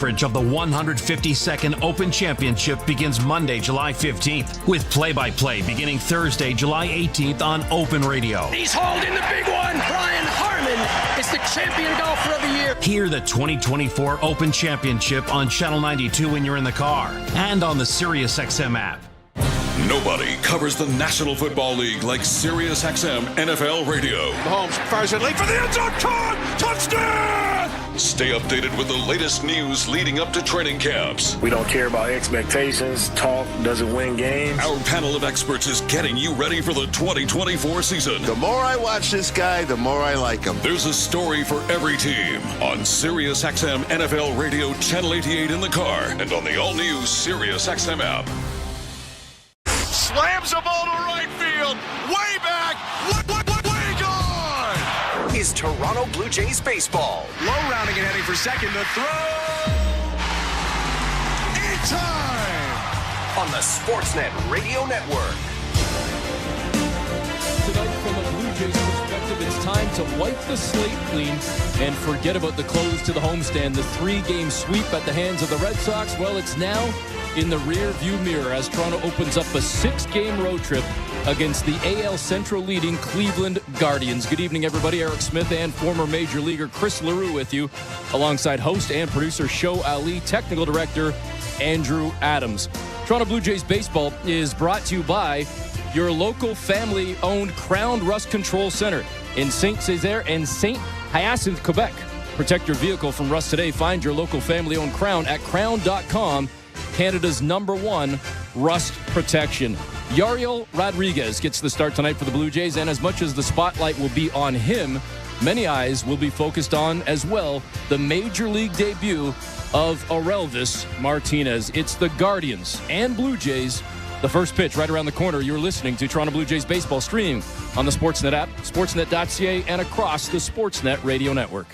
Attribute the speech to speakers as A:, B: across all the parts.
A: Coverage of the 152nd Open Championship begins Monday, July 15th, with play-by-play beginning Thursday, July 18th on Open Radio.
B: He's holding the big one. Brian Harman is the champion golfer of the year.
A: Hear the 2024 Open Championship on Channel 92 when you're in the car and on the SiriusXM app.
C: Nobody covers the National Football League like SiriusXM NFL Radio.
D: Mahomes fires it late for the end zone. Touchdown!
C: Stay updated with the latest news leading up to training camps.
E: We don't care about expectations. Talk doesn't win games.
C: Our panel of experts is getting you ready for the 2024 season.
F: The more I watch this guy, the more I like him.
C: There's a story for every team on SiriusXM NFL Radio Channel 88 in the car and on the all-new SiriusXM app.
D: Slams the ball to right field. Way back. Way gone.
G: Is Toronto Blue Jays baseball.
D: Low rounding and heading for second. The throw. In time.
G: On the Sportsnet Radio Network.
H: Tonight, from a Blue Jays perspective, it's time to wipe the slate clean and forget about the close to the homestand. The 3-game sweep at the hands of the Red Sox, well, it's now in the rear-view mirror as Toronto opens up a 6-game road trip against the AL Central leading Cleveland Guardians. Good evening, everybody. Eric Smith and former Major Leaguer Chris LaRue with you, alongside host and producer Sho Ali, technical director Andrew Adams. Toronto Blue Jays baseball is brought to you by your local family-owned Crown Rust Control Center in Saint-Césaire and Saint-Hyacinthe, Quebec. Protect your vehicle from rust today. Find your local family-owned Crown at crown.com. Canada's #1 rust protection. Yariel Rodriguez gets the start tonight for the Blue Jays, and as much as the spotlight will be on him, many eyes will be focused on, as well, the Major League debut of Orelvis Martinez. It's the Guardians and Blue Jays. The first pitch right around the corner. You're listening to Toronto Blue Jays baseball, streaming on the Sportsnet app, sportsnet.ca, and across the Sportsnet Radio Network.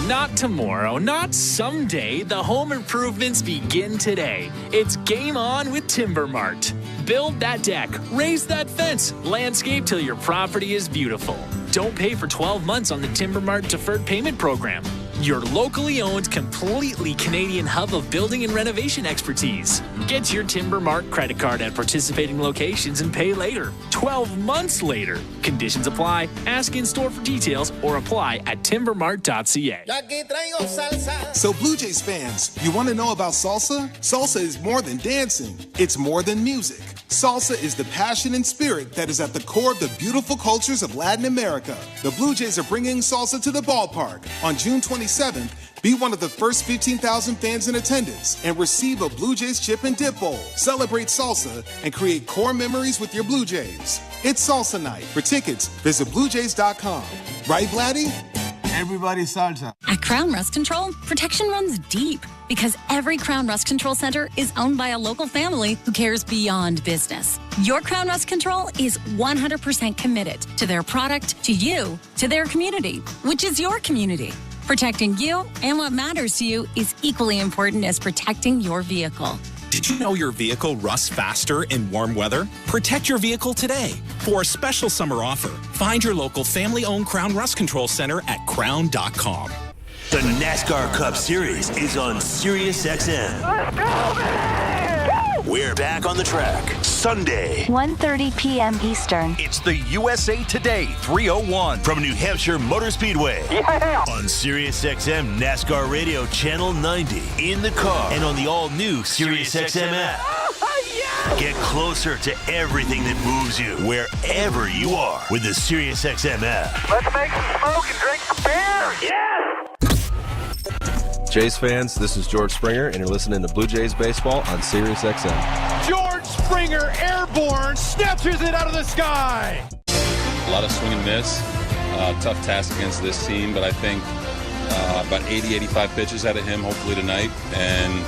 I: Not tomorrow, not someday. The home improvements begin today. It's game on with Timber Mart. Build that deck, raise that fence, landscape till your property is beautiful. Don't pay for 12 months on the Timber Mart deferred payment program. Your locally owned, completely Canadian hub of building and renovation expertise. Get your Timber Mart credit card at participating locations and pay later. 12 months later. Conditions apply. Ask in store for details or apply at timbermart.ca.
J: So Blue Jays fans, you want to know about salsa? Salsa is more than dancing. It's more than music. Salsa is the passion and spirit that is at the core of the beautiful cultures of Latin America. The Blue Jays are bringing salsa to the ballpark on June 27th. Be one of the first 15,000 fans in attendance and receive a Blue Jays chip and dip bowl. Celebrate salsa and create core memories with your Blue Jays. It's salsa night. For tickets, visit bluejays.com. Right, Vladdy?
K: Everybody salsa.
L: At Crown Rust Control, protection runs deep because every Crown Rust Control Center is owned by a local family who cares beyond business. Your Crown Rust Control is 100% committed to their product, to you, to their community, which is your community. Protecting you and what matters to you is equally important as protecting your vehicle.
M: Did you know your vehicle rusts faster in warm weather? Protect your vehicle today. For a special summer offer, find your local family-owned Crown Rust Control Center at crown.com.
N: The NASCAR Cup Series is on SiriusXM.
O: Let's go, man!
N: We're back on the track Sunday,
P: 1:30 p.m. Eastern.
N: It's the USA Today 301 from New Hampshire Motor Speedway.
O: Yeah!
N: On SiriusXM NASCAR Radio Channel 90, in the car, and on the all-new SiriusXM app.
O: Yeah!
N: Get closer to everything that moves you, wherever you are, with the SiriusXM app.
O: Let's make some smoke and drink some beer! Yes!
Q: Jays fans, this is George Springer, and you're listening to Blue Jays Baseball on SiriusXM.
D: George Springer, airborne, snatches it out of the sky.
R: A lot of swing and miss. Tough task against this team, but I think about 80, 85 pitches out of him, hopefully tonight, and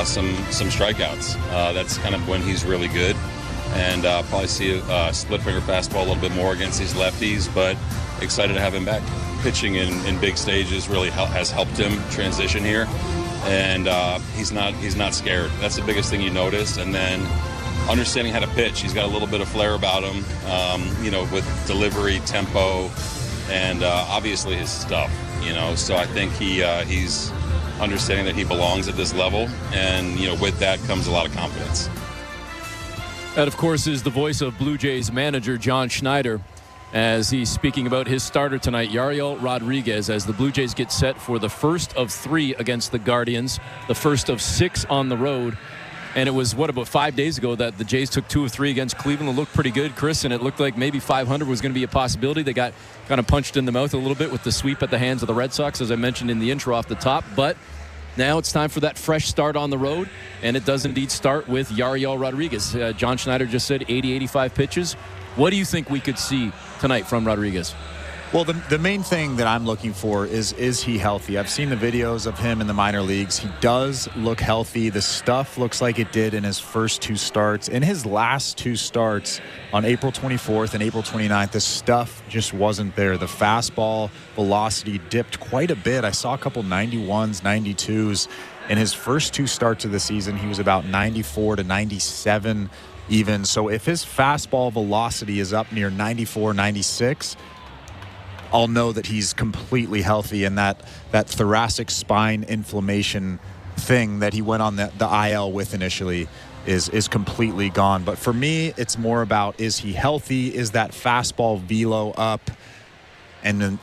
R: some strikeouts. That's kind of when he's really good. And probably see a split finger fastball a little bit more against these lefties, but excited to have him back. Pitching in big stages really has helped him transition here, and he's not scared. That's the biggest thing you notice. And then understanding how to pitch. He's got a little bit of flair about him, with delivery, tempo, and obviously his stuff. So I think he's understanding that he belongs at this level, and with that comes a lot of confidence.
H: That, of course, is the voice of Blue Jays manager John Schneider as he's speaking about his starter tonight, Yariel Rodriguez, as the Blue Jays get set for the first of 3 against the Guardians, the first of 6 on the road. And it was, about 5 days ago that the Jays took 2 of 3 against Cleveland. It looked pretty good, Chris, and it looked like maybe 500 was going to be a possibility. They got kind of punched in the mouth a little bit with the sweep at the hands of the Red Sox, as I mentioned in the intro off the top. But now it's time for that fresh start on the road, and it does indeed start with Yariel Rodriguez. John Schneider just said 80-85 pitches. What do you think we could see tonight from Rodriguez?
S: Well, the main thing that I'm looking for is he healthy? I've seen the videos of him in the minor leagues. He does look healthy. The stuff looks like it did in his first 2 starts. In his last 2 starts on April 24th and April 29th, the stuff just wasn't there. The fastball velocity dipped quite a bit. I saw a couple 91s, 92s. In his first 2 starts of the season, he was about 94 to 97 even. So if his fastball velocity is up near 94, 96, I'll know that he's completely healthy, and that thoracic spine inflammation thing that he went on the IL with initially is completely gone. But for me, it's more about, is he healthy? Is that fastball velo up? And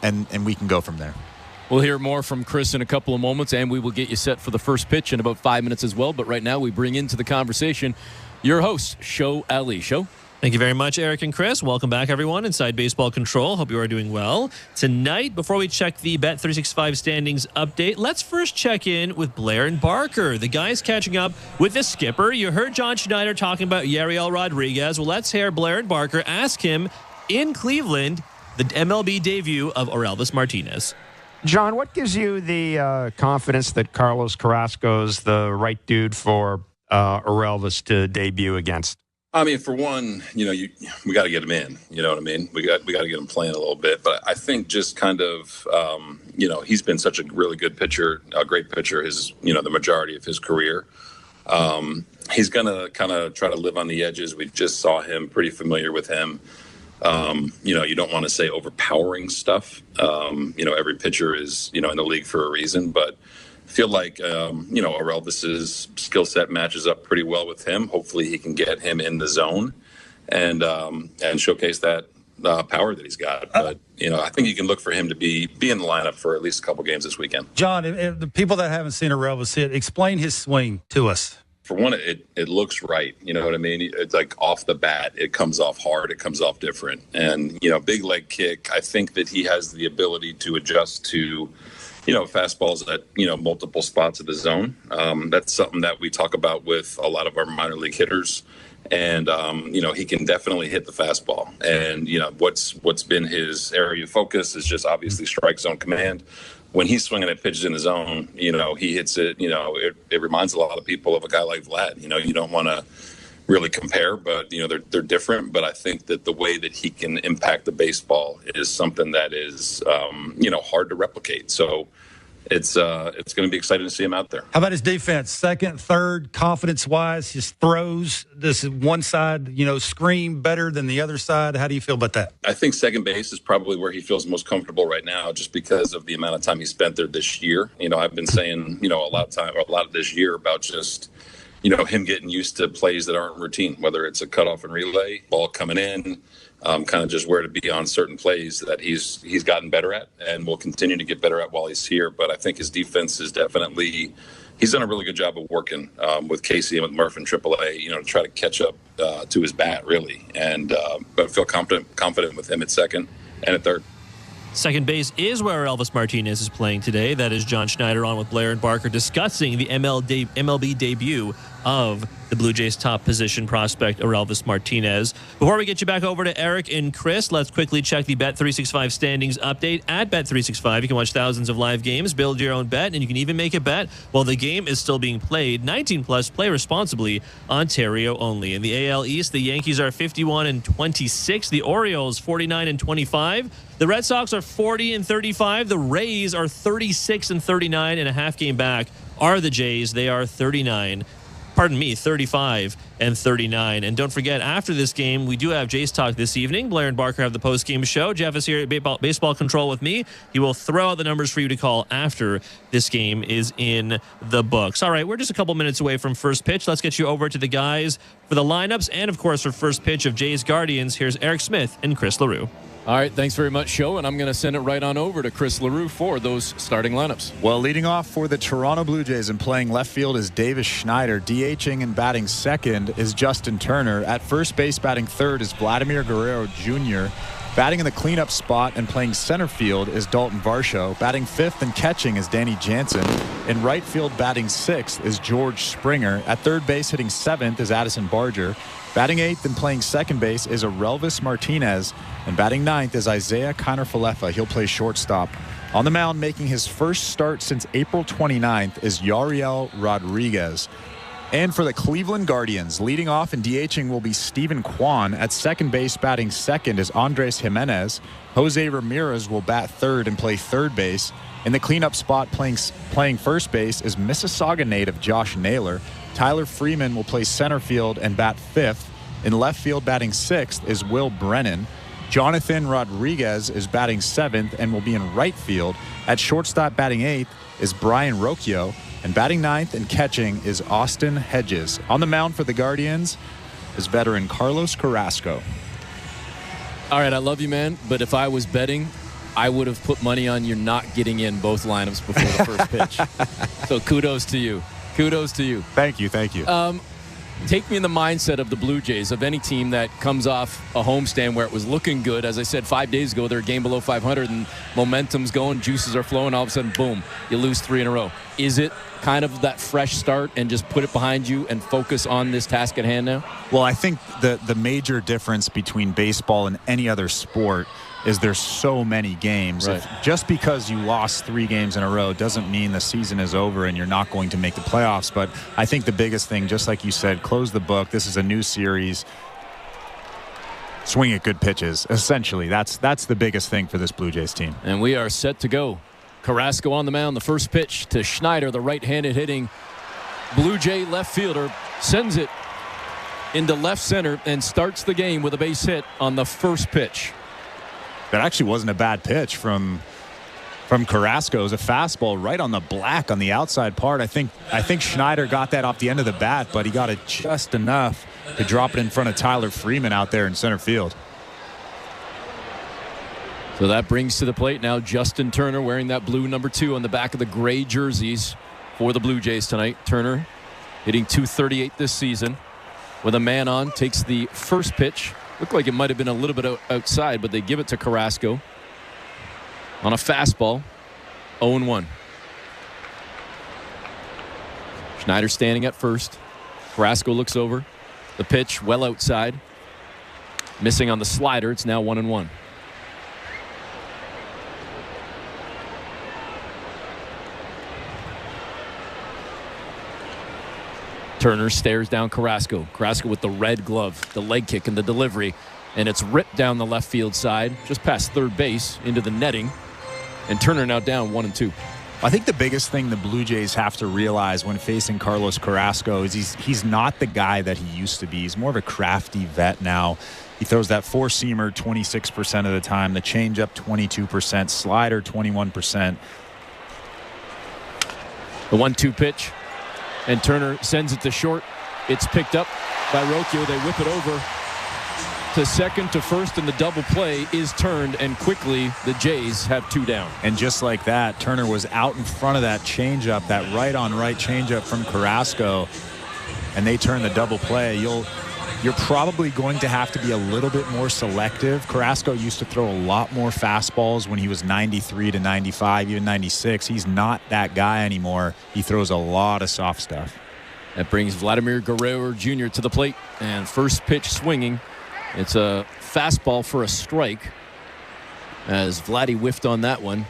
S: we can go from there.
H: We'll hear more from Chris in a couple of moments, and we will get you set for the first pitch in about 5 minutes as well. But right now, we bring into the conversation your host, Show Ali. Show.
T: Thank you very much, Eric and Chris. Welcome back, everyone, inside Baseball Control. Hope you are doing well. Tonight, before we check the Bet365 standings update, let's first check in with Blair and Barker. The guys catching up with the skipper. You heard John Schneider talking about Yariel Rodriguez. Well, let's hear Blair and Barker ask him in Cleveland the MLB debut of Orelvis Martinez.
U: John, what gives you the confidence that Carlos Carrasco's the right dude for Orelvis to debut against?
R: I mean, for one, we got to get him in. You know what I mean? We got to get him playing a little bit. But I think just kind of, he's been such a really good pitcher, a great pitcher. The majority of his career. He's gonna kind of try to live on the edges. We just saw him, pretty familiar with him. You don't want to say overpowering stuff. Every pitcher is in the league for a reason, but feel like, Orelvis's skill set matches up pretty well with him. Hopefully he can get him in the zone and showcase that power that he's got. But, I think you can look for him to be in the lineup for at least a couple games this weekend.
V: John, if the people that haven't seen Orelvis hit, explain his swing to us.
R: For one, it looks right. You know what I mean? It's like off the bat, it comes off hard. It comes off different. And, big leg kick, I think that he has the ability to adjust to fastballs at, multiple spots of the zone. That's something that we talk about with a lot of our minor league hitters. And, he can definitely hit the fastball. And, what's been his area of focus is just obviously strike zone command. When he's swinging at pitches in the zone, he hits it, it reminds a lot of people of a guy like Vlad. You don't want to really compare, but, they're different. But I think that the way that he can impact the baseball is something that is, hard to replicate. So it's going to be exciting to see him out there.
V: How about his defense? Second, third, confidence-wise, his throws, does one side, scream better than the other side? How do you feel about that?
R: I think second base is probably where he feels most comfortable right now, just because of the amount of time he spent there this year. I've been saying, a lot of this year about just, him getting used to plays that aren't routine, whether it's a cutoff and relay, ball coming in, kind of just where to be on certain plays that he's gotten better at and will continue to get better at while he's here. But I think his defense is definitely, he's done a really good job of working with Casey and with Murph in AAA, to try to catch up to his bat, really. And but feel confident with him at second and at third.
T: Second base is where Orelvis Martinez is playing today. That is John Schneider on with Blair and Barker discussing the MLB debut of the Blue Jays' top position prospect, Orelvis Martinez. Before we get you back over to Eric and Chris, let's quickly check the Bet365 standings update. At Bet365, you can watch thousands of live games, build your own bet, and you can even make a bet while the game is still being played. 19 plus, play responsibly, Ontario only. In the AL East, the Yankees are 51-26, the Orioles 49-25, the Red Sox are 40-35, the Rays are 36-39, and a half game back are the Jays. They are 39-36. 35 and 39. And don't forget, after this game, we do have Jays Talk this evening. Blair and Barker have the post-game show. Jeff is here at Baseball Control with me. He will throw out the numbers for you to call after this game is in the books. All right, we're just a couple minutes away from first pitch. Let's get you over to the guys for the lineups and, of course, for first pitch of Jays Guardians. Here's Eric Smith and Chris LaRue.
H: All right, thanks very much, Show, and I'm going to send it right on over to Chris LaRue for those starting lineups.
S: Well, leading off for the Toronto Blue Jays and playing left field is Davis Schneider. DHing and batting second is Justin Turner. At first base, batting third is Vladimir Guerrero Jr. Batting in the cleanup spot and playing center field is Dalton Varsho. Batting fifth and catching is Danny Jansen. In right field, batting sixth is George Springer. At third base, hitting seventh is Addison Barger. Batting eighth and playing second base is Orelvis Martinez. And batting ninth is Isaiah Kiner-Falefa. He'll play shortstop. On the mound, making his first start since April 29th is Yariel Rodriguez. And for the Cleveland Guardians, leading off and DHing will be Steven Kwan. At second base, batting second is Andres Jimenez. Jose Ramirez will bat third and play third base. In the cleanup spot, playing first base is Mississauga native Josh Naylor. Tyler Freeman will play center field and bat fifth. In left field, batting sixth is Will Brennan. Jonathan Rodriguez is batting seventh and will be in right field. At shortstop, batting eighth is Brian Rocchio. And batting ninth and catching is Austin Hedges. On the mound for the Guardians is veteran Carlos Carrasco.
H: All right, I love you, man, but if I was betting, I would have put money on you not getting in both lineups before the first pitch. So kudos to you. Kudos to you.
S: Thank you.
H: Take me in the mindset of the Blue Jays, of any team that comes off a homestand where it was looking good. As I said 5 days ago, they're a game below 500 and momentum's going, juices are flowing. All of a sudden, boom, you lose 3 in a row. Is it kind of that fresh start and just put it behind you and focus on this task at hand now?
S: Well, I think the major difference between baseball and any other sport is there's so many games.
H: Right.
S: Just because you lost 3 games in a row doesn't mean the season is over and you're not going to make the playoffs. But I think the biggest thing, just like you said, close the book. This is a new series. Swing at good pitches. Essentially, that's the biggest thing for this Blue Jays team.
H: And we are set to go. Carrasco on the mound. The first pitch to Schneider, the right-handed hitting Blue Jay left fielder, sends it into left center and starts the game with a base hit on the first pitch.
S: That actually wasn't a bad pitch from Carrasco. It was a fastball right on the black on the outside part. I think Schneider got that off the end of the bat, but he got it just enough to drop it in front of Tyler Freeman out there in center field.
H: So that brings to the plate now Justin Turner, wearing that blue number 2 on the back of the gray jerseys for the Blue Jays tonight. Turner hitting .238 this season with a man on, takes the first pitch. Looked like it might have been a little bit outside, but they give it to Carrasco on a fastball. 0-1. Schneider standing at first. Carrasco looks over. The pitch well outside. Missing on the slider. It's now 1-1. Turner stares down Carrasco. Carrasco with the red glove, the leg kick and the delivery. And it's ripped down the left field side, just past third base into the netting. And Turner now down 1-2.
S: I think the biggest thing the Blue Jays have to realize when facing Carlos Carrasco is he's not the guy that he used to be. He's more of a crafty vet now. He throws that four-seamer 26% of the time, the changeup 22%, slider 21%.
H: The 1-2 pitch. And Turner sends it to short. It's picked up by Rocchio. They whip it over to second, to first, and the double play is turned, and quickly the Jays have 2 down.
S: And just like that, Turner was out in front of that changeup, that right-on-right changeup from Carrasco, and they turn the double play. You're probably going to have to be a little bit more selective. Carrasco used to throw a lot more fastballs when he was 93 to 95, even 96. He's not that guy anymore. He throws a lot of soft stuff.
H: That brings Vladimir Guerrero Jr. to the plate, and first pitch swinging. It's a fastball for a strike as Vladdy whiffed on that one.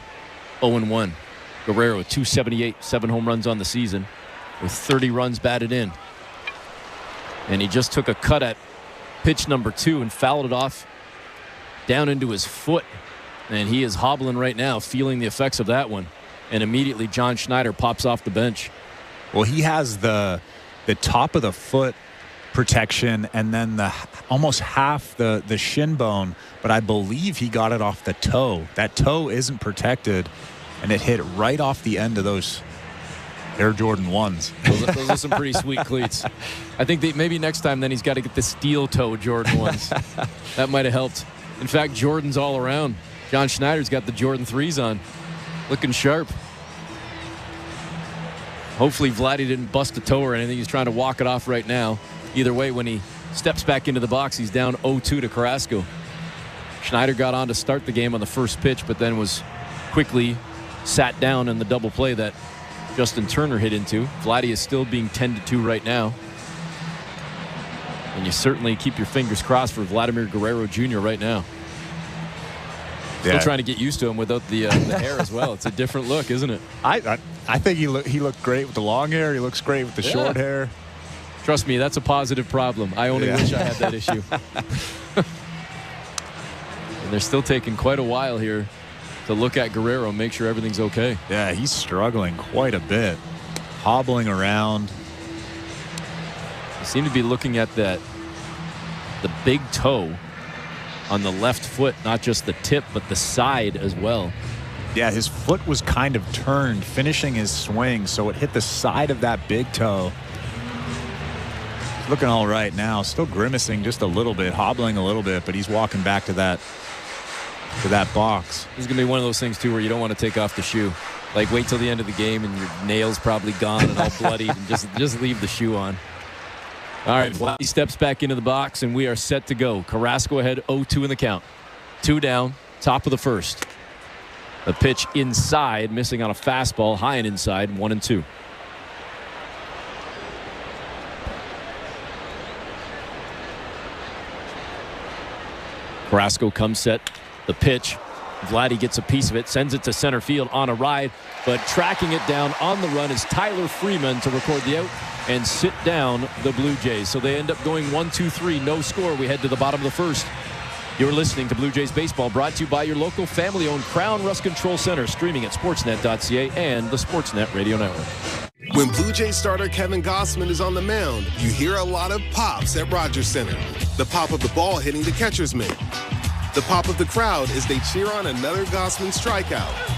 H: 0-1. Guerrero 278, 7 home runs on the season with 30 runs batted in. And he just took a cut at pitch number 2 and fouled it off down into his foot. And he is hobbling right now, feeling the effects of that one. And immediately John Schneider pops off the bench.
S: Well, he has the the top of the foot protection and then the almost half the shin bone, but I believe he got it off the toe. That toe isn't protected, and it hit right off the end of those Air Jordan 1s.
H: Those are some pretty sweet cleats. I think that maybe next time then he's got to get the steel toe Jordan 1s. That might have helped. In fact, Jordan's all around. John Schneider's got the Jordan 3s on, looking sharp. Hopefully Vladdy didn't bust a toe or anything. He's trying to walk it off right now. Either way, when he steps back into the box, he's down 0-2 to Carrasco. Schneider got on to start the game on the first pitch, but then was quickly sat down in the double play that Justin Turner hit into. Vladdy is still being 10-2 right now. And you certainly keep your fingers crossed for Vladimir Guerrero Jr. right now. Still trying to get used to him without the hair as well. It's a different look, isn't it?
S: I think he looked great with the long hair. He looks great with the short hair.
H: Trust me, that's a positive problem. I only wish I had that issue. And they're still taking quite a while here to look at Guerrero and make sure everything's okay.
S: Yeah, he's struggling quite a bit. Hobbling around.
H: You seem to be looking at the big toe on the left foot, not just the tip, but the side as well.
S: Yeah, his foot was kind of turned, finishing his swing, so it hit the side of that big toe. He's looking all right now, still grimacing just a little bit, hobbling a little bit, but he's walking back to that box.
H: This is going to be one of those things, too, where you don't want to take off the shoe. Like, wait till the end of the game and your nail's probably gone and all bloodied, and just leave the shoe on. All right, Vladdy steps back into the box, and we are set to go. Carrasco ahead 0-2 in the count. 2 down, top of the first. The pitch inside, missing on a fastball, high and inside, 1-2. Carrasco comes set. The pitch. Vladdy gets a piece of it, sends it to center field on a ride, but tracking it down on the run is Tyler Freeman to record the out and sit down the Blue Jays. So they end up going 1-2-3, no score. We head to the bottom of the first. You're listening to Blue Jays Baseball, brought to you by your local family-owned Crown Rust Control Center, streaming at sportsnet.ca and the Sportsnet Radio Network.
J: When Blue Jays starter Kevin Gausman is on the mound, you hear a lot of pops at Rogers Center. The pop of the ball hitting the catcher's mitt. The pop of the crowd as they cheer on another Gausman strikeout.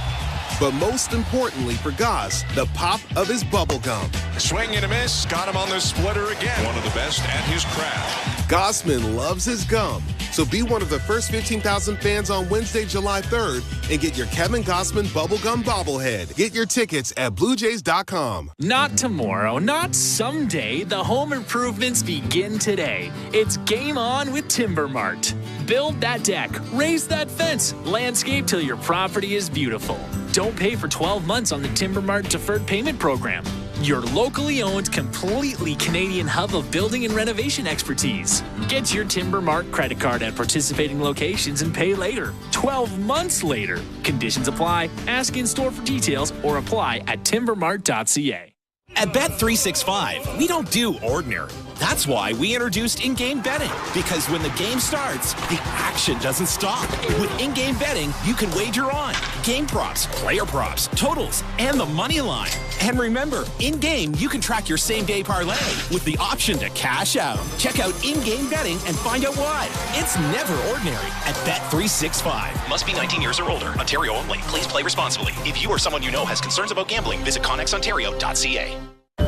J: But most importantly for Goss, the pop of his bubble gum.
D: Swing and a miss. Got him on the splitter again. One of the best at his craft.
J: Gausman loves his gum. So be one of the first 15,000 fans on Wednesday, July 3rd and get your Kevin Gausman bubblegum bobblehead. Get your tickets at BlueJays.com.
I: Not tomorrow, not someday. The home improvements begin today. It's game on with Timber Mart. Build that deck, raise that fence, landscape till your property is beautiful. Don't pay for 12 months on the Timber Mart deferred payment program. Your locally owned, completely Canadian hub of building and renovation expertise. Get your Timber Mart credit card at participating locations and pay later. 12 months later. Conditions apply. Ask in store for details or apply at timbermart.ca.
M: At Bet365, we don't do ordinary. That's why we introduced in-game betting. Because when the game starts, the action doesn't stop. With in-game betting, you can wager on game props, player props, totals, and the money line. And remember, in-game, you can track your same-day parlay with the option to cash out. Check out in-game betting and find out why. It's never ordinary at Bet365.
G: Must be 19 years or older. Ontario only. Please play responsibly. If you or someone you know has concerns about gambling, visit ConnexOntario.ca.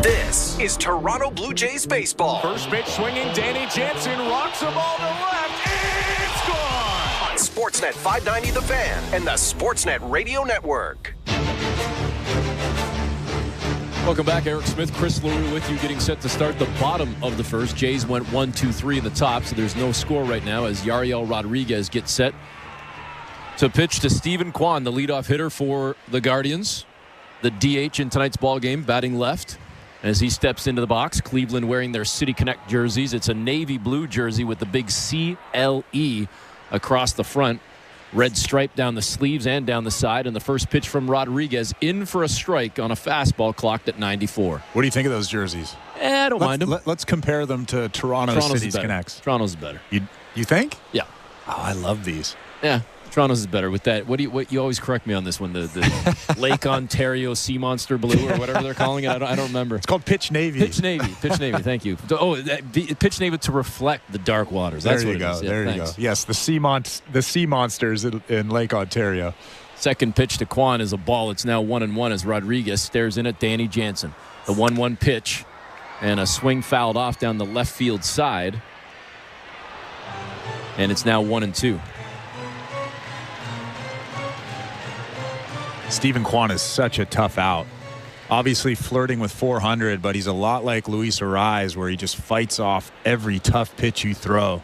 G: This is Toronto Blue Jays baseball.
D: First pitch swinging, Danny Jansen rocks the ball to left. It's gone!
G: On Sportsnet 590 The Fan and the Sportsnet Radio Network.
H: Welcome back. Eric Smith, Chris LaRue with you, getting set to start the bottom of the first. Jays went 1-2-3 in the top, so there's no score right now as Yariel Rodriguez gets set to pitch to Stephen Kwan, the leadoff hitter for the Guardians. The DH in tonight's ball game, batting left. As he steps into the box, Cleveland wearing their City Connect jerseys. It's a navy blue jersey with the big CLE across the front. Red stripe down the sleeves and down the side. And the first pitch from Rodriguez in for a strike on a fastball clocked at 94.
S: What do you think of those jerseys?
H: I don't mind them.
S: Let's compare them to Toronto City's Connects.
H: Toronto's better.
S: You think?
H: Yeah.
S: Oh, I love these.
H: Yeah. Toronto's is better with that. What you always correct me on this one? The Lake Ontario Sea Monster Blue or whatever they're calling it. I don't remember.
S: It's called Pitch Navy.
H: Pitch Navy. Thank you. Pitch Navy to reflect the dark waters. That's
S: there you go. There you go. Yes, the sea monsters in Lake Ontario.
H: Second pitch to Kwan is a ball. It's now 1-1 as Rodriguez stares in at Danny Jansen. The 1-1 pitch and a swing fouled off down the left field side. And it's now 1-2.
S: Stephen Kwan is such a tough out. Obviously flirting with 400, but he's a lot like Luis Arraez, where he just fights off every tough pitch you throw.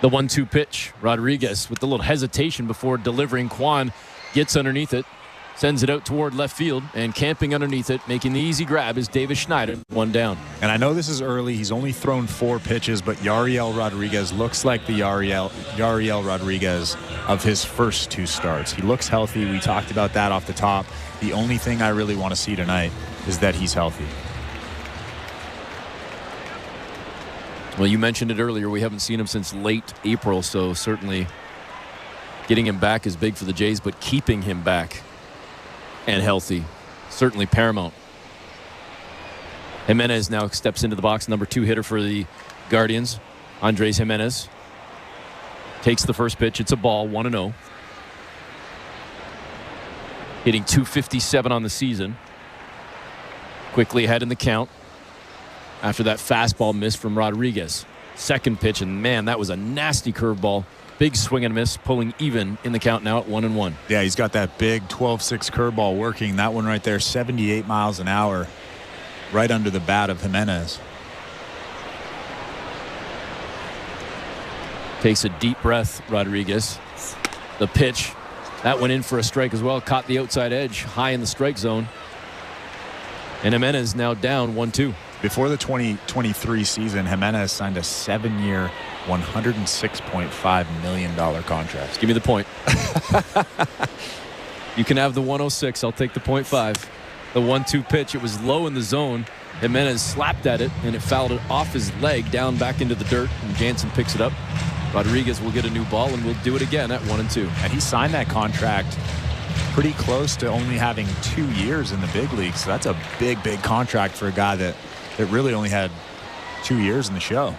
H: The 1-2 pitch. Rodriguez with a little hesitation before delivering. Kwan gets underneath it, sends it out toward left field, and camping underneath it, making the easy grab is Davis Schneider, 1 down.
S: And I know this is early. He's only thrown 4 pitches, but Yariel Rodriguez looks like the Yariel Rodriguez of his first 2 starts. He looks healthy. We talked about that off the top. The only thing I really want to see tonight is that he's healthy.
H: Well, you mentioned it earlier. We haven't seen him since late April, so certainly getting him back is big for the Jays, but keeping him back and healthy, certainly paramount. Jimenez now steps into the box, number 2 hitter for the Guardians. Andres Jimenez takes the first pitch. It's a ball, 1-0. Hitting .257 on the season. Quickly ahead in the count after that fastball miss from Rodriguez. Second pitch, and man, that was a nasty curveball. Big swing and miss, pulling even in the count now at 1-1.
S: Yeah, he's got that big 12-6 curveball working. That one right there, 78 miles an hour, right under the bat of Jimenez.
H: Takes a deep breath, Rodriguez. The pitch, that went in for a strike as well. Caught the outside edge, high in the strike zone. And Jimenez now down 1-2.
S: Before the 2023 season, Jimenez signed a 7-year, $106.5 million contract.
H: Give me the point. You can have the 106. I'll take the 0.5. The 1-2 pitch, it was low in the zone. Jimenez slapped at it, and it fouled it off his leg down back into the dirt, and Jansen picks it up. Rodriguez will get a new ball, and we'll do it again at 1-2.
S: And he signed that contract pretty close to only having 2 years in the big leagues. So that's a big contract for a guy that really only had 2 years in the show.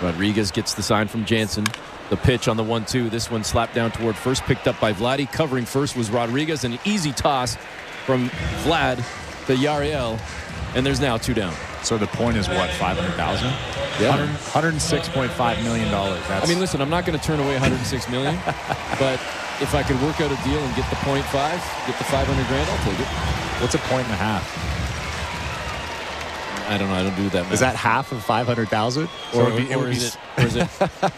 H: Rodriguez gets the sign from Jansen. The pitch on the 1-2. This one slapped down toward first, picked up by Vladdy. Covering first was Rodriguez, and an easy toss from Vlad to Yariel, and there's now 2 down.
S: So the point is what, 500,000?
H: Yeah.
S: $106.5 million.
H: I mean, listen, I'm not going to turn away $106 million, but if I could work out a deal and get the 0.5, get the $500,000, I'll take it.
S: What's a 1.5?
H: I don't know. I don't do that math.
S: Is that half of 500,000?
H: Or is it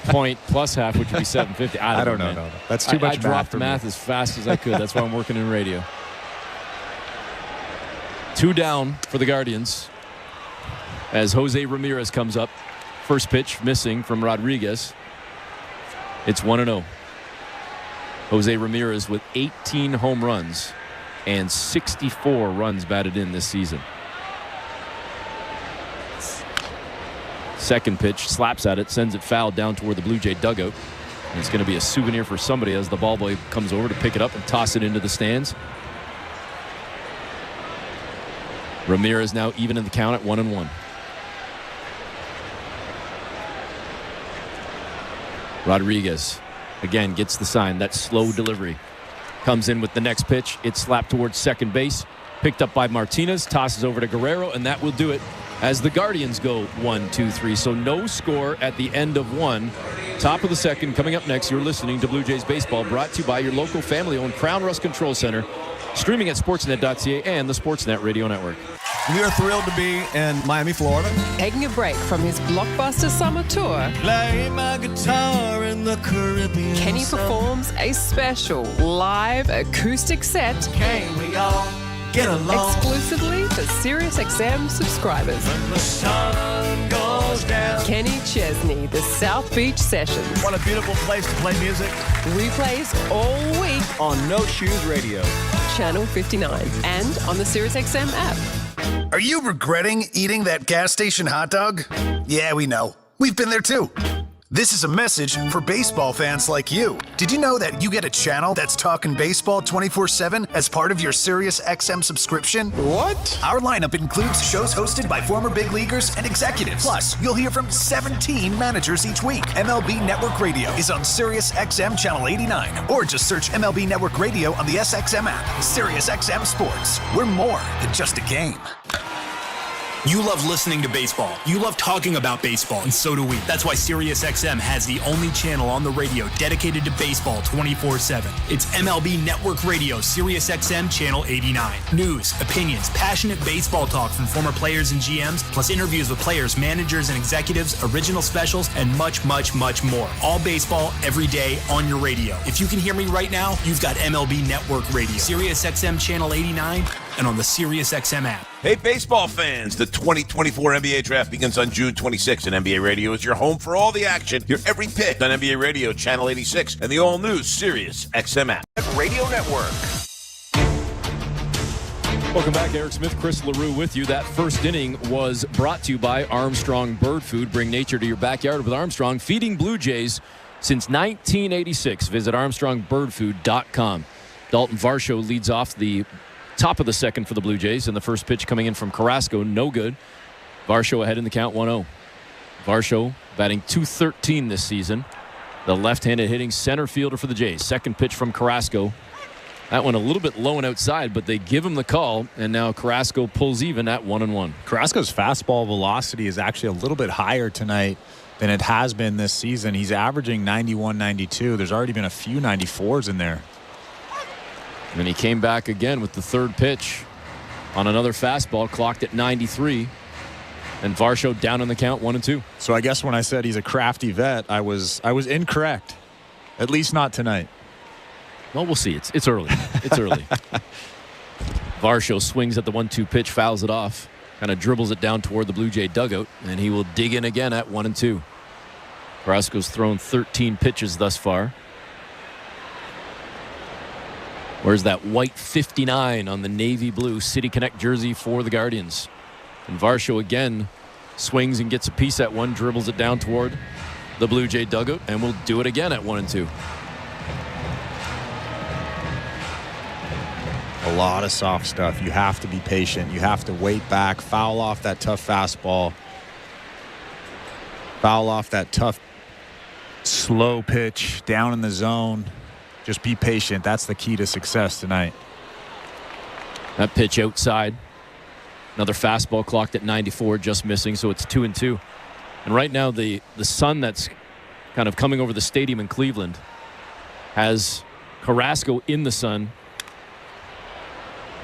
H: point plus half, which would be 750? I don't know.
S: No. That's too much
H: I
S: math.
H: I dropped
S: for
H: math
S: me.
H: as fast as I could. That's why I'm working in radio. 2 down for the Guardians as Jose Ramirez comes up. First pitch missing from Rodriguez. It's 1-0. Jose Ramirez with 18 home runs and 64 runs batted in this season. Second pitch, slaps at it, sends it foul down toward the Blue Jay dugout. And it's going to be a souvenir for somebody as the ball boy comes over to pick it up and toss it into the stands. Ramirez now even in the count at 1-1. Rodriguez again gets the sign. That slow delivery comes in with the next pitch. It's slapped towards second base. Picked up by Martinez. Tosses over to Guerrero, and that will do it as the Guardians go 1-2-3. So no score at the end of 1. Top of the second. Coming up next, you're listening to Blue Jays Baseball, brought to you by your local family-owned Crown Rust Control Center. Streaming at sportsnet.ca and the Sportsnet Radio Network.
A: We are thrilled to be in Miami, Florida.
B: Taking a break from his blockbuster summer tour,
A: Play my guitar in the Caribbean.
B: Kenny performs a special live acoustic set.
A: Can we all get along?
B: Exclusively for SiriusXM subscribers.
A: When the sun goes down.
B: Kenny Chesney, the South Beach Sessions.
A: What a beautiful place to play music.
B: Replays all week
A: on No Shoes Radio.
B: Channel 59 and on the SiriusXM app.
E: Are you regretting eating that gas station hot dog? Yeah, we know. We've been there too. This is a message for baseball fans like you. Did you know that you get a channel that's talking baseball 24/7 as part of your SiriusXM subscription? What? Our lineup includes shows hosted by former big leaguers and executives. Plus, you'll hear from 17 managers each week. MLB Network Radio is on SiriusXM Channel 89, or just search MLB Network Radio on the SXM app. SiriusXM Sports. We're more than just a game.
F: You love listening to baseball. You love talking about baseball, and so do we. That's why SiriusXM has the only channel on the radio dedicated to baseball 24/7. It's MLB Network Radio, SiriusXM Channel 89. News, opinions, passionate baseball talk from former players and GMs, plus interviews with players, managers, and executives, original specials, and much, much, much more. All baseball, every day, on your radio. If you can hear me right now, you've got MLB Network Radio, SiriusXM Channel 89, and on the SiriusXM app.
N: Hey, baseball fans, the 2024 NBA Draft begins on June 26th, and NBA Radio is your home for all the action. Hear every pick on NBA Radio, Channel 86, and the all-new SiriusXM app.
G: Radio Network.
H: Welcome back. Eric Smith, Chris LaRue with you. That first inning was brought to you by Armstrong Bird Food. Bring nature to your backyard with Armstrong, feeding Blue Jays since 1986. Visit ArmstrongBirdFood.com. Dalton Varsho leads off the top of the second for the Blue Jays, and the first pitch coming in from Carrasco, no good. Varsho ahead in the count, 1-0. Varsho batting .213 this season. The left-handed hitting center fielder for the Jays. Second pitch from Carrasco. That one a little bit low and outside, but they give him the call, and now Carrasco pulls even at 1-1.
S: Carrasco's fastball velocity is actually a little bit higher tonight than it has been this season. He's averaging 91, 92. There's already been a few 94s in there.
H: And he came back again with the third pitch on another fastball, clocked at 93. And Varsho down on the count, 1-2.
S: So I guess when I said he's a crafty vet, I was incorrect. At least not tonight.
H: Well, we'll see. It's early. It's early. Varsho swings at the 1-2 pitch, fouls it off, kind of dribbles it down toward the Blue Jay dugout, and he will dig in again at 1-2. Carrasco's thrown 13 pitches thus far. Where's that white 59 on the navy blue City Connect jersey for the Guardians? And Varsho again swings and gets a piece at one, dribbles it down toward the Blue Jay dugout, and will do it again at 1-2.
S: A lot of soft stuff. You have to be patient. You have to wait back, foul off that tough fastball, foul off that tough slow pitch down in the zone. Just be patient. That's the key to success tonight.
H: That pitch outside. Another fastball clocked at 94, just missing, so it's 2-2. And right now the sun that's kind of coming over the stadium in Cleveland has Carrasco in the sun,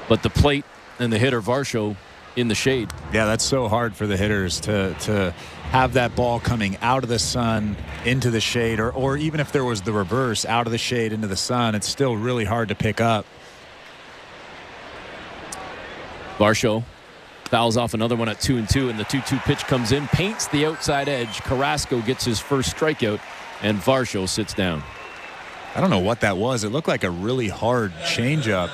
H: but the plate and the hitter Varsho in the shade.
S: Yeah, that's so hard for the hitters to have that ball coming out of the sun into the shade, or even if there was the reverse, out of the shade into the sun, it's still really hard to pick up.
H: Varsho fouls off another one at 2-2, and the 2-2 pitch comes in, paints the outside edge. Carrasco gets his first strikeout, and Varsho sits down.
S: I don't know what that was. It looked like a really hard changeup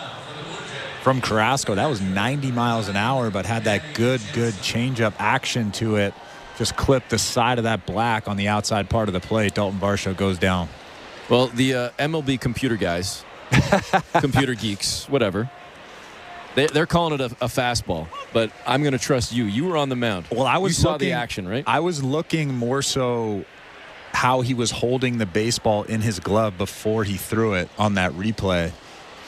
S: from Carrasco. That was 90 miles an hour, but had that good changeup action to it. Just clipped the side of that black on the outside part of the plate. Dalton Varsho goes down.
H: Well, the MLB computer guys, computer geeks, whatever, they're calling it a fastball, but I'm going to trust you. You were on the mound.
S: Well, you
H: saw the action, right?
S: I was looking more so how he was holding the baseball in his glove before he threw it on that replay.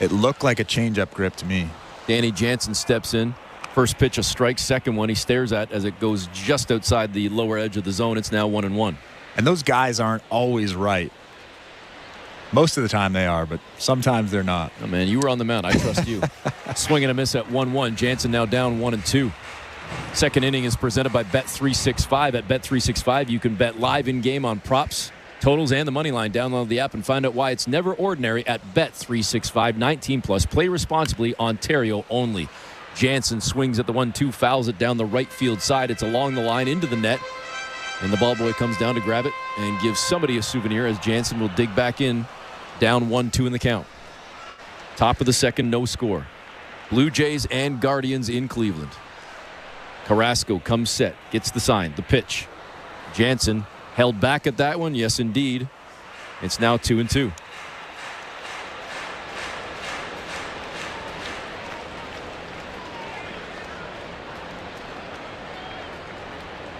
S: It looked like a changeup grip to me.
H: Danny Jansen steps in. First pitch a strike. Second one he stares at as it goes just outside the lower edge of the zone. It's now 1-1.
S: And those guys aren't always right. Most of the time they are, but sometimes they're not.
H: Oh, man, you were on the mound. I trust you. Swing and a miss at 1-1. Jansen now down 1-2. Second inning is presented by Bet365. At Bet365, you can bet live in-game on props, totals, and the money line. Download the app and find out why it's never ordinary at Bet365. 19+. Play responsibly. Ontario only. Jansen swings at the 1-2, fouls it down the right field side. It's along the line into the net. And the ball boy comes down to grab it and gives somebody a souvenir as Jansen will dig back in. Down 1-2 in the count. Top of the second, no score. Blue Jays and Guardians in Cleveland. Carrasco comes set, gets the sign, the pitch. Jansen held back at that one. Yes, indeed. It's now 2-2.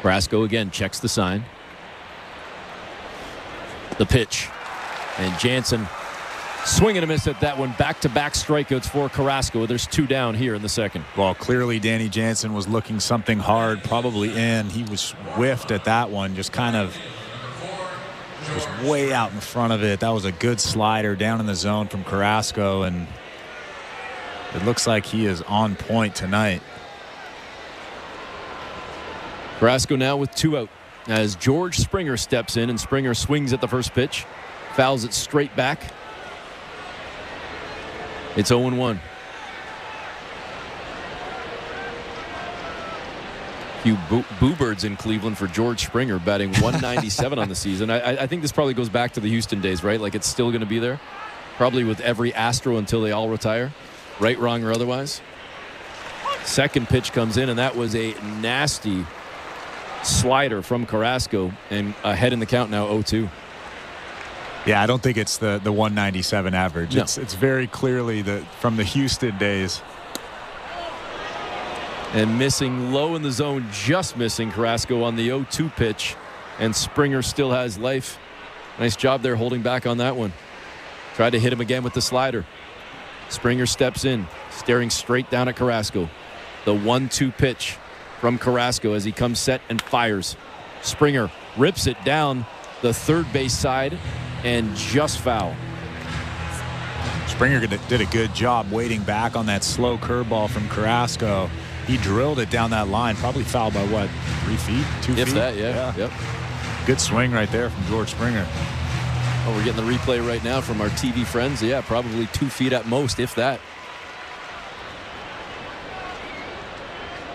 H: Carrasco again checks the sign. The pitch. And Jansen swing and a miss at that one. Back-to-back strikeouts for Carrasco. There's 2 down here in the second.
S: Well, clearly Danny Jansen was looking something hard, probably in. He was whiffed at that one, just kind of was way out in front of it. That was a good slider down in the zone from Carrasco, and it looks like he is on point tonight.
H: Carrasco now with 2 out as George Springer steps in, and Springer swings at the first pitch, fouls it straight back. It's 0-1. Few boo birds in Cleveland for George Springer, batting 197 on the season. I think this probably goes back to the Houston days, right? Like, it's still going to be there, probably with every Astro until they all retire, right, wrong, or otherwise. Second pitch comes in, and that was a nasty slider from Carrasco, and ahead in the count now, 0-2.
S: Yeah, I don't think it's the 197 average.
H: No.
S: It's very clearly from the Houston days.
H: And missing low in the zone, just missing Carrasco on the 0-2 pitch, and Springer still has life. Nice job there holding back on that one. Tried to hit him again with the slider. Springer steps in, staring straight down at Carrasco. The 1-2 pitch from Carrasco as he comes set and fires. Springer rips it down the third base side and just foul.
S: Springer did a good job waiting back on that slow curveball from Carrasco. He drilled it down that line, probably fouled by what, 3 feet, 2 feet?
H: If that, yeah. Yep.
S: Good swing right there from George Springer.
H: Oh, we're getting the replay right now from our TV friends. Yeah, probably 2 feet at most, if that.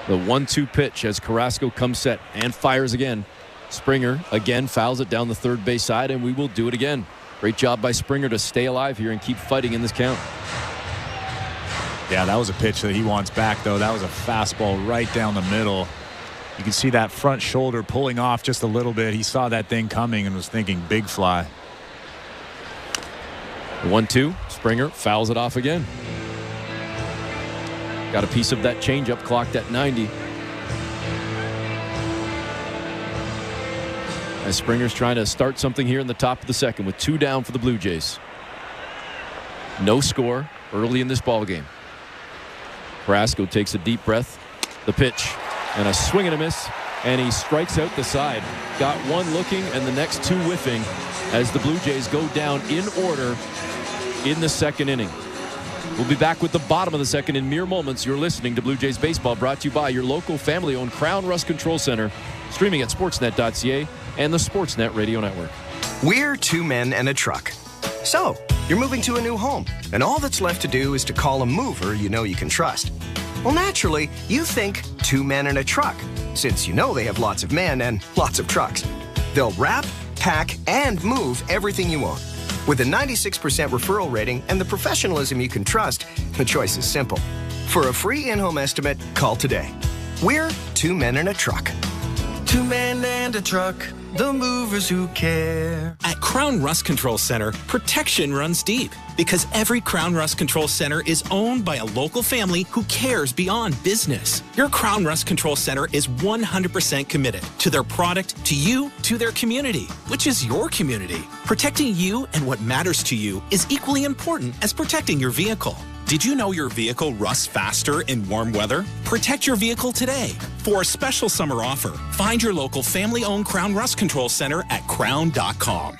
H: The 1-2 pitch as Carrasco comes set and fires again. Springer again fouls it down the third base side, and we will do it again. Great job by Springer to stay alive here and keep fighting in this count.
S: Yeah, that was a pitch that he wants back, though. That was a fastball right down the middle. You can see that front shoulder pulling off just a little bit. He saw that thing coming and was thinking big fly.
H: 1-2. Springer fouls it off again. Got a piece of that changeup clocked at 90. As Springer's trying to start something here in the top of the second with 2 down for the Blue Jays. No score early in this ball game. Carrasco takes a deep breath. The pitch and a swing and a miss, and he strikes out the side. Got one looking and the next 2 whiffing as the Blue Jays go down in order in the second inning. We'll be back with the bottom of the second in mere moments. You're listening to Blue Jays Baseball, brought to you by your local family-owned Crown Rust Control Center, streaming at sportsnet.ca and the Sportsnet Radio Network.
C: We're 2 men and a truck. So, you're moving to a new home, and all that's left to do is to call a mover you know you can trust. Well, naturally, you think 2 men and a truck, since you know they have lots of men and lots of trucks. They'll wrap, pack, and move everything you own. With a 96% referral rating and the professionalism you can trust, the choice is simple. For a free in-home estimate, call today. We're 2 men and a truck.
A: 2 men and a truck, the movers who care.
M: At Crown Rust Control Center, protection runs deep because every Crown Rust Control Center is owned by a local family who cares beyond business. Your Crown Rust Control Center is 100% committed to their product, to you, to their community, which is your community. Protecting you and what matters to you is equally important as protecting your vehicle. Did you know your vehicle rusts faster in warm weather? Protect your vehicle today. For a special summer offer, find your local family-owned Crown Rust Control Center at crown.com.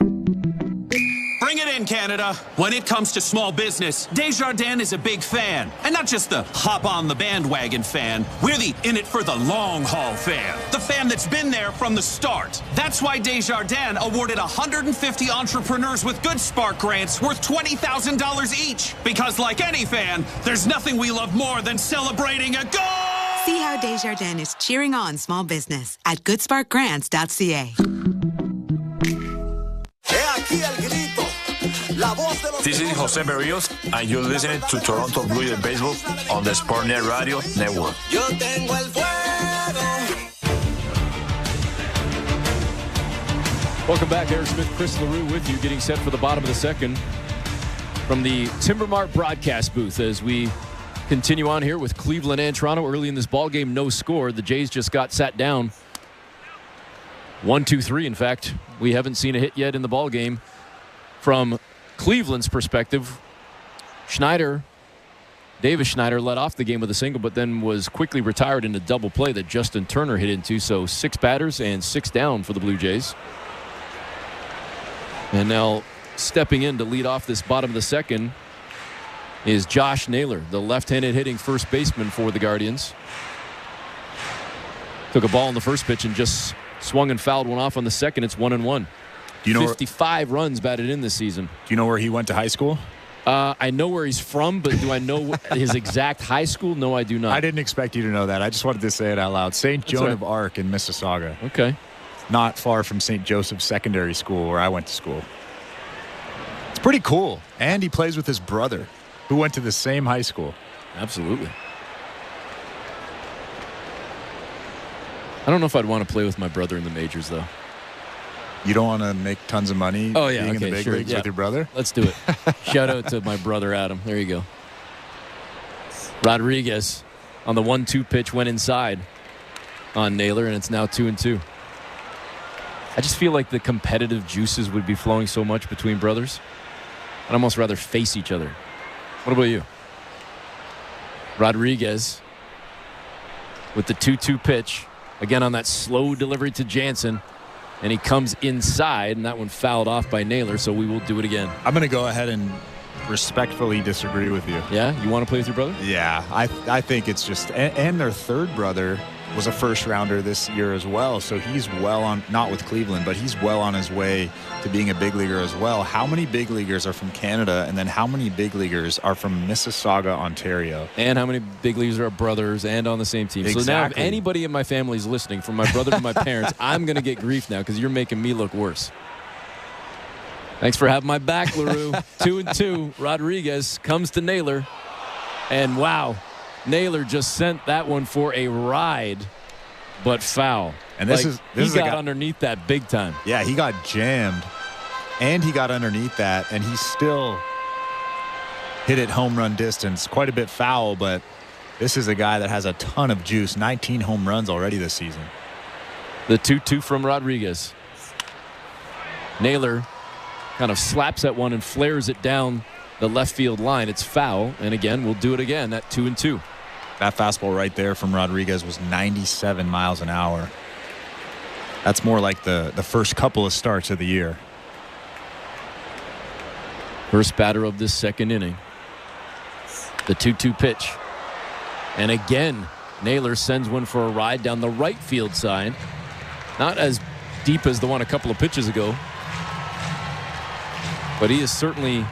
K: Bring it in, Canada. When it comes to small business, Desjardins is a big fan. And not just the hop-on-the-bandwagon fan. We're the in-it-for-the-long-haul fan. The fan that's been there from the start. That's why Desjardins awarded 150 entrepreneurs with Good Spark grants worth $20,000 each. Because like any fan, there's nothing we love more than celebrating a goal!
W: See how Desjardins is cheering on small business at goodsparkgrants.ca.
X: This is Jose Berrios, and you're listening to Toronto Blue Jays Baseball on the Sportsnet Radio Network.
A: Yo tengo el fuego.
H: Welcome back. Eric Smith, Chris LaRue with you, getting set for the bottom of the second from the Timber Mart broadcast booth as we continue on here with Cleveland and Toronto. Early in this ball game, no score. The Jays just got sat down. 1-2-3. In fact, we haven't seen a hit yet in the ball game. From Cleveland's perspective, Davis Schneider led off the game with a single, but then was quickly retired in a double play that Justin Turner hit into. So 6 batters and 6 down for the Blue Jays. And now stepping in to lead off this bottom of the second is Josh Naylor, the left-handed hitting first baseman for the Guardians. Took a ball in the first pitch and just swung and fouled one off on the second. It's 1-1.
S: Do you know
H: 55 runs batted in this season.
S: Do you know where he went to high school?
H: I know where he's from, but do I know his exact high school? No, I do not.
S: I didn't expect you to know that. I just wanted to say it out loud. St. Joan of Arc in Mississauga.
H: Okay.
S: Not far from St. Joseph's Secondary School where I went to school. It's pretty cool. And he plays with his brother who went to the same high school.
H: Absolutely. I don't know if I'd want to play with my brother in the majors, though.
S: You don't want to make tons of money being in the big leagues with your brother?
H: Let's do it. Shout out to my brother, Adam. There you go. Rodriguez on the 1-2 pitch went inside on Naylor, and it's now 2-2. I just feel like the competitive juices would be flowing so much between brothers. I'd almost rather face each other. What about you? Rodriguez with the 2-2 pitch. Again on that slow delivery to Jansen. And he comes inside, and that one fouled off by Naylor, so we will do it again.
S: I'm going to go ahead and respectfully disagree with you.
H: Yeah? You want to play with your brother?
S: Yeah. I think it's just... And their third brother was a first-rounder this year as well, so he's well on... Not with Cleveland, but he's well on his way to being a big leaguer as well. How many big leaguers are from Canada, and then how many big leaguers are from Mississauga, Ontario?
H: And how many big leaguers are brothers and on the same team?
S: Exactly.
H: So now if anybody in my family is listening, from my brother to my parents, I'm going to get grief now because you're making me look worse. Thanks for having my back, LaRue. 2-2. Rodriguez comes to Naylor. And wow, Naylor just sent that one for a ride, but foul.
S: And
H: he got underneath that big time.
S: Yeah, he got jammed, and he got underneath that, and he still hit it home run distance. Quite a bit foul, but this is a guy that has a ton of juice. 19 home runs already this season.
H: The 2-2 from Rodriguez. Naylor kind of slaps at one and flares it down the left field line. It's foul, and again, we'll do it again at 2-2.
S: That fastball right there from Rodriguez was 97 miles an hour. That's more like the first couple of starts of the year.
H: First batter of this second inning. The 2-2 pitch. And again, Naylor sends one for a ride down the right field side. Not as deep as the one a couple of pitches ago. But he is certainly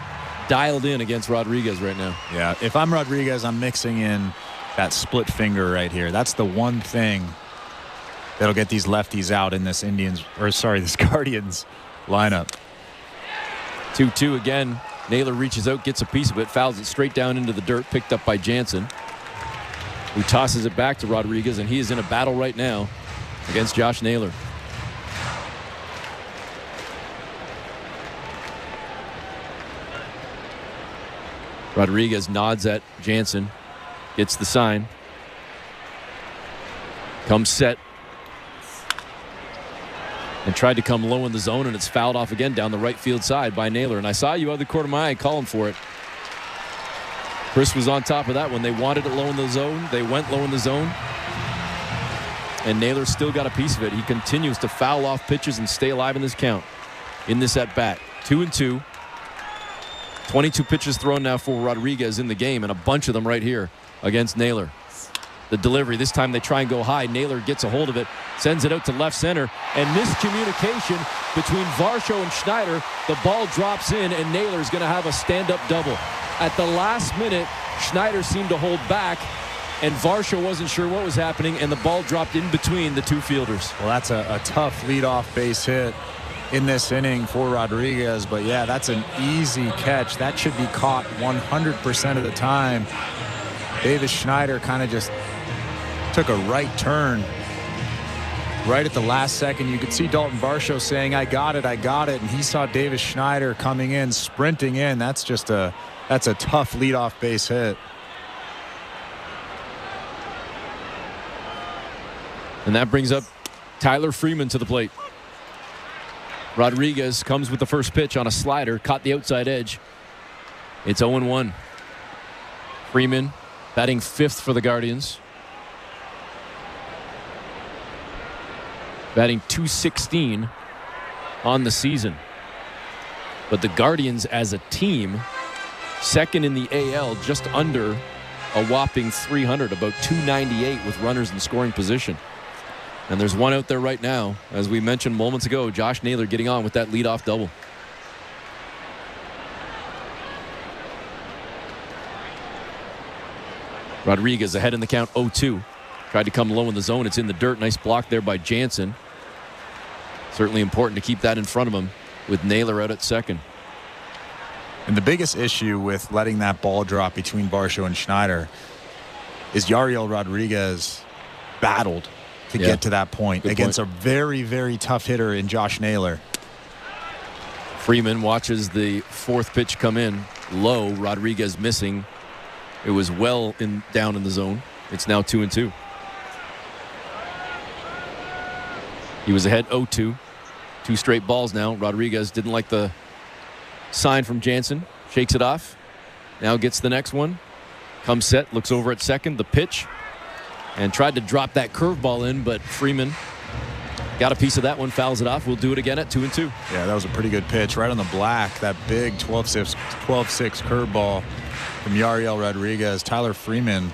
H: dialed in against Rodriguez right now.
S: Yeah, if I'm Rodriguez, I'm mixing in that split finger right here. That's the one thing that'll get these lefties out in this this Guardians lineup.
H: 2-2 again. Naylor reaches out, gets a piece of it, fouls it straight down into the dirt, picked up by Jansen, who tosses it back to Rodriguez, and he is in a battle right now against Josh Naylor. Rodriguez nods at Jansen, gets the sign, comes set, and tried to come low in the zone, and it's fouled off again down the right field side by Naylor. And I saw you out of the corner of my eye calling for it. Chris was on top of that one. They wanted it low in the zone. They went low in the zone. And Naylor still got a piece of it. He continues to foul off pitches and stay alive in this count, in this at-bat. 2-2. 22 pitches thrown now for Rodriguez in the game, and a bunch of them right here against Naylor. The delivery, this time they try and go high. Naylor gets a hold of it, sends it out to left center, and miscommunication between Varsho and Schneider. The ball drops in, and Naylor's going to have a stand-up double. At the last minute, Schneider seemed to hold back, and Varsho wasn't sure what was happening, and the ball dropped in between the two fielders.
S: Well, that's a tough leadoff base hit in this inning for Rodriguez, but yeah, that's an easy catch. That should be caught 100% of the time. Davis Schneider kind of just took a right turn right at the last second, you could see Dalton Varsho saying, I got it, and he saw Davis Schneider coming in, sprinting in. That's a tough leadoff base hit.
H: And that brings up Tyler Freeman to the plate. Rodriguez comes with the first pitch on a slider, caught the outside edge. It's 0-1. Freeman batting 5th for the Guardians. Batting .216 on the season. But the Guardians as a team, second in the AL, just under a whopping 300, about 298 with runners in scoring position. And there's one out there right now. As we mentioned moments ago, Josh Naylor getting on with that leadoff double. Rodriguez ahead in the count, 0-2. Tried to come low in the zone. It's in the dirt. Nice block there by Jansen. Certainly important to keep that in front of him with Naylor out at second.
S: And the biggest issue with letting that ball drop between Varsho and Schneider is Yariel Rodriguez battled to get to that point against a very, very tough hitter in Josh Naylor.
H: Freeman watches the 4th pitch come in low. Rodriguez missing. It was well down in the zone. It's now 2-2. He was ahead 0-2. 2 straight balls now. Rodriguez didn't like the sign from Jansen. Shakes it off. Now gets the next one. Comes set. Looks over at second. The pitch. And tried to drop that curveball in, but Freeman got a piece of that one. Fouls it off. We'll do it again at 2-2.
S: Yeah, that was a pretty good pitch. Right on the black. That big 12-6 curveball from Yariel Rodriguez. Tyler Freeman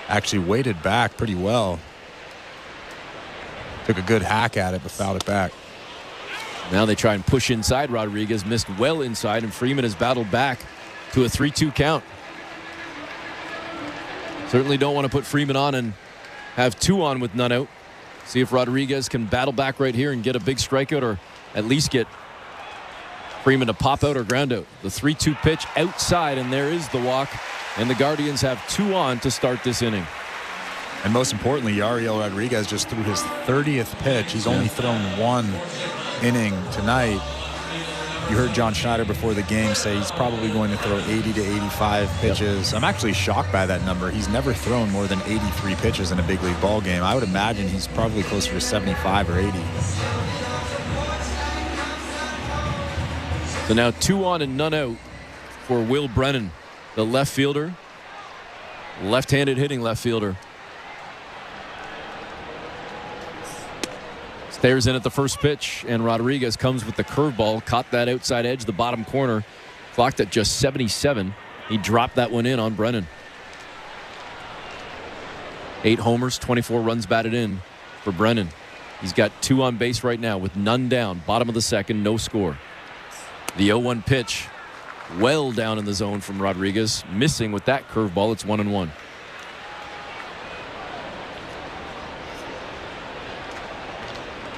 S: actually weighted back pretty well. Took a good hack at it, but fouled it back.
H: Now they try and push inside. Rodriguez missed well inside, and Freeman has battled back to a 3-2 count. Certainly don't want to put Freeman on and have 2 on with none out. See if Rodriguez can battle back right here and get a big strikeout, or at least get Freeman to pop out or ground out. The 3-2 pitch outside, and there is the walk. And the Guardians have 2 on to start this inning.
S: And most importantly, Yariel Rodriguez just threw his 30th pitch. He's only thrown 1 inning tonight. You heard John Schneider before the game say he's probably going to throw 80 to 85 pitches. I'm actually shocked by that number. He's never thrown more than 83 pitches in a big league ball game. I would imagine he's probably closer to 75 or 80.
H: So now 2 on and none out for Will Brennan, the left fielder, left-handed hitting left fielder. Stares in at the first pitch, and Rodriguez comes with the curveball. Caught that outside edge, the bottom corner. Clocked at just 77. He dropped that one in on Brennan. 8 homers, 24 runs batted in for Brennan. He's got 2 on base right now with none down. Bottom of the second, no score. The 0-1 pitch, well down in the zone from Rodriguez. Missing with that curveball. It's 1-1.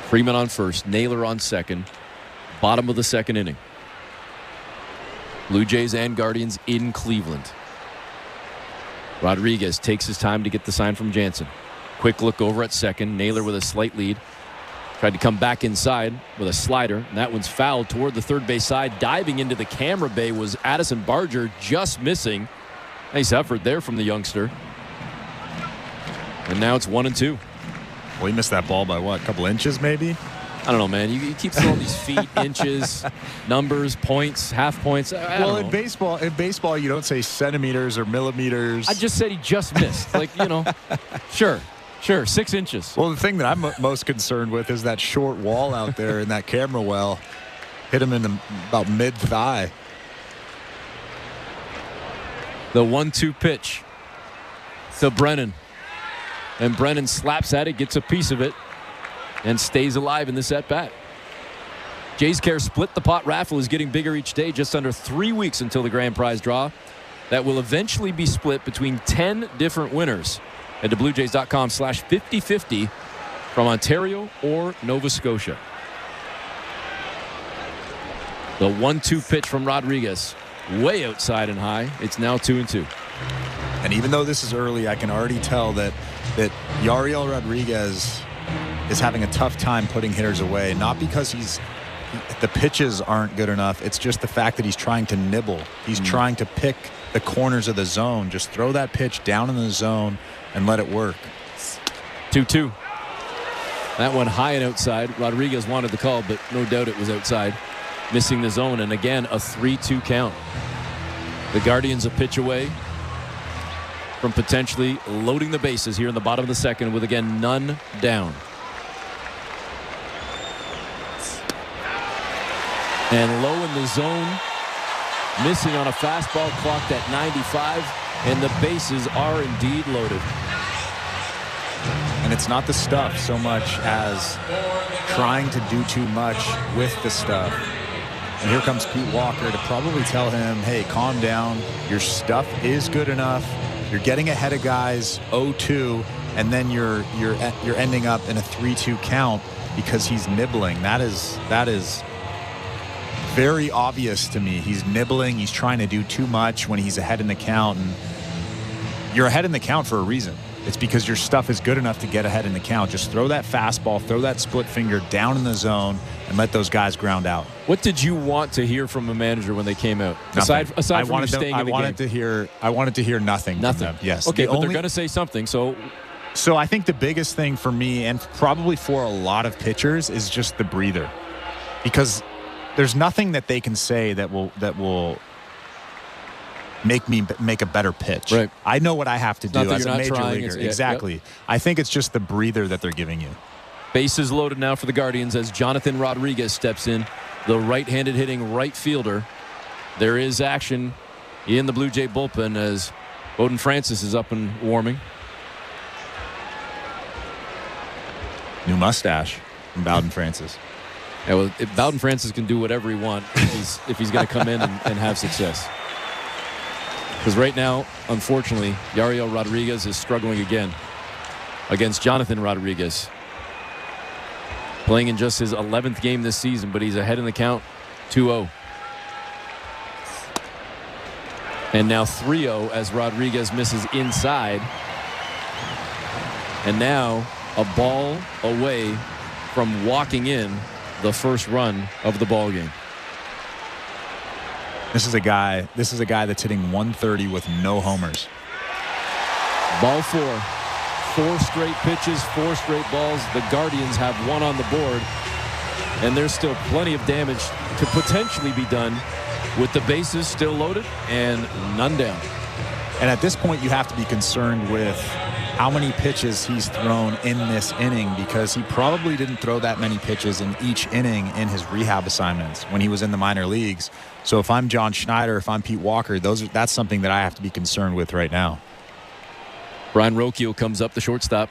H: Freeman on first, Naylor on second. Bottom of the second inning. Blue Jays and Guardians in Cleveland. Rodriguez takes his time to get the sign from Jansen. Quick look over at second. Naylor with a slight lead. Tried to come back inside with a slider, and that one's fouled toward the third base side. Diving into the camera bay was Addison Barger, just missing. Nice effort there from the youngster. And now it's 1-2.
S: Well, he missed that ball by what, a couple inches maybe?
H: I don't know, man. You keep throwing these feet, inches, numbers, points, half points.
S: Well, in baseball, you don't say centimeters or millimeters.
H: I just said he just missed. Like, sure, 6 inches.
S: Well, the thing that I'm most concerned with is that short wall out there in that camera well. Hit him in about mid-thigh.
H: The 1-2 pitch to Brennan. And Brennan slaps at it, gets a piece of it, and stays alive in this at-bat. Jays Care Split the Pot raffle is getting bigger each day. Just under 3 weeks until the grand prize draw. That will eventually be split between 10 different winners. Head to BlueJays.com/5050 from Ontario or Nova Scotia. The 1-2 pitch from Rodriguez. Way outside and high. It's now 2-2.
S: And even though this is early, I can already tell that Yariel Rodriguez is having a tough time putting hitters away, not because the pitches aren't good enough. It's just the fact that he's trying to nibble. He's trying to pick the corners of the zone. Just throw that pitch down in the zone and let it work.
H: 2-2. That one high and outside. Rodriguez wanted the call, but no doubt it was outside. Missing the zone, and again, a 3-2 count. The Guardians a pitch away from potentially loading the bases here in the bottom of the second with, again, none down. And low in the zone, missing on a fastball clocked at 95, and the bases are indeed loaded.
S: And it's not the stuff so much as trying to do too much with the stuff. And here comes Pete Walker to probably tell him, hey, calm down. Your stuff is good enough. You're getting ahead of guys 0-2, and then you're ending up in a 3-2 count because he's nibbling. That is very obvious to me. He's nibbling. He's trying to do too much when he's ahead in the count. And you're ahead in the count for a reason. It's because your stuff is good enough to get ahead in the count. Just throw that fastball, throw that split finger down in the zone, and let those guys ground out.
H: What did you want to hear from a manager when they came out? Aside from you staying in the game.
S: I wanted to hear nothing.
H: Nothing.
S: From them. Yes.
H: Okay, but they're going to say something. So
S: I think the biggest thing for me, and probably for a lot of pitchers, is just the breather, because there's nothing that they can say that will make me make a better pitch.
H: Right.
S: I know what I have to do as a major leaguer. Exactly.
H: Yep.
S: I think it's just the breather that they're giving you.
H: Bases loaded now for the Guardians as Jonathan Rodriguez steps in, the right-handed hitting right fielder. There is action in the Blue Jay bullpen as Bowden Francis is up and warming.
S: New mustache from Bowden Francis.
H: Yeah, well, Bowden Francis can do whatever he wants if he's going to come in and have success. Because right now, unfortunately, Yariel Rodriguez is struggling again against Jonathan Rodriguez. Playing in just his 11th game this season, but he's ahead in the count, 2-0. And now 3-0 as Rodriguez misses inside. And now a ball away from walking in the first run of the ball game.
S: This is a guy that's hitting 130 with no homers.
H: Ball 4. 4 straight pitches, 4 straight balls. The Guardians have one on the board, and there's still plenty of damage to potentially be done with the bases still loaded and none down.
S: And at this point, you have to be concerned with how many pitches he's thrown in this inning, because he probably didn't throw that many pitches in each inning in his rehab assignments when he was in the minor leagues. So if I'm John Schneider, if I'm Pete Walker, that's something that I have to be concerned with right now.
H: Brian Rocchio comes up, the shortstop.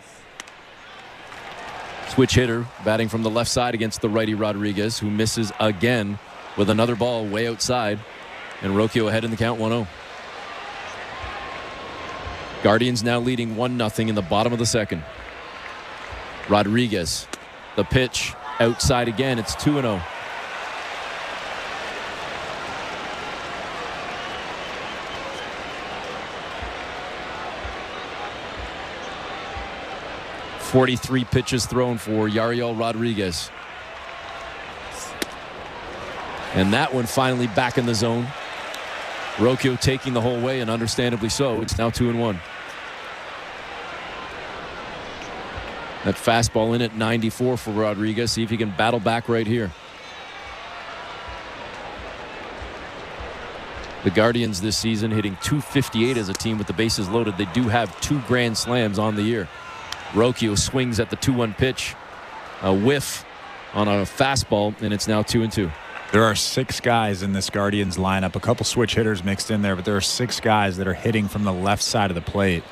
H: Switch hitter batting from the left side against the righty Rodriguez, who misses again with another ball way outside. And Rocchio ahead in the count, 1-0. Guardians now leading 1-0 in the bottom of the second. Rodriguez, the pitch outside again. It's 2-0. .43 pitches thrown for Yariel Rodriguez. And that one finally back in the zone. Rocchio taking the whole way, and understandably so. It's now 2-1. That fastball in at 94 for Rodriguez. See if he can battle back right here. The Guardians this season hitting .258 as a team with the bases loaded. They do have 2 grand slams on the year. Rocchio swings at the 2-1 pitch. A whiff on a fastball, and it's now 2-2.
S: There are 6 guys in this Guardians lineup, a couple switch hitters mixed in there, but there are 6 guys that are hitting from the left side of the plate.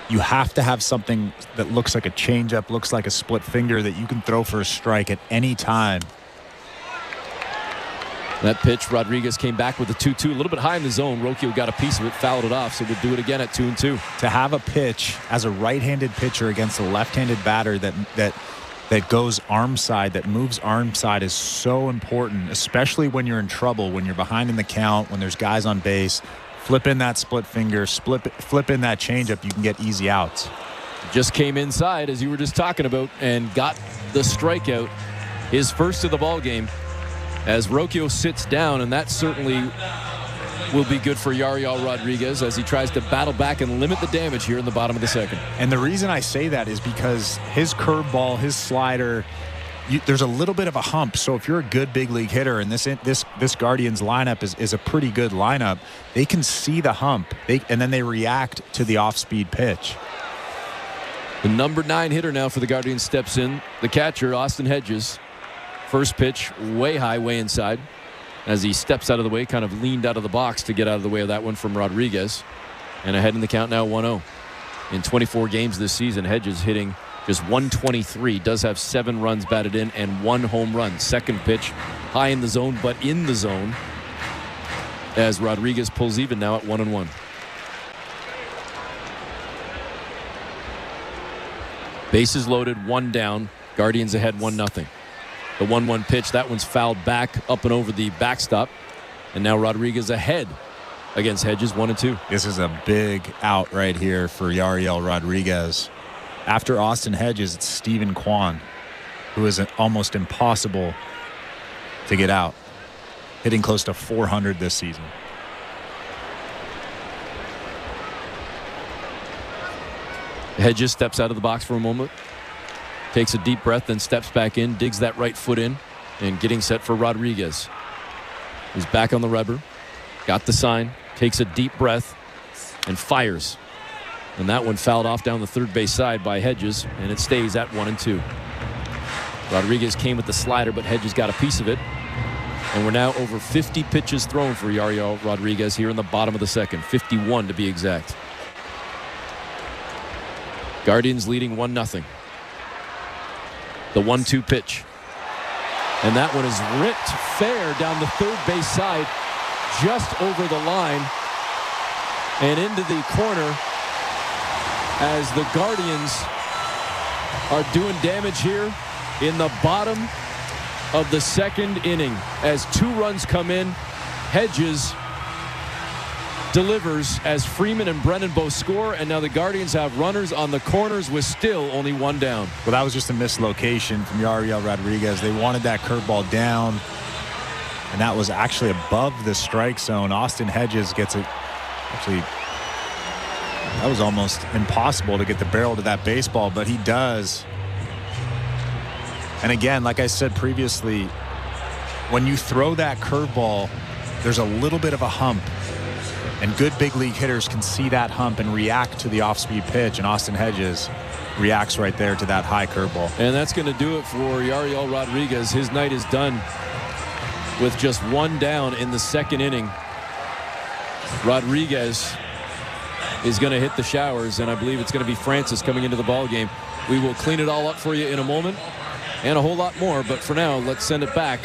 S: You have to have something that looks like a changeup, looks like a split finger that you can throw for a strike at any time.
H: That pitch, Rodriguez came back with a 2-2, a little bit high in the zone. Rocchio got a piece of it, fouled it off, so we'll do it again at 2-2.
S: To have a pitch as a right-handed pitcher against a left-handed batter that goes arm side, that moves arm side, is so important, especially when you're in trouble, when you're behind in the count, when there's guys on base. Flip in that split finger, flip in that changeup, you can get easy outs.
H: Just came inside, as you were just talking about, and got the strikeout, his first of the ball game, as Rocchio sits down, and that certainly will be good for Yariel Rodriguez as he tries to battle back and limit the damage here in the bottom of the second.
S: And the reason I say that is because his curveball, his slider, there's a little bit of a hump. So if you're a good big league hitter, and this Guardians lineup is a pretty good lineup, they can see the hump, and then they react to the off-speed pitch.
H: The number 9 hitter now for the Guardians steps in. The catcher, Austin Hedges. First pitch, way high, way inside. As he steps out of the way, kind of leaned out of the box to get out of the way of that one from Rodriguez. And ahead in the count now, 1-0. In 24 games this season, Hedges hitting just 123. Does have 7 runs batted in and 1 home run. Second pitch, high in the zone, but in the zone. As Rodriguez pulls even now at 1-1. Bases loaded, 1 down. Guardians ahead 1-0. The 1-1 pitch, that one's fouled back up and over the backstop. And now Rodriguez ahead against Hedges, 1-2.
S: This is a big out right here for Yariel Rodriguez. After Austin Hedges, it's Steven Kwan, who is almost impossible to get out, hitting close to 400 this season.
H: Hedges steps out of the box for a moment, takes a deep breath, then steps back in, digs that right foot in, and getting set for Rodriguez. He's back on the rubber, got the sign, takes a deep breath, and fires. And that one fouled off down the third base side by Hedges, and it stays at 1-2. Rodriguez came with the slider, but Hedges got a piece of it. And we're now over 50 pitches thrown for Yariel Rodriguez here in the bottom of the second, 51 to be exact. Guardians leading 1-0. The 1-2 pitch. And that one is ripped fair down the third base side, just over the line and into the corner, as the Guardians are doing damage here in the bottom of the second inning. As 2 runs come in, Hedges delivers as Freeman and Brennan both score, and now the Guardians have runners on the corners with still only 1 down.
S: Well, that was just a mislocation from Yariel Rodriguez. They wanted that curveball down, and that was actually above the strike zone. Austin Hedges gets it. Actually, that was almost impossible to get the barrel to that baseball, but he does. And again, like I said previously, when you throw that curveball, there's a little bit of a hump. And good big league hitters can see that hump and react to the off-speed pitch. And Austin Hedges reacts right there to that high curveball.
H: And that's going to do it for Yariel Rodriguez. His night is done with just 1 down in the second inning. Rodriguez is going to hit the showers, and I believe it's going to be Francis coming into the ball game. We will clean it all up for you in a moment and a whole lot more. But for now, let's send it back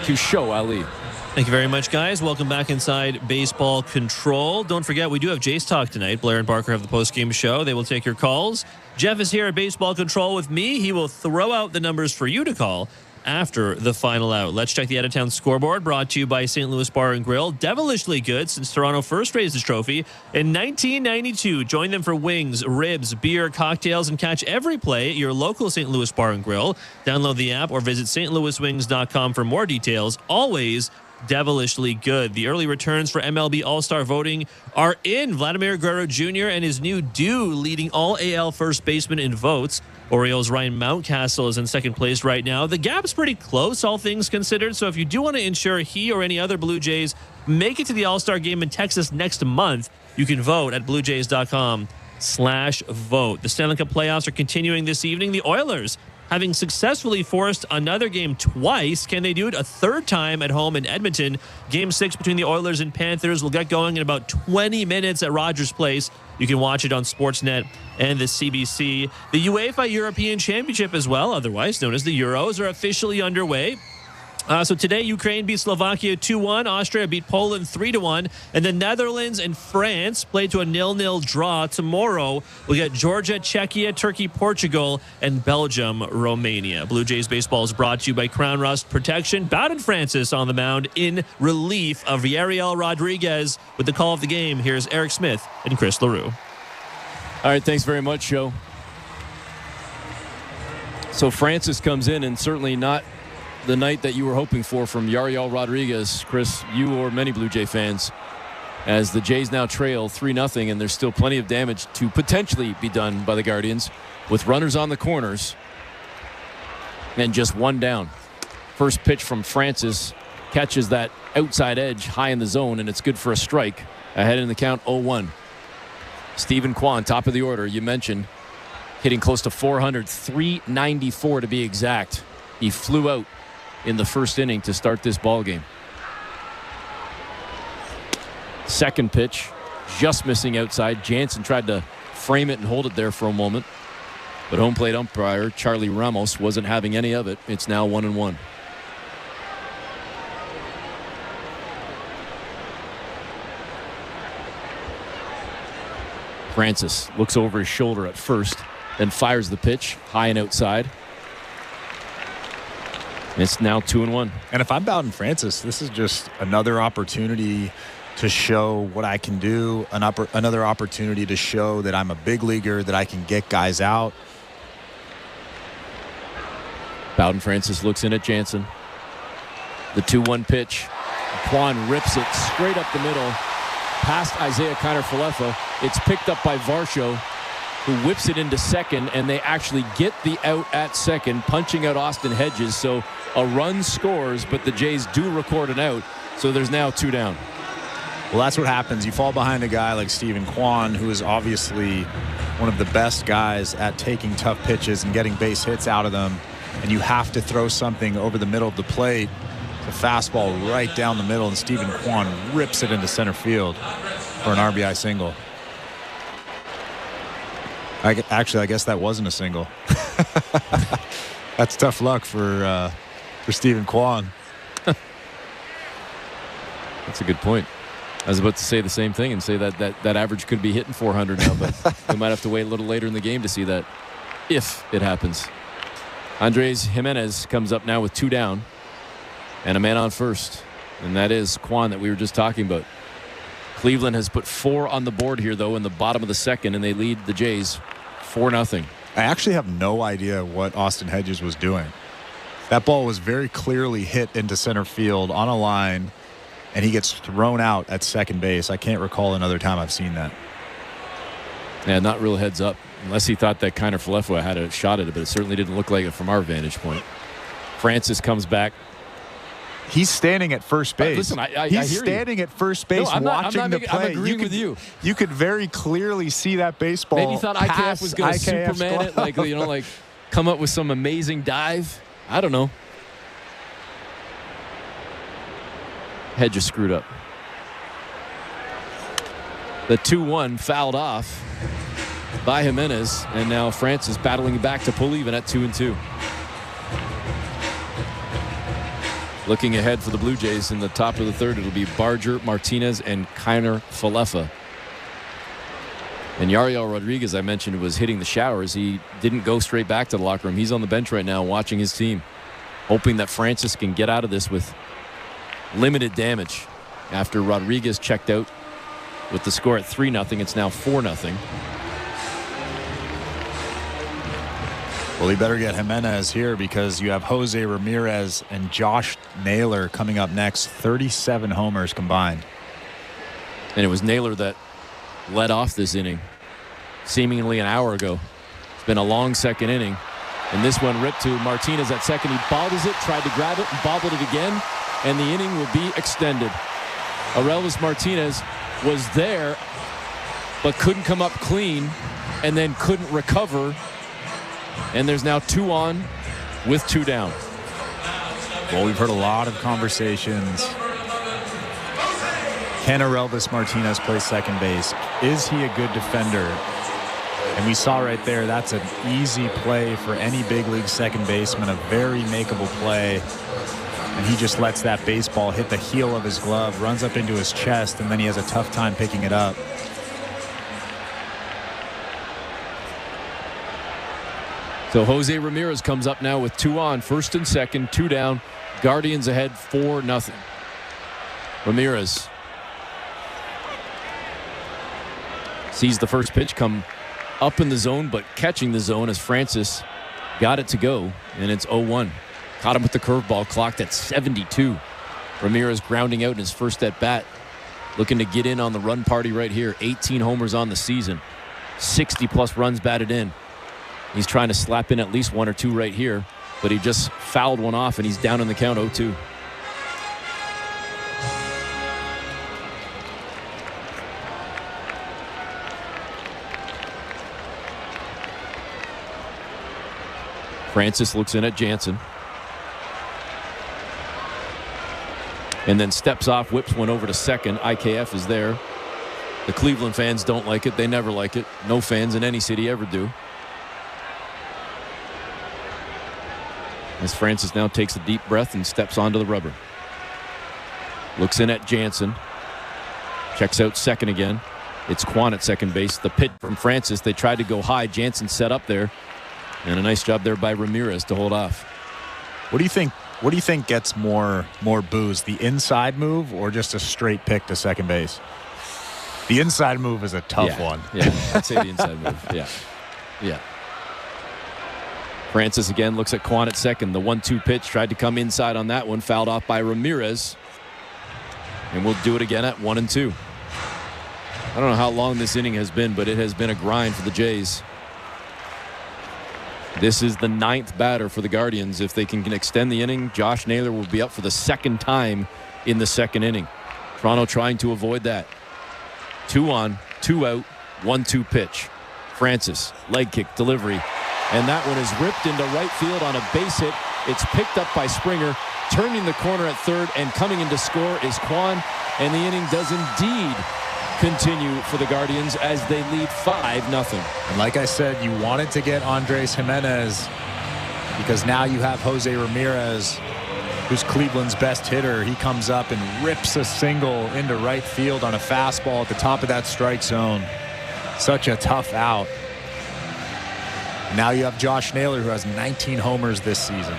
H: to Show Ali.
T: Thank you very much, guys. Welcome back inside Baseball Control. Don't forget, we do have Jays Talk tonight. Blair and Barker have the post-game show. They will take your calls. Jeff is here at Baseball Control with me. He will throw out the numbers for you to call after the final out. Let's check the out-of-town scoreboard, brought to you by St. Louis Bar and Grill. Devilishly good since Toronto first raised this trophy in 1992. Join them for wings, ribs, beer, cocktails, and catch every play at your local St. Louis Bar and Grill. Download the app or visit stlouiswings.com for more details. Always devilishly good. The early returns for MLB All-Star voting are in. Vladimir Guerrero Jr. and his new due leading all AL first baseman in votes. Orioles' Ryan Mountcastle is in second place right now. The gap's pretty close, all things considered, so if you do want to ensure he or any other Blue Jays make it to the All-Star game in Texas next month, you can vote at bluejays.com/vote. The Stanley Cup playoffs are continuing this evening. The Oilers, having successfully forced another game twice, can they do it a third time at home in Edmonton? Game 6 between the Oilers and Panthers will get going in about 20 minutes at Rogers Place. You can watch it on Sportsnet and the CBC. The UEFA European Championship as well, otherwise known as the Euros, are officially underway. So today, Ukraine beat Slovakia 2-1. Austria beat Poland 3-1. And the Netherlands and France played to a 0-0 draw. Tomorrow, we'll get Georgia, Czechia, Turkey, Portugal, and Belgium, Romania. Blue Jays baseball is brought to you by Crown Rust Protection. Bowden Francis on the mound in relief of Yariel Rodriguez. With the call of the game, here's Eric Smith and Chris LaRue.
H: All right, thanks very much, Joe. So Francis comes in, and certainly not the night that you were hoping for from Yariel Rodriguez, Chris, you or many Blue Jay fans, as the Jays now trail 3-0, and there's still plenty of damage to potentially be done by the Guardians with runners on the corners and just one down. First pitch from Francis catches that outside edge high in the zone, and it's good for a strike. Ahead in the count, 0-1. Stephen Kwan, top of the order, you mentioned, hitting close to 400, 394 to be exact. He flew out in the first inning to start this ball game. Second pitch, just missing outside. Jansen tried to frame it and hold it there for a moment, but home plate umpire Charlie Ramos wasn't having any of it. It's now 1-1. Francis looks over his shoulder at first, then fires the pitch high and outside. It's now 2-1.
S: And if I'm Bowden Francis, this is just another opportunity to show what I can do, another opportunity to show that I'm a big leaguer, that I can get guys out.
H: Bowden Francis looks in at Jansen. The 2-1 pitch. Kwan rips it straight up the middle, past Isaiah Kiner-Falefa. It's picked up by Varsho, who whips it into second, and they actually get the out at second, punching out Austin Hedges. So a run scores, but the Jays do record an out, so there's now 2 down.
S: Well, that's what happens. You fall behind a guy like Stephen Kwan, who is obviously one of the best guys at taking tough pitches and getting base hits out of them, and you have to throw something over the middle of the plate. The fastball right down the middle, and Stephen Kwan rips it into center field for an RBI single. I guess that wasn't a single. That's tough luck for Stephen Kwan.
H: That's a good point. I was about to say the same thing and say that average could be hitting 400 now, but we might have to wait a little later in the game to see that, if it happens. Andres Jimenez comes up now with 2 down and a man on first, and that is Kwan that we were just talking about. Cleveland has put 4 on the board here, though, in the bottom of the second, and they lead the Jays 4-0.
S: I actually have no idea what Austin Hedges was doing. That ball was very clearly hit into center field on a line, and he gets thrown out at second base. I can't recall another time I've seen that.
H: Yeah, not real heads up, unless he thought that Kiner-Falefa had a shot at it, but it certainly didn't look like it from our vantage point. Francis comes back.
S: He's standing at first base.
H: Listen,
S: He's standing at first base watching the play.
H: I'm agreeing with you.
S: You could very clearly see that baseball.
H: Maybe he thought IKF was going to Superman it, like come up with some amazing dive. I don't know. Hedges screwed up. The 2-1 fouled off by Jimenez, and now Francis battling back to pull even at 2-2. Looking ahead for the Blue Jays in the top of the third, it'll be Barger, Martinez, and Kiner-Falefa. And Yariel Rodriguez, I mentioned, was hitting the showers. He didn't go straight back to the locker room. He's on the bench right now watching his team, hoping that Francis can get out of this with limited damage. After Rodriguez checked out with the score at 3-0, it's now 4-0.
S: Well, he better get Jimenez here, because you have Jose Ramirez and Josh Naylor coming up next. 37 homers combined.
H: And it was Naylor that led off this inning seemingly an hour ago. It's been a long second inning, and this one ripped to Martinez at second. He bobbles it, tried to grab it, and bobbled it again, and the inning will be extended. Orelvis Martinez was there but couldn't come up clean, and then couldn't recover. And there's now 2 on with 2 down.
S: Well, we've heard a lot of conversations. Can Orelvis Martinez play second base? Is he a good defender? And we saw right there, that's an easy play for any big league second baseman, a very makeable play. And he just lets that baseball hit the heel of his glove, runs up into his chest, and then he has a tough time picking it up.
H: So Jose Ramirez comes up now with 2 on, first and second, 2 down. Guardians ahead 4-0. Ramirez sees the first pitch come up in the zone, but catching the zone as Francis got it to go, and it's 0-1. Caught him with the curveball, clocked at 72. Ramirez grounding out in his first at-bat, looking to get in on the run party right here. 18 homers on the season, 60-plus runs batted in. He's trying to slap in at least 1 or 2 right here, but he just fouled one off, and he's down in the count 0-2. Francis looks in at Jansen. And then steps off, whips one over to second. IKF is there. The Cleveland fans don't like it. They never like it. No fans in any city ever do. As Francis now takes a deep breath and steps onto the rubber. Looks in at Jansen. Checks out second again. It's Quan at second base. The pitch from Francis. They tried to go high. Jansen set up there. And a nice job there by Ramirez to hold off.
S: What do you think? What do you think gets more boos? The inside move or just a straight pick to second base? The inside move is a tough one.
H: Yeah, I'd say the inside move. Yeah. Francis again looks at Quan at second. The 1-2 pitch tried to come inside on that one. Fouled off by Ramirez. And we'll do it again at 1-2. I don't know how long this inning has been, but it has been a grind for the Jays. This is the 9th batter for the Guardians. If they can extend the inning, Josh Naylor will be up for the 2nd time in the 2nd inning. Toronto trying to avoid that. 2 on, 2 out, 1-2 pitch. Francis, leg kick, delivery. And that one is ripped into right field on a base hit. It's picked up by Springer. Turning the corner at third and coming in to score is Quan. And the inning does indeed continue for the Guardians as they lead 5-0.
S: And like I said, you wanted to get Andres Jimenez because now you have Jose Ramirez, who's Cleveland's best hitter. He comes up and rips a single into right field on a fastball at the top of that strike zone. Such a tough out. Now you have Josh Naylor, who has 19 homers this season.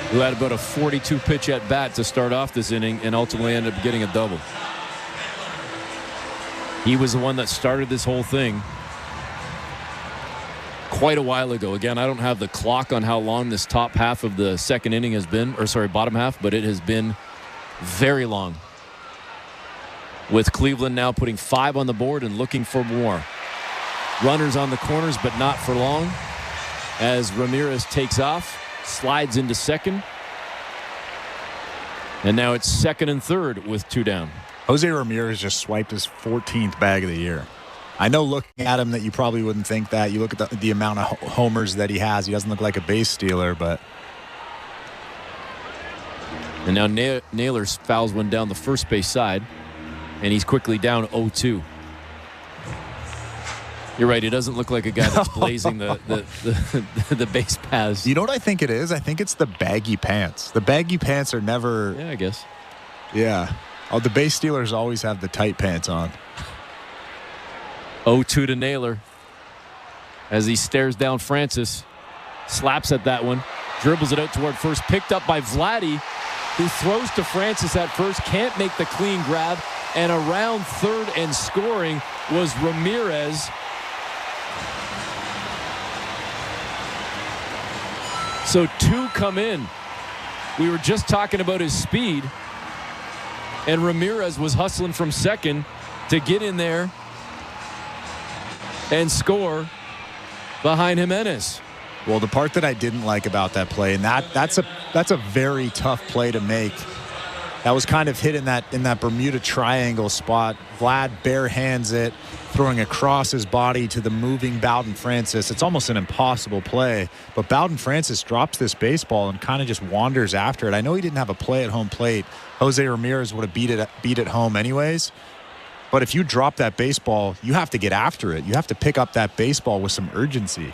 H: Who had about a 42 pitch at bat to start off this inning and ultimately ended up getting a double. He was the one that started this whole thing quite a while ago. Again, I don't have the clock on how long this top half of the 2nd inning has been, bottom half, but it has been very long. With Cleveland now putting 5 on the board and looking for more. Runners on the corners, but not for long. As Ramirez takes off, slides into second. And now it's 2nd and 3rd with 2 down.
S: Jose Ramirez just swiped his 14th bag of the year. I know looking at him that you probably wouldn't think that. You look at the amount of homers that he has. He doesn't look like a base stealer, but.
H: And now Naylor fouls one down the first base side, and he's quickly down 0-2. You're right. He doesn't look like a guy that's blazing the base paths.
S: You know what I think it is? I think it's the baggy pants. The baggy pants are never.
H: Yeah, I guess.
S: Yeah. Oh, the base stealers always have the tight pants on.
H: 0-2 to Naylor as he stares down Francis. Slaps at that one. Dribbles it out toward first. Picked up by Vladdy, who throws to Francis at first. Can't make the clean grab. And around third and scoring was Ramirez. So 2 come in. We were just talking about his speed. And Ramirez was hustling from second to get in there and score behind Jimenez.
S: Well, the part that I didn't like about that play, and that's a very tough play to make. That was kind of hit in that Bermuda Triangle spot. Vlad bare hands it, throwing across his body to the moving Bowden Francis. It's almost an impossible play, but Bowden Francis drops this baseball and kind of just wanders after it. I know he didn't have a play at home plate. Jose Ramirez would have beat it home anyways. But if you drop that baseball, you have to get after it. You have to pick up that baseball with some urgency.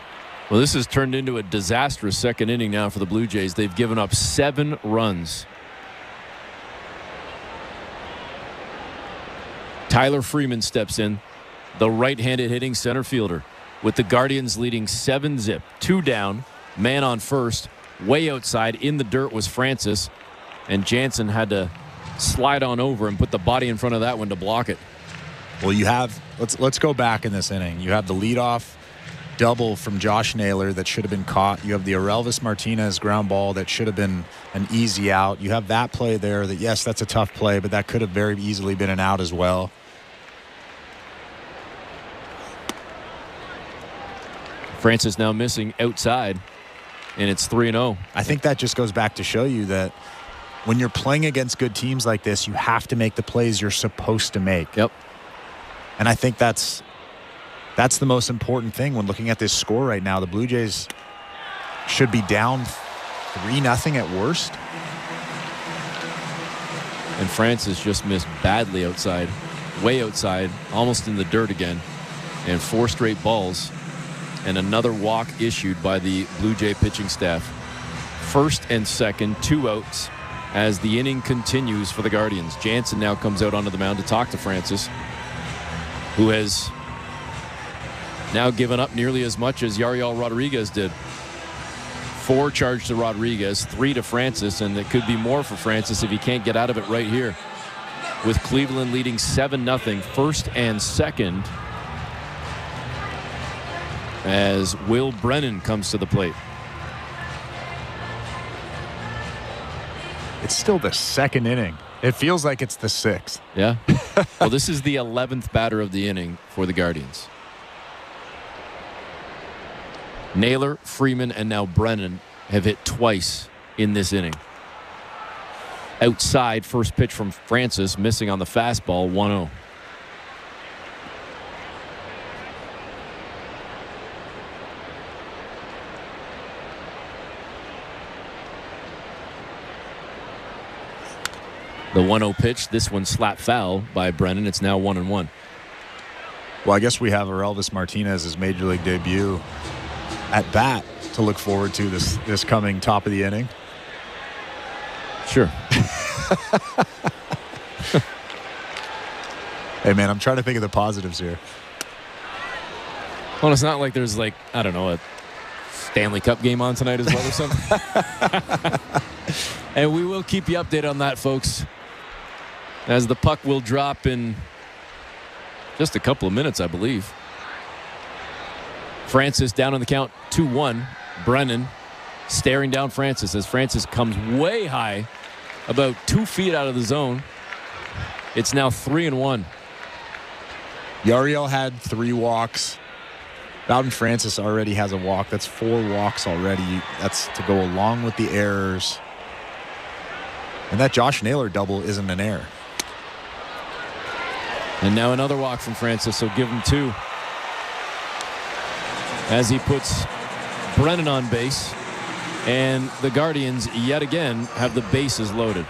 H: Well, this has turned into a disastrous 2nd inning now for the Blue Jays. They've given up 7 runs. Tyler Freeman steps in, the right-handed hitting center fielder, with the Guardians leading 7-0. 2 down, man on first, way outside in the dirt was Francis, and Jansen had to slide on over and put the body in front of that one to block it.
S: Well, you have let's go back in this inning. You have the leadoff double from Josh Naylor that should have been caught. You have the Orelvis Martinez ground ball that should have been an easy out. You have that play there that, yes, that's a tough play, but that could have very easily been an out as well.
H: Francis now missing outside, and it's 3-0.
S: I think that just goes back to show you that when you're playing against good teams like this, you have to make the plays you're supposed to make.
H: Yep.
S: And I think that's the most important thing when looking at this score right now. The Blue Jays should be down 3-0 at worst.
H: And Francis just missed badly outside, way outside, almost in the dirt again, and 4 straight balls. And another walk issued by the Blue Jay pitching staff. First and second, 2 outs as the inning continues for the Guardians. Jansen now comes out onto the mound to talk to Francis, who has now given up nearly as much as Yariel Rodriguez did. 4 charged to Rodriguez, 3 to Francis, and it could be more for Francis if he can't get out of it right here. With Cleveland leading 7-0, first and second, as Will Brennan comes to the plate.
S: It's still the second inning. It feels like it's the 6th.
H: Yeah. Well, this is the 11th batter of the inning for the Guardians. Naylor, Freeman, and now Brennan have hit twice in this inning. Outside, first pitch from Francis, missing on the fastball, 1-0. The 1-0 pitch, this one slapped foul by Brennan. It's now 1-1.
S: Well, I guess we have Orelvis Martinez's major league debut at bat to look forward to this coming top of the inning.
H: Sure.
S: Hey, man, I'm trying to think of the positives here.
H: Well, it's not like there's a Stanley Cup game on tonight as well or something. And we will keep you updated on that, folks, as the puck will drop in just a couple of minutes, I believe. Francis down on the count, 2-1. Brennan staring down Francis as Francis comes way high, about 2 feet out of the zone. It's now 3-1.
S: Yariel had 3 walks. Bowden Francis already has a walk. That's 4 walks already. That's to go along with the errors. And that Josh Naylor double isn't an error.
H: And now another walk from Francis, so give him 2. As he puts Brennan on base, and the Guardians yet again have the bases loaded.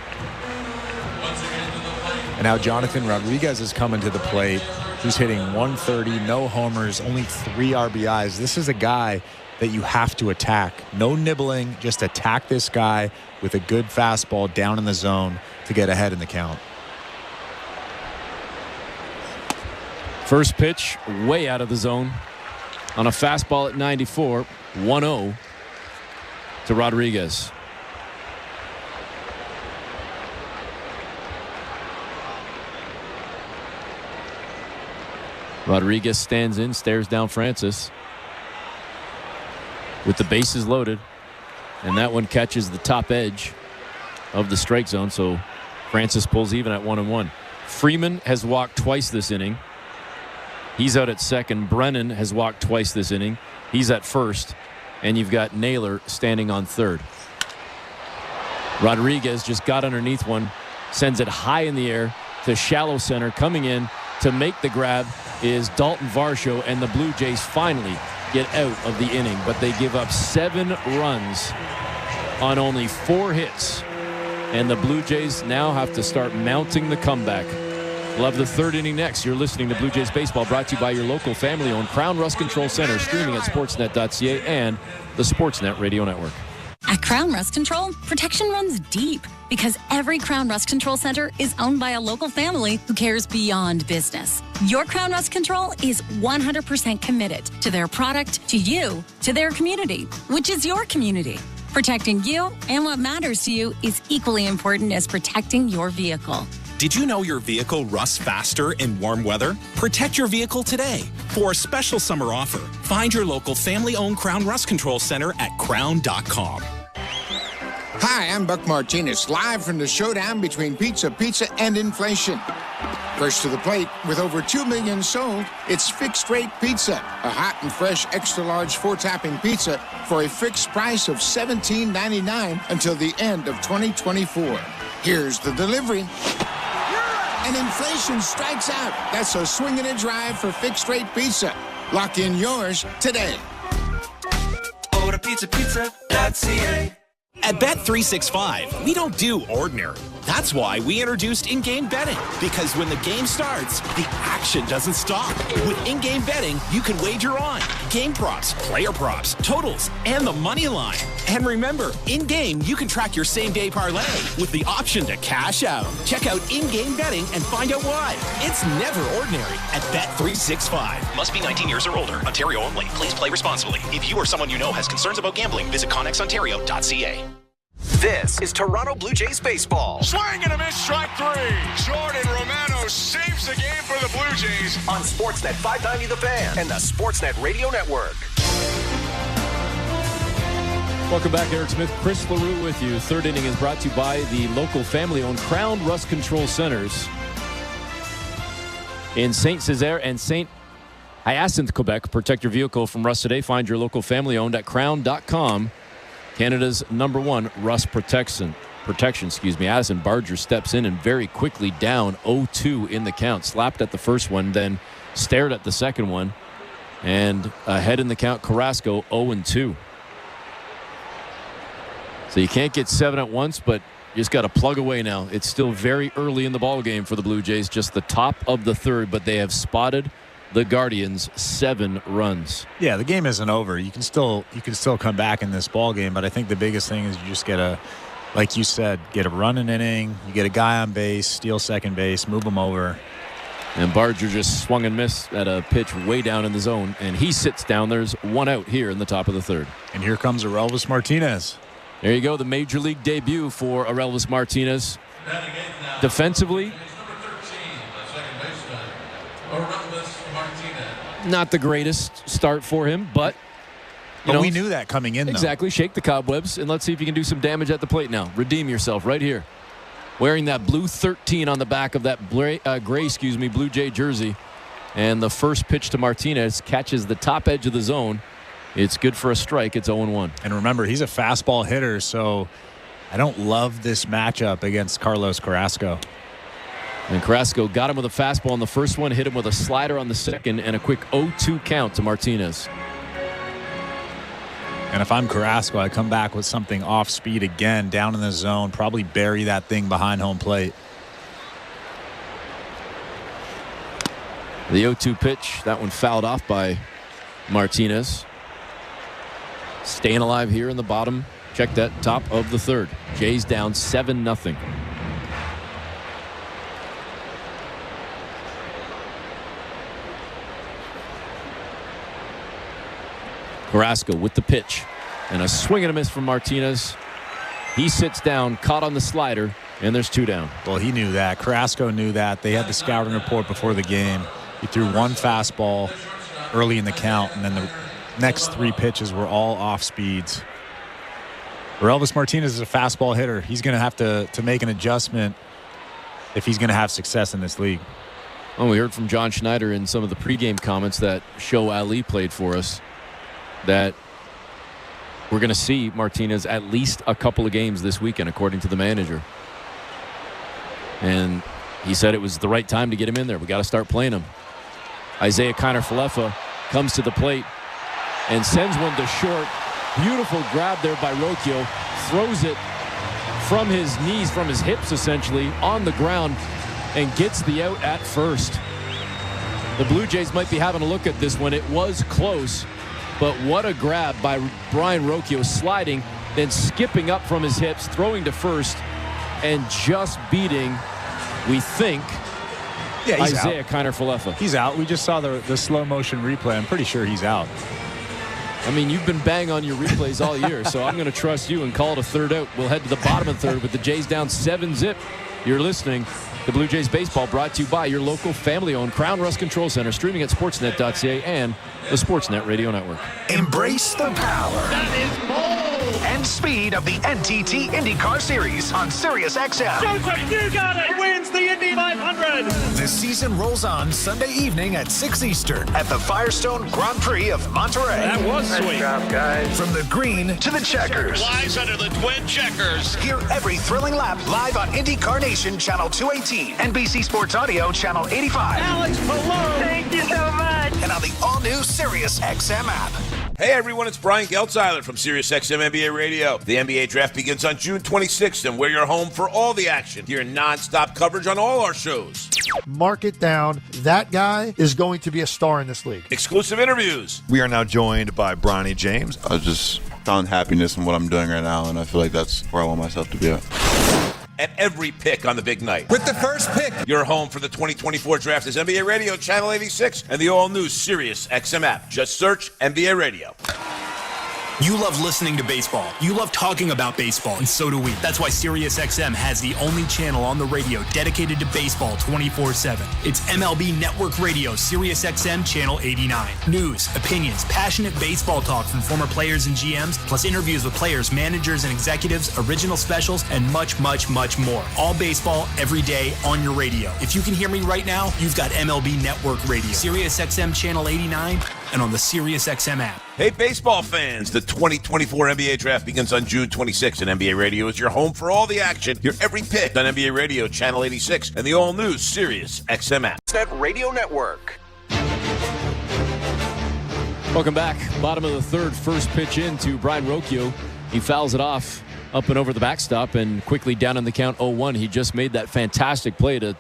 S: And now Jonathan Rodriguez is coming to the plate, who's hitting 130, no homers, only 3 RBIs. This is a guy that you have to attack. No nibbling, just attack this guy with a good fastball down in the zone to get ahead in the count.
H: First pitch way out of the zone on a fastball at 94, 1-0 to Rodriguez. Rodriguez stands in, stares down Francis with the bases loaded, and that one catches the top edge of the strike zone, so Francis pulls even at 1-1. Freeman has walked twice this inning. He's out at second. Brennan has walked twice this inning. He's at first. And you've got Naylor standing on third. Rodriguez just got underneath one, sends it high in the air to shallow center. Coming in to make the grab is Dalton Varsho, and the Blue Jays finally get out of the inning. But they give up 7 runs on only 4 hits. And the Blue Jays now have to start mounting the comeback. Love the third inning next. You're listening to Blue Jays Baseball, brought to you by your local family-owned Crown Rust Control Center, streaming at sportsnet.ca and the Sportsnet Radio Network.
L: At Crown Rust Control, protection runs deep because every Crown Rust Control Center is owned by a local family who cares beyond business. Your Crown Rust Control is 100% committed to their product, to you, to their community, which is your community. Protecting you and what matters to you is equally important as protecting your vehicle.
M: Did you know your vehicle rusts faster in warm weather? Protect your vehicle today. For a special summer offer, find your local family-owned Crown Rust Control Center at crown.com.
O: Hi, I'm Buck Martinez, live from the showdown between pizza, and inflation. First to the plate, with over 2 million sold, it's Fixed Rate Pizza, a hot and fresh extra-large 4-topping pizza for a fixed price of $17.99 until the end of 2024. Here's the delivery. And inflation strikes out. That's a swing and a drive for Fixed Rate Pizza. Lock in yours today.
A: Order pizza.ca.
M: At Bet365, we don't do ordinary. That's why we introduced in-game betting. Because when the game starts, the action doesn't stop. With in-game betting, you can wager on game props, player props, totals, and the money line. And remember, in-game, you can track your same-day parlay with the option to cash out. Check out in-game betting and find out why. It's never ordinary at Bet365.
G: Must be 19 years or older. Ontario only. Please play responsibly. If you or someone you know has concerns about gambling, visit connexontario.ca. This is Toronto Blue Jays baseball.
D: Swing and a miss, strike 3. Jordan Romano saves the game for the Blue Jays.
G: On Sportsnet 590 The Fan and the Sportsnet Radio Network.
H: Welcome back, Eric Smith, Chris LaRue with you. Third inning is brought to you by the local family-owned Crown Rust Control Centers in Saint-Césaire and Saint-Hyacinthe, Quebec. Protect your vehicle from rust today. Find your local family-owned at crown.com. Canada's #1 rust protection. Addison Barger steps in and very quickly down 0-2 in the count. Slapped at the first one, then stared at the second one. And ahead in the count, Carrasco 0-2. So you can't get 7 at once, but you just got to plug away now. It's still very early in the ball game for the Blue Jays, just the top of the third, but they have spotted the Guardians 7 runs.
S: Yeah, the game isn't over. You can still come back in this ball game, but I think the biggest thing is you just get a, like you said, get a running inning. You get a guy on base, steal second base, move him over.
H: And Barger just swung and missed at a pitch way down in the zone, and he sits down. There's one out here in the top of the third.
S: And here comes Orelvis Martinez.
H: There you go, the major league debut for Orelvis Martinez. Defensively, not the greatest start for him, but
S: we knew that coming in, though.
H: Exactly. Shake the cobwebs, and let's see if you can do some damage at the plate now. Redeem yourself right here. Wearing that blue 13 on the back of that gray Blue Jay jersey. And the first pitch to Martinez catches the top edge of the zone. It's good for a strike. It's 0-1.
S: And remember, he's a fastball hitter, so I don't love this matchup against Carlos Carrasco.
H: And Carrasco got him with a fastball on the first one, hit him with a slider on the second, and a quick 0-2 count to Martinez.
S: And if I'm Carrasco, I come back with something off speed again, down in the zone, probably bury that thing behind home plate.
H: The 0-2 pitch, that one fouled off by Martinez. Staying alive here in the bottom. Check that, top of the third. Jays down 7-0. Carrasco with the pitch. And a swing and a miss from Martinez. He sits down, caught on the slider, and there's 2 down.
S: Well, he knew that. Carrasco knew that. They had the scouting report before the game. He threw one fastball early in the count, and then the next 3 pitches were all off speeds. Orelvis Martinez is a fastball hitter. He's going to have to make an adjustment if he's going to have success in this league.
H: Well, we heard from John Schneider in some of the pregame comments that Show Ali played for us that we're going to see Martinez at least a couple of games this weekend, according to the manager. And he said it was the right time to get him in there. We got to start playing him. Isaiah Kiner-Falefa comes to the plate and sends one to short. Beautiful grab there by Rocchio. Throws it from his knees, from his hips essentially, on the ground and gets the out at first. The Blue Jays might be having a look at this one. It was close. But what a grab by Brian Rocchio, sliding, then skipping up from his hips, throwing to first, and just beating, we think, Isaiah Kiner-Falefa.
S: He's out. We just saw the slow motion replay. I'm pretty sure he's out.
H: I mean, you've been bang on your replays all year, so I'm going to trust you and call it a third out. We'll head to the bottom of the third with the Jays down 7-zip. You're listening to Blue Jays Baseball, brought to you by your local family-owned Crown Rust Control Center, streaming at sportsnet.ca and the Sportsnet Radio Network.
E: Embrace the power and speed of the NTT IndyCar Series on SiriusXM.
D: Joseph Newgarden wins the Indy 500.
E: The season rolls on Sunday evening at 6 Eastern at the Firestone Grand Prix of Monterey.
D: That was sweet.
E: Nice job, guys. From the green to the checkers.
D: Flies under the twin checkers.
E: Hear every thrilling lap live on IndyCar Nation Channel 218, NBC Sports Audio Channel 85.
D: Alex Palou. Thank you so much.
E: And on the all-new SiriusXM app.
N: Hey everyone, it's Brian Geltzeiler from SiriusXM NBA Radio. The NBA draft begins on June 26th, and we're your home for all the action. Hear non-stop coverage on all our shows.
P: Mark it down. That guy is going to be a star in this league.
N: Exclusive interviews.
Q: We are now joined by Bronny James.
U: I just found happiness in what I'm doing right now, and I feel like that's where I want myself to be at.
N: And every pick on the big night.
V: With the first pick.
N: Your home for the 2024 draft is NBA Radio, Channel 86, and the all-new SiriusXM app. Just search NBA Radio.
F: You love listening to baseball. You love talking about baseball, and so do we. That's why SiriusXM has the only channel on the radio dedicated to baseball 24/7. It's MLB Network Radio, SiriusXM Channel 89. News, opinions, passionate baseball talk from former players and GMs, plus interviews with players, managers, and executives, original specials, and much, much, much more. All baseball, every day, on your radio. If you can hear me right now, you've got MLB Network Radio, SiriusXM Channel 89, and on the SiriusXM app.
N: Hey, baseball fans, the 2024 NBA draft begins on June 26th, and NBA Radio is your home for all the action. Hear every pick on NBA Radio, Channel 86, and the all-new SiriusXM app.
G: Sportsnet Radio Network.
H: Welcome back. Bottom of the third, first pitch in to Brian Rocchio. He fouls it off up and over the backstop and quickly down on the count 0-1. He just made that fantastic play to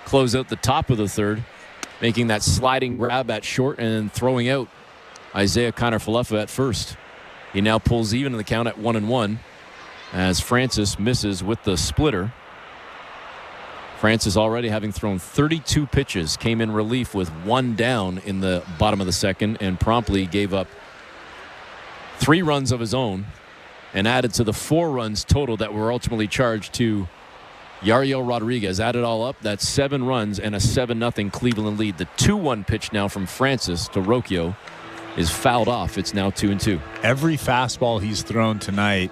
H: close out the top of the third, making that sliding grab at short and throwing out Isaiah Kiner-Falefa at first. He now pulls even in the count at 1-1 as Francis misses with the splitter. Francis, already having thrown 32 pitches, came in relief with one down in the bottom of the second and promptly gave up 3 runs of his own and added to the 4 runs total that were ultimately charged to Yariel Rodriguez. Add it all up, that's 7 runs and a 7-0 Cleveland lead. The 2-1 pitch now from Francis to Rocchio is fouled off. It's now 2-2.
S: Every fastball he's thrown tonight,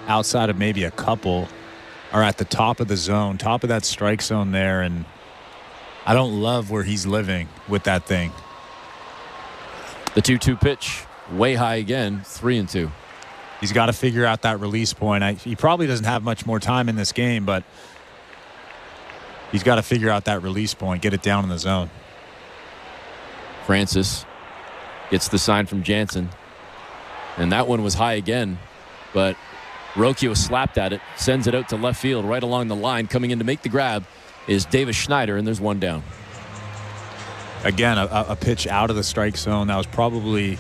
S: outside of maybe a couple, are at the top of the zone, top of that strike zone there, and I don't love where he's living with that thing.
H: The 2-2 pitch, way high again, 3-2.
S: He's got to figure out that release point. He probably doesn't have much more time in this game, but he's got to figure out that release point, get it down in the zone.
H: Francis gets the sign from Jansen, and that one was high again, but Rocchio slapped at it, sends it out to left field right along the line. Coming in to make the grab is Davis Schneider, and there's one down.
S: Again, a pitch out of the strike zone. That was probably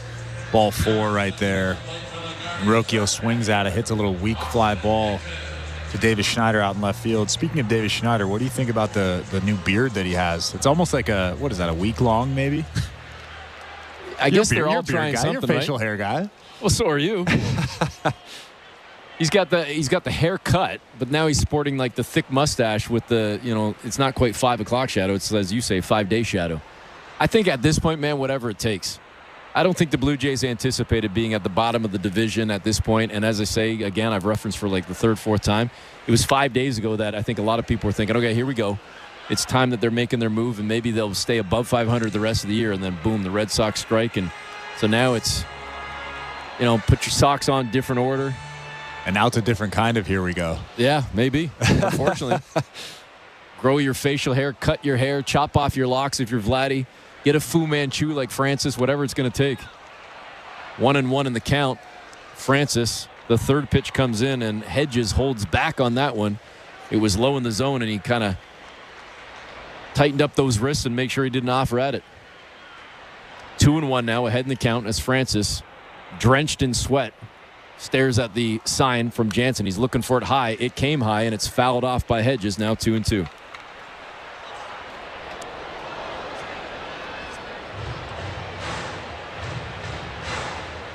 S: ball 4 right there. Rocchio swings at it, hits a little weak fly ball to Davis Schneider out in left field. Speaking of Davis Schneider, what do you think about the new beard that he has? It's almost like a week long maybe?
H: I guess they're all trying
S: guy,
H: something,
S: you're a facial
H: right?
S: hair guy.
H: Well, so are you. He's got the hair cut, but now he's sporting like the thick mustache with the, it's not quite 5 o'clock shadow. It's, as you say, 5-day shadow. I think at this point, man, whatever it takes. I don't think the Blue Jays anticipated being at the bottom of the division at this point. And as I say, again, I've referenced for like the 3rd, 4th time. It was 5 days ago that I think a lot of people were thinking, okay, here we go. It's time that they're making their move, and maybe they'll stay above 500 the rest of the year. And then, boom, the Red Sox strike. And so now it's, put your socks on, different order.
S: And now it's a different kind of here we go.
H: Yeah, maybe, unfortunately. Grow your facial hair, cut your hair, chop off your locks if you're Vladdy. Get a Fu Manchu like Francis, whatever it's going to take. 1-1 in the count. Francis, the 3rd pitch comes in, and Hedges holds back on that one. It was low in the zone, and he kind of tightened up those wrists and make sure he didn't offer at it. 2-1 now, ahead in the count as Francis, drenched in sweat, stares at the sign from Jansen. He's looking for it high. It came high, and it's fouled off by Hedges, now 2-2.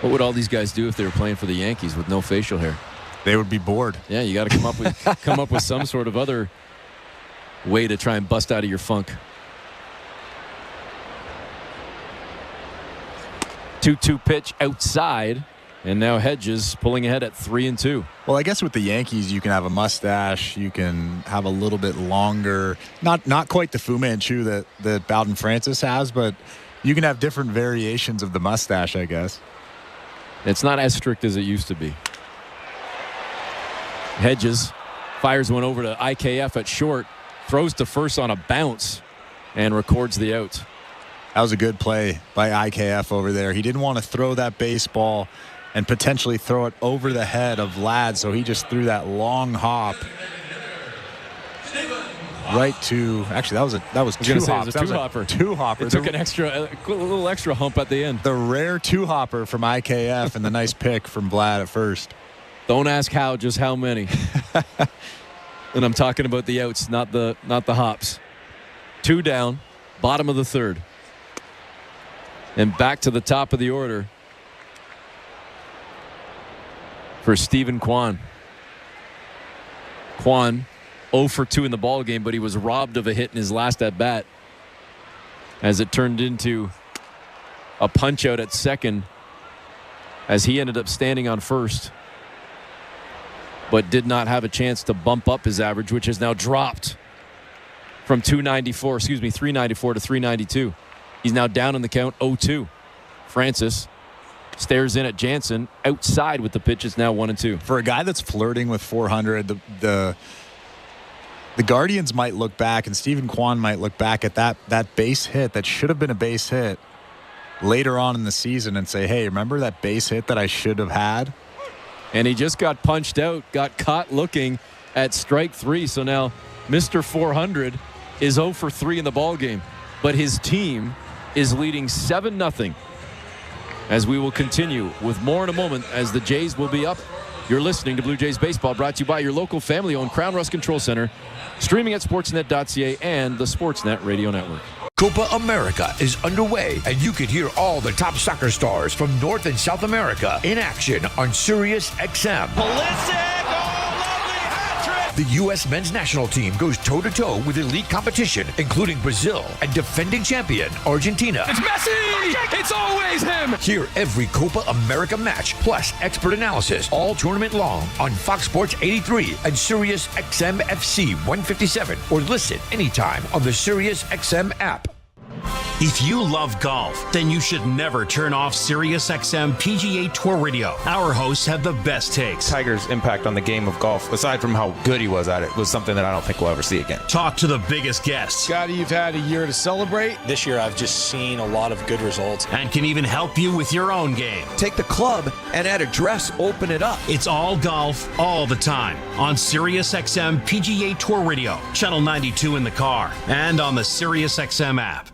H: What would all these guys do if they were playing for the Yankees with no facial hair?
S: They would be bored.
H: Yeah, you got to come up with some sort of other way to try and bust out of your funk. 2-2 pitch outside, and now Hedges pulling ahead at 3-2.
S: Well, I guess with the Yankees, you can have a mustache. You can have a little bit longer, not quite the Fu Manchu that Bowden Francis has, but you can have different variations of the mustache, I guess.
H: It's not as strict as it used to be. Hedges fires one over to IKF at short, throws to first on a bounce, and records the out.
S: That was a good play by IKF over there. He didn't want to throw that baseball and potentially throw it over the head of Vlad, so he just threw that long hop right to. Actually, that was two hops.
H: It was a two-hopper.
S: Two-hopper.
H: It took a little extra hump at the end.
S: The rare two-hopper from IKF and the nice pick from Vlad at first.
H: Don't ask how, just how many. And I'm talking about the outs, not the hops. 2 down, bottom of the third. And back to the top of the order for Stephen Kwan. Kwan 0 for 2 in the ball game, but he was robbed of a hit in his last at bat as it turned into a punch out at second as he ended up standing on first, but did not have a chance to bump up his average, which has now dropped from 394 to 392. He's now down in the count 0-2. Francis stares in at Jansen outside with the pitch. It's now 1-2.
S: For a guy that's flirting with 400, the Guardians might look back, and Stephen Kwan might look back at that base hit that should have been a base hit later on in the season and say, hey, remember that base hit that I should have had?
H: And he just got punched out, got caught looking at strike 3. So now Mr. 400 is 0 for 3 in the ball game, but his team is leading 7-0. As we will continue with more in a moment as the Jays will be up. You're listening to Blue Jays Baseball, brought to you by your local family-owned Crown Rust Control Center, streaming at sportsnet.ca and the Sportsnet Radio Network.
I: Copa America is underway, and you can hear all the top soccer stars from North and South America in action on Sirius XM. The U.S. men's national team goes toe-to-toe with elite competition, including Brazil and defending champion Argentina.
D: It's Messi! It's always him!
I: Hear every Copa America match, plus expert analysis, all tournament long on Fox Sports 83 and Sirius XM FC 157, or listen anytime on the Sirius XM app.
K: If you love golf, then you should never turn off SiriusXM PGA Tour Radio. Our hosts have the best takes.
J: Tiger's impact on the game of golf, aside from how good he was at it, was something that I don't think we'll ever see again.
K: Talk to the biggest guests.
R: Scotty, you've had a year to celebrate. This year, I've just seen a lot of good results.
K: And can even help you with your own game.
I: Take the club and at address, open it up.
K: It's all golf, all the time. On SiriusXM PGA Tour Radio, Channel 92 in the car, and on the SiriusXM app.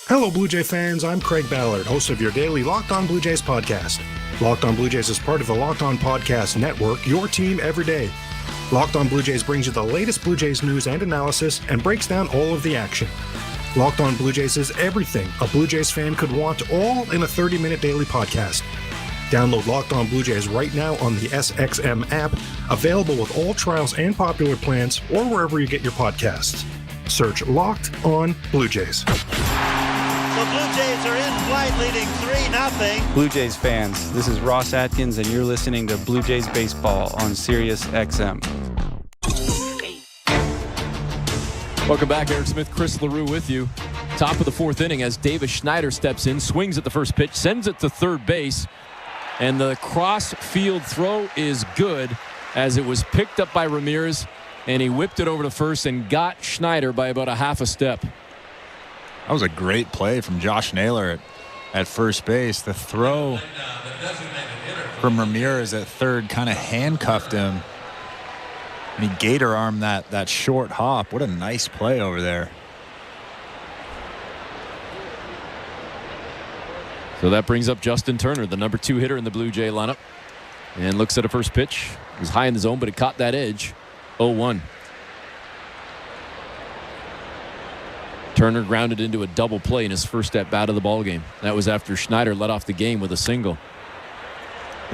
V: Hello, Blue Jay fans. I'm Craig Ballard, host of your daily Locked On Blue Jays podcast. Locked On Blue Jays is part of the Locked On Podcast Network, your team every day. Locked On Blue Jays brings you the latest Blue Jays news and analysis and breaks down all of the action. Locked On Blue Jays is everything a Blue Jays fan could want, all in a 30-minute daily podcast. Download Locked On Blue Jays right now on the SXM app, available with all trials and popular plans, or wherever you get your podcasts. Search Locked On Blue Jays.
Y: The Blue Jays are in flight, leading 3-0.
Z: Blue Jays fans, this is Ross Atkins, and you're listening to Blue Jays Baseball on Sirius XM.
H: Welcome back. Eric Smith, Chris LaRue with you. Top of the fourth inning as Davis Schneider steps in, swings at the first pitch, sends it to third base, and the cross field throw is good as it was picked up by Ramirez, and he whipped it over to first and got Schneider by about a half a step.
S: That was a great play from Josh Naylor at first base. The throw from Ramirez at third kind of handcuffed him. And he gator armed that short hop. What a nice play over there.
H: So that brings up Justin Turner, the number 2 hitter in the Blue Jay lineup. And looks at a first pitch. It was high in the zone, but it caught that edge. 0-1. Turner grounded into a double play in his first at bat of the ball game. That was after Schneider led off the game with a single.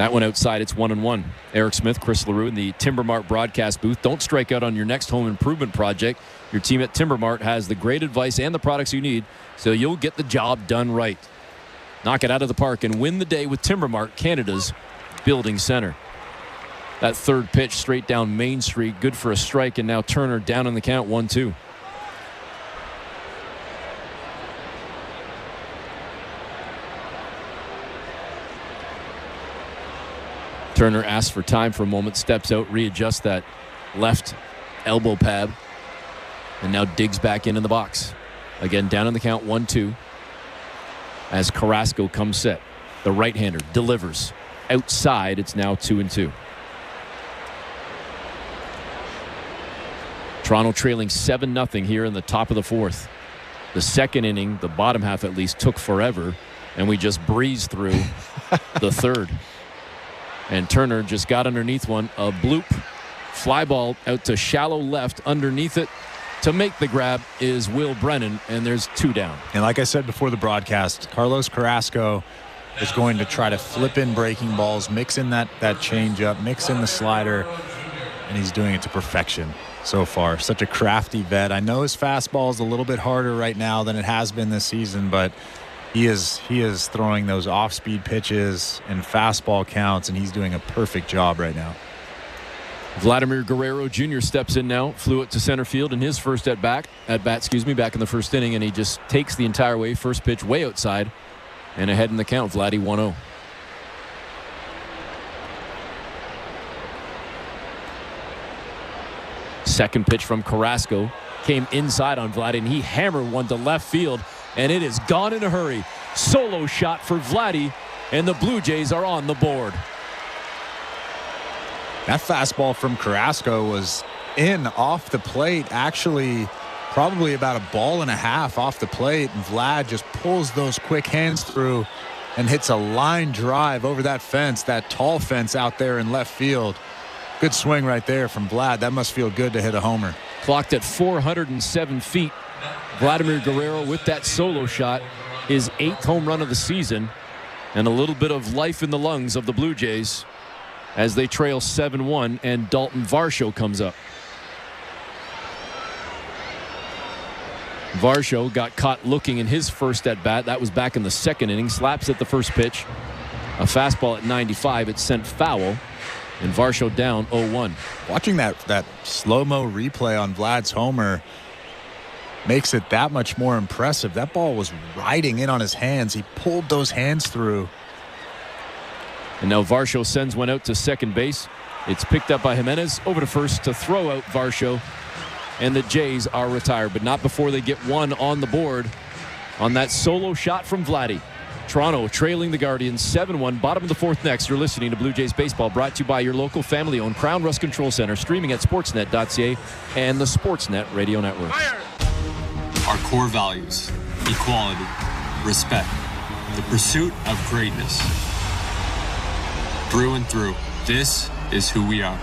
H: That one outside, it's 1-1. Eric Smith, Chris LaRue in the Timbermart broadcast booth. Don't strike out on your next home improvement project. Your team at Timbermart has the great advice and the products you need, so you'll get the job done right. Knock it out of the park and win the day with Timbermart, Canada's building center. That third pitch straight down Main Street, good for a strike, and now Turner down in the count, 1-2. Turner asks for time for a moment, steps out, readjusts that left elbow pad, and now digs back in the box. Again, down in the count, 1-2. As Carrasco comes set. The right-hander delivers. Outside, it's now 2-2. Toronto trailing 7-0 here in the top of the fourth. The second inning, the bottom half at least, took forever, and we just breezed through the third. And Turner just got underneath one. A bloop. Fly ball out to shallow left. Underneath it to make the grab is Will Brennan, and there's 2 down.
S: And like I said before the broadcast, Carlos Carrasco is going to try to flip in breaking balls, mix in that changeup, mix in the slider, and he's doing it to perfection so far. Such a crafty vet. I know his fastball is a little bit harder right now than it has been this season, but he is throwing those off-speed pitches and fastball counts, and he's doing a perfect job right now.
H: Vladimir Guerrero Jr. steps in now, flew it to center field in his first at bat, back in the first inning, and he just takes the entire way. First pitch way outside, and ahead in the count. Vladdy 1-0. Second pitch from Carrasco came inside on Vladdy, and he hammered one to left field, and it is gone in a hurry. Solo shot for Vladdy, and the Blue Jays are on the board.
S: That fastball from Carrasco was in off the plate, actually probably about a ball and a half off the plate, and Vlad just pulls those quick hands through and hits a line drive over that fence, that tall fence out there in left field. Good swing right there from Vlad. That must feel good to hit a homer.
H: Clocked at 407 feet. Vladimir Guerrero with that solo shot, his 8th home run of the season, and a little bit of life in the lungs of the Blue Jays as they trail 7-1, and Dalton Varsho comes up. Varsho got caught looking in his first at bat. That was back in the second inning. Slaps at the first pitch. A fastball at 95. It's sent foul, and Varsho down 0-1.
S: Watching that slow-mo replay on Vlad's homer makes it that much more impressive. That ball was riding in on his hands. He pulled those hands through.
H: And now Varsho sends one out to second base. It's picked up by Jimenez over to first to throw out Varsho. And the Jays are retired, but not before they get one on the board on that solo shot from Vladdy. Toronto trailing the Guardians 7-1, bottom of the fourth next. You're listening to Blue Jays Baseball, brought to you by your local family-owned Crown Rust Control Center, streaming at sportsnet.ca and the Sportsnet Radio Network.
B: Our core values: equality, respect, the pursuit of greatness. Through and through, this is who we are.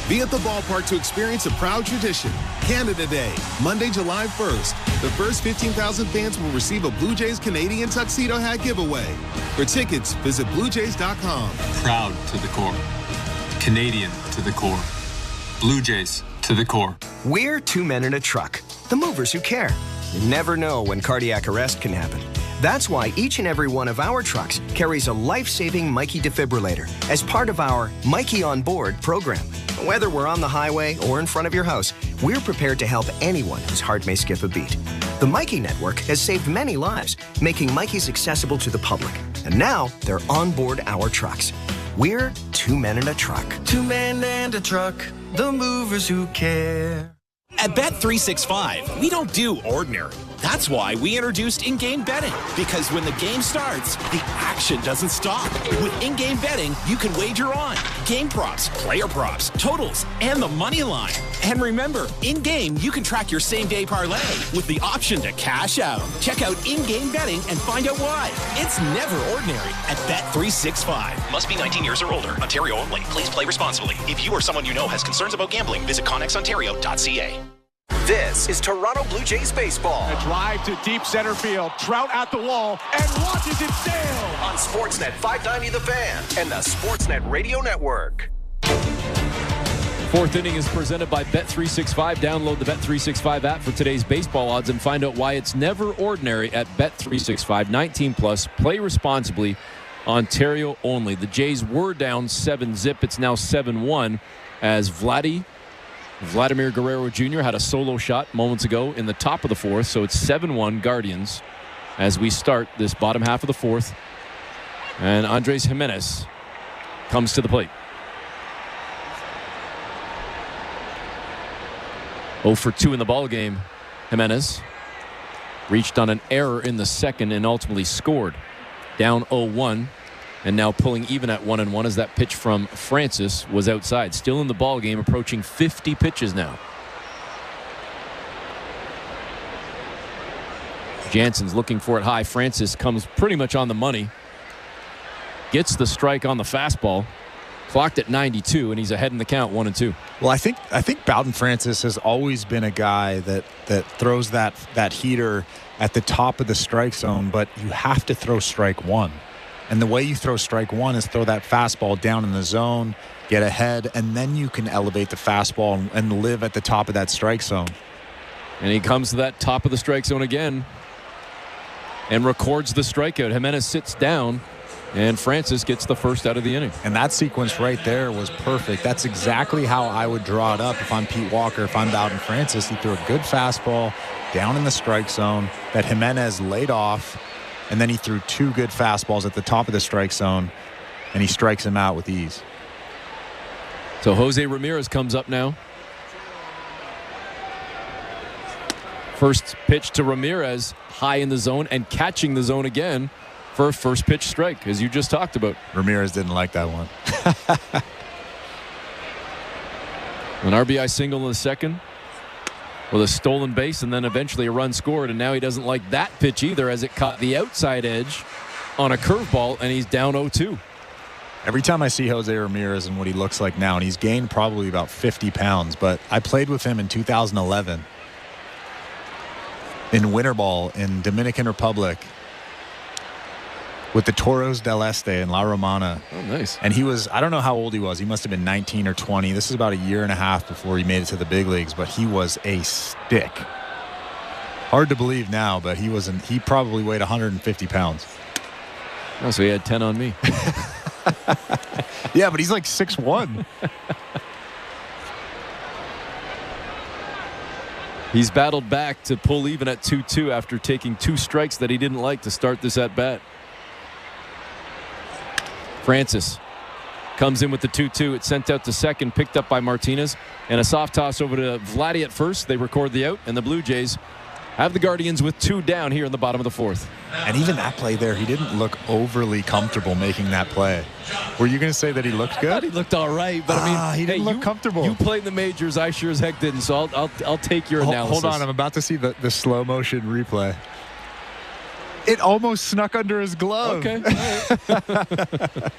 C: Be at the ballpark to experience a proud tradition. Canada Day, Monday, July 1st. The first 15,000 fans will receive a Blue Jays Canadian tuxedo hat giveaway. For tickets, visit BlueJays.com.
B: Proud to the core. Canadian to the core. Blue Jays to the core.
G: We're 2 men in a truck, the movers who care. You never know when cardiac arrest can happen. That's why each and every one of our trucks carries a life-saving Mikey defibrillator as part of our Mikey on Board program. Whether we're on the highway or in front of your house, we're prepared to help anyone whose heart may skip a beat. The Mikey Network has saved many lives, making Mikeys accessible to the public. And now they're on board our trucks. We're 2 men in a truck.
A: 2 men and a truck, the movers who care.
M: At Bet365, we don't do ordinary. That's why we introduced in-game betting. Because when the game starts, the action doesn't stop. With in-game betting, you can wager on game props, player props, totals, and the money line. And remember, in-game, you can track your same-day parlay with the option to cash out. Check out in-game betting and find out why. It's never ordinary at Bet365.
G: Must be 19 years or older. Ontario only. Please play responsibly. If you or someone you know has concerns about gambling, visit connexontario.ca. This is Toronto Blue Jays baseball.
E: A drive to deep center field. Trout at the wall and watches it sail.
G: On Sportsnet 590 The Fan and the Sportsnet Radio Network.
H: Fourth inning is presented by Bet365. Download the Bet365 app for today's baseball odds and find out why it's never ordinary at Bet365. 19 plus. Play responsibly. Ontario only. The Jays were down 7-zip. It's now 7-1 as Vladimir Guerrero Jr. had a solo shot moments ago in the top of the fourth. So it's 7-1 Guardians as we start this bottom half of the fourth. And Andres Jimenez comes to the plate. 0 for 2 in the ball game. Jimenez reached on an error in the second and ultimately scored. Down 0-1 and now pulling even at 1-1 as that pitch from Francis was outside. Still in the ball game, approaching 50 pitches now. Jansen's looking for it high. Francis comes pretty much on the money. Gets the strike on the fastball. Clocked at 92, and he's ahead in the count, 1-2.
S: Well, I think Bowden Francis has always been a guy that throws that heater at the top of the strike zone, but you have to throw strike one. And the way you throw strike one is throw that fastball down in the zone, get ahead, and then you can elevate the fastball and live at the top of that strike zone.
H: And he comes to that top of the strike zone again and records the strikeout. Jimenez sits down. And Francis gets the first out of the inning.
S: And that sequence right there was perfect. That's exactly how I would draw it up if I'm Pete Walker, if I'm Bowden Francis. He threw a good fastball down in the strike zone that Jimenez laid off, and then he threw 2 good fastballs at the top of the strike zone, and he strikes him out with ease.
H: So Jose Ramirez comes up now. First pitch to Ramirez, high in the zone and catching the zone again. For a first pitch strike, as you just talked about.
S: Ramirez didn't like that one.
H: An RBI single in the second with a stolen base and then eventually a run scored. And now he doesn't like that pitch either as it caught the outside edge on a curveball and he's down 0-2.
S: Every time I see Jose Ramirez and what he looks like now, and he's gained probably about 50 pounds, but I played with him in 2011 in winter ball in Dominican Republic with the Toros del Este in La Romana.
H: Oh, nice.
S: And he was, I don't know how old he was. He must have been 19 or 20. This is about a year and a half before he made it to the big leagues, but he was a stick. Hard to believe now, but he probably weighed 150 pounds.
H: Oh, so he had 10 on me.
S: Yeah, but he's like 6'1".
H: He's battled back to pull even at 2-2 after taking 2 strikes that he didn't like to start this at bat. Francis comes in with the 2-2. It's sent out to second, picked up by Martinez, and a soft toss over to Vladdy at first. They record the out, and the Blue Jays have the Guardians with 2 down here in the bottom of the fourth.
S: And even that play there, he didn't look overly comfortable making that play. Were you going to say that he looked good?
H: I thought he looked all right, but I mean,
S: he didn't look comfortable.
H: You played in the majors. I sure as heck didn't, so I'll take your analysis.
S: Hold on, I'm about to see the slow motion replay. It almost snuck under his glove.
H: Okay. All right.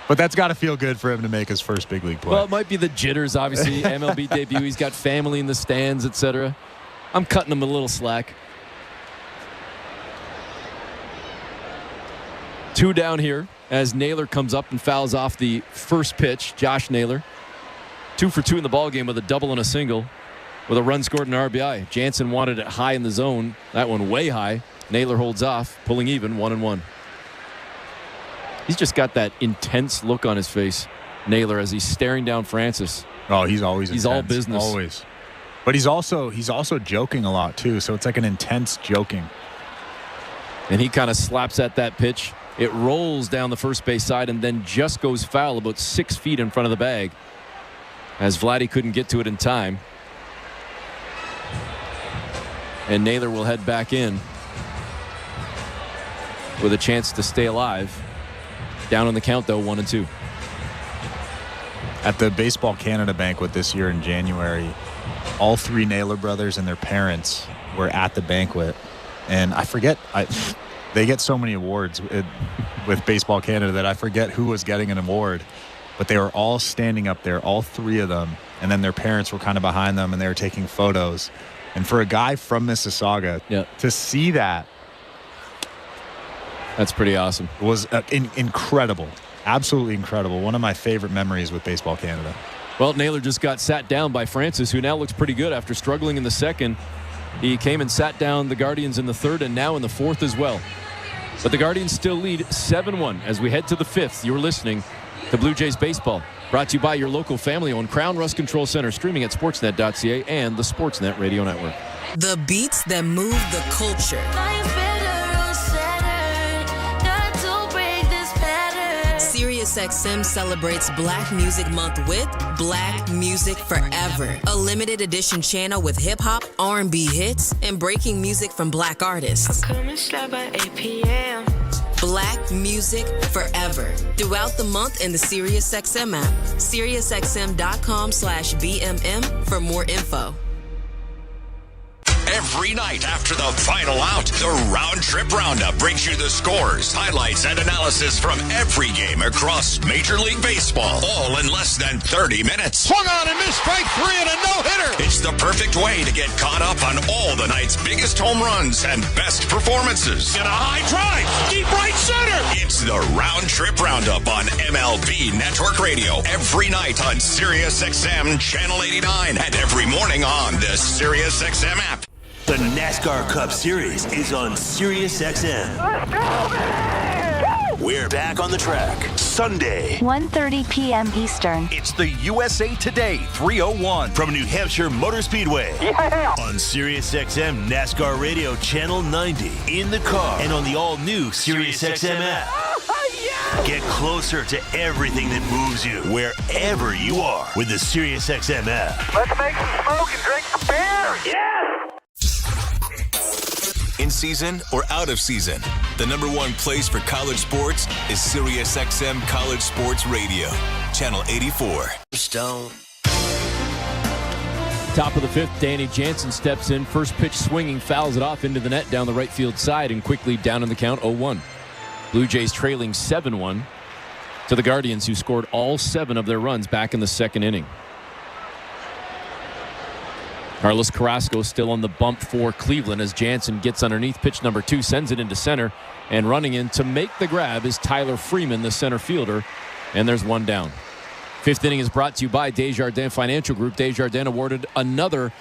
S: But that's got to feel good for him to make his first big league play.
H: Well, it might be the jitters, obviously. MLB debut. He's got family in the stands, etc. I'm cutting him a little slack. 2 down here as Naylor comes up and fouls off the first pitch. Josh Naylor. 2 for 2 in the ballgame with a double and a single with a run scored and an RBI. Jansen wanted it high in the zone. That one way high. Naylor holds off, pulling even, 1-1. He's just got that intense look on his face, Naylor, as he's staring down Francis.
S: Oh, he's always
H: He's
S: intense.
H: all business.
S: Always. But he's also joking a lot, too, so it's like an intense joking.
H: And he kind of slaps at that pitch. It rolls down the first base side and then just goes foul about 6 feet in front of the bag as Vladdy couldn't get to it in time. And Naylor will head back in with a chance to stay alive. Down on the count, though, 1-2.
S: At the Baseball Canada banquet this year in January, all 3 Naylor brothers and their parents were at the banquet. And I forget, they get so many awards with Baseball Canada that I forget who was getting an award. but they were all standing up there, all three of them, and then their parents were kind of behind them, and they were taking photos. And for a guy from Mississauga to see that,
H: that's pretty awesome.
S: It was incredible, absolutely incredible. One of my favorite memories with Baseball Canada.
H: Well, Naylor just got sat down by Francis, who now looks pretty good after struggling in the second. He came and sat down the Guardians in the third and now in the fourth as well. But the Guardians still lead 7-1 as we head to the fifth. You're listening to Blue Jays Baseball, brought to you by your local family-owned Crown Rust Control Center, streaming at sportsnet.ca and the Sportsnet Radio Network.
L: The beats that move the culture. SiriusXM celebrates Black Music Month with Black Music Forever, a limited edition channel with hip-hop, R&B hits, and breaking music from Black artists. Black Music Forever, throughout the month in the SiriusXM app. SiriusXM.com/BMM for more info.
O: Every night after the final out, the Round Trip Roundup brings you the scores, highlights, and analysis from every game across Major League Baseball, all in less than 30 minutes.
D: Swung on and missed, strike three and a no-hitter.
O: It's the perfect way to get caught up on all the night's biggest home runs and best performances.
D: And a high drive, deep right center.
O: It's the Round Trip Roundup on MLB Network Radio, every night on SiriusXM Channel 89 and every morning on the SiriusXM app.
P: The NASCAR Cup Series is on SiriusXM. We're back on the track Sunday,
T: 1:30 p.m. Eastern.
P: It's the USA Today 301 from New Hampshire Motor Speedway.
T: Yeah.
P: On SiriusXM NASCAR Radio Channel 90, in the car, and on the all-new SiriusXM app. Get closer to everything that moves you, wherever you are, with the SiriusXM app.
T: Let's make some smoke and drink some beer. Yeah.
W: In season or out of season, the #1 place for college sports is SiriusXM College Sports Radio, Channel 84.
P: Stone.
H: Top of the fifth, Danny Jansen steps in. First pitch swinging, fouls it off into the net down the right field side and quickly down in the count 0-1. Blue Jays trailing 7-1 to the Guardians, who scored all 7 of their runs back in the second inning. Carlos Carrasco still on the bump for Cleveland as Jansen gets underneath. Pitch number 2, sends it into center, and running in to make the grab is Tyler Freeman, the center fielder, and there's one down. Fifth inning is brought to you by Desjardins Financial Group. Desjardins awarded another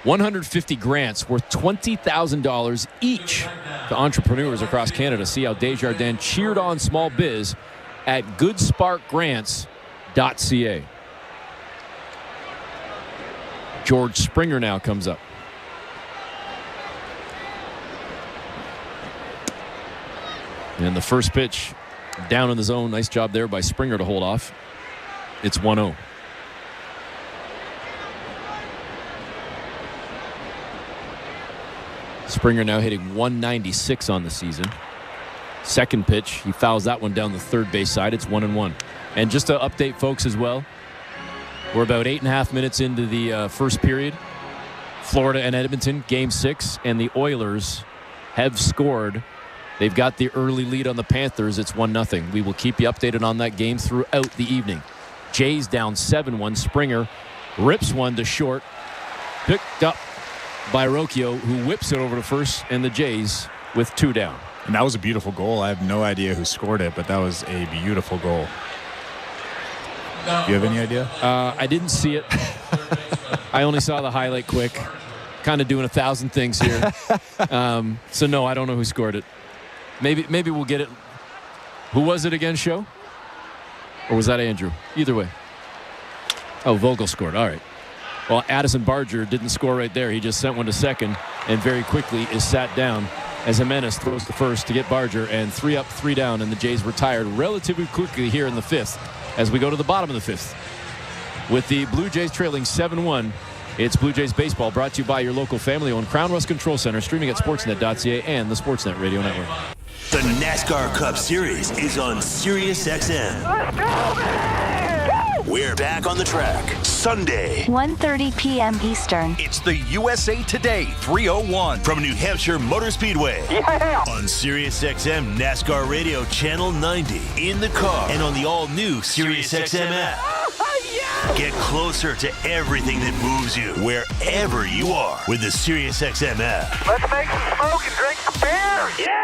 H: 150 grants worth $20,000 each to entrepreneurs across Canada. See how Desjardins cheered on small biz at goodsparkgrants.ca. George Springer now comes up. And the first pitch down in the zone. Nice job there by Springer to hold off. It's 1-0. Springer now hitting 196 on the season. Second pitch, he fouls that one down the third base side. It's 1-1. And just to update folks as well, we're about 8.5 minutes into the first period. Florida and Edmonton, Game 6, and the Oilers have scored. They've got the early lead on the Panthers. It's 1-0. We will keep you updated on that game throughout the evening. Jays down 7-1. Springer rips one to short. Picked up by Rocchio, who whips it over to first, and the Jays with 2 down.
S: And that was a beautiful goal. I have no idea who scored it, but that was a beautiful goal. Do you have any idea?
H: I didn't see it. I only saw the highlight quick. Kind of doing 1,000 things here. So, no, I don't know who scored it. Maybe we'll get it. Who was it again, Show? Or was that Andrew? Either way. Oh, Vogel scored. All right. Well, Addison Barger didn't score right there. He just sent one to second and very quickly is sat down as Jimenez throws to first to get Barger, and 3 up, 3 down, and the Jays retired relatively quickly here in the fifth as we go to the bottom of the fifth. With the Blue Jays trailing 7-1, it's Blue Jays Baseball, brought to you by your local family-owned Crown Rust Control Center, streaming at sportsnet.ca and the Sportsnet Radio Network.
P: The NASCAR Cup Series is on SiriusXM. We're back on the track. Sunday,
T: 1:30 p.m. Eastern.
P: it's the USA Today 301 from New Hampshire Motor Speedway.
T: Yeah.
P: On SiriusXM NASCAR Radio Channel 90, in the car, and on the all-new SiriusXM app. Get closer to everything that moves you, wherever you are, with the SiriusXM app.
T: Let's make some smoke and drink some beer. Yeah.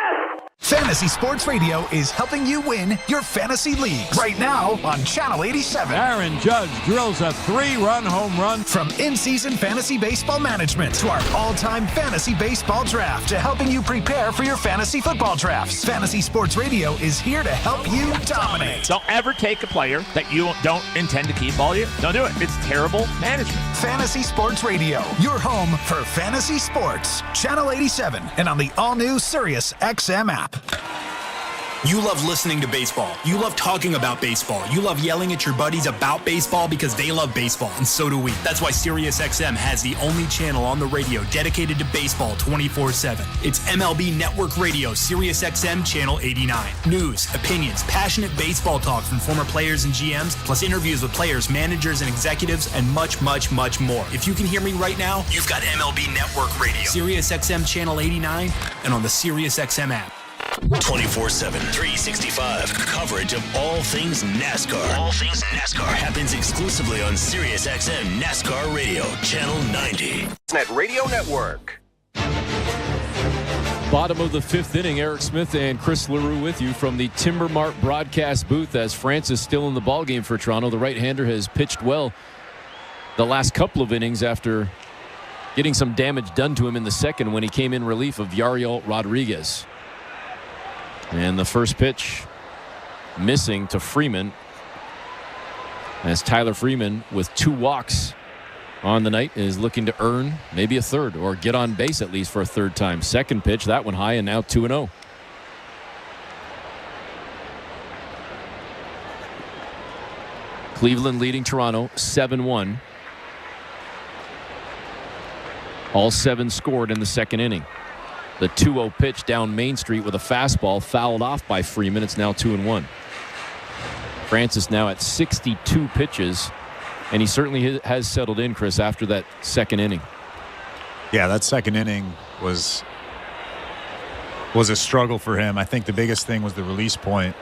F: Fantasy Sports Radio is helping you win your fantasy leagues right now on Channel 87.
J: Aaron Judge drills a 3-run home run.
F: From in-season fantasy baseball management to our all-time fantasy baseball draft to helping you prepare for your fantasy football drafts. Fantasy Sports Radio is here to help you dominate.
N: Don't ever take a player that you don't intend to keep all year. Don't do it. It's terrible management.
F: Fantasy Sports Radio, your home for fantasy sports. Channel 87 and on the all-new SiriusXM app.
Q: You love listening to baseball. You love talking about baseball. You love yelling at your buddies about baseball because they love baseball, and so do we. That's why SiriusXM has the only channel on the radio dedicated to baseball 24/7. It's MLB Network Radio, SiriusXM Channel 89. News, opinions, passionate baseball talk from former players and GMs, plus interviews with players, managers, and executives, and much, much, much more. If you can hear me right now, you've got MLB Network Radio, SiriusXM Channel 89, and on the SiriusXM app.
P: 24/7, 365 coverage of all things NASCAR. All things NASCAR happens exclusively on SiriusXM NASCAR Radio, Channel 90.
G: Net Radio Network.
H: Bottom of the fifth inning, Eric Smith and Chris LaRue with you from the Timber Mart broadcast booth as Francis still in the ballgame for Toronto. The right-hander has pitched well the last couple of innings after getting some damage done to him in the second when he came in relief of Yariel Rodriguez. And the first pitch missing to Freeman as Tyler Freeman with 2 walks on the night is looking to earn maybe a third or get on base at least for a third time. Second pitch, that one high, and now 2-0. Cleveland leading Toronto 7-1. All 7 scored in the second inning. The 2-0 pitch down Main Street with a fastball fouled off by Freeman. It's now 2-1. Francis now at 62 pitches, and he certainly has settled in, Chris, after that second inning.
S: Yeah, that second inning was a struggle for him. I think the biggest thing was the release point.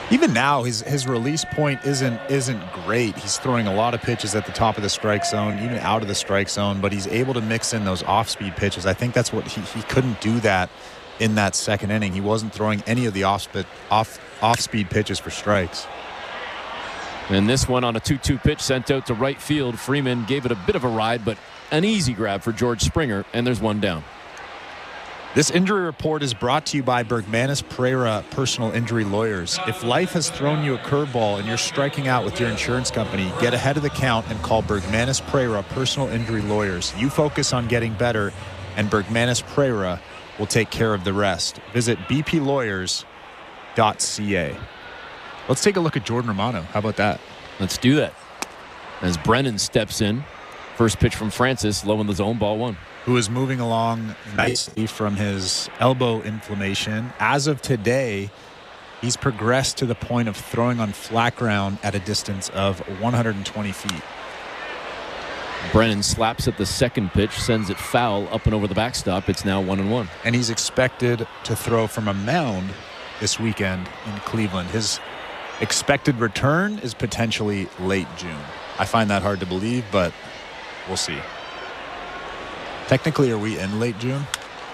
S: Even now, his release point isn't great. He's throwing a lot of pitches at the top of the strike zone, even out of the strike zone, but he's able to mix in those off-speed pitches. I think that's what he couldn't do that in that second inning. He wasn't throwing any of the off-speed pitches for strikes.
H: And this one on a 2-2 pitch sent out to right field. Freeman gave it a bit of a ride, but an easy grab for George Springer, and there's one down.
S: This injury report is brought to you by Bergmanis Pereira Personal Injury Lawyers. If life has thrown you a curveball and you're striking out with your insurance company, get ahead of the count and call Bergmanis Pereira Personal Injury Lawyers. You focus on getting better, and Bergmanis Pereira will take care of the rest. Visit bplawyers.ca. Let's take a look at Jordan Romano. How about that?
H: Let's do that. As Brennan steps in. First pitch from Francis, low in the zone, ball 1.
S: Who is moving along nicely from his elbow inflammation. As of today, he's progressed to the point of throwing on flat ground at a distance of 120 feet.
H: Brennan slaps at the second pitch, sends it foul up and over the backstop. It's now 1-1.
S: And he's expected to throw from a mound this weekend in Cleveland. His expected return is potentially late June. I find that hard to believe, but we'll see. Technically, are we in late June?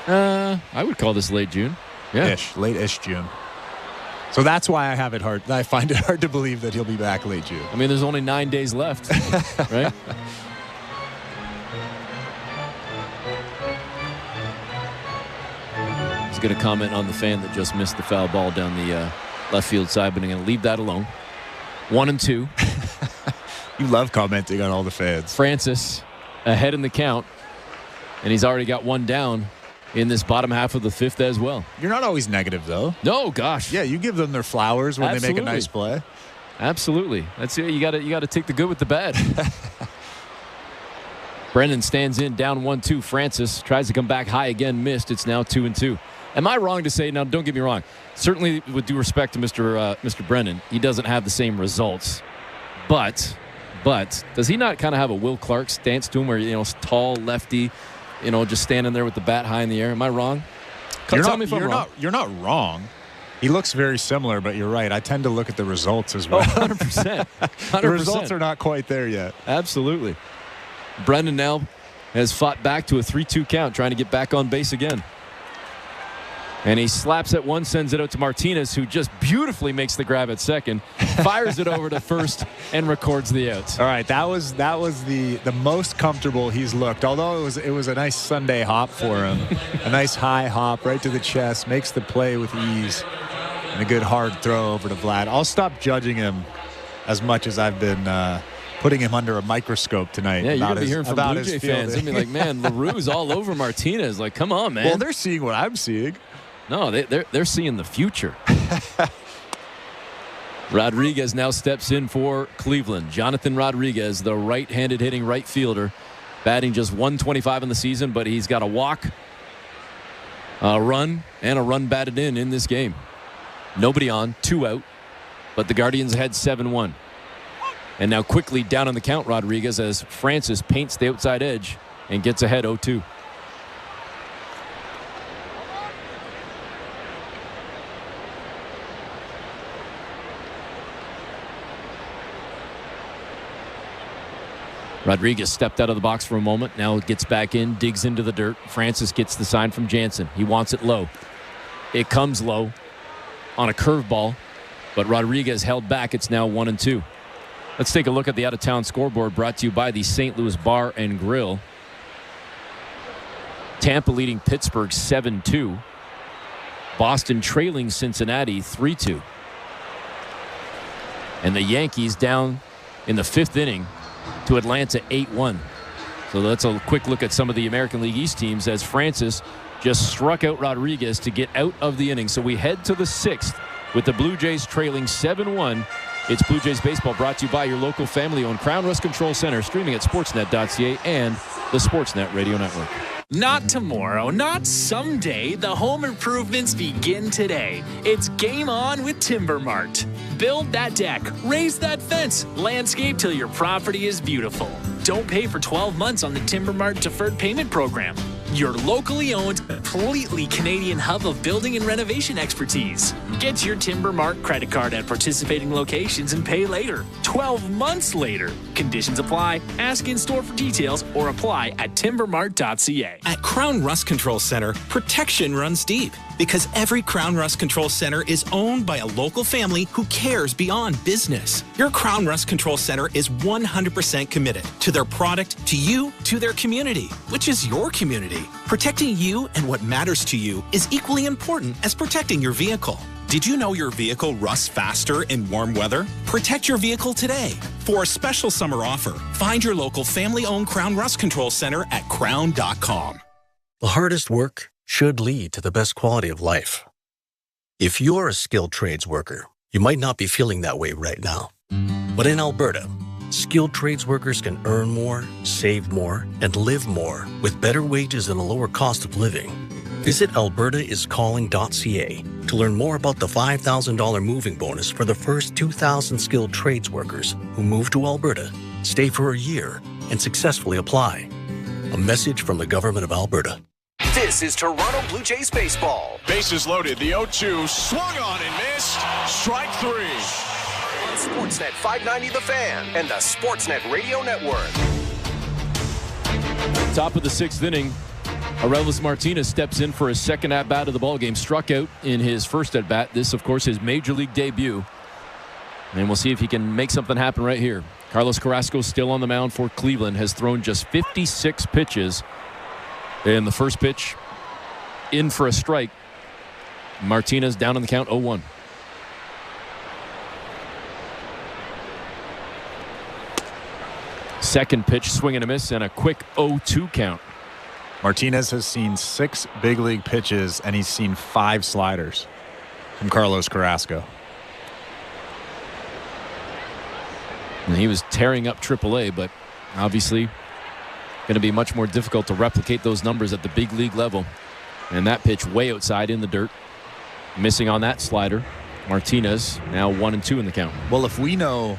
H: I would call this late June. Yeah.
S: Late-ish June. So that's why I have it hard. I find it hard to believe that he'll be back late June.
H: I mean, there's only 9 days left, right? He's going to comment on the fan that just missed the foul ball down the left field side, but I'm going to leave that alone. 1-2.
S: You love commenting on all the fans.
H: Francis ahead in the count. And he's already got one down in this bottom half of the fifth as well.
S: You're not always negative, though.
H: No, gosh.
S: Yeah, you give them their flowers when they make a nice play.
H: Absolutely. That's it. You got to take the good with the bad. Brennan stands in, down 1-2. Francis tries to come back high again, missed. It's now 2-2. Am I wrong to say, now don't get me wrong, certainly with due respect to Mr. Brennan, he doesn't have the same results. But does he not kind of have a Will Clark stance to him where, tall, lefty, just standing there with the bat high in the air? Am I wrong? Tell me if I'm wrong.
S: You're not wrong. He looks very similar, but you're right. I tend to look at the results as well.
H: 100%. 100%.
S: The results are not quite there yet.
H: Absolutely. Brendan now has fought back to a 3-2 count, trying to get back on base again. And he slaps at one, sends it out to Martinez, who just beautifully makes the grab at second, fires it over to first, and records the out.
S: All right, that was the most comfortable he's looked. Although it was a nice Sunday hop for him, a nice high hop right to the chest, makes the play with ease, and a good hard throw over to Vlad. I'll stop judging him as much as I've been putting him under a microscope tonight.
H: Yeah, you're going to be hearing from Blue Jay fans. They'll be like, man, LaRue's all over Martinez. Like, come on, man.
S: Well, they're seeing what I'm seeing.
H: No, they're seeing the future. Rodriguez now steps in for Cleveland. Jonathan Rodriguez, the right-handed hitting right fielder, batting just .125 in the season, but he's got a walk, a run, and a run batted in this game. Nobody on, 2 out, but the Guardians ahead 7-1. And now quickly down on the count, Rodriguez, as Francis paints the outside edge and gets ahead 0-2. Rodriguez stepped out of the box for a moment. Now gets back in, digs into the dirt. Francis gets the sign from Jansen. He wants it low. It comes low on a curveball, but Rodriguez held back. It's now 1-2. Let's take a look at the out-of-town scoreboard brought to you by the St. Louis Bar and Grill. Tampa leading Pittsburgh 7-2. Boston trailing Cincinnati 3-2. And the Yankees down in the 5th inning to Atlanta 8-1. So that's a quick look at some of the American League East teams as Francis just struck out Rodriguez to get out of the inning. So we head to the 6th with the Blue Jays trailing 7-1. It's Blue Jays Baseball, brought to you by your local family-owned Crown Rust Control Center, streaming at sportsnet.ca and the Sportsnet Radio Network.
I: Not tomorrow, not someday. The home improvements begin today. It's game on with Timber Mart. Build that deck, raise that fence, landscape till your property is beautiful. Don't pay for 12 months on the Timber Mart deferred payment program. Your locally owned, completely Canadian hub of building and renovation expertise. Get your Timber Mart credit card at participating locations and pay later. 12 months later. Conditions apply. Ask in store for details or apply at timbermart.ca.
M: At Crown Rust Control Center, protection runs deep because every Crown Rust Control Center is owned by a local family who cares beyond business. Your Crown Rust Control Center is 100% committed to their product, to you, to their community, which is your community. Protecting you and what matters to you is equally important as protecting your vehicle. Did you know your vehicle rusts faster in warm weather? Protect your vehicle today. For a special summer offer, find your local family-owned Crown Rust Control Center at crown.com.
K: The hardest work should lead to the best quality of life. If you're a skilled trades worker, you might not be feeling that way right now. But in Alberta, skilled trades workers can earn more, save more, and live more with better wages and a lower cost of living. Visit albertaiscalling.ca to learn more about the $5,000 moving bonus for the first 2,000 skilled trades workers who move to Alberta, stay for a year, and successfully apply. A message from the Government of Alberta.
F: This is Toronto Blue Jays baseball.
D: Bases loaded. The 0-2 swung on and missed. Strike 3.
F: On Sportsnet 590 The Fan and the Sportsnet Radio Network.
H: Top of the 6th inning, Orelvis Martinez steps in for his second at-bat of the ballgame. Struck out in his first at-bat. This, of course, his Major League debut. And we'll see if he can make something happen right here. Carlos Carrasco still on the mound for Cleveland. Has thrown just 56 pitches. And the first pitch in for a strike. Martinez down on the count, 0-1. Second pitch, swing and a miss, and a quick 0-2 count.
S: Martinez has seen 6 big league pitches, and he's seen 5 sliders from Carlos Carrasco.
H: And he was tearing up AAA, but obviously going to be much more difficult to replicate those numbers at the big league level. And that pitch way outside in the dirt. Missing on that slider. Martinez now 1-2 in the count.
S: Well, if we know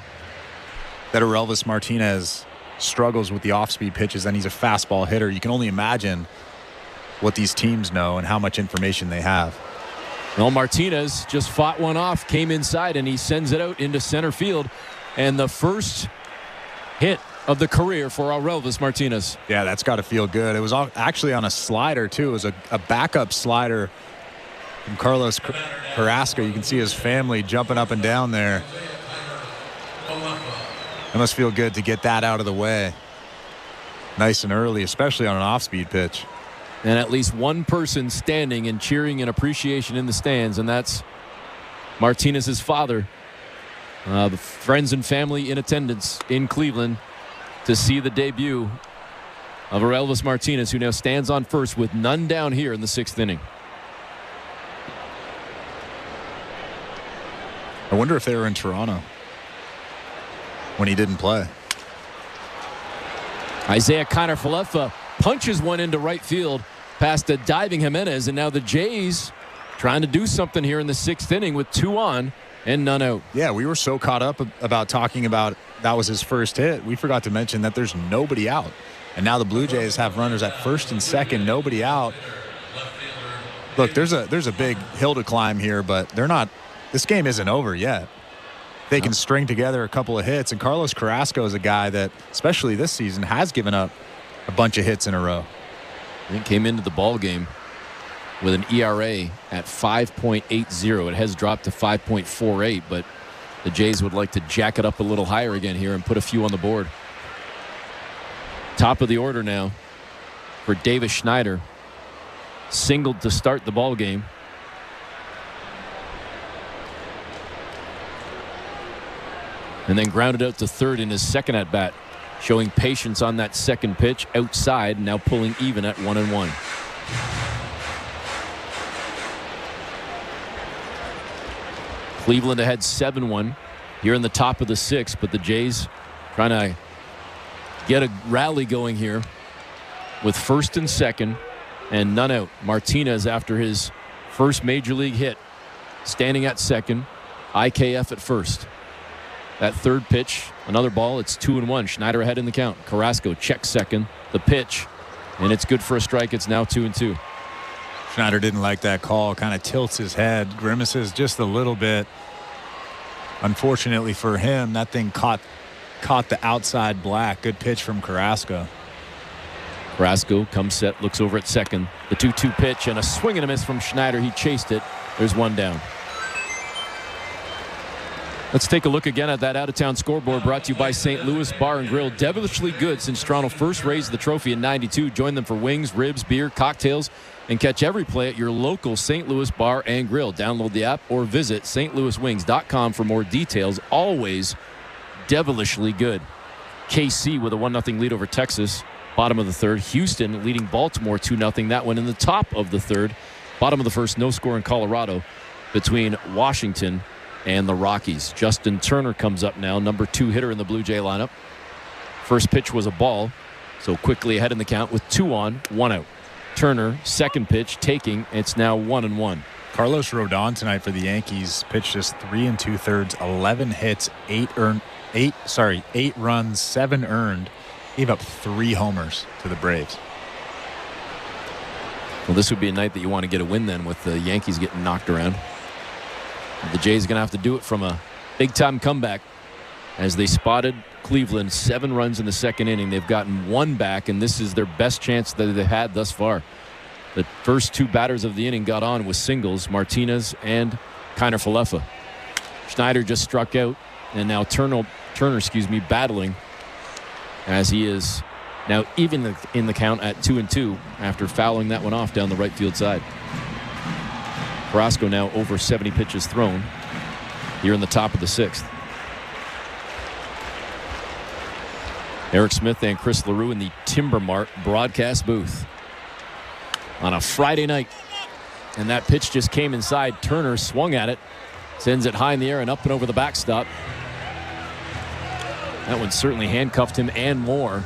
S: that Orelvis Martinez struggles with the off-speed pitches and he's a fastball hitter, you can only imagine what these teams know and how much information they have.
H: Well, Martinez just fought one off, came inside, and he sends it out into center field. And the first hit of the career for Orelvis Martinez.
S: Yeah, that's got to feel good. It was actually on a slider, too. It was a backup slider from Carlos Carrasco. You can see his family jumping up and down there. It must feel good to get that out of the way nice and early, especially on an off-speed pitch.
H: And at least one person standing and cheering in appreciation in the stands, and that's Martinez's father. The friends and family in attendance in Cleveland to see the debut of Orelvis Martinez, who now stands on first with none down here in the 6th inning.
S: I wonder if they were in Toronto when he didn't play.
H: Isaiah Kiner-Falefa punches one into right field past a diving Jimenez, and now the Jays trying to do something here in the 6th inning with 2 on and none out.
S: Yeah, we were so caught up about talking about that was his first hit. We forgot to mention that there's nobody out. And now the Blue Jays have runners at first and second, nobody out. Look, there's a big hill to climb here, but this game isn't over yet. They can string together a couple of hits, and Carlos Carrasco is a guy that, especially this season, has given up a bunch of hits in a row.
H: He came into the ball game with an ERA at 5.80. It has dropped to 5.48, but the Jays would like to jack it up a little higher again here and put a few on the board. Top of the order now for Davis Schneider. Singled to start the ball game. And then grounded out to third in his second at bat, showing patience on that second pitch outside, now pulling even at 1-1. Cleveland ahead 7-1 here in the top of the 6th, but the Jays trying to get a rally going here with first and second and none out. Martinez, after his first major league hit, standing at second, IKF at first. That third pitch, another ball, it's 2-1. Schneider ahead in the count. Carrasco checks second, the pitch, and it's good for a strike. It's now 2-2.
S: Schneider didn't like that call, kind of tilts his head, grimaces just a little bit. Unfortunately for him, that thing caught the outside black. Good pitch from Carrasco.
H: Carrasco comes set, looks over at second. The 2-2 pitch and a swing and a miss from Schneider. He chased it. There's one down. Let's take a look again at that out-of-town scoreboard brought to you by St. Louis Bar and Grill. Devilishly good since Toronto first raised the trophy in '92. Join them for wings, ribs, beer, cocktails, and catch every play at your local St. Louis Bar and Grill. Download the app or visit stlouiswings.com for more details. Always devilishly good. KC with a 1-0 lead over Texas. Bottom of the third. Houston leading Baltimore 2-0. That one in the top of the third. Bottom of the first, no score in Colorado between Washington and the Rockies. Justin Turner comes up now, number 2 hitter in the Blue Jay lineup. First pitch was a ball, so quickly ahead in the count with 2 on, 1 out. Turner, second pitch, taking. It's now 1-1.
S: Carlos Rodon tonight for the Yankees pitched just 3 2/3, 11 hits, 8 runs, 7 earned. Gave up 3 homers to the Braves.
H: Well, this would be a night that you want to get a win then, with the Yankees getting knocked around. The Jays are going to have to do it from a big-time comeback as they spotted Cleveland 7 runs in the second inning. They've gotten 1 back, and this is their best chance that they've had thus far. The first 2 batters of the inning got on with singles, Martinez and Kiner-Falefa. Schneider just struck out, and now Turner, battling as he is now even in the count at 2-2 after fouling that one off down the right field side. Carrasco now over 70 pitches thrown here in the top of the 6th. Eric Smith and Chris LaRue in the Timber Mart broadcast booth on a Friday night. And that pitch just came inside. Turner swung at it, sends it high in the air and up and over the backstop. That one certainly handcuffed him and more.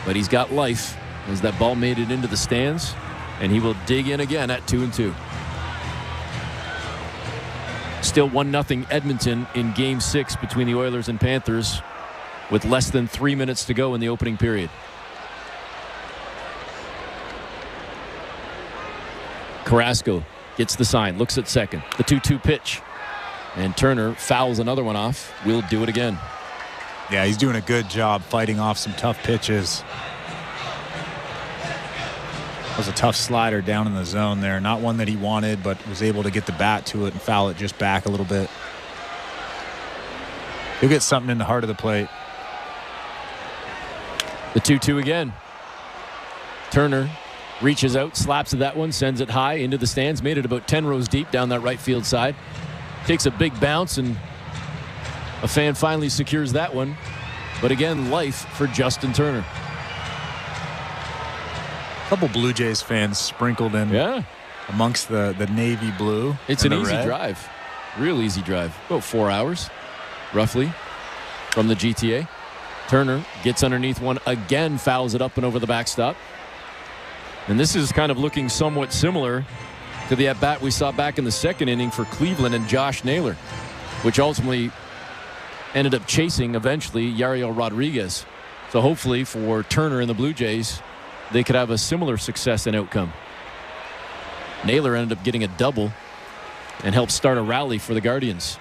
H: But he's got life as that ball made it into the stands. and he will dig in again at 2-2. Still 1-0 Edmonton in Game 6 between the Oilers and Panthers with less than 3 minutes to go in the opening period. Carrasco gets the sign, looks at second. The 2-2 pitch. And Turner fouls another one off. We'll do it again.
S: Yeah, he's doing a good job fighting off some tough pitches. That was a tough slider down in the zone there. Not one that he wanted, but was able to get the bat to it and foul it just back a little bit. He'll get something in the heart of the plate.
H: The 2-2 again. Turner reaches out, slaps at that one, sends it high into the stands, made it about 10 rows deep down that right field side. Takes a big bounce, and a fan finally secures that one. But again, life for Justin Turner.
S: A couple Blue Jays fans sprinkled in amongst the navy blue.
H: It's an easy drive. Real easy drive. About 4 hours, roughly, from the GTA. Turner gets underneath one again, fouls it up and over the backstop. And this is kind of looking somewhat similar to the at-bat we saw back in the second inning for Cleveland and Josh Naylor, which ultimately ended up chasing eventually Yariel Rodriguez. So hopefully for Turner and the Blue Jays, they could have a similar success and outcome. Naylor ended up getting a double and helped start a rally for the Guardians.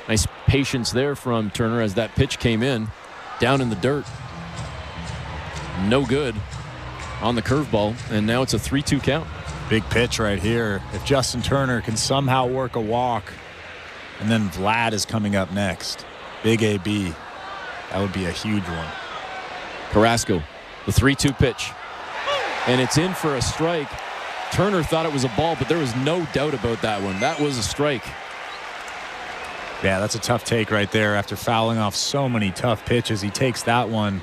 H: Nice patience there from Turner as that pitch came in down in the dirt. No good on the curveball, and now it's a 3-2 count.
S: Big pitch right here. If Justin Turner can somehow work a walk, and then Vlad is coming up next. Big AB. That would be a huge one.
H: Carrasco, the 3-2 pitch. And it's in for a strike. Turner thought it was a ball, but there was no doubt about that one. That was a strike.
S: Yeah, that's a tough take right there. After fouling off so many tough pitches, he takes that one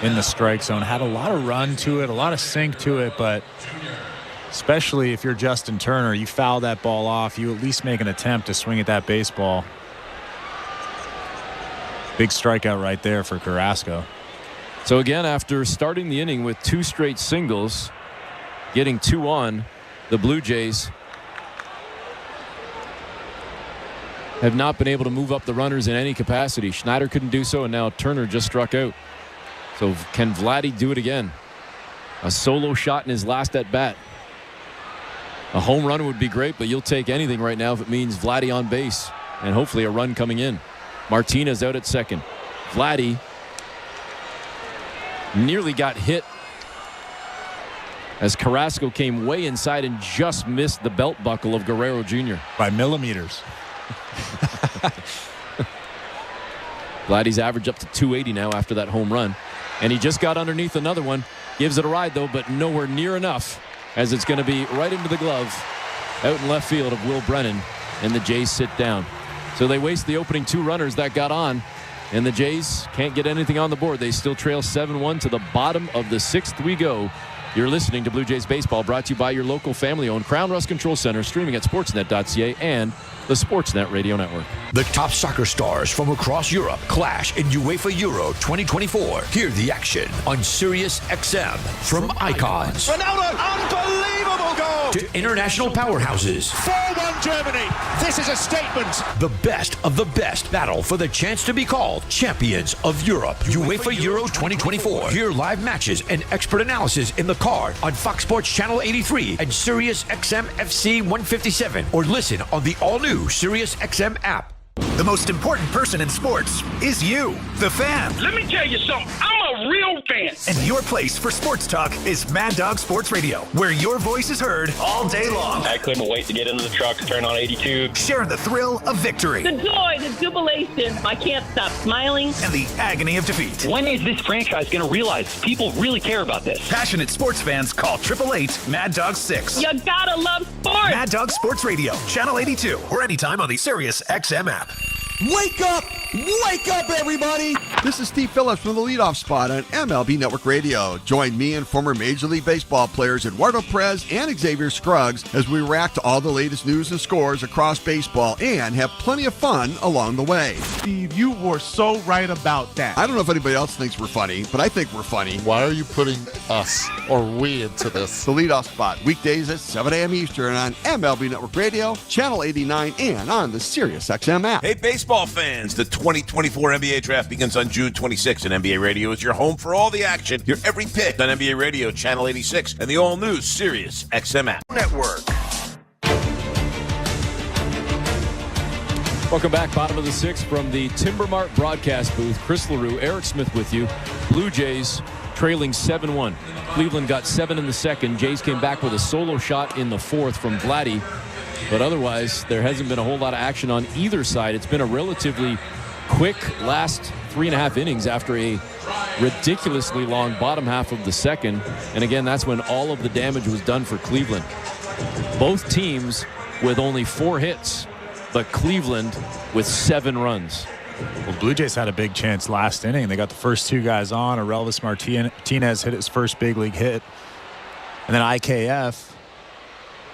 S: in the strike zone. Had a lot of run to it, a lot of sink to it, but especially if you're Justin Turner, you foul that ball off, you at least make an attempt to swing at that baseball. Big strikeout right there for Carrasco.
H: So again, after starting the inning with 2 straight singles, getting 2 on, the Blue Jays have not been able to move up the runners in any capacity. Schneider couldn't do so, and now Turner just struck out. So can Vladdy do it again? A solo shot in his last at-bat. A home run would be great, but you'll take anything right now if it means Vladdy on base and hopefully a run coming in. Martinez out at second. Vladdy nearly got hit as Carrasco came way inside and just missed the belt buckle of Guerrero Jr.
S: by millimeters.
H: Vladdy's average up to 280 now after that home run. And he just got underneath another one. Gives it a ride, though, but nowhere near enough, as it's going to be right into the glove out in left field of Will Brennan, and the Jays sit down. So they waste the opening 2 runners that got on, and the Jays can't get anything on the board. They still trail 7-1 to the bottom of the 6th we go. You're listening to Blue Jays Baseball, brought to you by your local family-owned Crown Rust Control Center, streaming at sportsnet.ca and the Sportsnet Radio Network.
R: The top soccer stars from across Europe clash in UEFA Euro 2024. Hear the action on Sirius XM from Icons
E: Ronaldo, unbelievable goal!
R: to international powerhouses.
E: 4-1 Germany. This is a statement.
R: The best of the best battle for the chance to be called champions of Europe. UEFA Euro 2024. Hear live matches and expert analysis in the car on Fox Sports Channel 83 and Sirius XM FC 157, or listen on the all-new Sirius XM app.
F: The most important person in sports is you, the fan.
T: Let me tell you something. I'm a real fan.
F: And your place for sports talk is Mad Dog Sports Radio, where your voice is heard all day long.
U: I couldn't wait to get into the truck, turn on 82.
F: Sharing the thrill of victory.
V: The joy, the jubilation. I can't stop smiling.
F: And the agony of defeat.
U: When is this franchise going to realize people really care about this?
F: Passionate sports fans call 888-MAD-DOG-6.
V: You gotta love sports.
F: Mad Dog Sports Radio, Channel 82, or anytime on the Sirius XM app.
A: Wake up! Wake up, everybody!
B: This is Steve Phillips from the leadoff spot on MLB Network Radio. Join me and former Major League Baseball players Eduardo Perez and Xavier Scruggs as we react to all the latest news and scores across baseball and have plenty of fun along the way.
E: Steve, you were so right about that.
B: I don't know if anybody else thinks we're funny, but I think we're funny.
C: Why are you putting us or we into this?
B: The leadoff spot, weekdays at 7 a.m. Eastern on MLB Network Radio, Channel 89, and on the SiriusXM app.
X: Hey, baseball fans, the 2024 NBA Draft begins on June 26th, and NBA Radio is your home for all the action. Hear every pick on NBA Radio, Channel 86, and the all-new SiriusXM app.
B: Network.
H: Welcome back, bottom of the sixth from the Timber Mart broadcast booth. Chris LaRue, Eric Smith with you. Blue Jays trailing 7-1. Cleveland got 7 in the second. Jays came back with a solo shot in the fourth from Vladdy. But otherwise, there hasn't been a whole lot of action on either side. It's been a relatively quick last 3.5 innings after a ridiculously long bottom half of the second. And again, that's when all of the damage was done for Cleveland. Both teams with only 4 hits, but Cleveland with 7 runs.
S: Well, Blue Jays had a big chance last inning. They got the first 2 guys on. Orelvis Martinez hit his first big league hit. And then IKF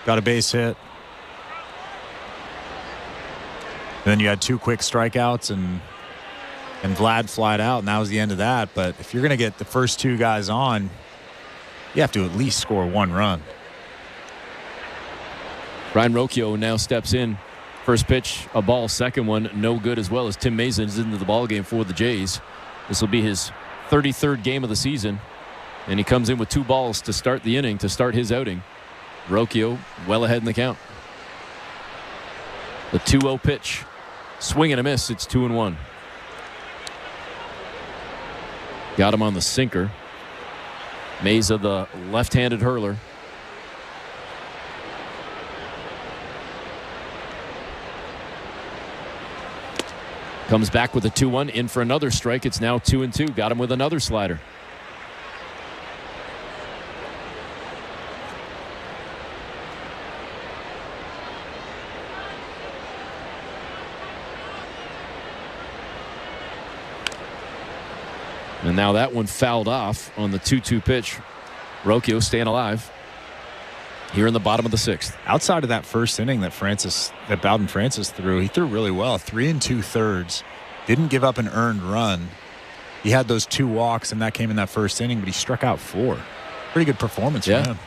S: got a base hit. And then you had 2 quick strikeouts and Vlad flied out, and that was the end of that. But if you're going to get the first 2 guys on, you have to at least score 1 run.
H: Ryan Rocchio now steps in. First pitch, a ball. Second one, no good as well, as Tim Mason is into the ballgame for the Jays. This will be his 33rd game of the season, and he comes in with 2 balls to start the inning, to start his outing. Rocchio well ahead in the count. The 2-0 pitch. Swing and a miss. It's 2-1. Got him on the sinker. Mesa, the left-handed hurler. Comes back with a 2-1. In for another strike. It's now 2-2. Got him with another slider. And now that one fouled off on the 2-2 pitch. Rocchio staying alive here in the bottom of the sixth.
S: Outside of that first inning that Bowden Francis threw, he threw really well. 3 2/3. Didn't give up an earned run. He had those 2 walks, and that came in that first inning, but he struck out 4. Pretty good performance for him.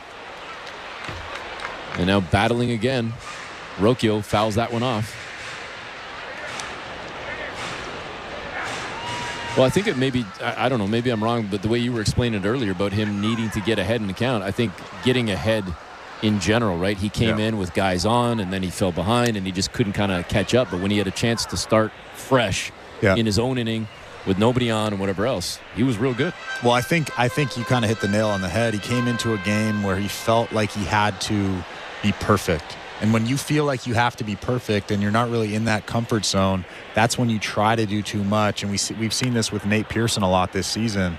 H: And now battling again. Rocchio fouls that one off. Well, I think it maybe, I don't know, maybe I'm wrong, but the way you were explaining it earlier about him needing to get ahead in the count, I think getting ahead in general, right? He came in with guys on, and then he fell behind, and he just couldn't kind of catch up. But when he had a chance to start fresh in his own inning with nobody on and whatever else, he was real good.
S: Well, I think you kind of hit the nail on the head. He came into a game where he felt like he had to be perfect. And when you feel like you have to be perfect and you're not really in that comfort zone, that's when you try to do too much. And we've seen this with Nate Pearson a lot this season.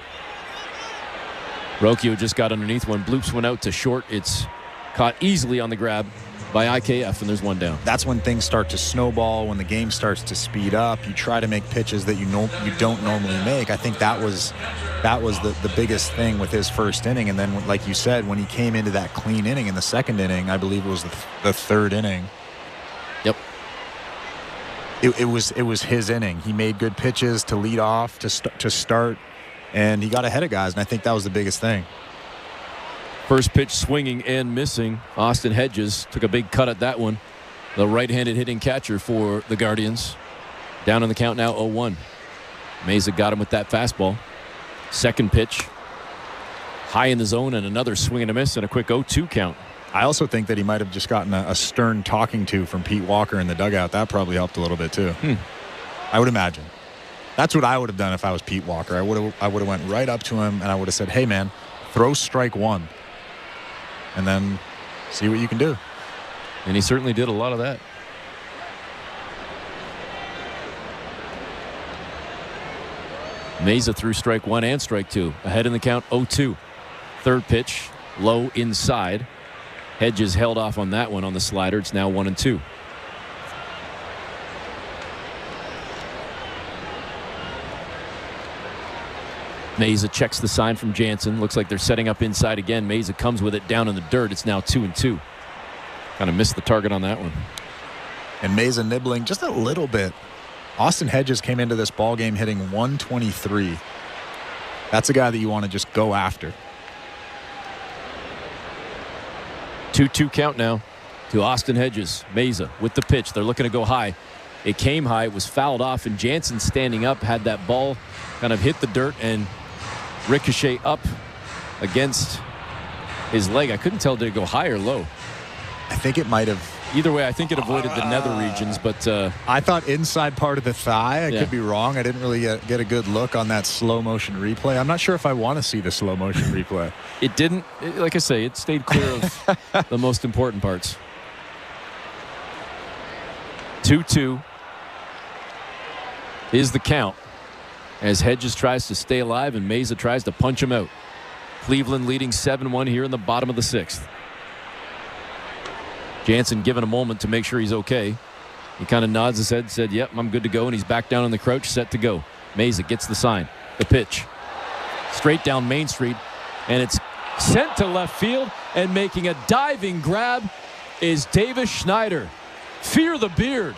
H: Rocchio just got underneath one. Bloops went out to short. It's caught easily on the grab by IKF, and there's one down.
S: That's when things start to snowball, when the game starts to speed up. You try to make pitches that you don't normally make. I think that was the biggest thing with his first inning. And then, like you said, when he came into that clean inning in the second inning, I believe it was the third inning.
H: Yep.
S: It was his inning. He made good pitches to lead off, to start, and he got ahead of guys, and I think that was the biggest thing.
H: First pitch swinging and missing. Austin Hedges took a big cut at that one. The right-handed hitting catcher for the Guardians. Down on the count now, 0-1. Mesa got him with that fastball. Second pitch. High in the zone, and another swing and a miss, and a quick 0-2 count.
S: I also think that he might have just gotten a stern talking to from Pete Walker in the dugout. That probably helped a little bit too. I would imagine. That's what I would have done if I was Pete Walker. I would have went right up to him and I would have said, "Hey man, throw strike 1. And then see what you can do."
H: And he certainly did a lot of that. Mesa threw strike 1 and strike 2. Ahead in the count, 0-2. Third pitch, low inside. Hedges held off on that one on the slider. It's now 1-2. Meza checks the sign from Jansen. Looks like they're setting up inside again. Meza comes with it down in the dirt. It's now 2-2. Kind of missed the target on that one.
S: And Meza nibbling just a little bit. Austin Hedges came into this ball game hitting 123. That's a guy that you want to just go after.
H: 2-2 count now to Austin Hedges. Meza with the pitch. They're looking to go high. It came high. It was fouled off, and Jansen standing up had that ball kind of hit the dirt and ricochet up against his leg. I couldn't tell, did it go high or low?
S: I think it might have.
H: Either way, I think it avoided the nether regions, but
S: I thought inside part of the thigh. I could be wrong. I didn't really get a good look on that slow motion replay. I'm not sure if I want to see the slow motion replay.
H: It didn't, like I say, it stayed clear of the most important parts. 2-2 is the count as Hedges tries to stay alive and Meza tries to punch him out. Cleveland leading 7-1 here in the bottom of the 6th. Jansen given a moment to make sure he's okay. He kind of nods his head, said, yep, I'm good to go, and he's back down on the crouch, set to go. Meza gets the sign. The pitch. Straight down Main Street, and it's sent to left field, and making a diving grab is Davis Schneider. Fear the beard.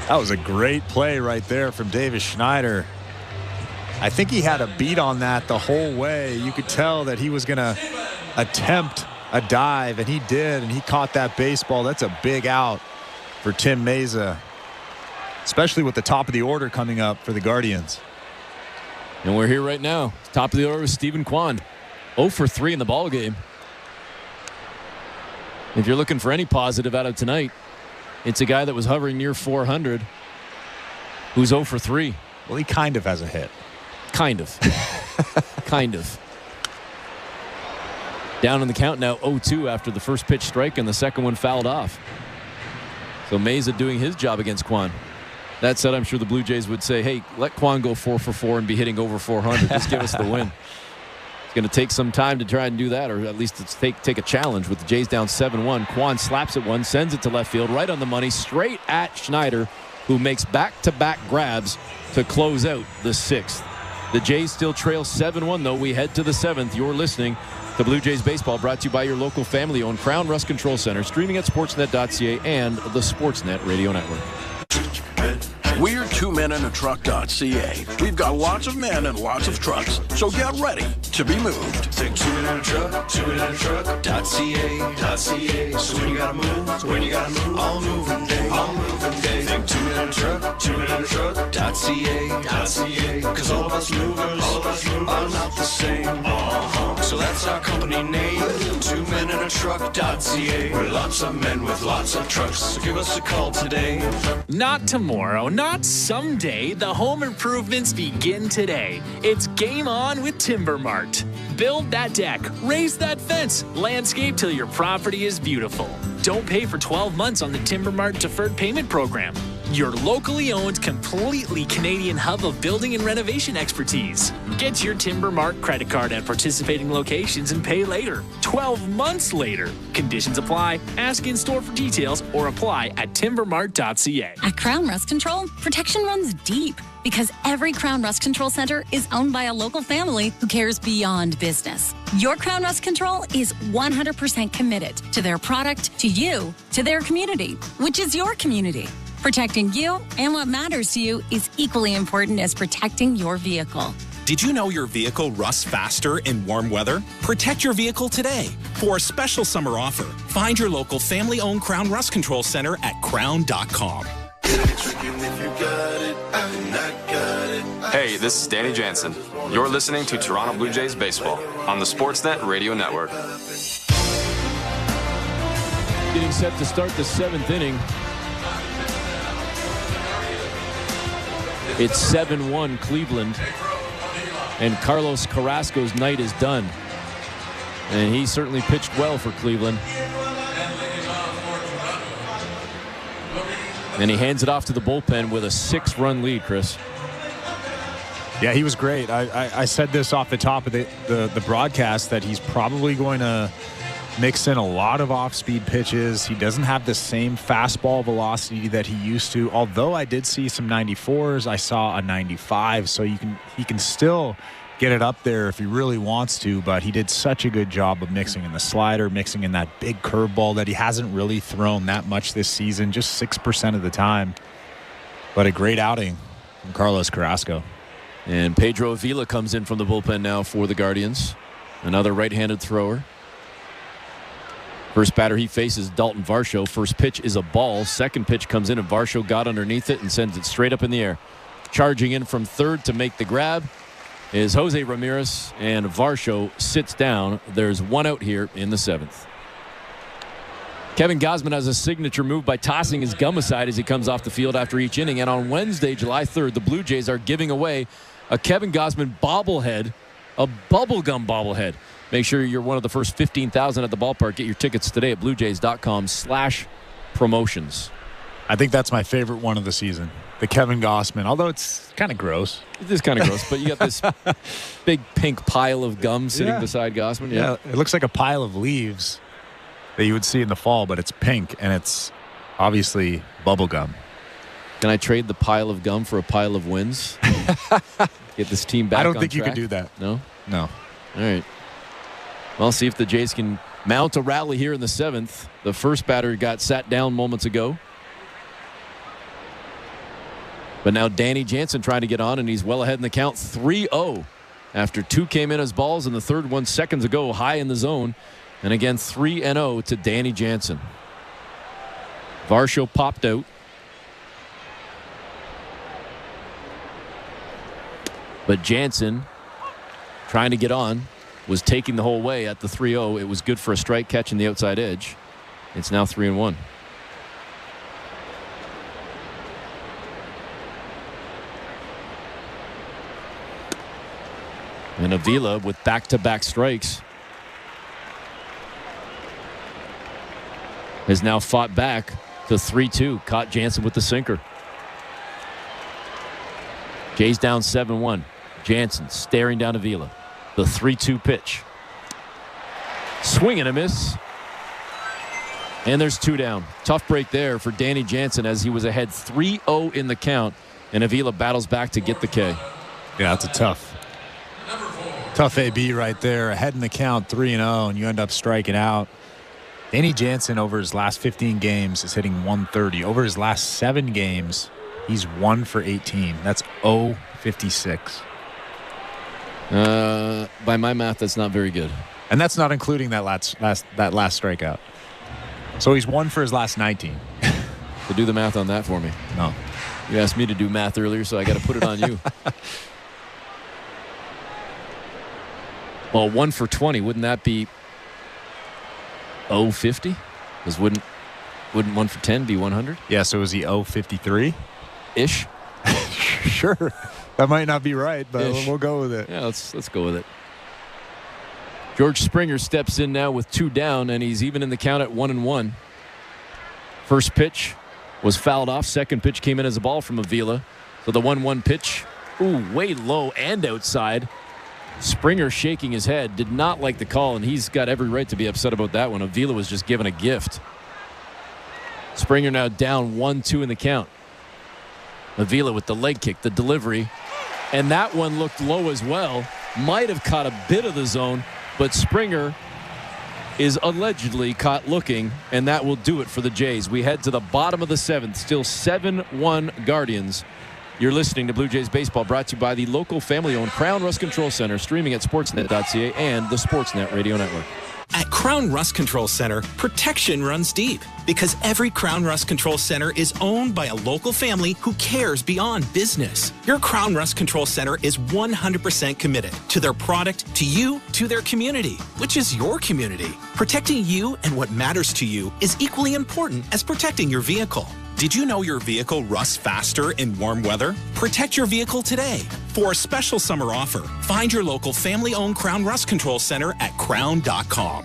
S: That was a great play right there from Davis Schneider. I think he had a beat on that the whole way. You could tell that he was going to attempt a dive, and he did, and he caught that baseball. That's a big out for Tim Meza, especially with the top of the order coming up for the Guardians.
H: And we're here right now. Top of the order with Stephen Kwan. 0 for 3 in the ball game. If you're looking for any positive out of tonight, it's a guy that was hovering near 400 who's 0 for 3.
S: Well, he kind of has a hit.
H: Kind of. Kind of. Down in the count now, 0-2 after the first pitch strike and the second one fouled off. So Meza doing his job against Kwan. That said, I'm sure the Blue Jays would say, hey, let Kwan go 4 for 4 and be hitting over 400. Just give us the win. It's going to take some time to try and do that, or at least it's take a challenge with the Jays down 7-1. Kwan slaps at one, sends it to left field, right on the money, straight at Schneider, who makes back-to-back grabs to close out the 6th. The Jays still trail 7-1, though. We head to the 7th. You're listening to Blue Jays Baseball, brought to you by your local family-owned Crown Rust Control Center, streaming at sportsnet.ca and the Sportsnet Radio Network.
J: We're 2menintruck.ca. We've got lots of men and lots of trucks, so get ready to be moved.
L: Think 2menintruck.ca. So when you gotta move, all moving day. Think 2menintruck.ca. Cause all of us movers are not the same. So that's our company name, 2menintruck.ca. We're lots of men with lots of trucks, so give us a call today.
I: Not tomorrow, not someday. The home improvements begin today. It's game on with Timber Mart. Build that deck, raise that fence, landscape till your property is beautiful. Don't pay for 12 months on the Timber Mart Deferred Payment Program. Your locally owned, completely Canadian hub of building and renovation expertise. Get your Timber Mart credit card at participating locations and pay later. 12 months later. Conditions apply. Ask in store for details or apply at timbermart.ca.
O: At Crown Rust Control, protection runs deep because every Crown Rust Control Center is owned by a local family who cares beyond business. Your Crown Rust Control is 100% committed to their product, to you, to their community, which is your community. Protecting you and what matters to you is equally important as protecting your vehicle.
M: Did you know your vehicle rusts faster in warm weather? Protect your vehicle today. For a special summer offer, find your local family-owned Crown Rust Control Center at crown.com.
W: Hey, this is Danny Jansen. You're listening to Toronto Blue Jays Baseball on the Sportsnet Radio Network.
H: Getting set to start the 7th inning. It's 7-1 Cleveland, and Carlos Carrasco's night is done. And he certainly pitched well for Cleveland. And he hands it off to the bullpen with a 6-run lead, Chris.
S: Yeah, he was great. I said this off the top of the broadcast that he's probably going to mix in a lot of off-speed pitches. He doesn't have the same fastball velocity that he used to, although I did see some 94s. I saw a 95, so he can still get it up there if he really wants to, but he did such a good job of mixing in the slider, mixing in that big curveball that he hasn't really thrown that much this season, just 6% of the time. But a great outing from Carlos Carrasco.
H: And Pedro Avila comes in from the bullpen now for the Guardians. Another right-handed thrower. First batter he faces, Dalton Varsho. First pitch is a ball. Second pitch comes in, and Varsho got underneath it and sends it straight up in the air. Charging in from third to make the grab is Jose Ramirez, and Varsho sits down. There's one out here in the 7th. Kevin Gausman has a signature move by tossing his gum aside as he comes off the field after each inning. And on Wednesday, July 3rd, the Blue Jays are giving away a Kevin Gausman bobblehead, a bubblegum bobblehead. Make sure you're one of the first 15,000 at the ballpark. Get your tickets today at bluejays.com/promotions.
S: I think that's my favorite one of the season, the Kevin Gausman, although it's kind of gross.
H: It is kind of gross, but you got this big pink pile of gum sitting beside Gausman.
S: Yeah, it looks like a pile of leaves that you would see in the fall, but it's pink, and it's obviously bubble gum.
H: Can I trade the pile of gum for a pile of wins? Get this team back on track?
S: I don't think you can do that.
H: No?
S: No.
H: All right. Well, see if the Jays can mount a rally here in the 7th. The first batter got sat down moments ago. But now Danny Jansen trying to get on, and he's well ahead in the count, 3-0. After 2 came in as balls, and the third one seconds ago, high in the zone. And again, 3-0 to Danny Jansen. Varsho popped out. But Jansen, trying to get on, was taking the whole way at the 3-0. It was good for a strike catch in the outside edge. It's now 3-1. And Avila with back-to-back strikes has now fought back to 3-2. Caught Jansen with the sinker. Jays down 7-1. Jansen staring down Avila. The 3-2 pitch. Swing and a miss. And there's 2 down. Tough break there for Danny Jansen as he was ahead 3-0 in the count. And Avila battles back to get the K.
S: Yeah, that's a tough AB right there. Ahead in the count 3-0, and you end up striking out. Danny Jansen over his last 15 games is hitting 130. Over his last 7 games, he's 1 for 18. That's 0-56.
H: By my math, that's not very good.
S: And that's not including that last strikeout. So he's 1 for his last 19.
H: So do the math on that for me.
S: No.
H: You asked me to do math earlier, so I got to put it on you. Well, 1 for 20, wouldn't that be 0-50? Because wouldn't 1 for 10 be 100?
S: Yeah, so is he 0-53?
H: Ish.
S: Sure. That might not be right, but we'll go with it.
H: Yeah, let's go with it. George Springer steps in now with 2 down, and he's even in the count at 1-1. First pitch was fouled off. Second pitch came in as a ball from Avila. So the 1-1 pitch, way low and outside. Springer shaking his head, did not like the call, and he's got every right to be upset about that one. Avila was just given a gift. Springer now down 1-2 in the count. Avila with the leg kick, the delivery, and that one looked low as well. Might have caught a bit of the zone, but Springer is allegedly caught looking, and that will do it for the Jays. We head to the bottom of the 7th, still 7-1 Guardians. You're listening to Blue Jays Baseball, brought to you by the local family-owned Crown Rust Control Center, streaming at sportsnet.ca and the Sportsnet Radio Network.
M: At Crown Rust Control Center, protection runs deep because every Crown Rust Control Center is owned by a local family who cares beyond business. Your Crown Rust Control Center is 100% committed to their product, to you, to their community, which is your community. Protecting you and what matters to you is equally important as protecting your vehicle. Did you know your vehicle rusts faster in warm weather? Protect your vehicle today. For a special summer offer, find your local family-owned Crown Rust Control Center at crown.com.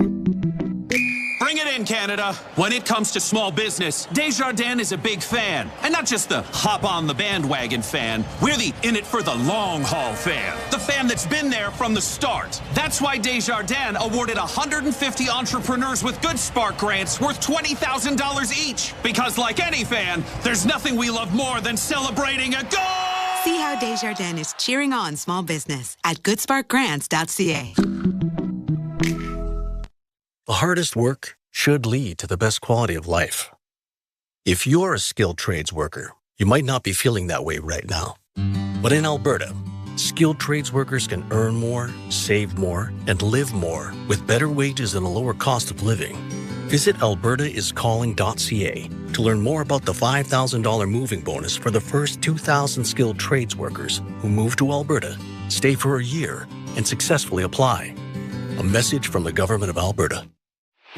J: Bring it
M: in, Canada. When it comes to small business, Desjardins is a big fan. And not just the hop-on-the-bandwagon fan. We're the in-it-for-the-long-haul fan. The fan that's been there from the start. That's why Desjardins awarded 150 entrepreneurs with Good Spark grants worth $20,000 each. Because like any fan, there's nothing we love more than celebrating a goal!
G: See how Desjardins is cheering on small business at goodsparkgrants.ca.
K: The hardest work should lead to the best quality of life. If you're a skilled trades worker, you might not be feeling that way right now. But in Alberta, skilled trades workers can earn more, save more, and live more with better wages and a lower cost of living. Visit albertaiscalling.ca to learn more about the $5,000 moving bonus for the first 2,000 skilled trades workers who move to Alberta, stay for a year, and successfully apply. A message from the Government of Alberta.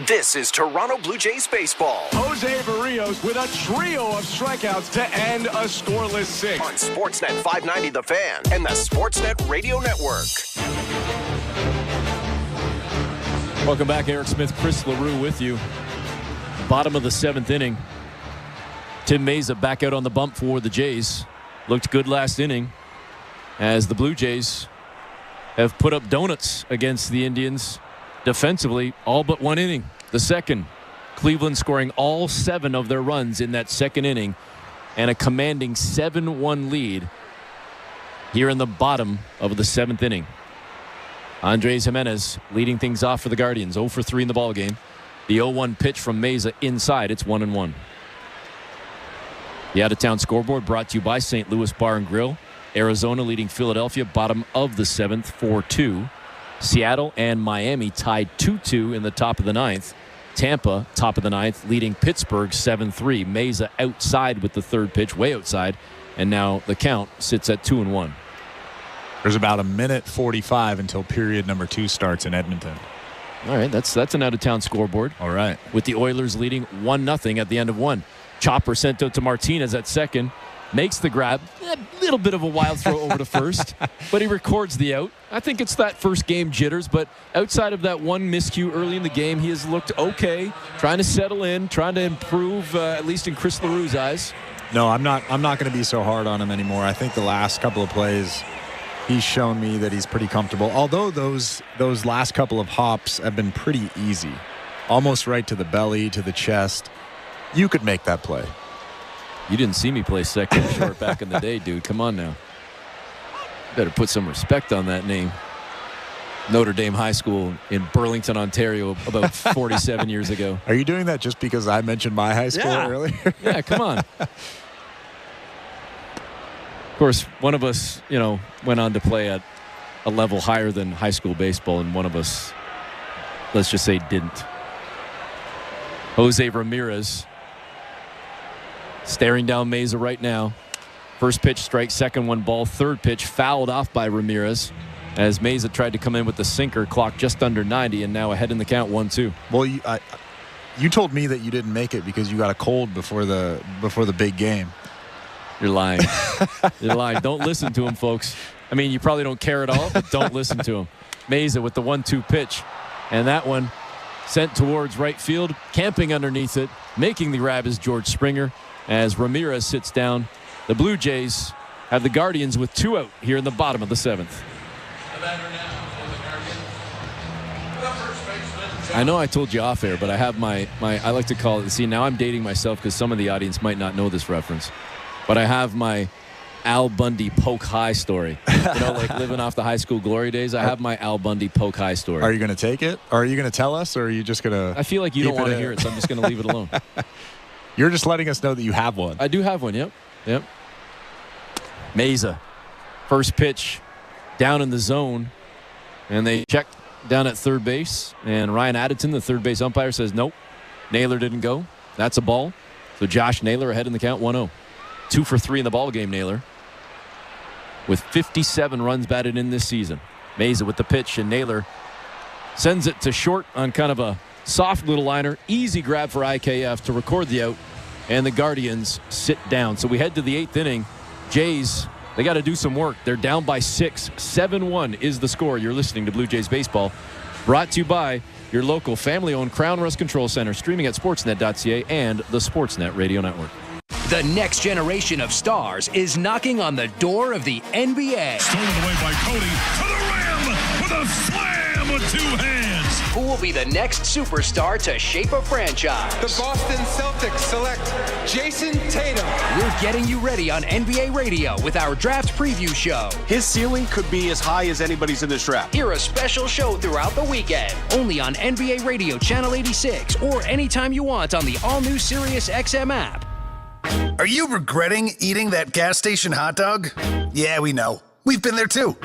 F: This is Toronto Blue Jays baseball.
E: Jose Barrios with a trio of strikeouts to end a scoreless sixth.
F: On Sportsnet 590 The Fan and the Sportsnet Radio Network.
H: Welcome back. Eric Smith, Chris LaRue with you. Bottom of the 7th inning. Tim Meza back out on the bump for the Jays. Looked good last inning as the Blue Jays have put up donuts against the Indians defensively all but one inning. The second, Cleveland scoring all 7 of their runs in that second inning and a commanding 7-1 lead here in the bottom of the 7th inning. Andres Jimenez leading things off for the Guardians. 0 for 3 in the ballgame. The 0-1 pitch from Meza inside. It's 1-1. The out-of-town scoreboard brought to you by St. Louis Bar and Grill. Arizona leading Philadelphia bottom of the 7th 4-2. Seattle and Miami tied 2-2 in the top of the 9th. Tampa top of the 9th leading Pittsburgh 7-3. Meza outside with the third pitch, way outside, and now the count sits at 2-1.
S: There's about a minute 45 until period number 2 starts in Edmonton.
H: All right, that's an out-of-town scoreboard.
S: All right.
H: With the Oilers leading 1-0 at the end of 1. Chopper sent out to Martinez at second. Makes the grab. A little bit of a wild throw over to first, but he records the out. I think it's that first game jitters, but outside of that one miscue early in the game, he has looked okay, trying to settle in, trying to improve, at least in Chris LaRue's eyes.
S: No, I'm not going to be so hard on him anymore. I think the last couple of plays, he's shown me that he's pretty comfortable. Although those last couple of hops have been pretty easy. Almost right to the belly, to the chest. You could make that play.
H: You didn't see me play second short back in the day, dude. Come on now. Better put some respect on that name. Notre Dame High School in Burlington, Ontario, about 47 years ago.
S: Are you doing that just because I mentioned my high school earlier?
H: Yeah, come on. Of course, one of us, went on to play at a level higher than high school baseball, and one of us, let's just say, didn't. Jose Ramirez staring down Meza right now. First pitch, strike, second one ball. Third pitch fouled off by Ramirez as Meza tried to come in with the sinker. Clock just under 90 and now ahead in the count 1-2.
S: Well, you told me that you didn't make it because you got a cold before the big game.
H: You're lying. You're lying. Don't listen to him, folks. I mean, you probably don't care at all, but don't listen to him. Meza with the 1-2 pitch. And that one sent towards right field. Camping underneath it. Making the grab is George Springer. As Ramirez sits down, the Blue Jays have the Guardians with 2 out here in the bottom of the 7th. I know I told you off air, but I have my I like to call it, see, now I'm dating myself because some of the audience might not know this reference, but I have my Al Bundy poke high story. Like living off the high school glory days. I have my Al Bundy poke high story.
S: Are you going to take it? Or are you going to tell us? Or are you just going to...
H: I feel like you don't want to hear it, so I'm just going to leave it alone.
S: You're just letting us know that you have one.
H: I do have one, yep. Meza, first pitch, down in the zone, and they check down at third base, and Ryan Addington, the third base umpire, says nope, Naylor didn't go. That's a ball. So Josh Naylor ahead in the count 1-0. 2 for 3 in the ball game, Naylor, with 57 runs batted in this season. Meza with the pitch, and Naylor sends it to short on kind of a soft little liner. Easy grab for IKF to record the out, and the Guardians sit down. So we head to the 8th inning. Jays, they got to do some work. They're down by 6. 7-1 is the score. You're listening to Blue Jays Baseball Brought to you by your local family-owned Crown Rust Control Center, streaming at sportsnet.ca and the Sportsnet Radio Network.
R: The next generation of stars is knocking on the door of the NBA.
D: Stolen away by Cody to the rim with a slam with 2 hands.
R: Who will be the next superstar to shape a franchise?
N: The Boston Celtics select Jason Tatum.
R: We're getting you ready on NBA Radio with our draft preview show.
P: His ceiling could be as high as anybody's in this draft.
R: Hear a special show throughout the weekend, only on NBA Radio Channel 86 or anytime you want on the all-new Sirius XM app.
F: Are you regretting eating that gas station hot dog? Yeah, we know. We've been there too.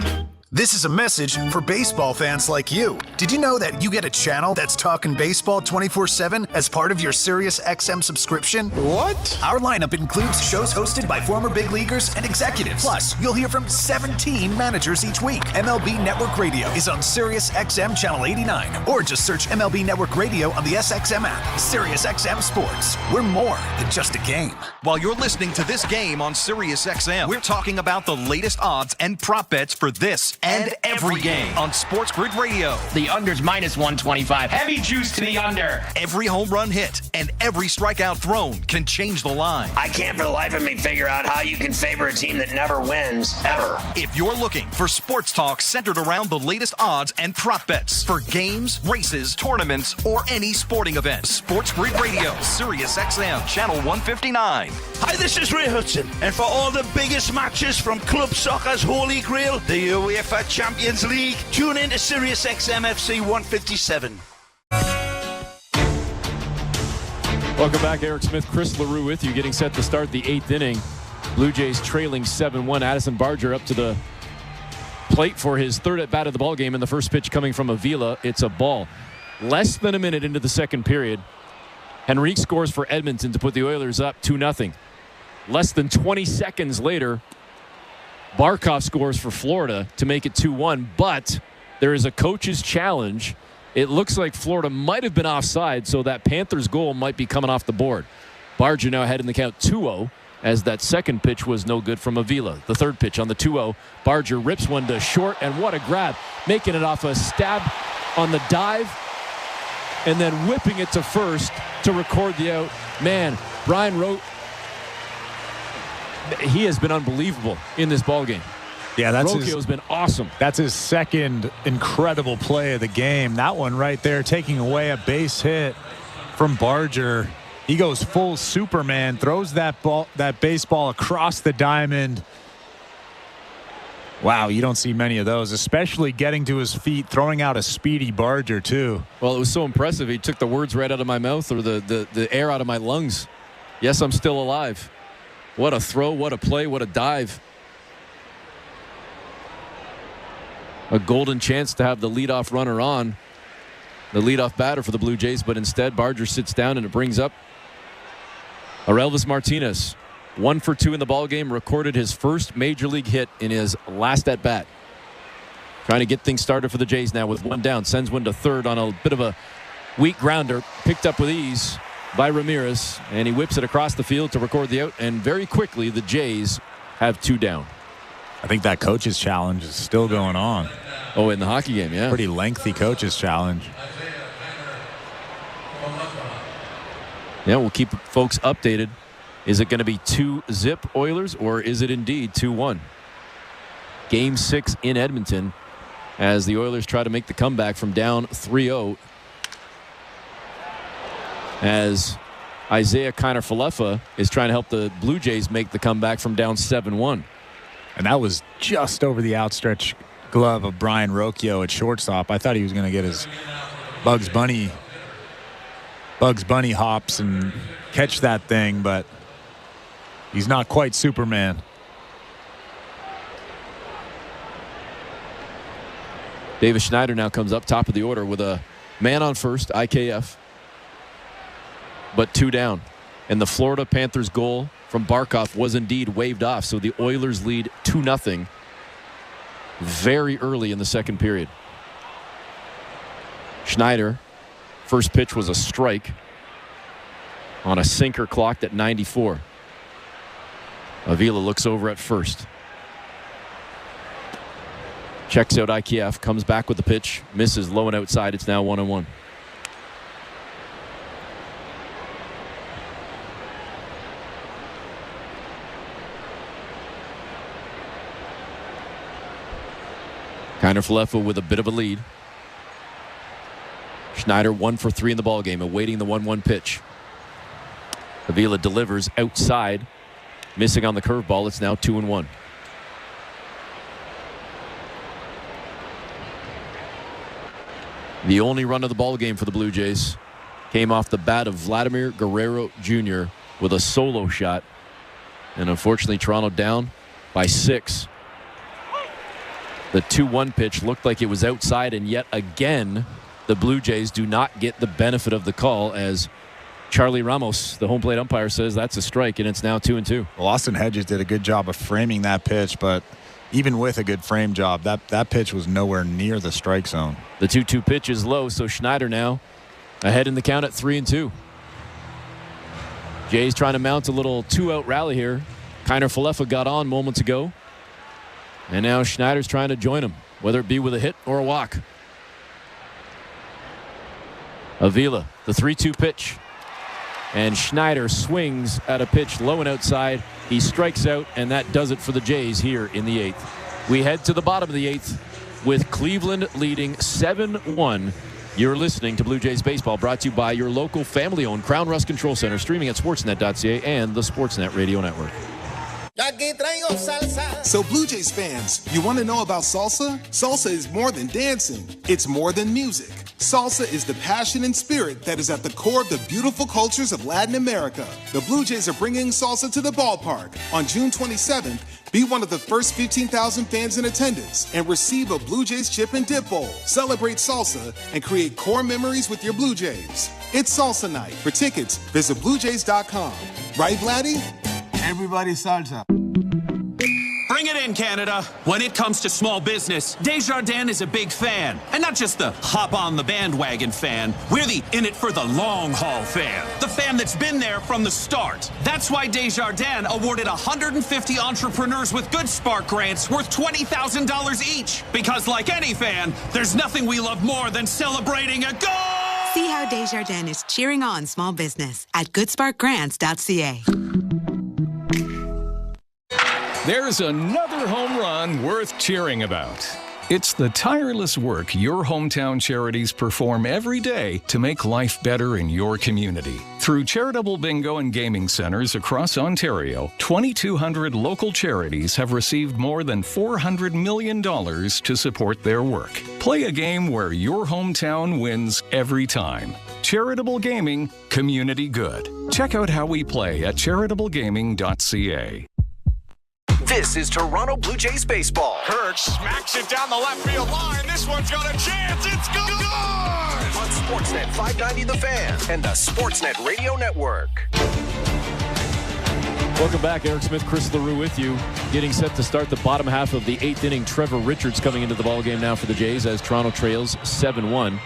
F: This is a message for baseball fans like you. Did you know that you get a channel that's talking baseball 24/7 as part of your Sirius XM subscription?
N: What?
F: Our lineup includes shows hosted by former big leaguers and executives. Plus, you'll hear from 17 managers each week. MLB Network Radio is on Sirius XM Channel 89, or just search MLB Network Radio on the SXM app. Sirius XM Sports. We're more than just a game.
Q: While you're listening to this game on Sirius XM, we're talking about the latest odds and prop bets for this and every game on Sports Grid Radio.
Y: The under's minus 125. Heavy juice to the under.
Q: Every home run hit and every strikeout thrown can change the line.
Y: I can't for the life of me figure out how you can favor a team that never wins, ever.
Q: If you're looking for sports talk centered around the latest odds and prop bets for games, races, tournaments, or any sporting event, Sports Grid Radio, Sirius XM, Channel 159.
Z: Hi, this is Ray Hudson, and for all the biggest matches from club soccer's holy grail, the UEFA Champions League, tune in to Sirius XM FC 157.
H: Welcome back, Eric Smith, Chris LaRue with you, getting set to start the 8th inning. Blue Jays trailing 7-1. Addison Barger up to the plate for his third at-bat of the ball game, and the first pitch coming from Avila. It's a ball. Less than a minute into the second period, Henrique scores for Edmonton to put the Oilers up 2-0. Less than 20 seconds later, Barkov scores for Florida to make it 2-1, but there is a coach's challenge. It looks like Florida might have been offside, so that Panthers goal might be coming off the board. Barger now ahead in the count 2-0, as that second pitch was no good from Avila. The third pitch on the 2-0, Barger rips one to short, and what a grab, making it off a stab on the dive, and then whipping it to first to record the out. Man, Brian wrote, he has been unbelievable in this ballgame.
S: Yeah,
H: Rocchio's been awesome.
S: That's his second incredible play of the game. That one right there, taking away a base hit from Barger. He goes full Superman, throws that baseball across the diamond. Wow, you don't see many of those, especially getting to his feet, throwing out a speedy Barger too.
H: Well, it was so impressive. He took the words right out of my mouth, or the air out of my lungs. Yes, I'm still alive. What a throw, what a play, what a dive. A golden chance to have the leadoff runner on, the leadoff batter for the Blue Jays, but instead Barger sits down, and it brings up Orelvis Martinez. 1 for 2 in the ballgame, recorded his first major league hit in his last at-bat. Trying to get things started for the Jays now with one down. Sends one to third on a bit of a weak grounder. Picked up with ease by Ramirez, and he whips it across the field to record the out, and very quickly the Jays have 2 down.
S: I think that coach's challenge is still going on.
H: Oh, in the hockey game, yeah.
S: Pretty lengthy coach's challenge.
H: Yeah, we'll keep folks updated. Is it going to be 2-zip Oilers, or is it indeed 2-1? Game 6 in Edmonton as the Oilers try to make the comeback from down 3-0. As Isaiah Kiner-Falefa is trying to help the Blue Jays make the comeback from down 7-1.
S: And that was just over the outstretched glove of Brian Rocchio at shortstop. I thought he was going to get his Bugs Bunny hops and catch that thing, but he's not quite Superman.
H: Davis Schneider now comes up top of the order with a man on first, IKF, but 2 down. And the Florida Panthers goal from Barkov was indeed waved off, so the Oilers lead 2-0 very early in the second period. Schneider, first pitch was a strike on a sinker clocked at 94. Avila looks over at first. Checks out IKF, comes back with the pitch, misses low and outside. It's now 1-1. Kiner-Falefa with a bit of a lead. Schneider 1 for 3 in the ballgame, awaiting the 1-1 pitch. Avila delivers outside, missing on the curveball. It's now 2-1. The only run of the ball game for the Blue Jays came off the bat of Vladimir Guerrero Jr. with a solo shot. And unfortunately, Toronto down by 6. The 2-1 pitch looked like it was outside, and yet again, the Blue Jays do not get the benefit of the call as Charlie Ramos, the home plate umpire, says that's a strike, and it's now 2-2.
S: Well, Austin Hedges did a good job of framing that pitch, but even with a good frame job, that pitch was nowhere near the strike zone.
H: The 2-2 pitch is low, so Schneider now ahead in the count at 3-2. Jays trying to mount a little 2-out rally here. Kiner-Falefa got on moments ago, and now Schneider's trying to join him, whether it be with a hit or a walk. Avila, the 3-2 pitch. And Schneider swings at a pitch low and outside. He strikes out, and that does it for the Jays here in the 8th. We head to the bottom of the 8th with Cleveland leading 7-1. You're listening to Blue Jays Baseball, brought to you by your local family-owned Crown Rust Control Center, streaming at sportsnet.ca and the Sportsnet Radio Network.
A: So Blue Jays fans, you want to know about salsa? Salsa is more than dancing. It's more than music. Salsa is the passion and spirit that is at the core of the beautiful cultures of Latin America. The Blue Jays are bringing salsa to the ballpark. On June 27th, be one of the first 15,000 fans in attendance and receive a Blue Jays chip and dip bowl. Celebrate salsa and create core memories with your Blue Jays. It's salsa night. For tickets, visit BlueJays.com. Right, Vladdy?
C: Everybody salsa.
M: Bring it in, Canada. When it comes to small business, Desjardins is a big fan. And not just the hop-on-the-bandwagon fan. We're the in-it-for-the-long-haul fan. The fan that's been there from the start. That's why Desjardins awarded 150 entrepreneurs with Good Spark grants worth $20,000 each. Because like any fan, there's nothing we love more than celebrating a goal!
G: See how Desjardins is cheering on small business at goodsparkgrants.ca.
T: There's another home run worth cheering about. It's the tireless work your hometown charities perform every day to make life better in your community. Through charitable bingo and gaming centers across Ontario, 2,200 local charities have received more than $400 million to support their work. Play a game where your hometown wins every time. Charitable Gaming, community good. Check out how we play at charitablegaming.ca.
Q: This is Toronto Blue Jays baseball.
E: Kirk smacks it down the left field line. This one's got a chance. It's good.
Q: On Sportsnet 590 The Fan and the Sportsnet Radio Network.
H: Welcome back. Eric Smith, Chris LaRue with you. Getting set to start the bottom half of the 8th inning. Trevor Richards coming into the ballgame now for the Jays as Toronto trails 7-1.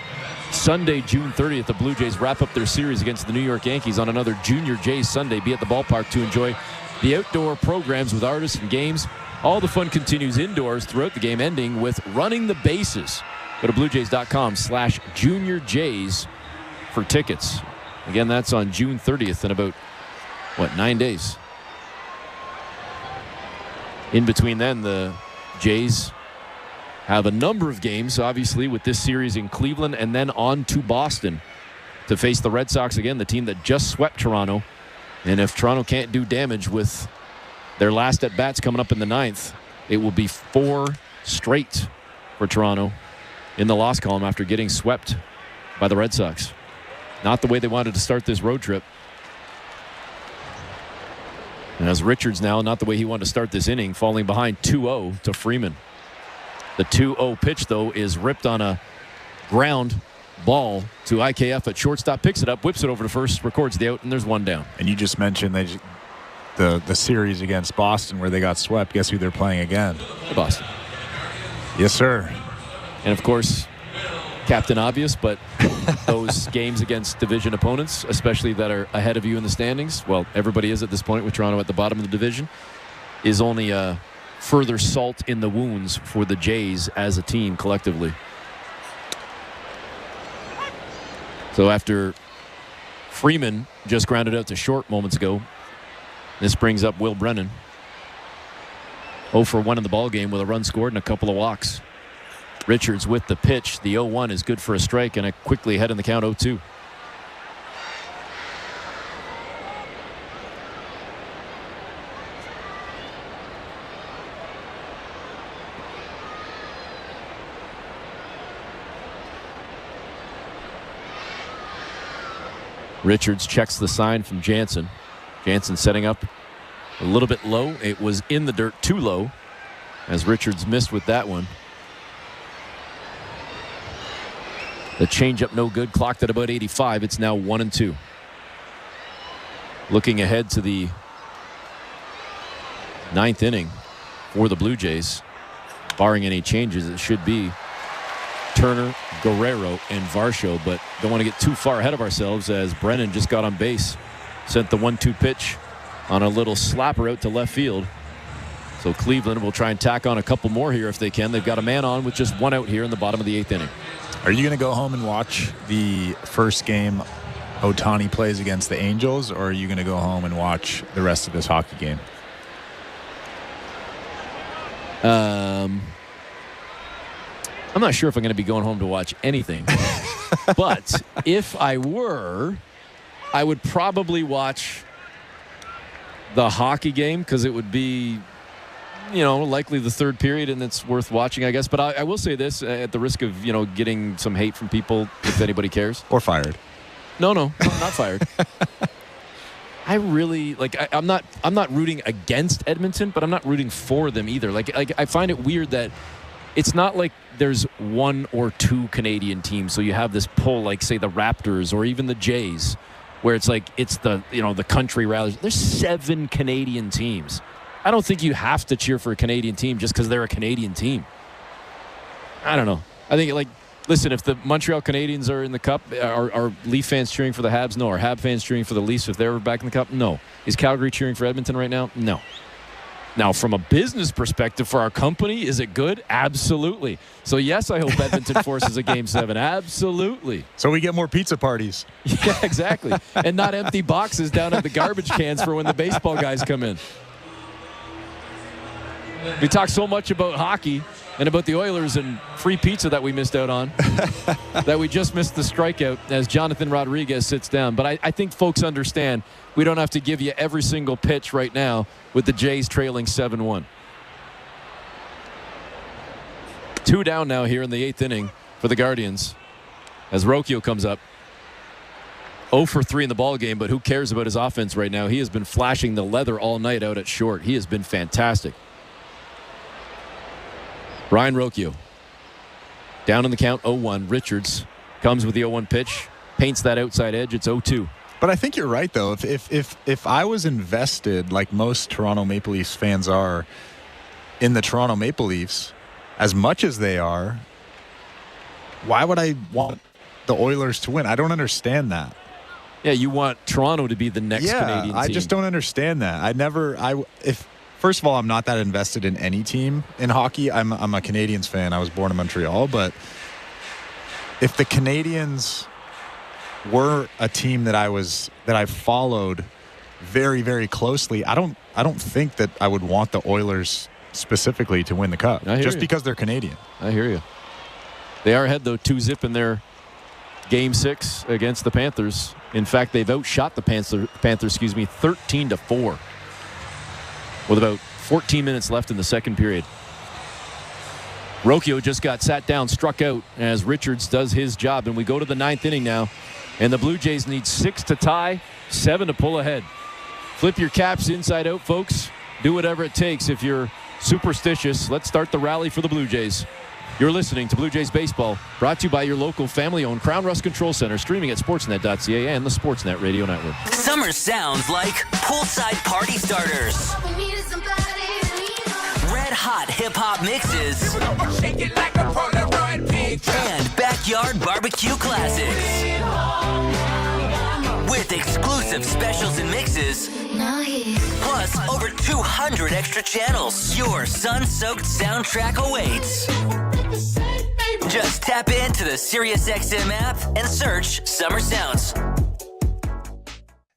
H: Sunday, June 30th, the Blue Jays wrap up their series against the New York Yankees on another Junior Jays Sunday. Be at the ballpark to enjoy the outdoor programs with artists and games. All the fun continues indoors throughout the game, ending with running the bases. Go to bluejays.com/juniorjays for tickets. Again, that's on June 30th in about, 9 days. In between then, the Jays have a number of games, obviously, with this series in Cleveland and then on to Boston to face the Red Sox again, the team that just swept Toronto. And if Toronto can't do damage with their last at-bats coming up in the 9th, it will be 4 straight for Toronto in the loss column after getting swept by the Red Sox. Not the way they wanted to start this road trip. And as Richards now, not the way he wanted to start this inning, falling behind 2-0 to Freeman. The 2-0 pitch, though, is ripped on a ground ball to IKF at shortstop, picks it up, whips it over to first, records the out, and there's one down.
S: And you just mentioned the series against Boston where they got swept. Guess who they're playing again?
H: Boston.
S: Yes, sir.
H: And, of course, Captain Obvious, but those games against division opponents, especially that are ahead of you in the standings, well, everybody is at this point with Toronto at the bottom of the division, is only further salt in the wounds for the Jays as a team collectively. So after Freeman just grounded out to short moments ago, this brings up Will Brennan. 0 for 1 in the ballgame with a run scored and a couple of walks. Richards with the pitch. The 0-1 is good for a strike and a quickly ahead in the count 0-2. Richards checks the sign from Jansen. Jansen setting up a little bit low. It was in the dirt too low as Richards missed with that one. The changeup no good, clocked at about 85. It's now 1-2. Looking ahead to the 9th inning for the Blue Jays. Barring any changes, it should be Turner, Guerrero, and Varsho, but don't want to get too far ahead of ourselves as Brennan just got on base. Sent the 1-2 pitch on a little slapper out to left field. So Cleveland will try and tack on a couple more here if they can. They've got a man on with just 1 out here in the bottom of the 8th inning.
S: Are you going to go home and watch the first game Ohtani plays against the Angels, or are you going to go home and watch the rest of this hockey game?
H: I'm not sure if I'm going to be going home to watch anything. But if I were, I would probably watch the hockey game because it would be, likely the third period, and it's worth watching, I guess. But I will say this at the risk of, getting some hate from people, if anybody cares.
S: Or fired.
H: No, not fired. I really I'm not rooting against Edmonton, but I'm not rooting for them either. Like I find it weird that it's not like there's 1 or 2 Canadian teams. So you have this pull, like say the Raptors or even the Jays, where it's like it's the the country rallies. There's 7 Canadian teams. I don't think you have to cheer for a Canadian team just because they're a Canadian team. I don't know. I think listen, if the Montreal Canadiens are in the Cup, are Leaf fans cheering for the Habs? No. Are Hab fans cheering for the Leafs if they're back in the Cup? No. Is Calgary cheering for Edmonton right now? No. Now, from a business perspective for our company, is it good? Absolutely. So, yes, I hope Edmonton forces a Game 7. Absolutely.
S: So we get more pizza parties.
H: Yeah, exactly. And not empty boxes down at the garbage cans for when the baseball guys come in. We talk so much about hockey and about the Oilers and free pizza that we missed out on that we just missed the strikeout as Jonathan Rodriguez sits down. But I think folks understand we don't have to give you every single pitch right now with the Jays trailing 7-1. 2 down now here in the 8th inning for the Guardians as Rocchio comes up. 0 for 3 in the ballgame, but who cares about his offense right now? He has been flashing the leather all night out at short. He has been fantastic. Brian Rocchio down in the count 0-1. Richards comes with the 0-1 pitch, paints that outside edge. It's 0-2.
S: But I think you're right, though. If I was invested, like most Toronto Maple Leafs fans are, in the Toronto Maple Leafs, as much as they are, why would I want the Oilers to win? I don't understand that.
H: Yeah, you want Toronto to be the next Canadian team.
S: I just don't understand that. First of all, I'm not that invested in any team in hockey. I'm a Canadiens fan. I was born in Montreal, but if the Canadiens were a team that I followed very, very closely, I don't think that I would want the Oilers specifically to win the Cup just because they're Canadian.
H: I hear you. They are ahead though, 2-0 in their Game 6 against the Panthers. In fact, they've outshot the Panthers, 13-4. With about 14 minutes left in the second period. Rocchio just got sat down, struck out as Richards does his job. And we go to the 9th inning now. And the Blue Jays need 6 to tie, 7 to pull ahead. Flip your caps inside out, folks. Do whatever it takes. If you're superstitious, let's start the rally for the Blue Jays. You're listening to Blue Jays Baseball, brought to you by your local family-owned Crown Rust Control Center, streaming at sportsnet.ca and the Sportsnet Radio Network.
B: Summer sounds like poolside party starters, red hot hip-hop mixes, and backyard barbecue classics. with exclusive specials and mixes. Plus, over 200 extra channels. Your sun-soaked soundtrack awaits. Just tap into the SiriusXM app and search Summer Sounds.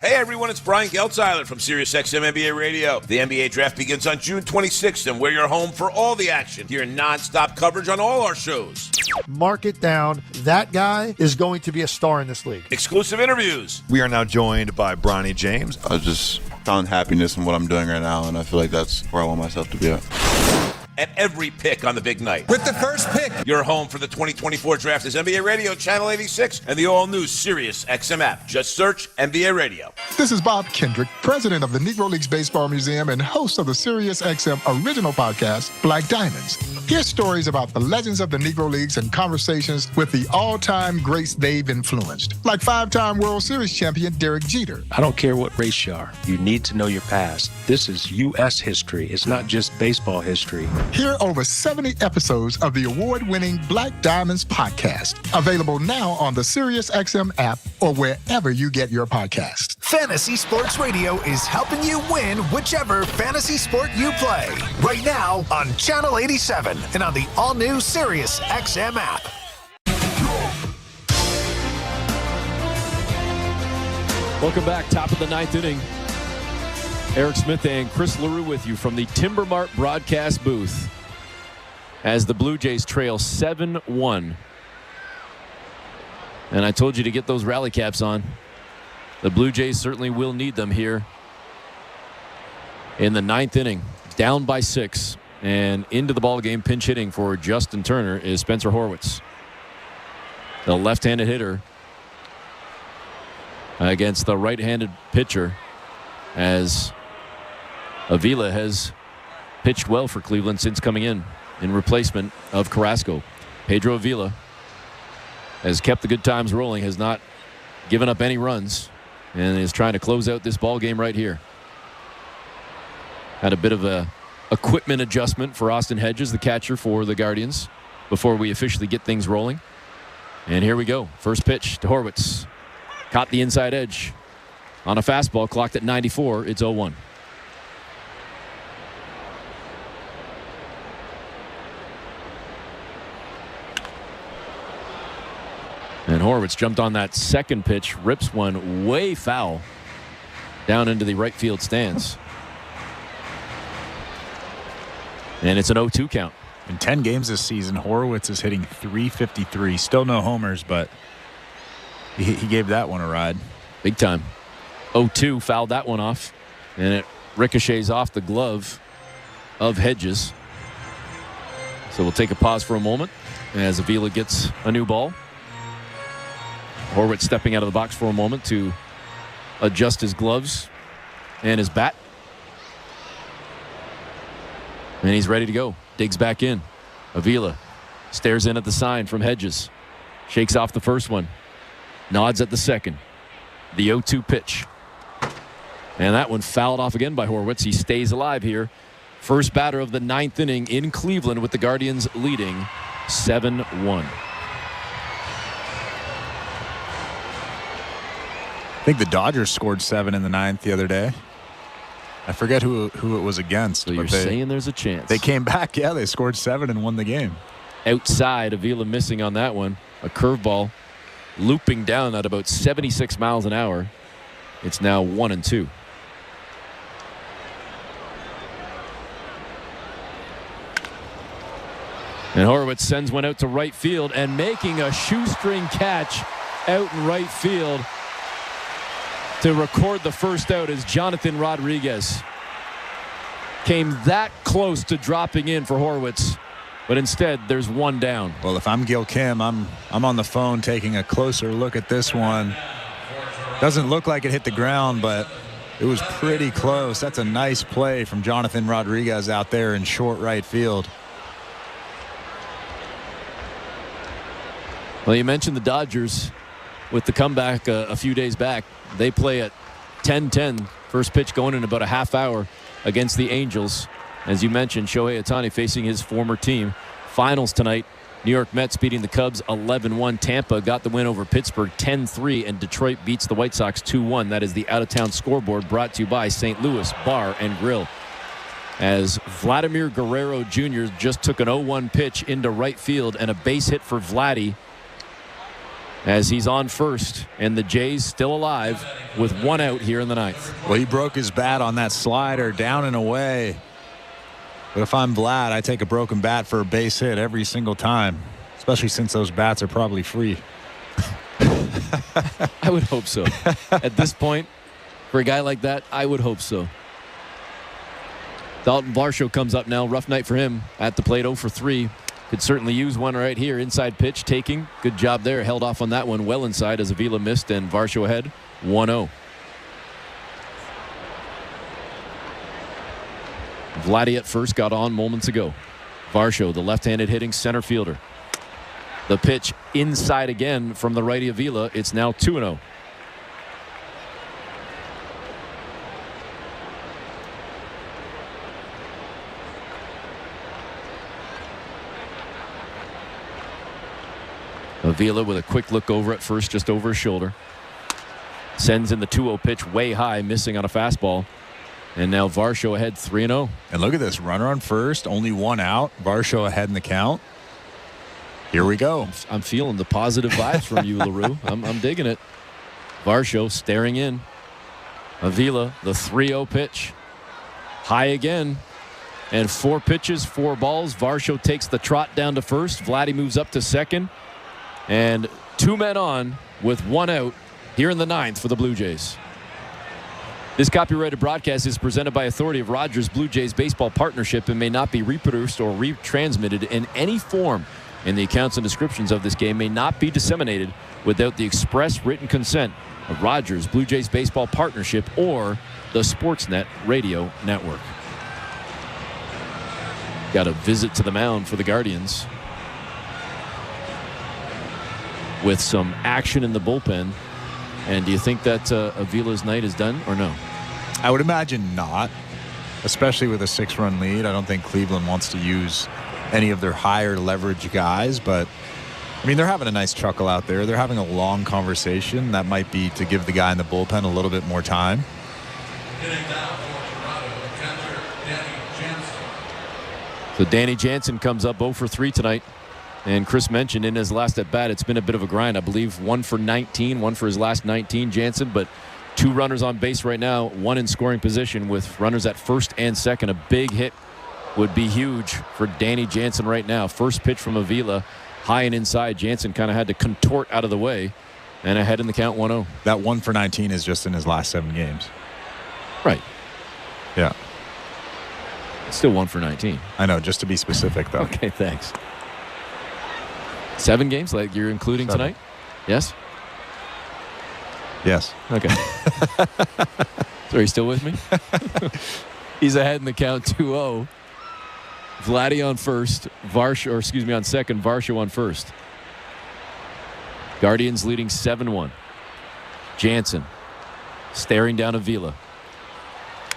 I: Hey everyone, it's Brian Geltzeiler from SiriusXM NBA Radio. The NBA draft begins on June 26th, and we're your home for all the action. Hear non-stop coverage on all our shows.
L: Mark it down. That guy is going to be a star in this league.
I: Exclusive interviews.
O: We are now joined by Bronny James. I just found happiness in what I'm doing right now, and I feel like that's where I want myself to be at.
I: At every pick on the big night.
N: With the first pick,
I: your home for the 2024 draft is NBA Radio, Channel 86, and the all-new SiriusXM app. Just search NBA Radio.
A: This is Bob Kendrick, president of the Negro Leagues Baseball Museum and host of the SiriusXM original podcast, Black Diamonds. Hear stories about the legends of the Negro Leagues and conversations with the all-time greats they've influenced, like 5-time World Series champion Derek Jeter.
U: I don't care what race you are. You need to know your past. This is U.S. history. It's not just baseball history.
A: Hear over 70 episodes of the award-winning Black Diamonds podcast, available now on the SiriusXM app or wherever you get your podcasts.
F: Fantasy Sports Radio is helping you win whichever fantasy sport you play. Right now on Channel 87 and on the all-new SiriusXM app.
H: Welcome back. Top of the ninth inning. Eric Smith and Chris LaRue with you from the Timber Mart broadcast booth as the Blue Jays trail 7-1. And I told you to get those rally caps on. The Blue Jays certainly will need them here in the ninth inning. Down by 6. And into the ball game, pinch hitting for Justin Turner is Spencer Horwitz, the left-handed hitter against the right-handed pitcher, as Avila has pitched well for Cleveland since coming in replacement of Carrasco. Pedro Avila has kept the good times rolling, has not given up any runs, and is trying to close out this ball game right here. Had a bit of a equipment adjustment for Austin Hedges, the catcher for the Guardians, before we officially get things rolling. And here we go. First pitch to Horwitz. Caught the inside edge on a fastball, clocked at 94. It's 0-1. And Horwitz jumped on that second pitch, rips one way foul down into the right field stands. And it's an 0-2 count.
S: In 10 games this season, Horwitz is hitting .353. Still no homers, but he gave that one a ride.
H: Big time. 0-2, fouled that one off. And it ricochets off the glove of Hedges. So we'll take a pause for a moment as Avila gets a new ball. Horwitz stepping out of the box for a moment to adjust his gloves and his bat. And he's ready to go. Digs back in. Avila stares in at the sign from Hedges. Shakes off the first one. Nods at the second. The 0-2 pitch. And that one fouled off again by Horwitz. He stays alive here. First batter of the ninth inning in Cleveland with the Guardians leading 7-1.
S: I think the Dodgers scored 7 in the ninth the other day. I forget who it was against.
H: So you're saying there's a chance.
S: They came back. Yeah, they scored 7 and won the game.
H: Outside, Avila missing on that one. A curveball looping down at about 76 miles an hour. It's now 1-2. And Horwitz sends one out to right field, and making a shoestring catch out in right field to record the first out is Jonathan Rodriguez. Came that close to dropping in for Horwitz, but instead there's one down.
S: Well, if I'm Gil Kim, I'm on the phone taking a closer look at this one. Doesn't look like it hit the ground, but it was pretty close. That's a nice play from Jonathan Rodriguez out there in short right field.
H: Well, you mentioned the Dodgers with the comeback a few days back. They play at 10-10. First pitch going in about a half hour against the Angels. As you mentioned, Shohei Ohtani facing his former team. Finals tonight New York Mets beating the Cubs 11-1. Tampa got the win over Pittsburgh 10-3, and Detroit beats the White Sox 2-1. That is the out-of-town scoreboard brought to you by St. Louis Bar and Grill. As Vladimir Guerrero Jr. just took an 0-1 pitch into right field and a base hit for Vladdy as he's on first, and the Jays still alive with one out here in the ninth.
S: Well, he broke his bat on that slider down and away. But if I'm Vlad, I take a broken bat for a base hit every single time, especially since those bats are probably free.
H: I would hope so. At this point, for a guy like that, I would hope so. Dalton Varsho comes up now. Rough night for him at the plate, 0 for 3. Could certainly use one right here. Inside pitch taking. Good job there. Held off on that one well inside as Avila missed, and Varsho ahead 1-0. Vladdy at first, got on moments ago. Varsho, the left-handed hitting center fielder. The pitch inside again from the righty Avila. It's now 2-0. Avila with a quick look over at first, just over his shoulder. Sends in the 2-0 pitch way high, missing on a fastball. And now Varsho ahead 3-0.
S: And look at this. Runner on first, only one out. Varsho ahead in the count. Here we go.
H: I'm feeling the positive vibes from you, LaRue. I'm digging it. Varsho staring in. Avila, the 3-0 pitch. High again. And 4 pitches, 4 balls. Varsho takes the trot down to first. Vladdy moves up to second. And 2 men on with 1 out here in the ninth for the Blue Jays. This copyrighted broadcast is presented by authority of Rogers Blue Jays Baseball Partnership and may not be reproduced or retransmitted in any form. And the accounts and descriptions of this game may not be disseminated without the express written consent of Rogers Blue Jays Baseball Partnership or the Sportsnet Radio Network. Got a visit to the mound for the Guardians with some action in the bullpen. And do you think that Avila's night is done or no?
S: I would imagine not, especially with a 6-run lead. I don't think Cleveland wants to use any of their higher leverage guys, but I mean, they're having a nice chuckle out there. They're having a long conversation. That might be to give the guy in the bullpen a little bit more time.
H: So Danny Jansen comes up 0 for 3 tonight. And Chris mentioned in his last at-bat, it's been a bit of a grind. I believe 1 for 19, 1 for his last 19, Jansen. But 2 runners on base right now, 1 in scoring position with runners at first and second. A big hit would be huge for Danny Jansen right now. First pitch from Avila, high and inside. Jansen kind of had to contort out of the way and ahead in the count 1-0.
S: That 1 for 19 is just in his last 7 games.
H: Right.
S: Yeah.
H: It's still 1 for 19.
S: I know, just to be specific, though.
H: Okay, thanks. 7 games, like you're including
S: 7.
H: tonight? Yes?
S: Yes.
H: Okay. So are you still with me? He's ahead in the count 2-0. Vladdy on first, Varsho, on second, Varsho on first. Guardians leading 7-1. Jansen staring down Avila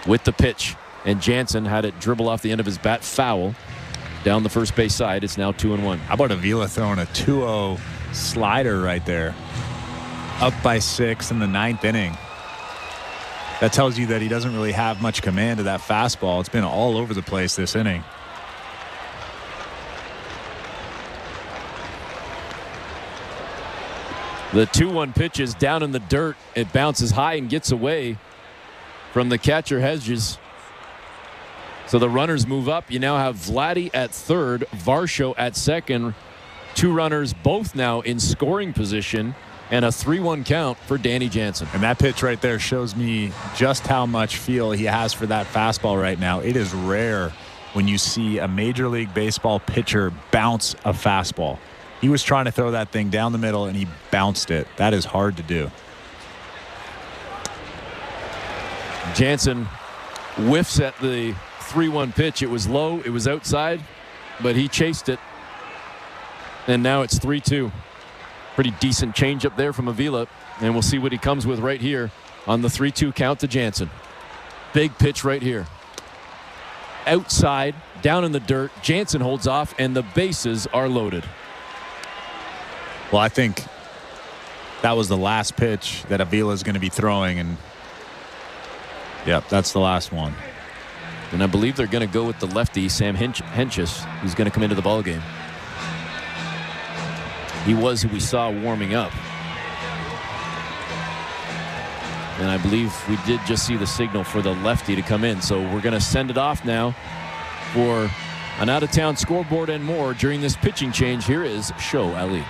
H: with the pitch, and Jansen had it dribble off the end of his bat, foul down the first base side. It's now 2-1.
S: How about Avila throwing a 2-0 slider right there? Up by 6 in the 9th inning. That tells you that he doesn't really have much command of that fastball. It's been all over the place this inning.
H: The 2-1 pitch is down in the dirt. It bounces high and gets away from the catcher Hedges. So the runners move up. You now have Vladdy at third, Varsho at second. 2 runners both now in scoring position, and a 3-1 count for Danny Jansen.
S: And that pitch right there shows me just how much feel he has for that fastball right now. It is rare when you see a Major League Baseball pitcher bounce a fastball. He was trying to throw that thing down the middle, and he bounced it. That is hard to do.
H: Jansen whiffs at the 3-1 pitch. It was low, it was outside, but he chased it. And now it's 3-2. Pretty decent changeup there from Avila, and we'll see what he comes with right here on the 3-2 count to Jansen. Big pitch right here. Outside, down in the dirt. Jansen holds off, and the bases are loaded.
S: Well, I think that was the last pitch that Avila is going to be throwing, and yep, that's the last one.
H: And I believe they're going to go with the lefty, Sam Hentges, who's going to come into the ballgame. He was who we saw warming up. And I believe we did just see the signal for the lefty to come in. So we're going to send it off now for an out-of-town scoreboard and more during this pitching change. Here is Show Ali.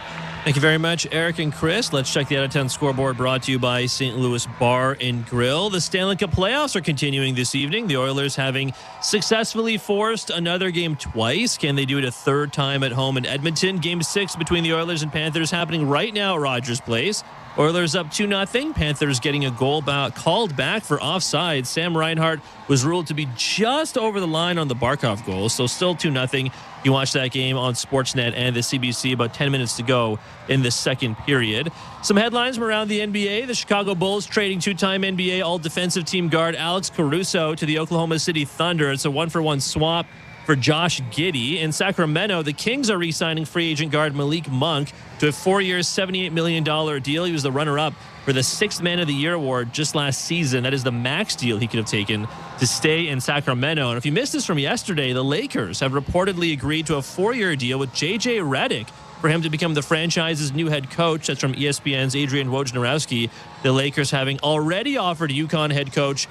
D: Thank you very much, Eric and Chris. Let's check the out-of-town scoreboard brought to you by St. Louis Bar and Grill. The Stanley Cup playoffs are continuing this evening. The Oilers having successfully forced another game twice. Can they do it a third time at home in Edmonton? Game 6 between the Oilers and Panthers happening right now at Rogers Place. Oilers up 2-0. Panthers getting a goal called back for offside. Sam Reinhart was ruled to be just over the line on the Barkov goal, so still 2-0. You watch that game on Sportsnet and the CBC. About 10 minutes to go in the second period. Some headlines from around the NBA. The Chicago Bulls trading two-time NBA All-Defensive Team guard Alex Caruso to the Oklahoma City Thunder. It's a 1-for-1 swap for Josh Giddey. In Sacramento, the Kings are re-signing free agent guard Malik Monk to a 4-year, $78 million deal. He was the runner-up for the 6th Man of the Year award just last season. That is the max deal he could have taken to stay in Sacramento. And if you missed this from yesterday, the Lakers have reportedly agreed to a 4-year deal with J.J. Redick for him to become the franchise's new head coach. That's from ESPN's Adrian Wojnarowski. The Lakers having already offered UConn head coach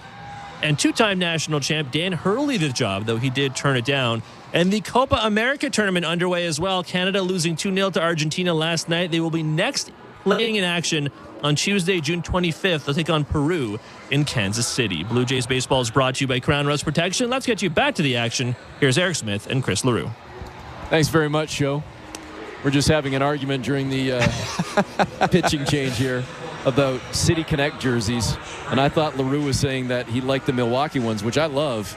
D: and two-time national champ Dan Hurley the job, though he did turn it down. And the Copa America tournament underway as well. Canada losing 2-0 to Argentina last night. They will be next playing in action on Tuesday, June 25th. They'll take on Peru in Kansas City. Blue Jays baseball is brought to you by Crown Rust Protection. Let's get you back to the action. Here's Eric Smith and Chris LaRue.
H: Thanks very much, Joe. We're just having an argument during the pitching change here about City Connect jerseys. And I thought LaRue was saying that he liked the Milwaukee ones, which I love.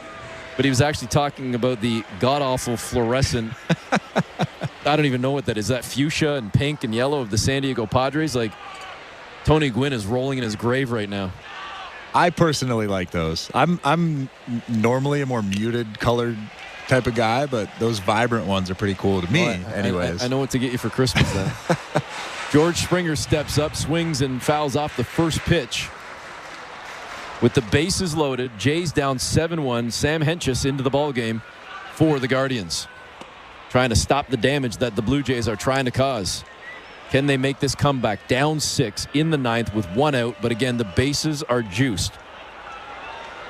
H: But he was actually talking about the god-awful fluorescent. I don't even know what that is. That fuchsia and pink and yellow of the San Diego Padres? Like, Tony Gwynn is rolling in his grave right now.
S: I personally like those. I'm normally a more muted colored type of guy, but those vibrant ones are pretty cool to me. Well, anyways.
H: I know what to get you for Christmas then. George Springer steps up, swings, and fouls off the first pitch. With the bases loaded, Jays down 7-1. Sam Hentges into the ballgame for the Guardians, trying to stop the damage that the Blue Jays are trying to cause. Can they make this comeback? Down 6 in the 9th with 1 out, but again, the bases are juiced.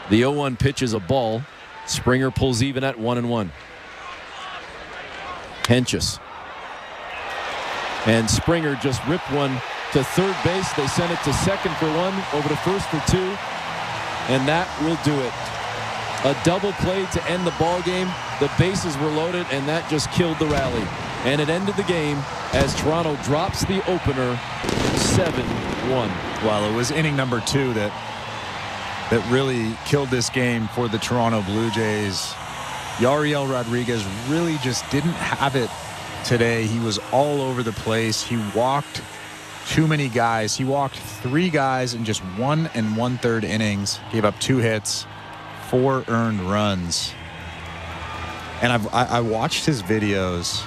H: The 0-1 pitch is a ball. Springer pulls even at 1-1. Hentges. And Springer just ripped one to third base. They sent it to second for 1, over to first for 2. And that will do it. A double play to end the ball game. The bases were loaded, and that just killed the rally. And it ended the game as Toronto drops the opener 7-1.
S: Well, it was inning number 2 that really killed this game for the Toronto Blue Jays. Yariel Rodriguez really just didn't have it today. He was all over the place. He walked too many guys. He walked 3 guys in just 1 1/3 innings. Gave up 2 hits, 4 earned runs. And I watched his videos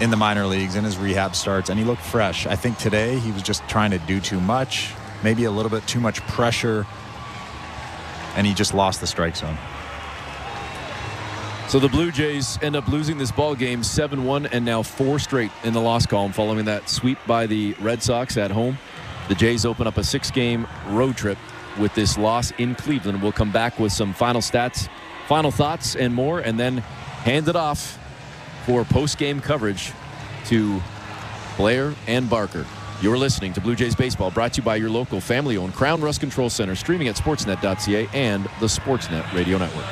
S: in the minor leagues and his rehab starts, and he looked fresh. I think today he was just trying to do too much, maybe a little bit too much pressure, and he just lost the strike zone.
H: So the Blue Jays end up losing this ball game 7-1, and now 4 straight in the loss column following that sweep by the Red Sox at home. The Jays open up a 6-game road trip with this loss in Cleveland. We'll come back with some final stats, final thoughts, and more, and then hand it off for post-game coverage to Blair and Barker. You're listening to Blue Jays Baseball, brought to you by your local family-owned Crown Rust Control Center, streaming at sportsnet.ca and the Sportsnet Radio Network.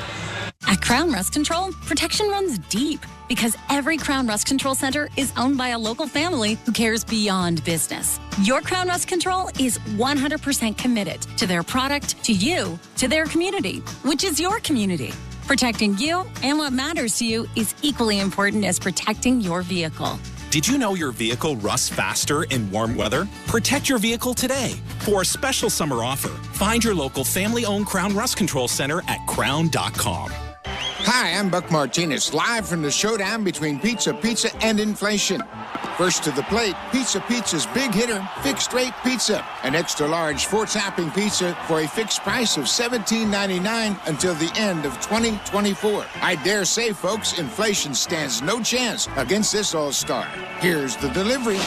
J: At Crown Rust Control, protection runs deep because every Crown Rust Control Center is owned by a local family who cares beyond business. Your Crown Rust Control is 100% committed to their product, to you, to their community, which is your community. Protecting you and what matters to you is equally important as protecting your vehicle.
M: Did you know your vehicle rusts faster in warm weather? Protect your vehicle today. For a special summer offer, find your local family-owned Crown Rust Control Center at crown.com.
K: Hi, I'm Buck Martinez, live from the showdown between Pizza and inflation. First to the plate, Pizza Pizza's big hitter, Fixed Rate Pizza. An extra large 4-topping pizza for a fixed price of $17.99 until the end of 2024. I dare say, folks, inflation stands no chance against this all-star. Here's the delivery.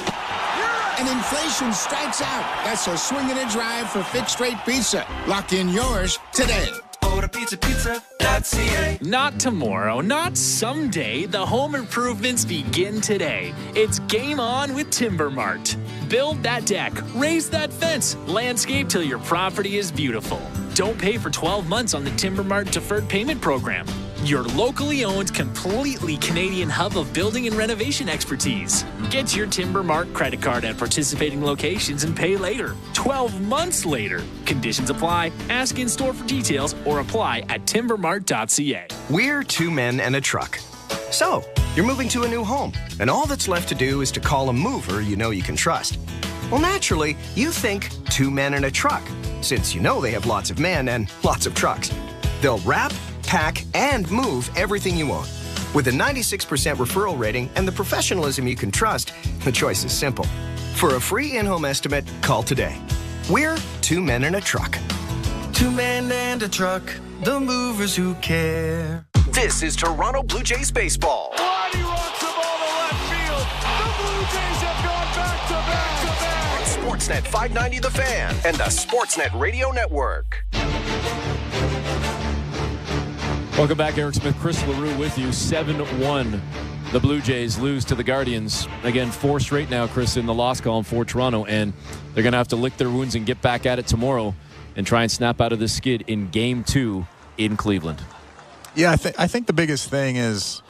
K: And inflation strikes out. That's a swing and a drive for Fixed Rate Pizza. Lock in yours today.
P: Order pizza.ca. Not tomorrow, not someday. The home improvements begin today. It's game on with Timber Mart. Build that deck, raise that fence, landscape till your property is beautiful. Don't pay for 12 months on the Timber Mart deferred payment program. Your locally owned, completely Canadian hub of building and renovation expertise. Get your Timber Mart credit card at participating locations and pay later. 12 months later. Conditions apply. Ask in store for details or apply at timbermart.ca.
R: We're two men and a truck. So, you're moving to a new home, and all that's left to do is to call a mover you know you can trust. Well, naturally, you think two men and a truck, since you know they have lots of men and lots of trucks. They'll wrap, pack, and move everything you own. With a 96% referral rating and the professionalism you can trust, the choice is simple. For a free in-home estimate, call today. We're two men and a truck.
P: Two men and a truck, the movers who care.
Q: This is Toronto Blue Jays baseball.
E: Vladdy rocks the ball to left field. The Blue Jays have gone back-to-back.
Q: On Sportsnet 590 The Fan and the Sportsnet Radio Network.
H: Welcome back, Eric Smith, Chris LaRue with you. 7-1. The Blue Jays lose to the Guardians. Again, 4 straight now, Chris, in the loss column for Toronto, and they're going to have to lick their wounds and get back at it tomorrow and try and snap out of this skid in Game 2 in Cleveland.
S: Yeah, I think the biggest thing is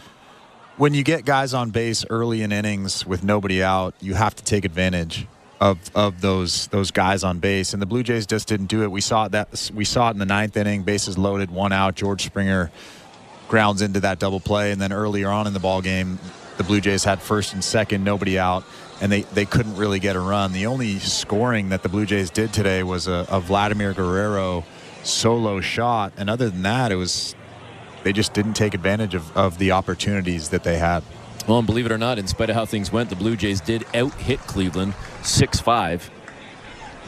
S: when you get guys on base early in innings with nobody out, you have to take advantage of those guys on base, and the Blue Jays just didn't do it. We saw it in the 9th inning, bases loaded, 1 out. George Springer grounds into that double play, and then earlier on in the ball game, the Blue Jays had first and second, nobody out, and they couldn't really get a run. The only scoring that the Blue Jays did today was a Vladimir Guerrero solo shot, and other than that, they just didn't take advantage of the opportunities that they had.
H: Well, and believe it or not, in spite of how things went, the Blue Jays did out-hit Cleveland 6-5.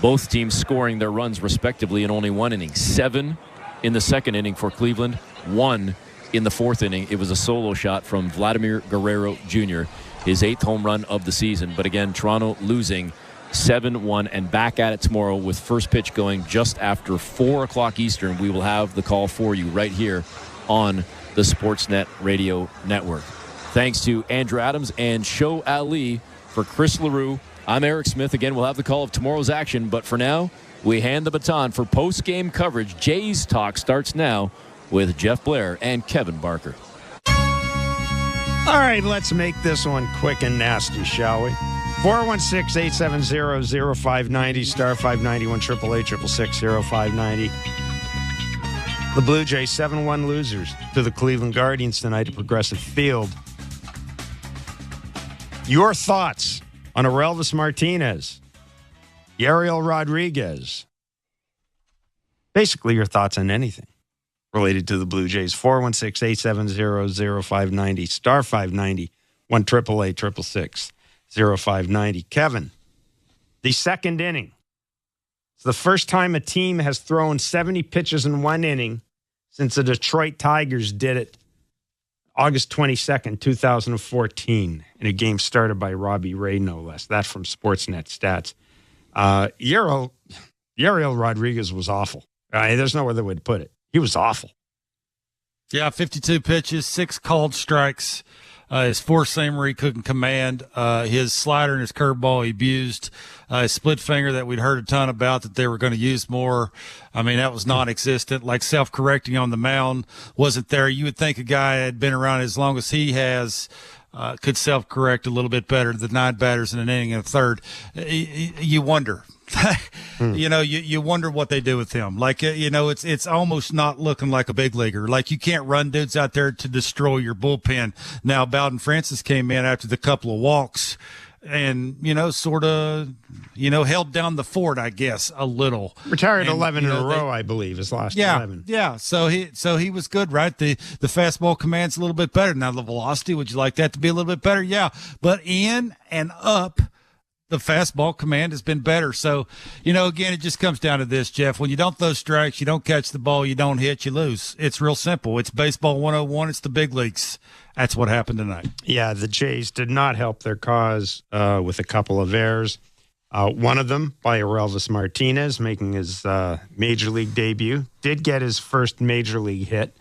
H: Both teams scoring their runs respectively in only 1 inning. 7 in the 2nd inning for Cleveland, 1 in the 4th inning. It was a solo shot from Vladimir Guerrero Jr., his 8th home run of the season. But again, Toronto losing 7-1 and back at it tomorrow with first pitch going just after 4 o'clock Eastern. We will have the call for you right here on the Sportsnet Radio Network. Thanks to Andrew Adams and Show Ali. For Chris LaRue, I'm Eric Smith. Again, we'll have the call of tomorrow's action, but for now, we hand the baton for post-game coverage. Jays Talk starts now with Jeff Blair and Kevin Barker.
V: All right, let's make this one quick and nasty, shall we? 416-870-0590, star 591, 888-666-0590. The Blue Jays 7-1 losers to the Cleveland Guardians tonight at Progressive Field. Your thoughts on Orelvis Martinez, Yariel Rodriguez. Basically, your thoughts on anything related to the Blue Jays. 416-870-0590, star 590, 1-888-666-0590. Kevin, the 2nd inning. It's the first time a team has thrown 70 pitches in 1 inning since the Detroit Tigers did it August 22nd, 2014, in a game started by Robbie Ray, no less. That from Sportsnet Stats. Yariel Rodriguez was awful. There's no other way to put it. He was awful.
W: Yeah, 52 pitches, 6 called strikes. His four-seamer he couldn't command. His slider and his curveball he abused. His split finger that we'd heard a ton about that they were going to use more. I mean, that was non-existent. Like self-correcting on the mound wasn't there. You would think a guy had been around as long as he has could self-correct a little bit better than 9 batters in an inning and a third. You wonder. You wonder what they do with him. Like, it's almost not looking like a big leaguer. Like, you can't run dudes out there to destroy your bullpen. Now, Bowden Francis came in after the couple of walks and, sort of, held down the fort, I guess, a little.
V: Retired 11 in a row, I believe, his last 11.
W: Yeah. So he was good, right? The fastball command's a little bit better. Now, the velocity, would you like that to be a little bit better? Yeah. But in and up, the fastball command has been better. So, again, it just comes down to this, Jeff. When you don't throw strikes, you don't catch the ball, you don't hit, you lose. It's real simple. It's baseball 101. It's the big leagues. That's what happened tonight.
V: Yeah, the Jays did not help their cause with a couple of errors. One of them by Orelvis Martinez, making his major league debut. Did get his first major league hit.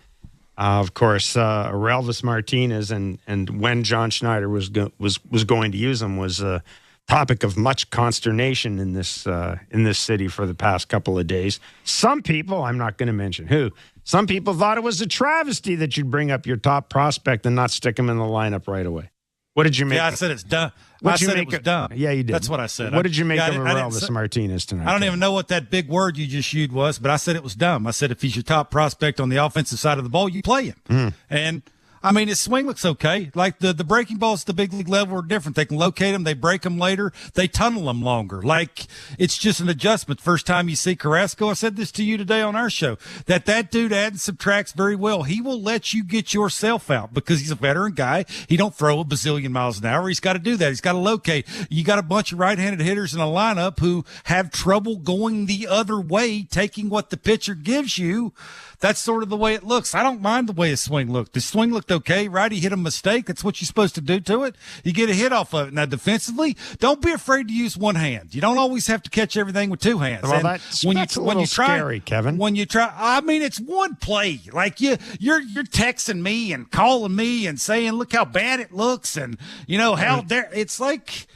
V: Of course, Orelvis Martinez and when John Schneider was going to use him was a topic of much consternation in this city for the past couple of days. Some people, I'm not going to mention who, some people thought it was a travesty that you'd bring up your top prospect and not stick him in the lineup right away. What did you make?
W: Yeah, I said it's dumb. I said it was dumb.
V: Yeah, you did.
W: That's what I said.
V: What did you make of Orelvis Martinez tonight?
W: I don't even know what that big word you just used was, but I said it was dumb. I said if he's your top prospect on the offensive side of the ball, you play him. And his swing looks okay. Like the breaking balls at the big league level are different. They can locate them. They break them later. They tunnel them longer. Like, it's just an adjustment. First time you see Carrasco, I said this to you today on our show, that dude adds and subtracts very well. He will let you get yourself out because he's a veteran guy. He don't throw a bazillion miles an hour. He's got to do that. He's got to locate. You got a bunch of right-handed hitters in a lineup who have trouble going the other way, taking what the pitcher gives you. That's sort of the way it looks. I don't mind the way his swing looked. His swing looked okay, right? He hit a mistake. That's what you're supposed to do to it. You get a hit off of it. Now, defensively, don't be afraid to use one hand. You don't always have to catch everything with two hands.
V: Well, that's a little scary, Kevin.
W: When you try, it's one play. Like you're texting me and calling me and saying, look how bad it looks, and how there. It's like.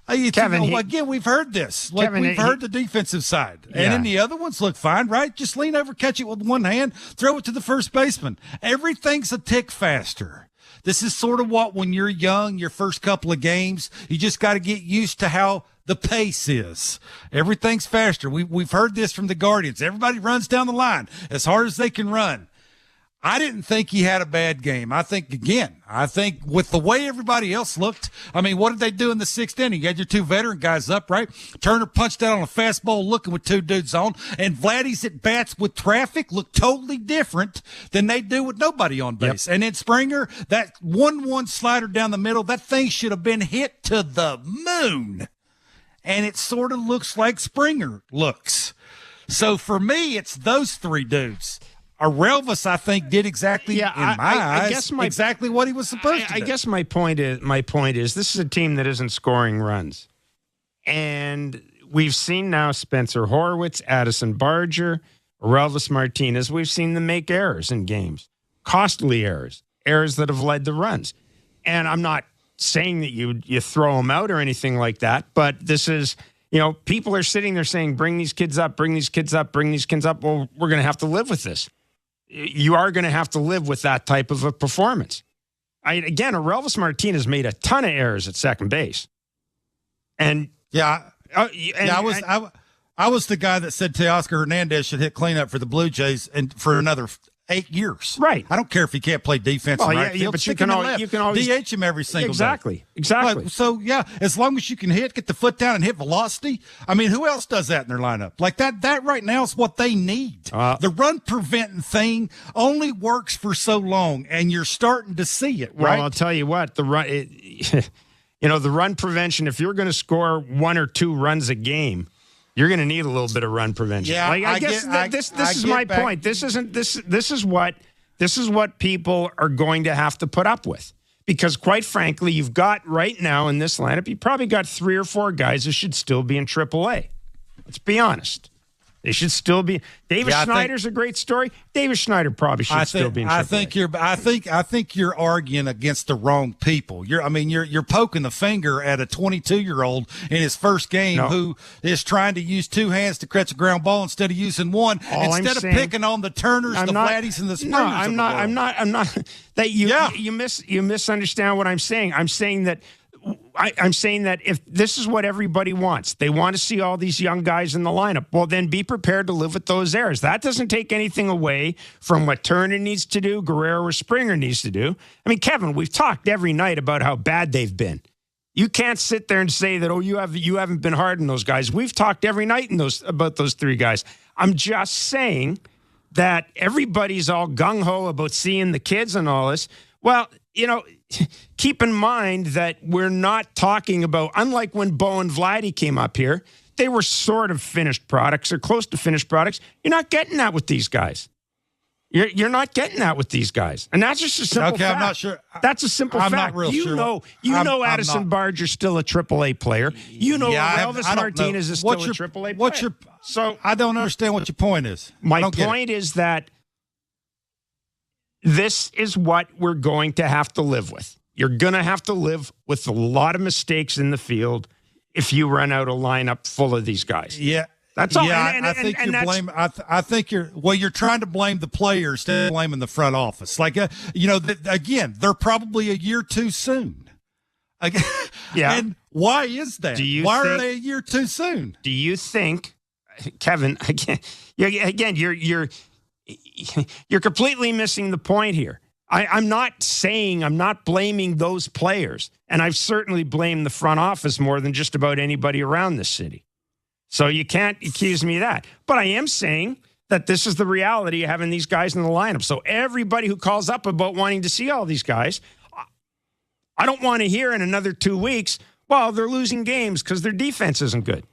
V: Kevin,
W: again, we've heard this. We've heard the defensive side.
V: Yeah.
W: And then the other ones look fine, right? Just lean over, catch it with one hand, throw it to the first baseman. Everything's a tick faster. This is sort of what, when you're young, your first couple of games, you just got to get used to how the pace is. Everything's faster. We've heard this from the Guardians. Everybody runs down the line as hard as they can run. I didn't think he had a bad game. I think with the way everybody else looked, what did they do in the sixth inning? You had your two veteran guys up, right? Turner punched out on a fastball looking with two dudes on, and Vladdy's at bats with traffic look totally different than they do with nobody on base. Yep. And then Springer, that 1-1 slider down the middle, that thing should have been hit to the moon. And it sort of looks like Springer looks. So for me, it's those three dudes. Orelvis, I think, did exactly exactly what he was supposed to do.
V: I guess my point is this is a team that isn't scoring runs. And we've seen now Spencer Horwitz, Addison Barger, Orelvis Martinez. We've seen them make errors in games, costly errors that have led to runs. And I'm not saying that you throw them out or anything like that, but this is, people are sitting there saying, bring these kids up, bring these kids up, bring these kids up. Well, we're going to have to live with this. You are going to have to live with that type of a performance. Orelvis Martinez made a ton of errors at second base. And
W: I was the guy that said Teoscar Hernandez should hit cleanup for the Blue Jays and for another 8 years.
V: Right.
W: I don't care if he can't play defense.
V: But you can always
W: DH him every single
V: day. Exactly.
W: As long as you can get the foot down and hit velocity. Who else does that in their lineup? Like that right now is what they need. The run preventing thing only works for so long, and you're starting to see it, right?
V: Well, I'll tell you what, the run prevention, if you're going to score 1 or 2 runs a game, you're going to need a little bit of run prevention.
W: Yeah,
V: this is my point. This is what people are going to have to put up with. Because quite frankly, you've got right now in this lineup, you probably got 3 or 4 guys who should still be in AAA. Let's be honest. They should still be. Schneider's a great story. Davis Schneider probably should still be in AAA.
W: I think you're arguing against the wrong people. You're poking the finger at a 22-year-old in his first game who is trying to use 2 hands to catch a ground ball instead of using one. Instead of picking on the Turners, the Vladdies, and the Springers.
V: No, I'm not. That you misunderstand what I'm saying. I'm saying that if this is what everybody wants, they want to see all these young guys in the lineup, well, then be prepared to live with those errors. That doesn't take anything away from what Turner needs to do, Guerrero or Springer needs to do. Kevin, we've talked every night about how bad they've been. You can't sit there and say that, you haven't been hard on those guys. We've talked every night about those three guys. I'm just saying that everybody's all gung-ho about seeing the kids and all this. Well, keep in mind that we're not talking about, unlike when Bo and Vladdy came up here, they were sort of finished products or close to finished products. You're not getting that with these guys. You're not getting that with these guys. And that's just a simple fact.
W: I'm not sure.
V: That's a simple fact.
W: Not real sure.
V: You know Addison Barger's still a AAA player. You know Orelvis Martinez is still a AAA player.
W: I don't understand what your point is.
V: My point is that this is what we're going to have to live with. You're going to have to live with a lot of mistakes in the field if you run out a lineup full of these guys.
W: Yeah.
V: That's all.
W: Yeah, I think you're trying to blame the players instead of blaming the front office. Like, again, they're probably a year too soon.
V: Yeah.
W: And why is that? Why are they a year too soon?
V: Do you think, Kevin? Again, you're completely missing the point here. I'm not blaming those players, and I've certainly blamed the front office more than just about anybody around this city. So you can't accuse me of that. But I am saying that this is the reality of having these guys in the lineup. So everybody who calls up about wanting to see all these guys, I don't want to hear in another 2 weeks, well, they're losing games because their defense isn't good.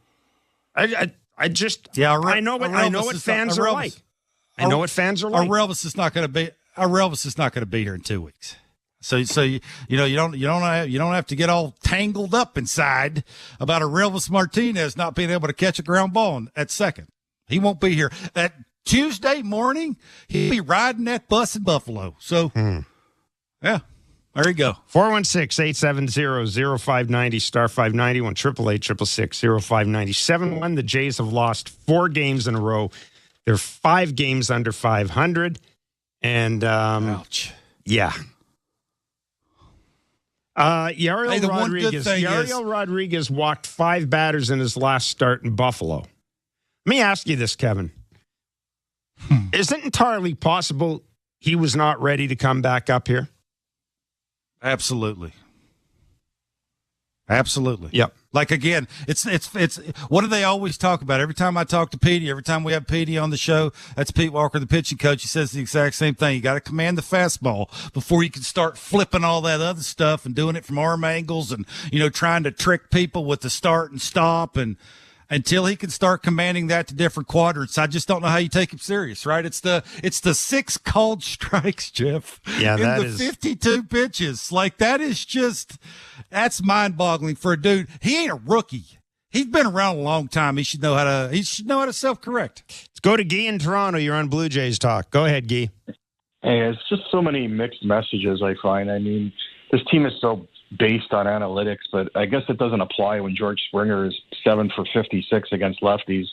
V: I know what fans are like. I know what fans are like.
W: Orelvis is not going to be here in 2 weeks. So you don't have to get all tangled up inside about Orelvis Martinez not being able to catch a ground ball at second. He won't be here. That Tuesday morning, he'll be riding that bus in Buffalo. So, yeah, there you go.
V: 416-870-0590, star 590, 1-888-666-0590. The Jays have lost 4 games in a row. They're 5 games under 500. And,
W: ouch.
V: Yeah. Yariel Rodriguez walked 5 batters in his last start in Buffalo. Let me ask you this, Kevin. Is it entirely possible he was not ready to come back up here?
W: Absolutely.
V: Yep.
W: Like, again, it's what do they always talk about? Every time I talk to Petey, every time we have Petey on the show, that's Pete Walker, the pitching coach. He says the exact same thing. You got to command the fastball before you can start flipping all that other stuff and doing it from arm angles and, trying to trick people with the start and stop. And until he can start commanding that to different quadrants, I just don't know how you take him serious, right? It's the 6 called strikes, Jeff.
V: Yeah,
W: that is 52 pitches. Like, that's mind-boggling for a dude. He ain't a rookie. He's been around a long time. He should know how to self-correct.
V: Let's go to Guy in Toronto. You're on Blue Jays Talk. Go ahead, Guy.
C: Hey, it's just so many mixed messages, I find. I mean, this team is so based on analytics, but I guess it doesn't apply when George Springer is 7 for 56 against lefties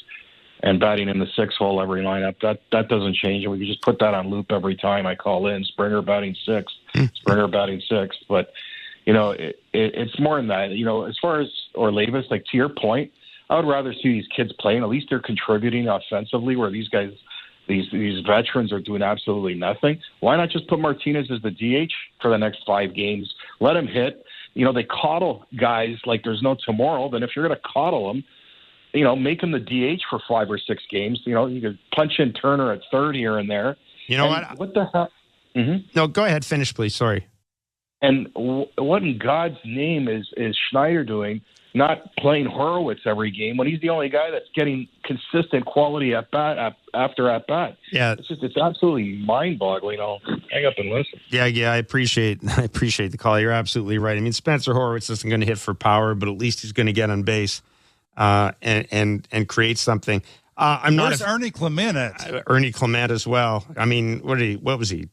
C: and batting in the 6th hole every lineup. That doesn't change. We can just put that on loop every time I call in. Springer batting 6th, Springer batting 6th. But, it's more than that. As far as Orelvis, like, to your point, I would rather see these kids playing. At least they're contributing offensively, where these guys, these veterans are doing absolutely nothing. Why not just put Martinez as the DH for the next 5 games? Let him hit. They coddle guys like there's no tomorrow. Then if you're going to coddle them, make him the DH for 5 or 6 games. You could punch in Turner at 3rd here and there. What the hell? Mm-hmm.
V: No, go ahead. Finish, please. Sorry.
C: And what in God's name is Schneider doing, not playing Horowitz every game when he's the only guy that's getting consistent quality at bat after at bat?
V: Yeah,
C: it's absolutely mind-boggling. I'll hang up and listen.
V: Yeah, I appreciate the call. You're absolutely right. I mean, Spencer Horowitz isn't going to hit for power, but at least he's going to get on base and create something.
W: Where's Ernie Clement at?
V: Ernie Clement as well. I mean, what was he?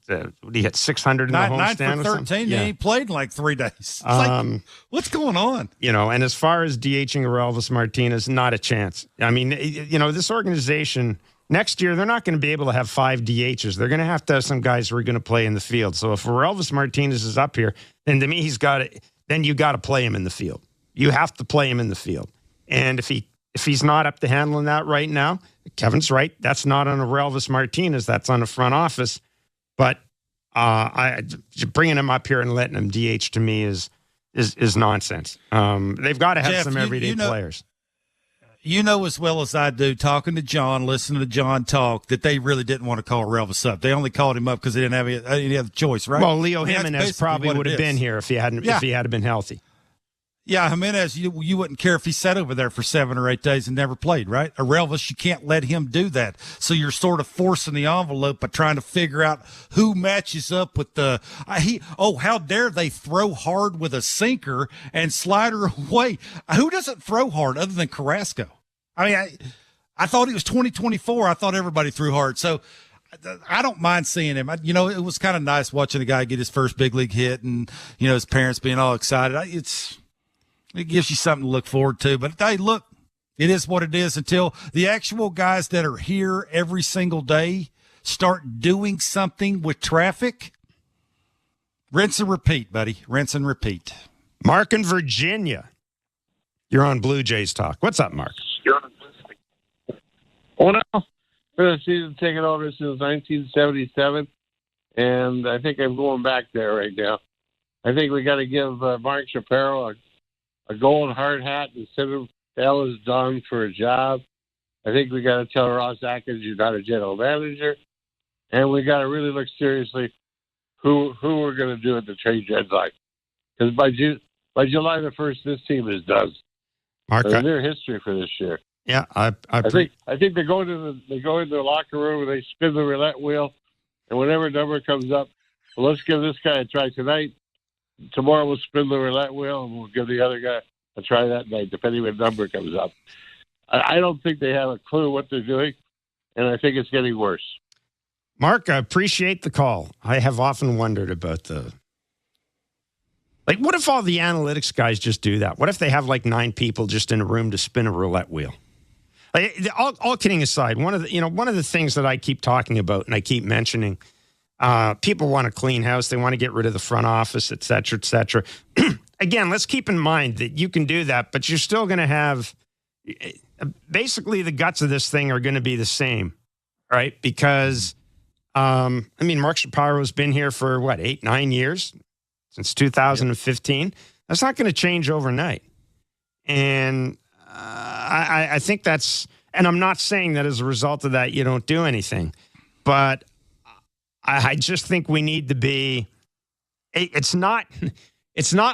V: He hit 600 in the homestand?
W: 9 for 13.
V: Yeah.
W: He played in like 3 days. It's what's going on?
V: And as far as DHing Orelvis Martinez, not a chance. I mean, this organization next year, they're not going to be able to have 5 DHs. They're going to have some guys who are going to play in the field. So if Orelvis Martinez is up here, then to me, then you got to play him in the field. You have to play him in the field. And if he's not up to handling that right now, Kevin's right. That's not on Orelvis Martinez. That's on the front office. But bringing him up here and letting him DH to me is is nonsense. They've got to have some everyday players.
W: You know as well as I do, talking to John, listening to John talk, that they really didn't want to call Orelvis up. They only called him up because they didn't have any other choice, right?
V: Well, Leo Jimenez probably would have been here if he had been healthy.
W: Yeah, Jimenez, you wouldn't care if he sat over there for 7 or 8 days and never played, right? Orelvis, you can't let him do that. So you're sort of forcing the envelope by trying to figure out who matches up with the how dare they throw hard with a sinker and slider away? Who doesn't throw hard other than Carrasco? I mean, I thought it was 2024. I thought everybody threw hard. So I don't mind seeing him. It was kind of nice watching a guy get his first big league hit and, his parents being all excited. It gives you something to look forward to. But, hey, look, it is what it is until the actual guys that are here every single day start doing something with traffic. Rinse and repeat, buddy. Rinse and repeat.
V: Mark in Virginia. You're on Blue Jays Talk. What's up, Mark?
B: Well, now, for the season ticket holder since 1977, and I think I'm going back there right now. I think we got to give Mark Shapiro a gold hard hat and send him to Ellis Dunn for a job. I think we got to tell Ross Atkins you're not a general manager, and we got to really look seriously who we're going to do at the trade deadline. Because by July the 1st, this team is done.
V: Mark,
B: their history for this year.
V: Yeah, I
B: think they go into the locker room and they spin the roulette wheel, and whatever number comes up, well, let's give this guy a try tonight. Tomorrow we'll spin the roulette wheel and we'll give the other guy a try that night, depending what number comes up. I don't think they have a clue what they're doing, and I think it's getting worse.
V: Mark, I appreciate the call. I have often wondered about what if all the analytics guys just do that? What if they have 9 people just in a room to spin a roulette wheel? All kidding aside, one of the things that I keep talking about and I keep mentioning, people want a clean house. They want to get rid of the front office, et cetera, et cetera. Again, let's keep in mind that you can do that, but you're still going to have basically the guts of this thing are going to be the same, right? Because, Mark Shapiro's been here for 8, 9 years? Since 2015. That's not going to change overnight. And I think that's, and I'm not saying that as a result of that, you don't do anything, but I just think we need to be, it's not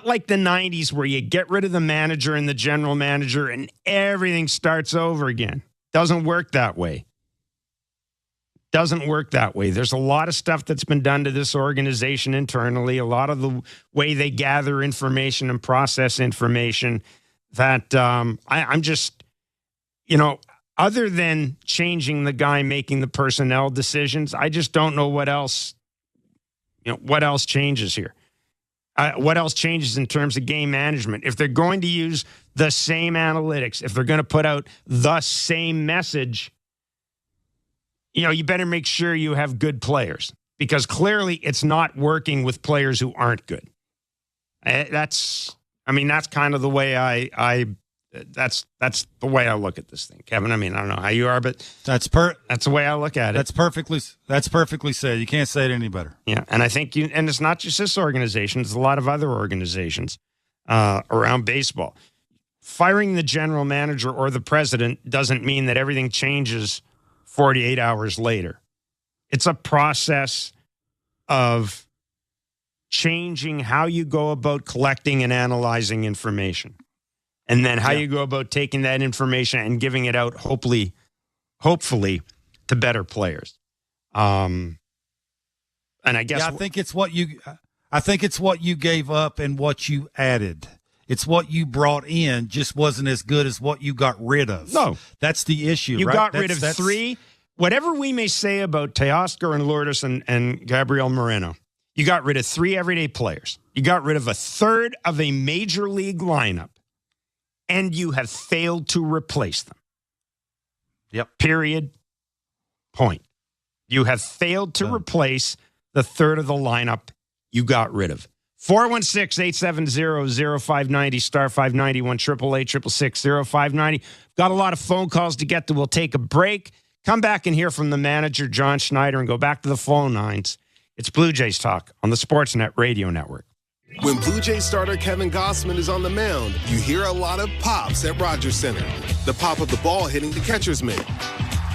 V: like the 90s where you get rid of the manager and the general manager and everything starts over again. Doesn't work that way. Doesn't work that way. There's a lot of stuff that's been done to this organization internally, a lot of the way they gather information and process information that I'm just, other than changing the guy making the personnel decisions, I just don't know what else, what else changes here. What else changes in terms of game management? If they're going to use the same analytics, if they're going to put out the same message, you better make sure you have good players because clearly it's not working with players who aren't good. That's kind of the way that's the way I look at this thing, Kevin. I don't know how you are, but that's the way I look at it.
W: That's perfectly said. You can't say it any better.
V: Yeah. And I think and it's not just this organization, it's a lot of other organizations around baseball. Firing the general manager or the president doesn't mean that everything changes 48 hours later. It's a process of changing how you go about collecting and analyzing information. And then how you go about taking that information and giving it out, hopefully to better players. And I guess
W: I think it's what you gave up and what you added. It's what you brought in just wasn't as good as what you got rid of.
V: No.
W: That's the issue,
V: you
W: right?
V: got rid of 3. Whatever we may say about Teoscar and Lourdes and Gabriel Moreno, you got rid of 3 everyday players. You got rid of a third of a major league lineup, and you have failed to replace them.
W: Yep.
V: Period. Point. You have failed to replace the third of the lineup you got rid of. 416-870-0590, star 590, 1-888-666-0590. Got a lot of phone calls to get to. We'll take a break. Come back and hear from the manager, John Schneider, and go back to the phone lines. It's Blue Jays Talk on the Sportsnet Radio Network.
A: When Blue Jays starter Kevin Gausman is on the mound, you hear a lot of pops at Rogers Center. The pop of the ball hitting the catcher's mitt.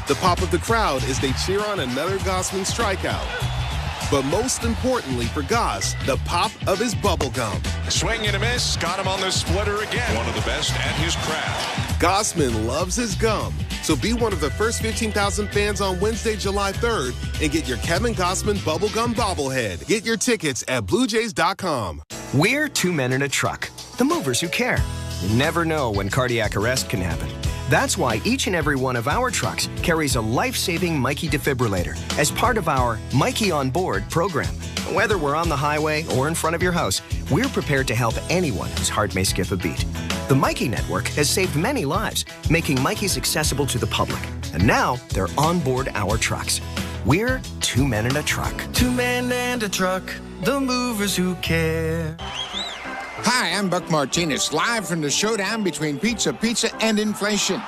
A: The pop of the crowd as they cheer on another Gausman strikeout. But most importantly for Goss, the pop of his bubble gum.
E: Swing and a miss. Got him on the splitter again. One of the best at his craft.
A: Gausman loves his gum. So be one of the first 15,000 fans on Wednesday, July 3rd and get your Kevin Gausman bubblegum bobblehead. Get your tickets at BlueJays.com.
R: We're two men in a truck, the movers who care. You never know when cardiac arrest can happen. That's why each and every one of our trucks carries a life-saving Mikey defibrillator as part of our Mikey on Board program. Whether we're on the highway or in front of your house, we're prepared to help anyone whose heart may skip a beat. The Mikey Network has saved many lives, making Mikeys accessible to the public. And now they're on board our trucks. We're two men in a truck.
G: Two men and a truck, the movers who care.
K: Hi, I'm Buck Martinez, live from the showdown between pizza and inflation.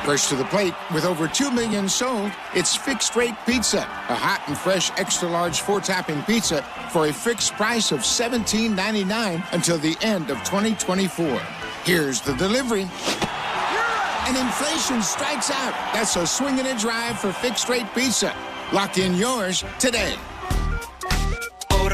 K: First to the plate, with over 2 million sold, it's Fixed Rate Pizza, a hot and fresh extra-large 4-topping pizza for a fixed price of $17.99 until the end of 2024. Here's the delivery. And inflation strikes out. That's a swing and a drive for Fixed Rate Pizza. Lock in yours today.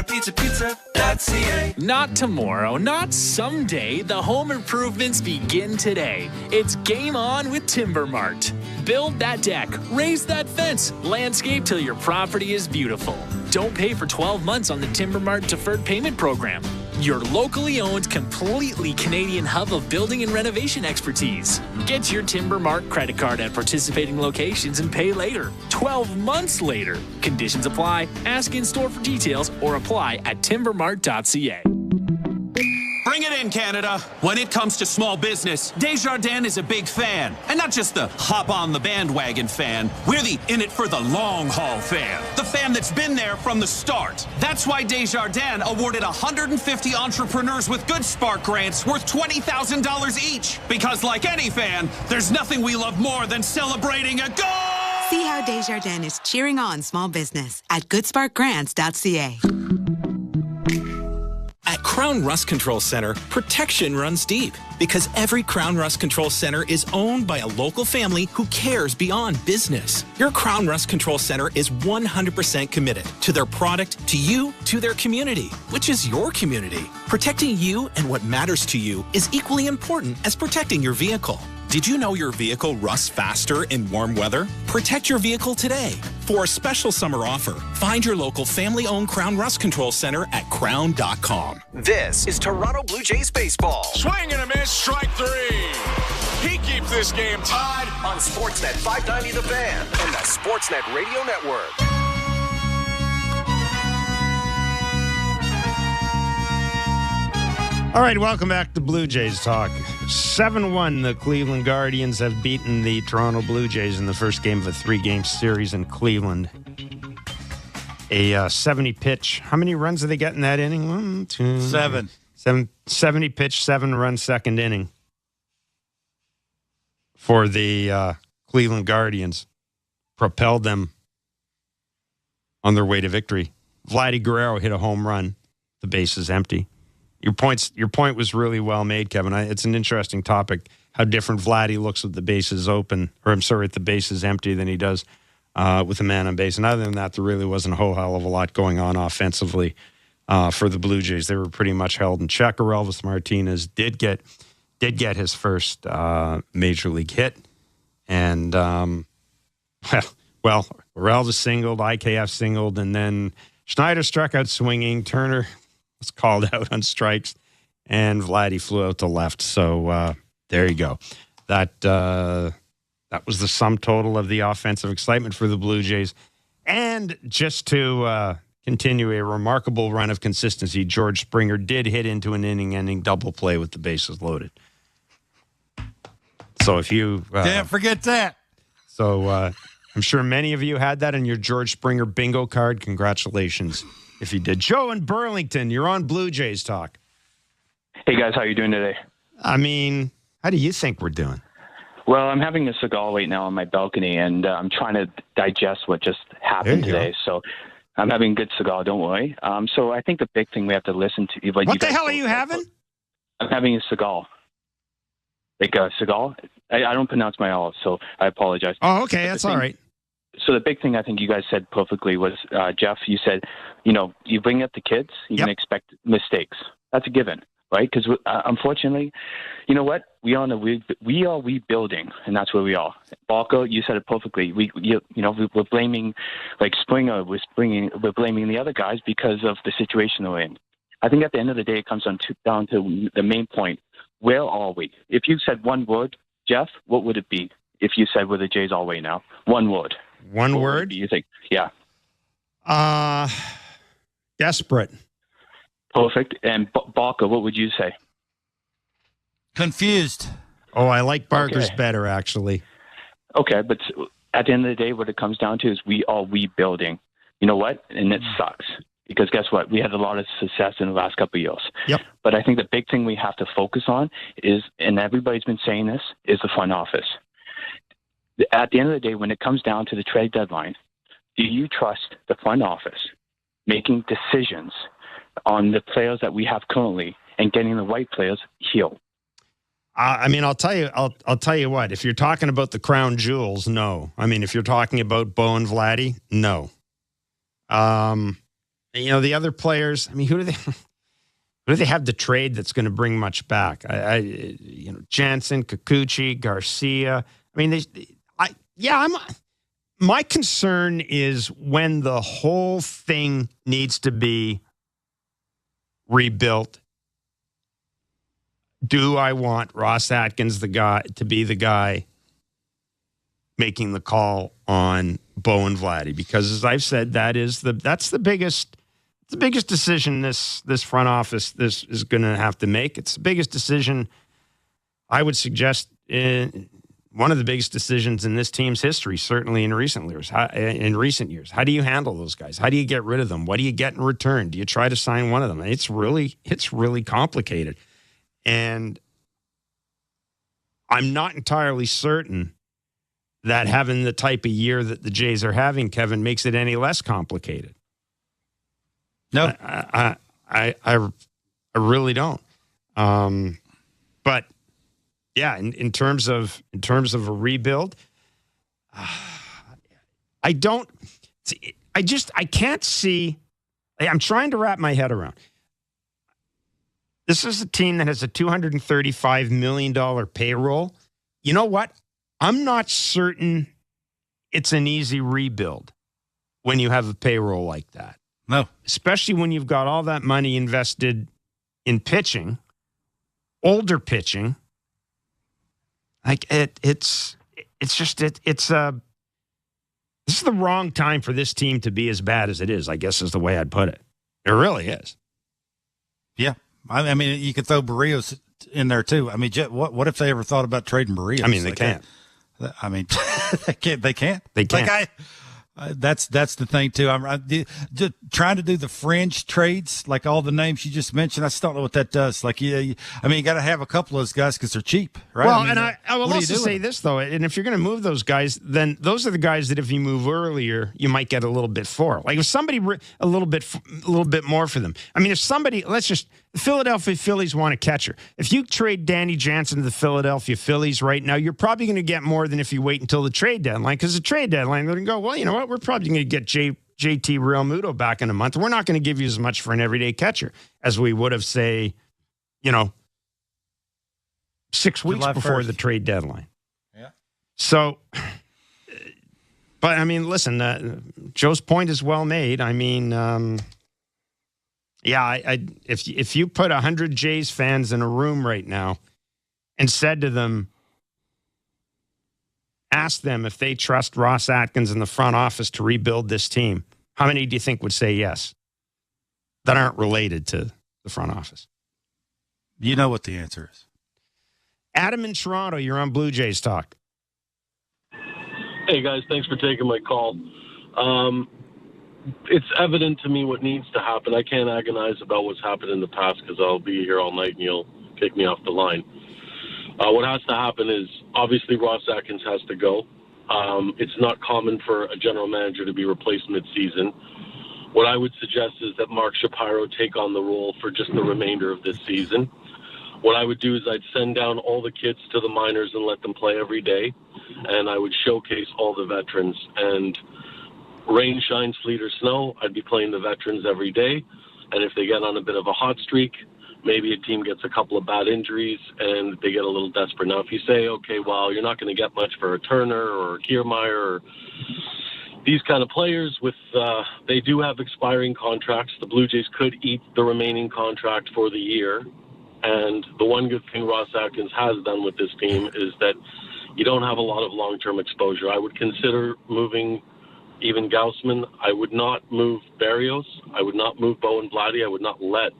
P: Pizza.ca. Not tomorrow, not someday. The home improvements begin today. It's game on with Timber Mart. Build that deck, raise that fence, landscape till your property is beautiful. Don't pay for 12 months on the Timber Mart deferred payment program. Your locally owned, completely Canadian hub of building and renovation expertise. Get your Timber Mart credit card at participating locations and pay later. 12 months later. Conditions apply. Ask in store for details or apply at timbermart.ca.
L: Bring it in, Canada. When it comes to small business, Desjardins is a big fan. And not just the hop on the bandwagon fan. We're the in it for the long haul fan. The fan that's been there from the start. That's why Desjardins awarded 150 entrepreneurs with Good Spark grants worth $20,000 each. Because like any fan, there's nothing we love more than celebrating a goal!
T: See how Desjardins is cheering on small business at goodsparkgrants.ca.
M: At Crown Rust Control Center, protection runs deep because every Crown Rust Control Center is owned by a local family who cares beyond business. Your Crown Rust Control Center is 100% committed to their product, to you, to their community, which is your community. Protecting you and what matters to you is equally important as protecting your vehicle. Did you know your vehicle rusts faster in warm weather? Protect your vehicle today. For a special summer offer, find your local family-owned Crown Rust Control Center at crown.com.
Q: This is Toronto Blue Jays baseball.
E: Swing and a miss, strike three. He keeps this game tied
Q: On Sportsnet 590 The Fan and the Sportsnet Radio Network.
V: All right, welcome back to Blue Jays Talk. 7-1, the Cleveland Guardians have beaten the Toronto Blue Jays in the first game of a 3-game series in Cleveland. A 70-pitch. How many runs did they get in that inning? 1, 2,
W: 7.
V: 70-pitch, 7-run second inning for the Cleveland Guardians. Propelled them on their way to victory. Vladimir Guerrero hit a home run. The base is empty. Your point was really well made, Kevin. It's an interesting topic, how different Vladdy looks with the bases open, or I'm sorry, with the bases empty than he does with a man on base. And other than that, there really wasn't a whole hell of a lot going on offensively for the Blue Jays. They were pretty much held in check. Orelvis Martinez did get his first major league hit. And, well, Orelvis singled, IKF singled, and then Schneider struck out swinging. Turner was called out on strikes, and Vladdy flew out to left. So there you go. That was the sum total of the offensive excitement for the Blue Jays. And just to continue a remarkable run of consistency, George Springer did hit into an inning-ending double play with the bases loaded. So if you...
W: can't forget that.
V: So I'm sure many of you had that on your George Springer bingo card. Congratulations if you did. Joe in Burlington, you're on Blue Jays Talk.
X: Hey, guys. How you doing today?
V: I mean, how do you think we're doing?
X: Well, I'm having a cigar right now on my balcony, and I'm trying to digest what just happened today. So I'm having a good cigar, don't worry. So I think the big thing we have to listen to...
V: What the hell are you having?
X: I'm having a cigar. Like a cigar? I don't pronounce my L's, so I apologize.
V: Oh, okay, that's all right.
X: So the big thing I think you guys said perfectly was, Jeff, you said, you bring up the kids, you can expect mistakes. That's a given, right? Because unfortunately, you know what? We are rebuilding, and that's where we are. Balco, you said it perfectly. We're blaming, like Springer, we're blaming the other guys because of the situation we're in. I think at the end of the day, it comes down to the main point. Where are we? If you said one word, Jeff, what would it be? If you said we're the Jays all the way now, one word.
V: One word?
X: You think? Yeah.
V: Desperate.
X: Perfect. And Barker, what would you say?
W: Confused.
V: Oh, I like Barker's better, actually.
X: Okay, but at the end of the day, what it comes down to is we are rebuilding. You know what? And it sucks. Because guess what? We had a lot of success in the last couple of years.
V: Yep.
X: But I think the big thing we have to focus on is, and everybody's been saying this, is the front office. At the end of the day, when it comes down to the trade deadline, do you trust the front office making decisions on the players that we have currently and getting the right players healed?
V: I mean, I'll tell you what. If you're talking about the crown jewels, no. I mean, if you're talking about Bo and Vladdy, no. The other players. I mean, who do they have to trade that's going to bring much back? Jansen, Kikuchi, Garcia. I mean, my concern is when the whole thing needs to be rebuilt. Do I want Ross Atkins to be the guy making the call on Bo and Vladdy? Because as I've said, that's the biggest decision this front office is going to have to make. It's the biggest decision, I would suggest, one of the biggest decisions in this team's history, certainly in recent years. How do you handle those guys? How do you get rid of them? What do you get in return? Do you try to sign one of them? It's really complicated. And I'm not entirely certain that having the type of year that the Jays are having, Kevin, makes it any less complicated.
W: No,
V: I really don't. But yeah, in terms of a rebuild, I can't see. I'm trying to wrap my head around. This is a team that has a $235 million payroll. You know what? I'm not certain it's an easy rebuild when you have a payroll like that.
W: No.
V: Especially when you've got all that money invested in pitching, older pitching. Like this is the wrong time for this team to be as bad as it is, I guess is the way I'd put it. It really is.
W: Yeah. I mean, you could throw Barrios in there too. I mean, what if they ever thought about trading Barrios?
V: I mean, they can't.
W: I mean, they can't. They can't.
V: Like
W: that's the thing too. I'm just trying to do the fringe trades, like all the names you just mentioned. I just don't know what that does. Like, you got to have a couple of those guys because they're cheap, right?
V: Well,
W: I
V: will also say this though, and if you're going to move those guys, then those are the guys that if you move earlier, you might get a little bit for. Like if somebody a little bit more for them. I mean, if somebody, the Philadelphia Phillies want a catcher. If you trade Danny Jansen to the Philadelphia Phillies right now, you're probably going to get more than if you wait until the trade deadline. Because the trade deadline, they're going to go, well, you know what? We're probably going to get JT Realmuto back in a month. We're not going to give you as much for an everyday catcher as we would have, say, 6 weeks
W: July
V: before
W: 1st.
V: the trade deadline.
W: Yeah.
V: So, but I mean, listen, Joe's point is well made. I mean, if you put 100 Jays fans in a room right now and said to them, ask them if they trust Ross Atkins in the front office to rebuild this team, how many do you think would say yes that aren't related to the front office?
W: You know what the answer is.
V: Adam in Toronto, you're on Blue Jays Talk.
I: Hey, guys, thanks for taking my call. It's evident to me what needs to happen. I can't agonize about what's happened in the past because I'll be here all night and you'll kick me off the line. What has to happen is, obviously, Ross Atkins has to go. It's not common for a general manager to be replaced mid-season. What I would suggest is that Mark Shapiro take on the role for just the remainder of this season. What I would do is I'd send down all the kids to the minors and let them play every day, and I would showcase all the veterans. And rain, shine, sleet, or snow, I'd be playing the veterans every day. And if they get on a bit of a hot streak, maybe a team gets a couple of bad injuries and they get a little desperate. Now, if you say, okay, well, you're not going to get much for a Turner or a Kiermaier or these kind of players, they do have expiring contracts. The Blue Jays could eat the remaining contract for the year. And the one good thing Ross Atkins has done with this team is that you don't have a lot of long-term exposure. I would consider moving even Gaussman. I would not move Berrios. I would not move Bowen Vladdy. I would not let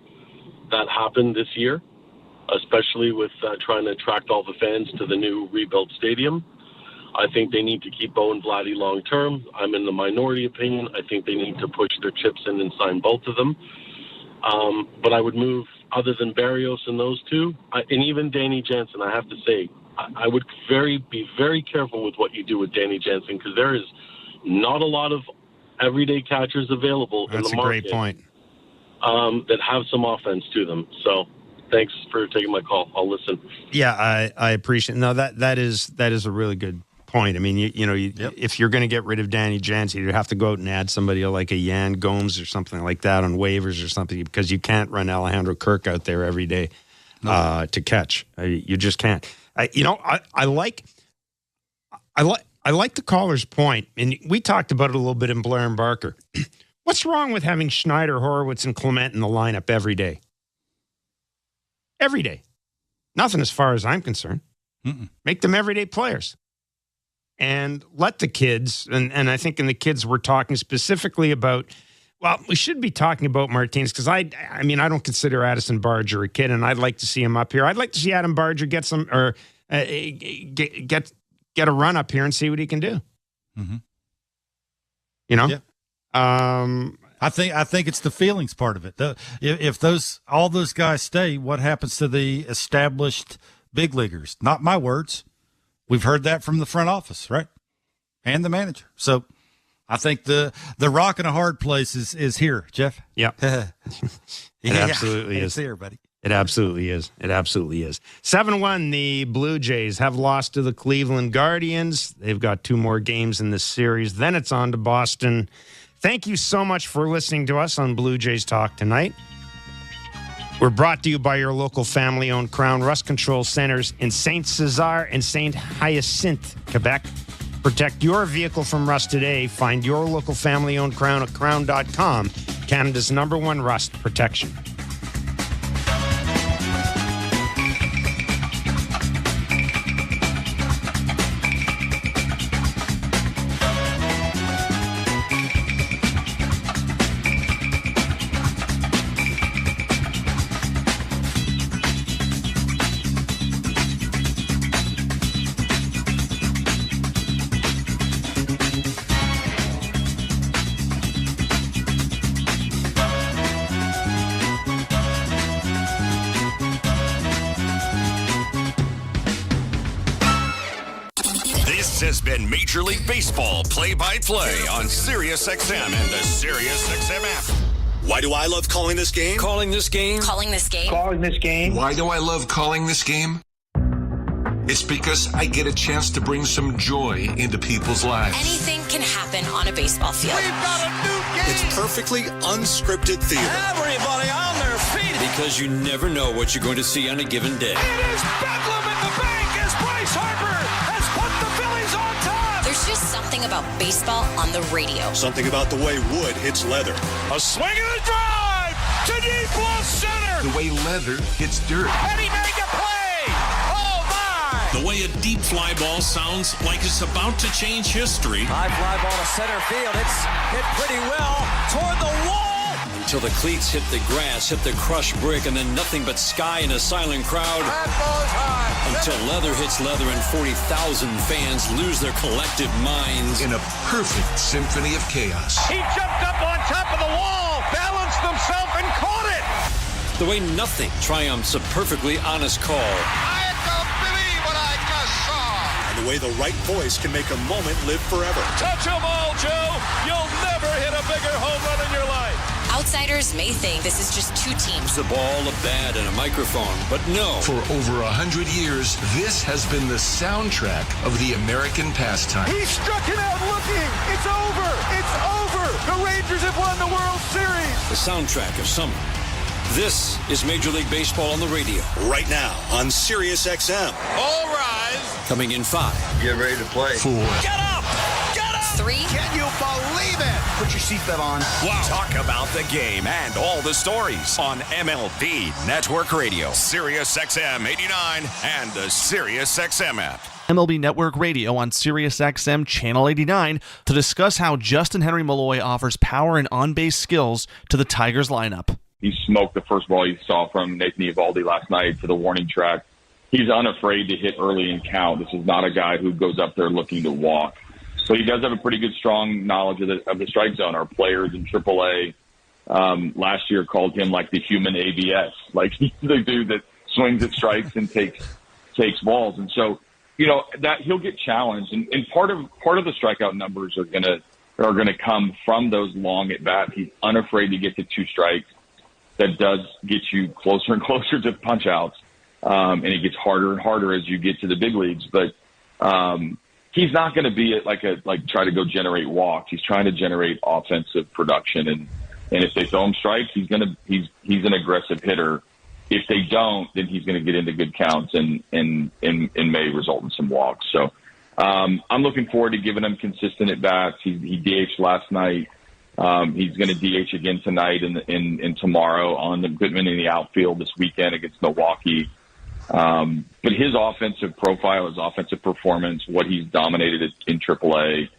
I: that happen this year, especially with trying to attract all the fans to the new rebuilt stadium. I think they need to keep Bowen Vladdy long-term. I'm in the minority opinion. I think they need to push their chips in and sign both of them. But I would move, other than Berrios and those two, and even Danny Jansen, I have to say, I would be very careful with what you do with Danny Jansen, because there is not a lot of everyday catchers available in the market.
V: That's a great point.
I: That have some offense to them. So thanks for taking my call. I'll listen.
V: Yeah, I appreciate it. No, that is a really good point. I mean, if you're going to get rid of Danny Jansen, you have to go out and add somebody like a Yan Gomes or something like that on waivers or something, because you can't run Alejandro Kirk out there every day to catch. You just can't. I like the caller's point, and we talked about it a little bit in Blair and Barker. What's wrong with having Schneider, Horowitz, and Clement in the lineup every day? Every day. Nothing as far as I'm concerned. Make them everyday players. And let the kids, and I think in the kids we're talking specifically about, well, we should be talking about Martinez, because I mean, I don't consider Addison Barger a kid, and I'd like to see him up here. I'd like to see Adam Barger get some, or get a run up here and see what he can do. You know?
W: Yeah. I think it's the feelings part of it. If all those guys stay, what happens to the established big leaguers? Not my words. We've heard that from the front office, right? And the manager. So I think the rock in a hard place is here, Jeff.
V: Yeah. It absolutely is.
W: It's here, buddy.
V: It absolutely is. It absolutely is. 7-1, the Blue Jays have lost to the Cleveland Guardians. They've got 2 more games in this series. Then it's on to Boston. Thank you so much for listening to us on Blue Jays Talk tonight. We're brought to you by your local family-owned Crown Rust Control Centers in Saint-Césaire and Saint-Hyacinthe, Quebec. Protect your vehicle from rust today. Find your local family-owned Crown at crown.com, Canada's #1 rust protection.
F: Major League Baseball play-by-play on SiriusXM and the SiriusXM app.
N: Why do I love calling this game?
F: Calling this game.
J: Calling this game.
N: Calling this game.
O: Why do I love calling this game? It's because I get a chance to bring some joy into people's lives.
J: Anything can happen on a baseball field.
N: We've got a new game. It's perfectly unscripted theater.
F: Everybody on their feet. Because you never know what you're going to see on a given day.
E: It is bedlam at the bank as Bryce Harper has put the Phillies on top.
J: There's just something about baseball on the radio.
N: Something about the way wood hits leather.
E: A swing and a drive to deep left center.
O: The way leather hits dirt.
E: And he made the play. Oh, my.
F: The way a deep fly ball sounds like it's about to change history.
E: High fly ball to center field. It's hit pretty well toward the wall.
F: Until the cleats hit the grass, hit the crushed brick, and then nothing but sky and a silent crowd.
E: That ball's high.
F: Until leather hits leather and 40,000 fans lose their collective minds.
O: In a perfect symphony of chaos.
E: He jumped up on top of the wall, balanced himself, and caught it.
F: The way nothing triumphs a perfectly honest call.
E: I don't believe what I just saw.
N: And the way the right voice can make a moment live forever.
E: Touch 'em all, Joe. You'll never hit a bigger home run in your life.
D: Outsiders may think this is just two teams.
F: A ball, a bat, and a microphone, but no.
O: For over 100 years, this has been the soundtrack of the American pastime.
E: He struck it out looking. It's over. It's over. The Rangers have won the World Series.
F: The soundtrack of summer. This is Major League Baseball on the radio.
N: Right now on Sirius XM.
E: All rise.
F: Coming in 5.
H: Get ready to play.
O: 4.
E: Get up. Get up.
D: 3.
H: Can you believe it? Put your seatbelt on.
M: Wow. Talk about the game and all the stories on MLB Network Radio, Sirius XM 89, and the Sirius XM app.
S: MLB Network Radio on Sirius XM Channel 89 to discuss how Justin Henry Malloy offers power and on-base skills to the Tigers lineup.
C: He smoked the first ball you saw from Nathan Eovaldi last night for the warning track. He's unafraid to hit early and count. This is not a guy who goes up there looking to walk. So he does have a pretty good, strong knowledge of the strike zone. Our players in AAA last year called him like the human ABS. Like he's the dude that swings at strikes and takes balls. And so, that he'll get challenged. And part of the strikeout numbers are gonna come from those long at bats. He's unafraid to get to 2 strikes. That does get you closer and closer to punch outs. And it gets harder and harder as you get to the big leagues. But he's not going to be try to go generate walks. He's trying to generate offensive production. And if they throw him strikes, he's an aggressive hitter. If they don't, then he's going to get into good counts and may result in some walks. So I'm looking forward to giving him consistent at bats. He DH'd last night. He's going to DH again tonight and tomorrow on the Goodman in the outfield this weekend against Milwaukee. But his offensive profile, his offensive performance, what he's dominated in AAA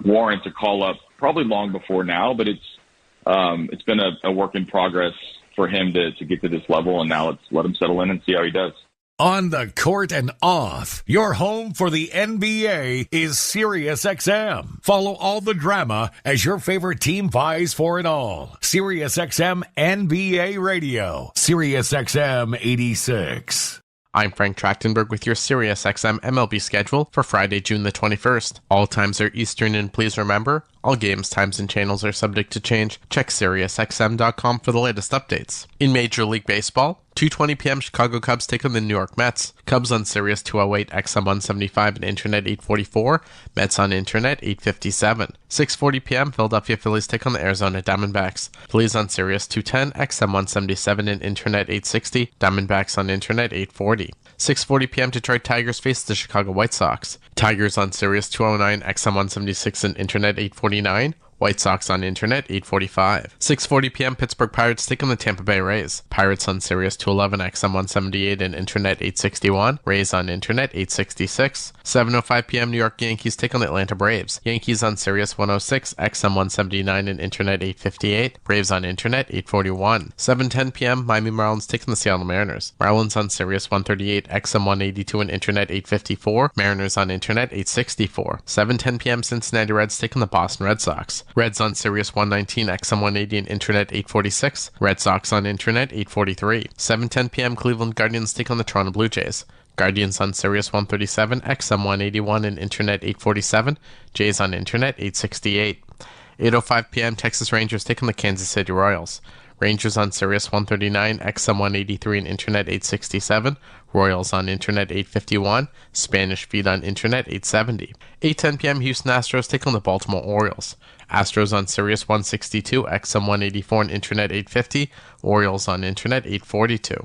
C: warrants a call-up probably long before now, but it's been a work in progress for him to get to this level, and now let's let him settle in and see how he does.
U: On the court and off, your home for the NBA is Sirius XM. Follow all the drama as your favorite team vies for it all. Sirius XM NBA Radio. Sirius XM 86.
Y: I'm Frank Trachtenberg with your Sirius XM MLB schedule for Friday, June the 21st. All times are Eastern, and please remember, all games, times, and channels are subject to change. Check SiriusXM.com for the latest updates. In Major League Baseball, 2:20 p.m. Chicago Cubs take on the New York Mets. Cubs on Sirius 208, XM 175, and Internet 844. Mets on Internet 857. 6:40 p.m. Philadelphia Phillies take on the Arizona Diamondbacks. Phillies on Sirius 210, XM 177, and Internet 860. Diamondbacks on Internet 840. 6:40 p.m. Detroit Tigers face the Chicago White Sox. Tigers on Sirius 209, XM 176, and Internet 849. White Sox on Internet 845. 6:40 p.m. Pittsburgh Pirates take on the Tampa Bay Rays. Pirates on Sirius 211, XM 178, and Internet 861. Rays on Internet 866. 7:05 p.m. New York Yankees take on the Atlanta Braves. Yankees on Sirius 106, XM 179, and Internet 858. Braves on Internet 841. 7:10 p.m. Miami Marlins take on the Seattle Mariners. Marlins on Sirius 138, XM 182, and Internet 854. Mariners on Internet 864. 7:10 p.m. Cincinnati Reds take on the Boston Red Sox. Reds on Sirius 119, XM 180, and Internet 846. Red Sox on Internet 843. 7:10 p.m. Cleveland Guardians take on the Toronto Blue Jays. Guardians on Sirius 137, XM 181, and Internet 847. Jays on Internet 868. 8:05 p.m. Texas Rangers take on the Kansas City Royals. Rangers on Sirius 139, XM 183, and Internet 867. Royals on Internet 851. Spanish feed on Internet 870. 8:10 p.m. Houston Astros take on the Baltimore Orioles. Astros on Sirius 162, XM 184, and Internet 850. Orioles on Internet 842.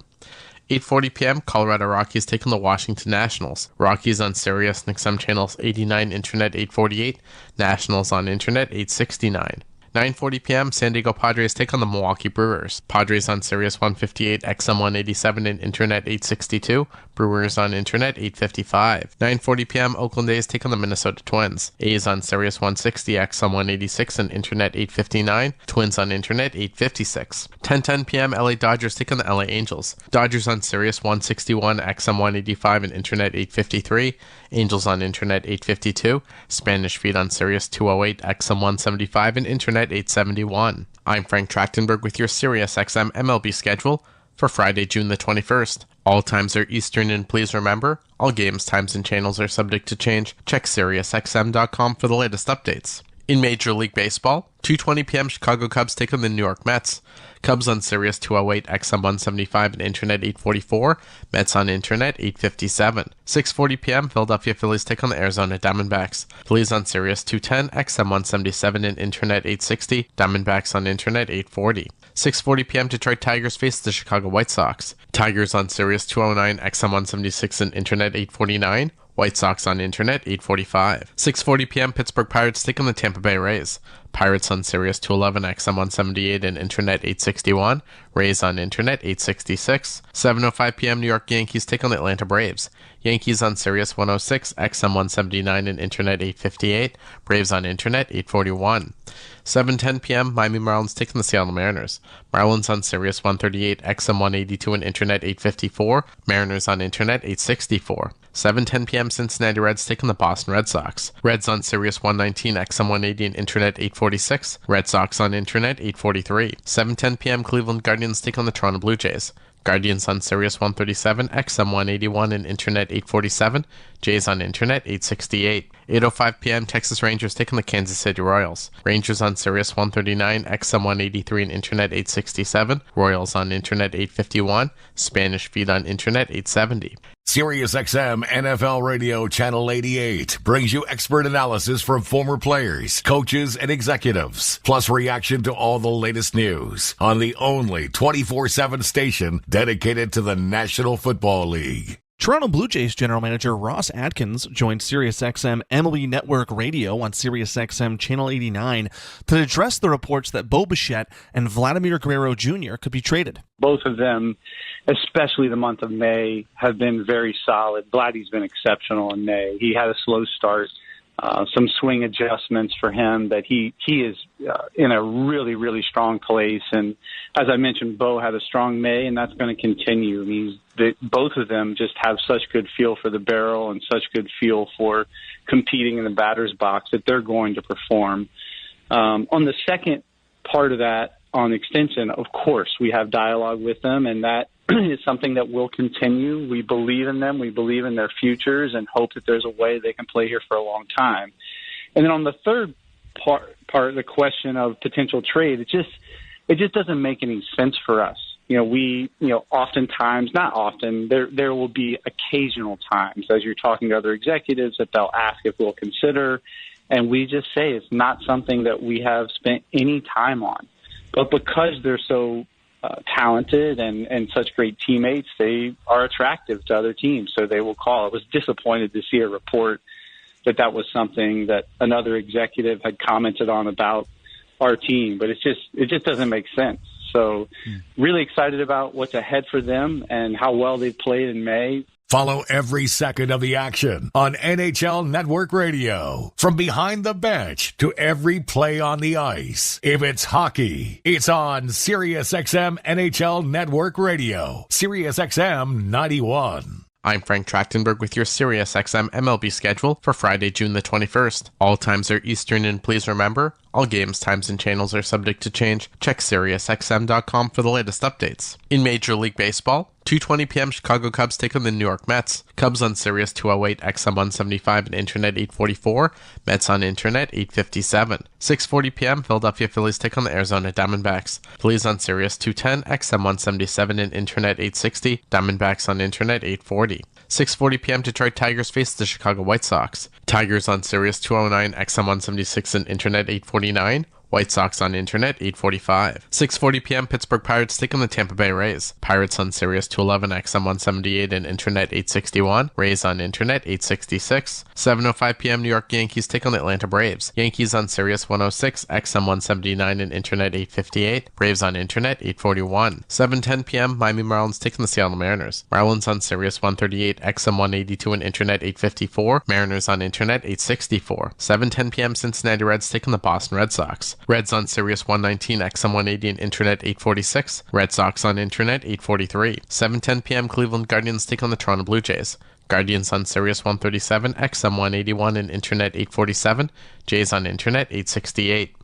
Y: 8:40 p.m. Colorado Rockies take on the Washington Nationals. Rockies on Sirius and XM channels 89, Internet 848. Nationals on Internet 869. 9:40 p.m. San Diego Padres take on the Milwaukee Brewers. Padres on Sirius 158, XM 187, and Internet 862. Brewers on Internet 855. 9:40 p.m. Oakland A's take on the Minnesota Twins. A's on Sirius 160, XM 186, and Internet 859. Twins on Internet 856. 10:10 p.m. LA Dodgers take on the LA Angels. Dodgers on Sirius 161, XM 185, and Internet 853. Angels on Internet 852. Spanish feed on Sirius 208, XM 175, and Internet 871. I'm Frank Trachtenberg with your Sirius XM MLB schedule for Friday, June the 21st. All times are Eastern, and please remember, All games, times, and channels are subject to change. Check SiriusXM.com for the latest updates. In Major League Baseball, 2:20 p.m. Chicago Cubs take on the New York Mets. Cubs on Sirius 208, XM 175, and Internet 844. Mets on Internet 857. 6:40 p.m. Philadelphia Phillies take on the Arizona Diamondbacks. Phillies on Sirius 210, XM 177, and Internet 860. Diamondbacks on Internet 840. 6:40 p.m. Detroit Tigers face the Chicago White Sox. Tigers on Sirius 209, XM 176, and Internet 849. White Sox on Internet 845. 6:40 p.m. Pittsburgh Pirates take on the Tampa Bay Rays. Pirates on Sirius 211, XM 178, and Internet 861. Rays on Internet 866. 7:05 p.m. New York Yankees take on the Atlanta Braves. Yankees on Sirius 106, XM 179, and Internet 858. Braves on Internet 841. 7:10 p.m. Miami Marlins take on the Seattle Mariners. Marlins on Sirius 138, XM 182, and Internet 854. Mariners on Internet 864. 7:10 p.m. Cincinnati Reds take on the Boston Red Sox. Reds on Sirius 119, XM 180, and Internet 846. Red Sox on Internet 843. 7:10 p.m. Cleveland Guardians take on the Toronto Blue Jays. Guardians on Sirius 137, XM 181, and Internet 847. Jays on Internet 868. 8:05 p.m. Texas Rangers take on the Kansas City Royals. Rangers on Sirius 139, XM 183, and Internet 867. Royals on Internet 851. Spanish feed on Internet 870.
U: SiriusXM NFL Radio Channel 88 brings you expert analysis from former players, coaches, and executives, plus reaction to all the latest news on the only 24/7 station dedicated to the National Football League.
S: Toronto Blue Jays general manager Ross Atkins joined SiriusXM MLB Network Radio on SiriusXM Channel 89 to address the reports that Bo Bichette and Vladimir Guerrero Jr. could be traded.
A: Both of them, especially the month of May, have been very solid. Vladdy's been exceptional in May. He had a slow start, some swing adjustments for him, but he is in a really, really strong place. And as I mentioned, Bo had a strong May, and that's going to continue. Both of them just have such good feel for the barrel and such good feel for competing in the batter's box that they're going to perform. On the second part of that, on extension, of course, we have dialogue with them, and that is something that will continue. We believe in them. We believe in their futures and hope that there's a way they can play here for a long time. And then on the third part of the question of potential trade, it just doesn't make any sense for us. Oftentimes, not often, there will be occasional times as you're talking to other executives that they'll ask if we'll consider, and we just say it's not something that we have spent any time on. But because they're so talented and such great teammates, they are attractive to other teams, so they will call. I was disappointed to see a report that was something that another executive had commented on about our team, but it just doesn't make sense. So really excited about what's ahead for them and how well they've played in May.
U: Follow every second of the action on NHL Network Radio. From behind the bench to every play on the ice. If it's hockey, it's on SiriusXM NHL Network Radio. SiriusXM 91.
Y: I'm Frank Trachtenberg with your SiriusXM MLB schedule for Friday, June the 21st. All times are Eastern, and please remember, all games, times, and channels are subject to change. Check SiriusXM.com for the latest updates. In Major League Baseball, 2:20 p.m. Chicago Cubs take on the New York Mets. Cubs on Sirius 208, XM 175, and Internet 844. Mets on Internet 857. 6:40 p.m. Philadelphia Phillies take on the Arizona Diamondbacks. Phillies on Sirius 210, XM 177, and Internet 860. Diamondbacks on Internet 840. 6:40 p.m. Detroit Tigers face the Chicago White Sox. Tigers on Sirius 209, XM 176, and Internet 849. White Sox on Internet 845. 6:40 p.m. Pittsburgh Pirates take on the Tampa Bay Rays. Pirates on Sirius 211, XM 178, and Internet 861. Rays on Internet 866. 7:05 p.m. New York Yankees take on the Atlanta Braves. Yankees on Sirius 106, XM 179, and Internet 858. Braves on Internet 841. 7:10 p.m. Miami Marlins take on the Seattle Mariners. Marlins on Sirius 138, XM 182, and Internet 854. Mariners on Internet 864. 7:10 p.m. Cincinnati Reds take on the Boston Red Sox. Reds on Sirius 119, XM 180, and Internet 846. Red Sox on Internet 843. 7:10 p.m. Cleveland Guardians take on the Toronto Blue Jays. Guardians on Sirius 137, XM 181, and Internet 847. Jays on Internet 868.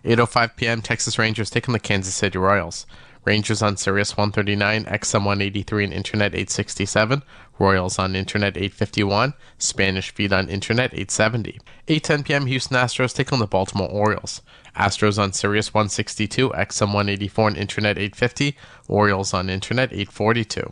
Y: 8:05 p.m. Texas Rangers take on the Kansas City Royals. Rangers on Sirius 139, XM 183 and Internet 867. Royals on Internet 851. Spanish feed on Internet 870. 8:10 p.m. Houston Astros take on the Baltimore Orioles. Astros on Sirius 162, XM 184 and Internet 850. Orioles on Internet 842.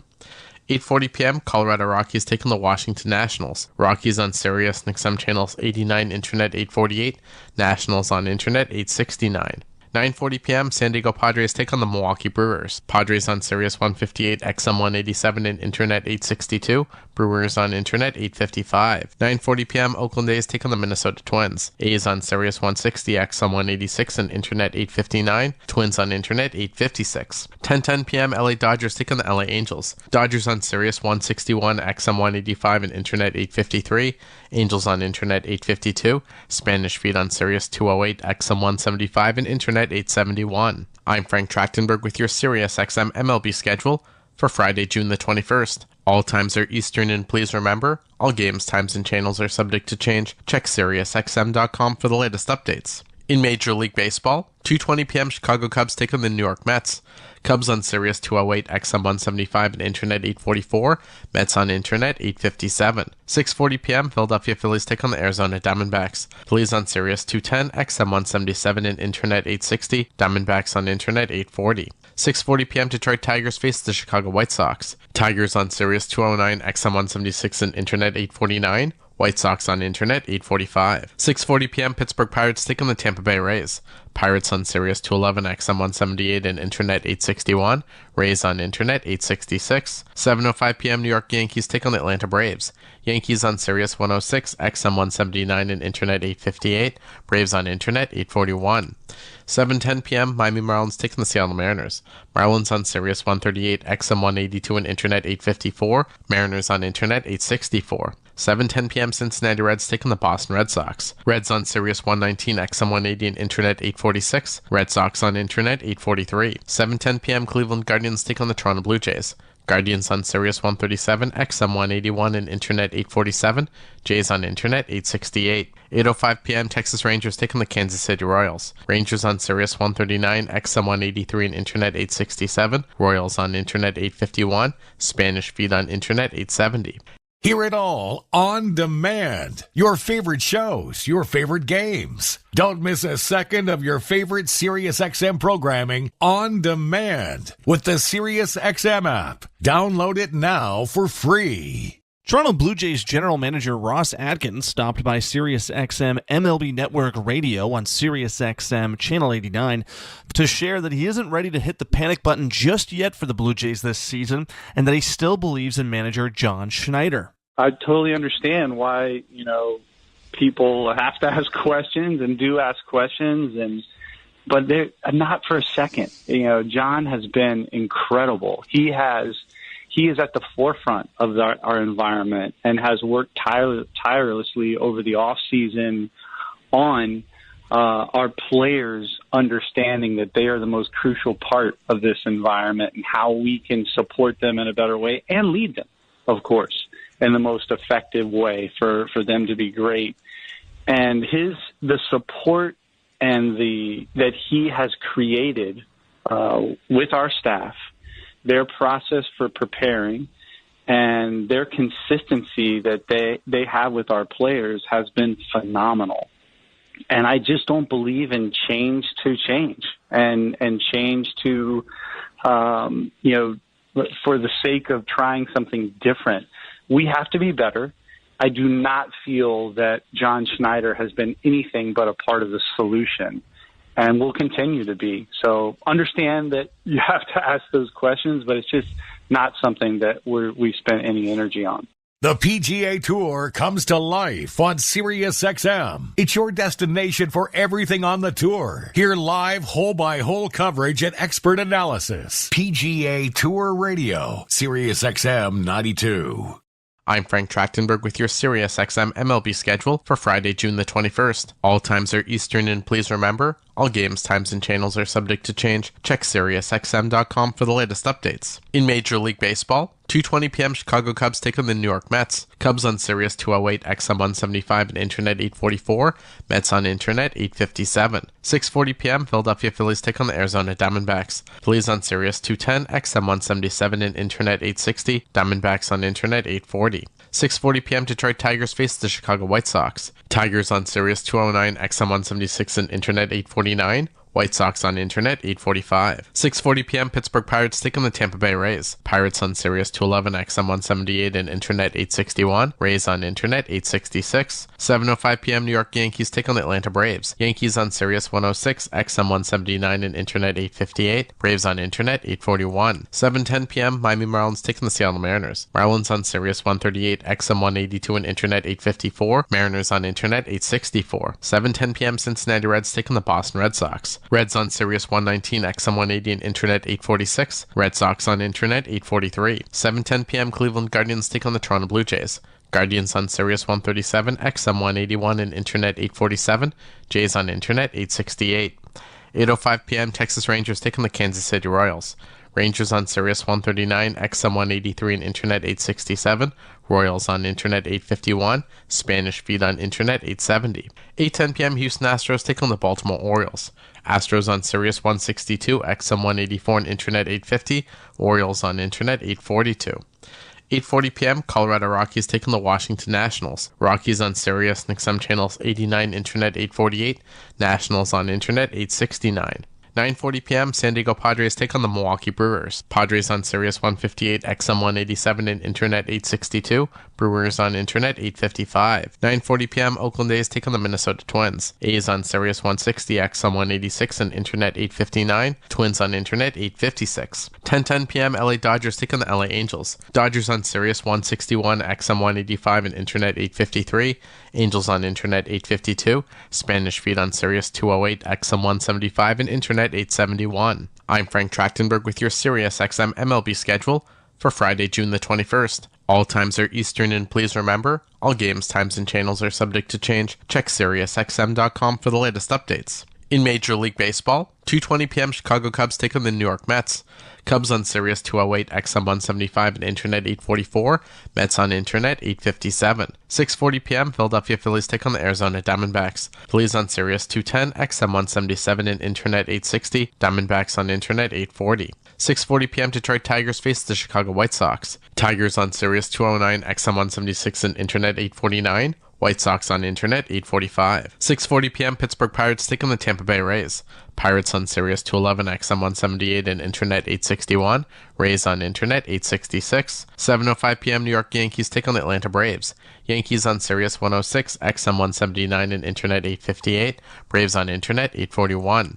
Y: 8:40 p.m. Colorado Rockies take on the Washington Nationals. Rockies on Sirius and XM channels 89, Internet 848. Nationals on Internet 869. 9:40 p.m. San Diego Padres take on the Milwaukee Brewers. Padres on Sirius 158, XM 187 and Internet 862. Brewers on Internet 855. 9:40 p.m. Oakland A's take on the Minnesota Twins. A's on Sirius 160, XM 186 and Internet 859. Twins on Internet 856. 10:10 p.m. LA Dodgers take on the LA Angels. Dodgers on Sirius 161, XM 185 and Internet 853. Angels on Internet 852. Spanish feed on Sirius 208, XM 175 and Internet 871. I'm Frank Trachtenberg with your Sirius XM MLB schedule for Friday, June the 21st. All times are Eastern, and please remember, all games, times, and channels are subject to change. Check SiriusXM.com for the latest updates. In Major League Baseball, 2:20 p.m. Chicago Cubs take on the New York Mets. Cubs on Sirius 208, XM 175 and Internet 844. Mets on Internet 857. 6:40 p.m. Philadelphia Phillies take on the Arizona Diamondbacks. Phillies on Sirius 210, XM 177 and Internet 860. Diamondbacks on Internet 840. 6:40 p.m. Detroit Tigers face the Chicago White Sox. Tigers on Sirius 209, XM 176 and Internet 849. White Sox on Internet 845. 6:40 p.m. Pittsburgh Pirates take on the Tampa Bay Rays. Pirates on Sirius 211, XM 178 and Internet 861. Rays on Internet 866. 7:05 p.m. New York Yankees take on the Atlanta Braves. Yankees on Sirius 106, XM 179 and Internet 858. Braves on Internet 841. 7:10 p.m. Miami Marlins take on the Seattle Mariners. Marlins on Sirius 138, XM 182 and Internet 854. Mariners on Internet 864. 7:10 p.m. Cincinnati Reds take on the Boston Red Sox. Reds on Sirius 119, XM 180 and Internet 846. Red Sox on Internet 843. 7:10 p.m. Cleveland Guardians take on the Toronto Blue Jays. Guardians on Sirius 137, XM 181 and Internet 847. Jays on Internet 868. 8:05 p.m. Texas Rangers take on the Kansas City Royals. Rangers on Sirius 139, XM 183 and Internet 867. Royals on Internet 851. Spanish feed on Internet 870.
U: Hear it all on demand. Your favorite shows, your favorite games. Don't miss a second of your favorite SiriusXM programming on demand with the SiriusXM app. Download it now for free.
S: Toronto Blue Jays general manager Ross Atkins stopped by SiriusXM MLB Network Radio on SiriusXM Channel 89 to share that he isn't ready to hit the panic button just yet for the Blue Jays this season, and that he still believes in manager John Schneider.
A: I totally understand why, people have to ask questions and do ask questions, but they're not for a second. John has been incredible. He is at the forefront of our environment and has worked tirelessly over the off season on our players understanding that they are the most crucial part of this environment and how we can support them in a better way and lead them, of course, in the most effective way for them to be great. And the support and that he has created with our staff, their process for preparing, and their consistency that they have with our players has been phenomenal. And I just don't believe in change to change and change to, for the sake of trying something different. We have to be better. I do not feel that John Schneider has been anything but a part of the solution, and will continue to be. So understand that you have to ask those questions, but it's just not something that we spent any energy on.
U: The PGA Tour comes to life on SiriusXM. It's your destination for everything on the tour. Hear live hole-by-hole coverage and expert analysis. PGA Tour Radio, SiriusXM 92.
Y: I'm Frank Trachtenberg with your SiriusXM MLB schedule for Friday, June the 21st. All times are Eastern, and please remember, all games, times, and channels are subject to change. Check SiriusXM.com for the latest updates. In Major League Baseball, 2:20 p.m. Chicago Cubs take on the New York Mets. Cubs on Sirius 208, XM 175, and Internet 844. Mets on Internet 857. 6:40 p.m. Philadelphia Phillies take on the Arizona Diamondbacks. Phillies on Sirius 210, XM 177, and Internet 860. Diamondbacks on Internet 840. 6:40 p.m. Detroit Tigers face the Chicago White Sox. Tigers on Sirius 209, XM 176, and Internet 849. White Sox on Internet 845. 6:40 p.m. Pittsburgh Pirates take on the Tampa Bay Rays. Pirates on Sirius 211, XM 178, and Internet 861. Rays on Internet 866. 7:05 p.m. New York Yankees take on the Atlanta Braves. Yankees on Sirius 106, XM 179, and Internet 858. Braves on Internet 841. 7:10 p.m. Miami Marlins take on the Seattle Mariners. Marlins on Sirius 138, XM 182, and Internet 854. Mariners on Internet 864. 7:10 p.m. Cincinnati Reds take on the Boston Red Sox. Reds on Sirius 119, XM 180, and Internet 846. Red Sox on Internet 843. 7:10 p.m. Cleveland Guardians take on the Toronto Blue Jays. Guardians on Sirius 137, XM 181, and Internet 847. Jays on Internet 868. 8:05 p.m. Texas Rangers take on the Kansas City Royals. Rangers on Sirius 139, XM 183, and Internet 867. Royals on Internet 851. Spanish feed on Internet 870. 8:10 p.m. Houston Astros take on the Baltimore Orioles. Astros on Sirius 162, XM 184, and Internet 850. Orioles on Internet 842. 8:40 p.m. Colorado Rockies take on the Washington Nationals. Rockies on Sirius and XM channels 89, Internet 848. Nationals on Internet 869. 9:40 p.m. San Diego Padres take on the Milwaukee Brewers. Padres on Sirius 158, XM 187, and Internet 862. Brewers on Internet 855. 9:40 p.m. Oakland A's take on the Minnesota Twins. A's on Sirius 160, XM 186, and Internet 859. Twins on Internet 856. 10:10 p.m. LA Dodgers take on the LA Angels. Dodgers on Sirius 161, XM 185, and Internet 853. Angels on Internet 852. Spanish feed on Sirius 208, XM 175, and Internet 871. I'm Frank Trachtenberg with your Sirius XM MLB schedule for Friday, June the 21st. All times are Eastern, and please remember, all games, times, and channels are subject to change. Check SiriusXM.com for the latest updates. In Major League Baseball, 2:20 p.m. Chicago Cubs take on the New York Mets. Cubs on Sirius 208, XM 175, and Internet 844. Mets on Internet 857. 6:40 p.m. Philadelphia Phillies take on the Arizona Diamondbacks. Phillies on Sirius 210, XM 177, and Internet 860. Diamondbacks on Internet 840. 6:40 p.m. Detroit Tigers face the Chicago White Sox. Tigers on Sirius 209, XM 176, and Internet 849. White Sox on Internet 845. 6:40 p.m. Pittsburgh Pirates take on the Tampa Bay Rays. Pirates on Sirius 211, XM 178, and Internet 861. Rays on Internet 866. 7:05 p.m. New York Yankees take on the Atlanta Braves. Yankees on Sirius 106, XM 179, and Internet 858. Braves on Internet 841.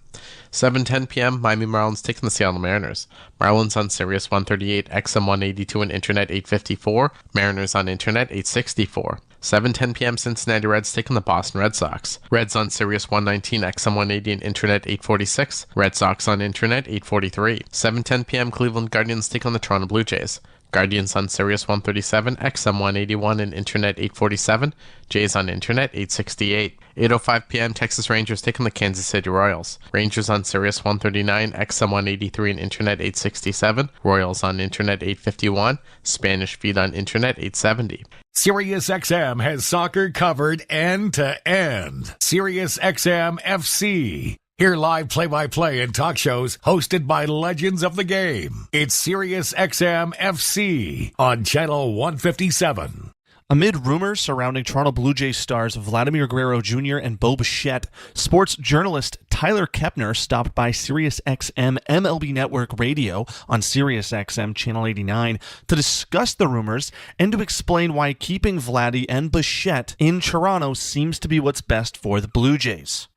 Y: 7:10 p.m. Miami Marlins take on the Seattle Mariners. Marlins on Sirius 138, XM 182, and Internet 854. Mariners on Internet 864. 7:10 p.m. Cincinnati Reds take on the Boston Red Sox. Reds on Sirius 119, XM 180, and Internet 846. Red Sox on Internet 843. 7:10 p.m. Cleveland Guardians take on the Toronto Blue Jays. Guardians on Sirius 137, XM 181, and Internet 847. Jays on Internet 868. 8:05 p.m. Texas Rangers take on the Kansas City Royals. Rangers on Sirius 139, XM 183, and Internet 867. Royals on Internet 851. Spanish feed on Internet 870.
U: SiriusXM has soccer covered end to end. SiriusXM FC. Hear live play-by-play and talk shows hosted by legends of the game. It's SiriusXM FC on Channel 157.
S: Amid rumors surrounding Toronto Blue Jays stars Vladimir Guerrero Jr. and Bo Bichette, sports journalist Tyler Kepner stopped by SiriusXM MLB Network Radio on SiriusXM Channel 89 to discuss the rumors and to explain why keeping Vladdy and Bichette in Toronto seems to be what's best for the Blue Jays.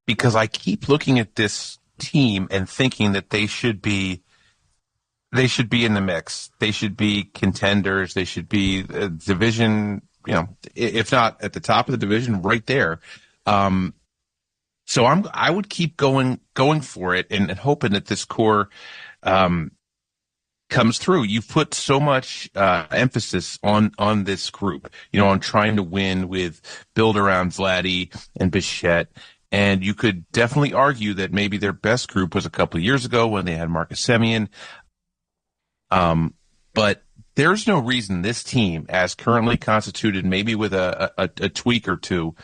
B: Because I keep looking at this team and thinking that they should be in the mix. They should be contenders. They should be a division, if not at the top of the division, right there. So I would keep going for it and hoping that this core comes through. You've put so much emphasis on this group, on trying to win with build around Vladdy and Bichette. And you could definitely argue that maybe their best group was a couple of years ago when they had Marcus Semien. But there's no reason this team, as currently constituted, maybe with a tweak or two,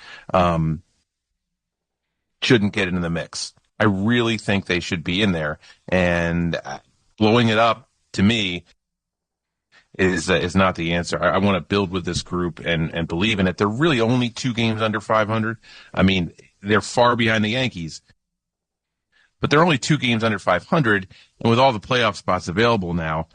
B: shouldn't get into the mix. I really think they should be in there, and blowing it up, to me, is not the answer. I want to build with this group and believe in it. They're really only 2 games under 500. I mean, they're far behind the Yankees, but they're only 2 games under 500, and with all the playoff spots available now,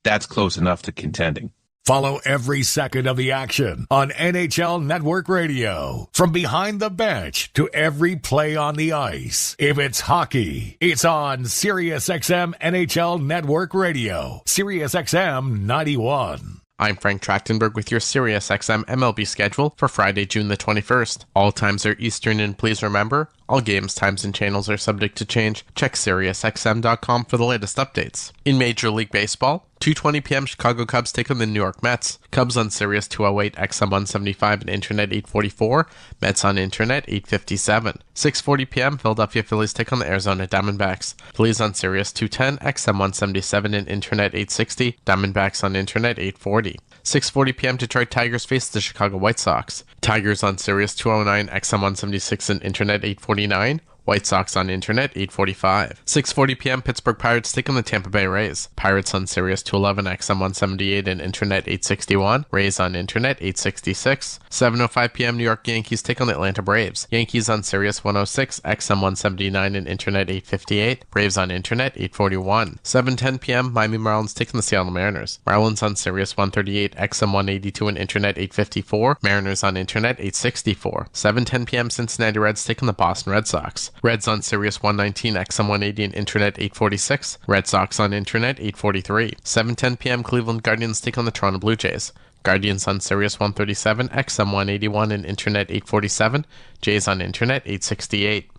B: that's close enough to contending.
U: Follow every second of the action on NHL Network Radio. From behind the bench to every play on the ice. If it's hockey, it's on SiriusXM NHL Network Radio. SiriusXM 91.
Y: I'm Frank Trachtenberg with your SiriusXM MLB schedule for Friday, June the 21st. All times are Eastern, and please remember, all games, times, and channels are subject to change. Check SiriusXM.com for the latest updates. In Major League Baseball, 2:20 p.m. Chicago Cubs take on the New York Mets. Cubs on Sirius 208, XM 175, and Internet 844. Mets on Internet 857. 6:40 p.m. Philadelphia Phillies take on the Arizona Diamondbacks. Phillies on Sirius 210, XM 177, and Internet 860. Diamondbacks on Internet 840. 6:40 p.m. Detroit Tigers face the Chicago White Sox. Tigers on Sirius 209, XM 176, and Internet 849. White Sox on Internet 845. 6:40 p.m. Pittsburgh Pirates take on the Tampa Bay Rays. Pirates on Sirius 211, XM 178, and Internet 861. Rays on Internet 866. 7:05 p.m. New York Yankees take on the Atlanta Braves. Yankees on Sirius 106, XM 179, and Internet 858. Braves on Internet 841. 7:10 p.m. Miami Marlins take on the Seattle Mariners. Marlins on Sirius 138, XM 182, and Internet 854. Mariners on Internet 864. 7:10 p.m. Cincinnati Reds take on the Boston Red Sox. Reds on Sirius 119, XM 180, and Internet 846. Red Sox on Internet 843. 7:10 p.m. Cleveland Guardians take on the Toronto Blue Jays. Guardians on Sirius 137, XM 181, and Internet 847. Jays on Internet 868.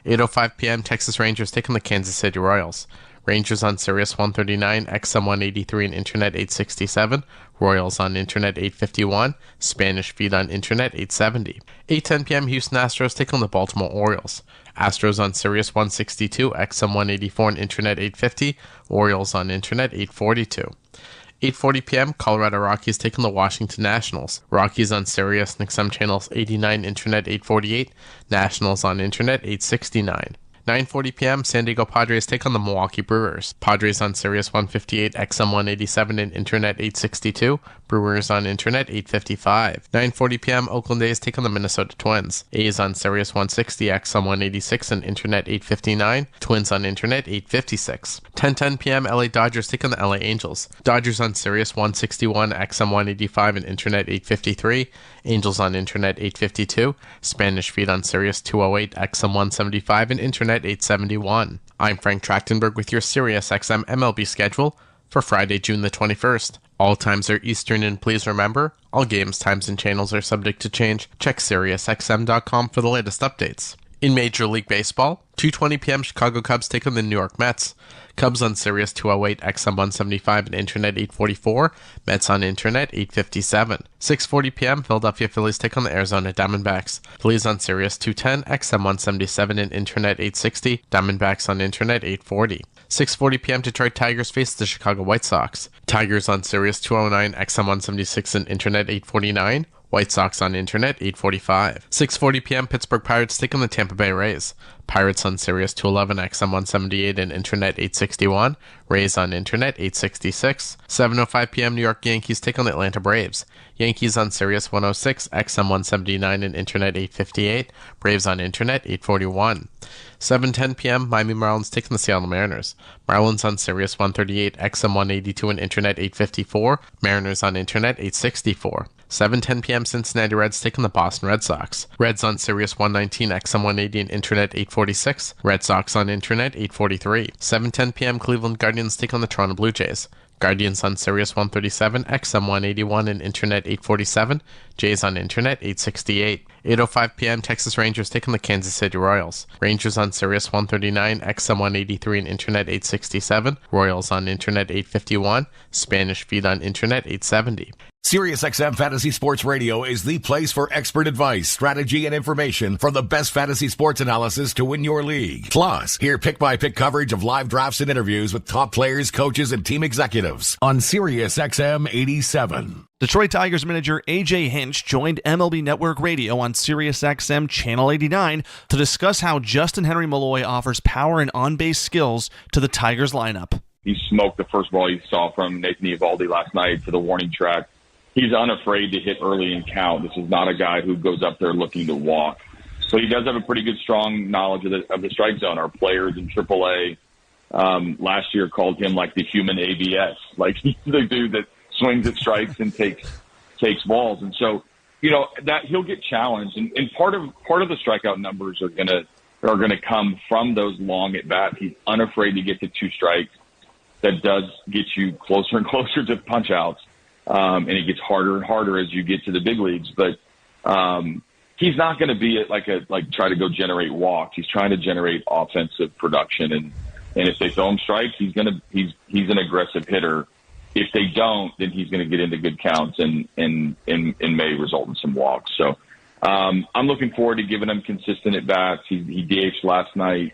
Y: 8:05 p.m. Texas Rangers take on the Kansas City Royals. Rangers on Sirius 139, XM 183, and Internet 867. Royals on Internet 851. Spanish feed on Internet 870. 8:10 p.m. Houston Astros take on the Baltimore Orioles. Astros on Sirius 162, XM 184, and Internet 850. Orioles on Internet 842. 8:40 p.m. Colorado Rockies take on the Washington Nationals. Rockies on Sirius and XM channels 89, Internet 848. Nationals on Internet 869. 9:40 p.m. San Diego Padres take on the Milwaukee Brewers. Padres on Sirius 158, XM 187, and Internet 862. Brewers on Internet 855. 9:40 p.m. Oakland A's take on the Minnesota Twins. A's on Sirius 160, XM 186, and Internet 859. Twins on Internet 856. 10:10 p.m. LA Dodgers take on the LA Angels. Dodgers on Sirius 161, XM 185, and Internet 853. Angels on Internet 852. Spanish feed on Sirius 208, XM 175, and Internet 871. I'm Frank Trachtenberg with your SiriusXM MLB schedule for Friday, June the 21st. All times are Eastern, and please remember, all games, times, and channels are subject to change. Check SiriusXM.com for the latest updates. In Major League Baseball, 2:20 p.m. Chicago Cubs take on the New York Mets. Cubs on Sirius 208, XM 175, and Internet 844. Mets on Internet 857. 6:40 p.m. Philadelphia Phillies take on the Arizona Diamondbacks. Phillies on Sirius 210, XM 177, and Internet 860. Diamondbacks on Internet 840. 6:40 p.m. Detroit Tigers face the Chicago White Sox. Tigers on Sirius 209, XM 176, and Internet 849. White Sox on Internet 845. 6:40 p.m. Pittsburgh Pirates take on the Tampa Bay Rays. Pirates on Sirius 211, XM 178, and Internet 861. Rays on Internet 866. 7:05 p.m. New York Yankees take on the Atlanta Braves. Yankees on Sirius 106, XM 179, and Internet 858. Braves on Internet 841. 7:10 p.m. Miami Marlins take on the Seattle Mariners. Marlins on Sirius 138, XM 182, and Internet 854. Mariners on Internet 864. 7:10 p.m. Cincinnati Reds take on the Boston Red Sox. Reds on Sirius 119, XM 180, and Internet 846. Red Sox on Internet 843. 7:10 p.m. Cleveland Guardians take on the Toronto Blue Jays. Guardians on Sirius 137, XM 181, and Internet 847. Jays on Internet 868. 8:05 p.m. Texas Rangers take on the Kansas City Royals. Rangers on Sirius 139, XM 183, and Internet 867. Royals on Internet 851. Spanish feed on Internet 870.
U: SiriusXM Fantasy Sports Radio is the place for expert advice, strategy, and information from the best fantasy sports analysis to win your league. Plus, hear pick-by-pick coverage of live drafts and interviews with top players, coaches, and team executives on SiriusXM 87.
S: Detroit Tigers manager A.J. Hinch joined MLB Network Radio on SiriusXM Channel 89 to discuss how Justin Henry Malloy offers power and on-base skills to the Tigers lineup.
G: He smoked the first ball he saw from Nathan Eovaldi last night to the warning track. He's unafraid to hit early and count. This is not a guy who goes up there looking to walk. So he does have a pretty good, strong knowledge of the strike zone. Our players in AAA last year called him like the human ABS. Like he's the dude that swings at strikes and takes balls. And so, that he'll get challenged. And part of the strikeout numbers are gonna come from those long at bats. He's unafraid to get to 2 strikes. That does get you closer and closer to punch outs. And it gets harder and harder as you get to the big leagues. But he's not going to be try to go generate walks. He's trying to generate offensive production. And if they throw him strikes, he's an aggressive hitter. If they don't, then he's going to get into good counts and may result in some walks. So I'm looking forward to giving him consistent at bats. He DH'd last night.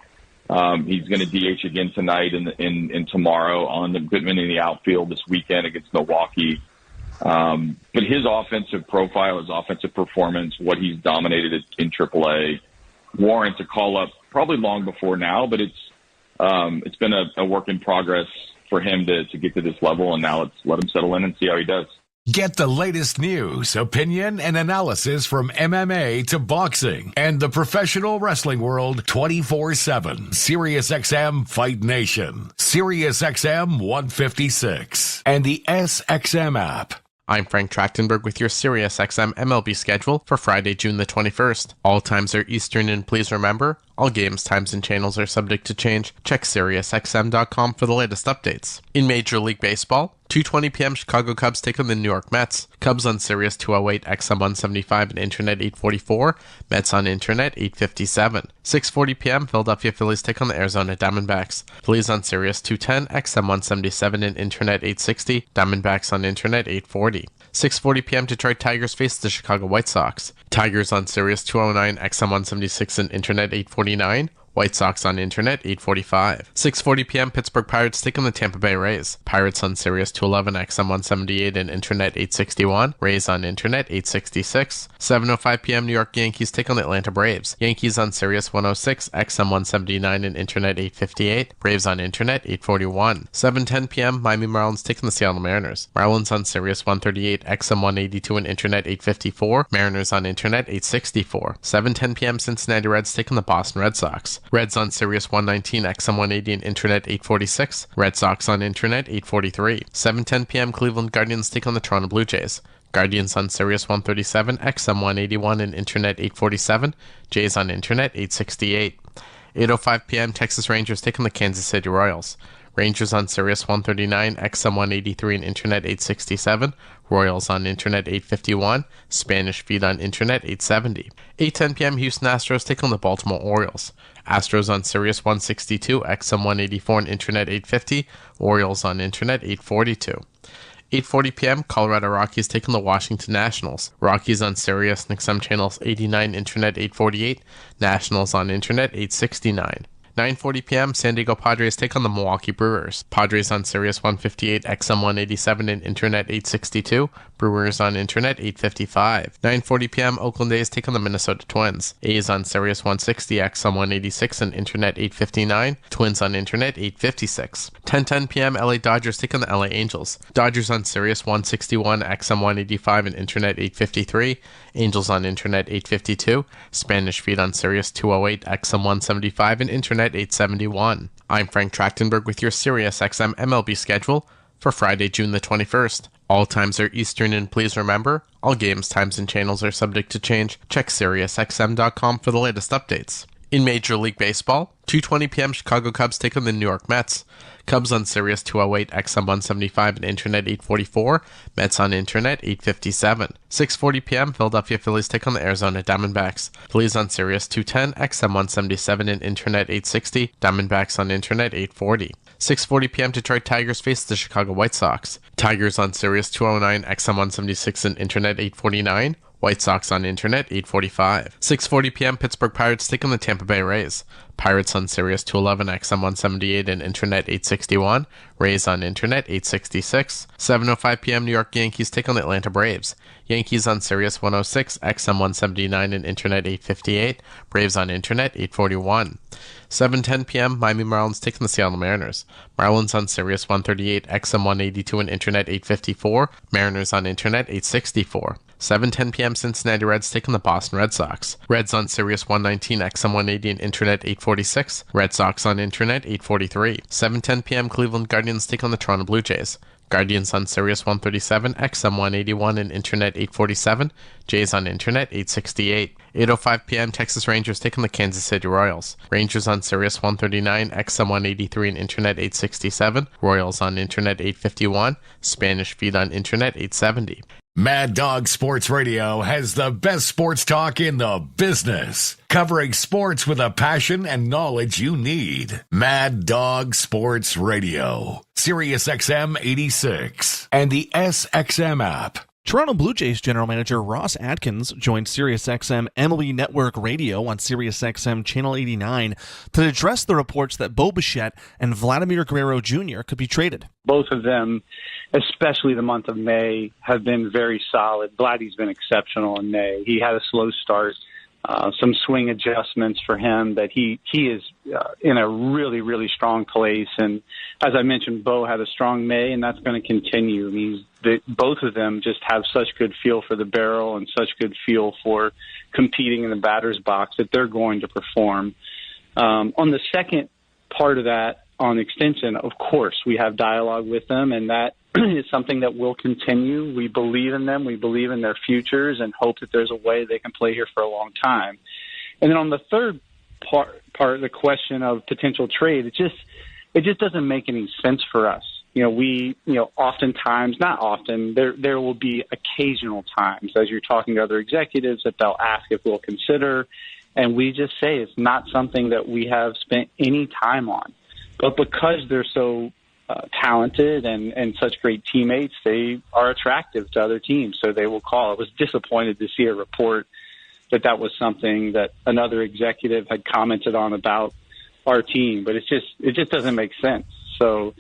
G: He's going to DH again tonight and tomorrow on the Goodman in the outfield this weekend against Milwaukee. But his offensive profile, his offensive performance, what he's dominated in AAA warrants a call-up probably long before now, but it's been a work in progress for him to get to this level, and now let's let him settle in and see how he does.
U: Get the latest news, opinion, and analysis from MMA to boxing and the professional wrestling world 24/7. SiriusXM Fight Nation, SiriusXM 156, and the SXM app.
Y: I'm Frank Trachtenberg with your SiriusXM MLB schedule for Friday, June the 21st. All times are Eastern, and please remember, all games, times, and channels are subject to change. Check SiriusXM.com for the latest updates. In Major League Baseball, 2:20 p.m. Chicago Cubs take on the New York Mets. Cubs on Sirius 208, XM 175, and Internet 844. Mets on Internet 857. 6:40 p.m. Philadelphia Phillies take on the Arizona Diamondbacks. Phillies on Sirius 210, XM 177, and Internet 860. Diamondbacks on Internet 840. 6:40 p.m. Detroit Tigers face the Chicago White Sox. Tigers on Sirius 209, XM 176, and Internet 849. White Sox on Internet 845. 6:40 p.m. Pittsburgh Pirates take on the Tampa Bay Rays. Pirates on Sirius 211, XM 178, and Internet 861. Rays on Internet 866. 7:05 p.m. New York Yankees take on the Atlanta Braves. Yankees on Sirius 106, XM 179, and Internet 858. Braves on Internet 841. 7:10 p.m. Miami Marlins take on the Seattle Mariners. Marlins on Sirius 138, XM 182, and Internet 854. Mariners on Internet 864. 7:10 p.m. Cincinnati Reds take on the Boston Red Sox. Reds on Sirius 119, XM 180, and Internet 846. Red Sox on Internet 843. 7:10 p.m. Cleveland Guardians take on the Toronto Blue Jays. Guardians on Sirius 137, XM 181, and Internet 847. Jays on Internet 868. 8:05 p.m. Texas Rangers take on the Kansas City Royals. Rangers on Sirius 139, XM 183, and Internet 867. Royals on Internet 851. Spanish feed on Internet 870. 8:10 p.m. Houston Astros take on the Baltimore Orioles. Astros on Sirius 162, XM 184, and Internet 850. Orioles on Internet 842. 8:40 p.m. Colorado Rockies take on the Washington Nationals. Rockies on Sirius and XM channels 89, Internet 848. Nationals on Internet 869. 9:40 p.m. San Diego Padres take on the Milwaukee Brewers. Padres on Sirius 158, XM 187, and Internet 862. Brewers on Internet 855. 9:40 p.m. Oakland A's take on the Minnesota Twins. A's on Sirius 160, XM 186, and Internet 859. Twins on Internet 856. 10:10 p.m. LA Dodgers take on the LA Angels. Dodgers on Sirius 161, XM 185, and Internet 853. Angels on Internet 852. Spanish feed on Sirius 208, XM 175, and Internet 871. I'm Frank Trachtenberg with your SiriusXM MLB schedule for Friday, June the 21st. All times are Eastern, and please remember, all games, times, and channels are subject to change. Check SiriusXM.com for the latest updates. In Major League Baseball, 2:20 p.m. Chicago Cubs take on the New York Mets. Cubs on Sirius 208, XM 175, and Internet 844. Mets on Internet 857. 6:40 p.m. Philadelphia Phillies take on the Arizona Diamondbacks. Phillies on Sirius 210, XM 177, and Internet 860. Diamondbacks on Internet 840. 6:40 p.m. Detroit Tigers face the Chicago White Sox. Tigers on Sirius 209, XM 176, and Internet 849. White Sox on Internet 845. 6:40 p.m. Pittsburgh Pirates take on the Tampa Bay Rays. Pirates on Sirius 211, XM 178, and Internet 861. Rays on Internet 866. 7:05 p.m. New York Yankees take on the Atlanta Braves. Yankees on Sirius 106, XM 179, and Internet 858. Braves on Internet 841. 7:10 p.m. Miami Marlins take on the Seattle Mariners. Marlins on Sirius 138, XM 182, and Internet 854. Mariners on Internet 864. 7:10 p.m. Cincinnati Reds take on the Boston Red Sox. Reds on Sirius 119, XM 180, and Internet 846. Red Sox on Internet 843. 7:10 p.m. Cleveland Guardians take on the Toronto Blue Jays. Guardians on Sirius 137, XM 181, and Internet 847. Jays on Internet 868. 8:05 p.m. Texas Rangers take on the Kansas City Royals. Rangers on Sirius 139, XM 183, and Internet 867. Royals on Internet 851. Spanish feed on Internet 870.
U: Mad Dog Sports Radio has the best sports talk in the business, covering sports with a passion and knowledge you need. Mad Dog Sports Radio, Sirius XM 86, and the SXM app.
S: Toronto Blue Jays general manager Ross Atkins joined SiriusXM MLB Network Radio on SiriusXM Channel 89 to address the reports that Bo Bichette and Vladimir Guerrero Jr. could be traded.
A: Both of them, especially the month of May, have been very solid. Vladdy's been exceptional in May. He had a slow start, some swing adjustments for him that he is in a really, really strong place. And as I mentioned, Bo had a strong May, and that's going to continue. I mean, both of them just have such good feel for the barrel and such good feel for competing in the batter's box that they're going to perform. On the second part of that, on extension, of course, we have dialogue with them, and that is something that will continue. We believe in them. We believe in their futures and hope that there's a way they can play here for a long time. And then on the third part of the question of potential trade, it just doesn't make any sense for us. Oftentimes, not often, there will be occasional times as you're talking to other executives that they'll ask if we'll consider, and we just say it's not something that we have spent any time on. But because they're so talented and such great teammates, they are attractive to other teams, so they will call. I was disappointed to see a report that was something that another executive had commented on about our team, but it just doesn't make sense. So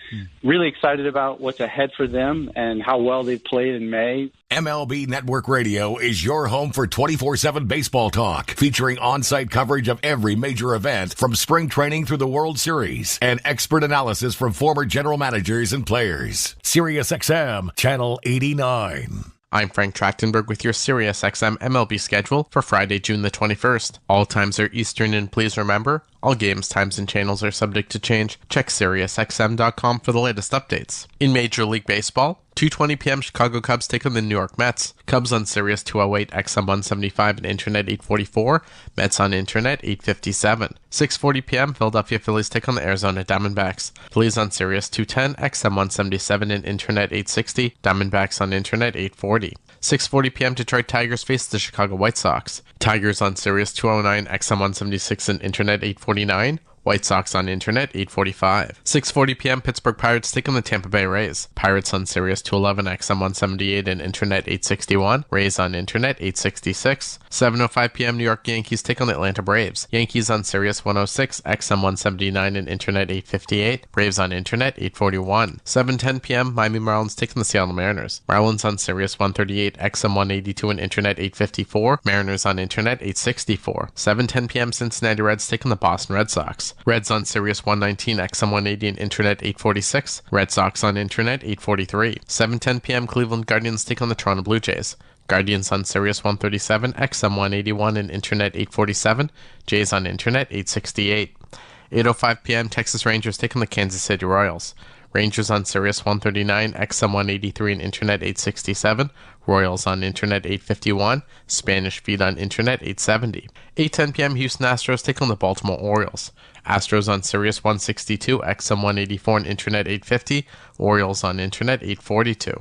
A: really excited about what's ahead for them and how well they've played in May.
U: MLB Network Radio is your home for 24/7 baseball talk, featuring on-site coverage of every major event from spring training through the World Series and expert analysis from former general managers and players. SiriusXM Channel 89.
Y: I'm Frank Trachtenberg with your SiriusXM MLB schedule for Friday, June the 21st. All times are Eastern, and please remember, all games, times, and channels are subject to change. Check SiriusXM.com for the latest updates. In Major League Baseball, 2:20 p.m. Chicago Cubs take on the New York Mets. Cubs on Sirius 208, XM 175, and Internet 844. Mets on Internet 857. 6:40 p.m. Philadelphia Phillies take on the Arizona Diamondbacks. Phillies on Sirius 210, XM 177, and Internet 860. Diamondbacks on Internet 840. 6:40 p.m. Detroit Tigers face the Chicago White Sox. Tigers on Sirius 209, XM 176, and Internet 849. White Sox on Internet 845. 6:40 p.m. Pittsburgh Pirates take on the Tampa Bay Rays. Pirates on Sirius 211, XM 178, and Internet 861. Rays on Internet 866. 7:05 p.m. New York Yankees take on the Atlanta Braves. Yankees on Sirius 106, XM 179, and Internet 858. Braves on Internet 841. 7:10 p.m. Miami Marlins take on the Seattle Mariners. Marlins on Sirius 138, XM 182, and Internet 854. Mariners on Internet 864. 7:10 p.m. Cincinnati Reds take on the Boston Red Sox. Reds on Sirius 119, XM 180, and Internet 846. Red Sox on Internet 843. 7:10 p.m. Cleveland Guardians take on the Toronto Blue Jays. Guardians on Sirius 137, XM 181, and Internet 847. Jays on Internet 868. 8:05 p.m. Texas Rangers take on the Kansas City Royals. Rangers on Sirius 139, XM 183 and Internet 867. Royals on Internet 851. Spanish feed on Internet 870. 8:10 p.m. Houston Astros take on the Baltimore Orioles. Astros on Sirius 162, XM 184 and Internet 850. Orioles on Internet 842.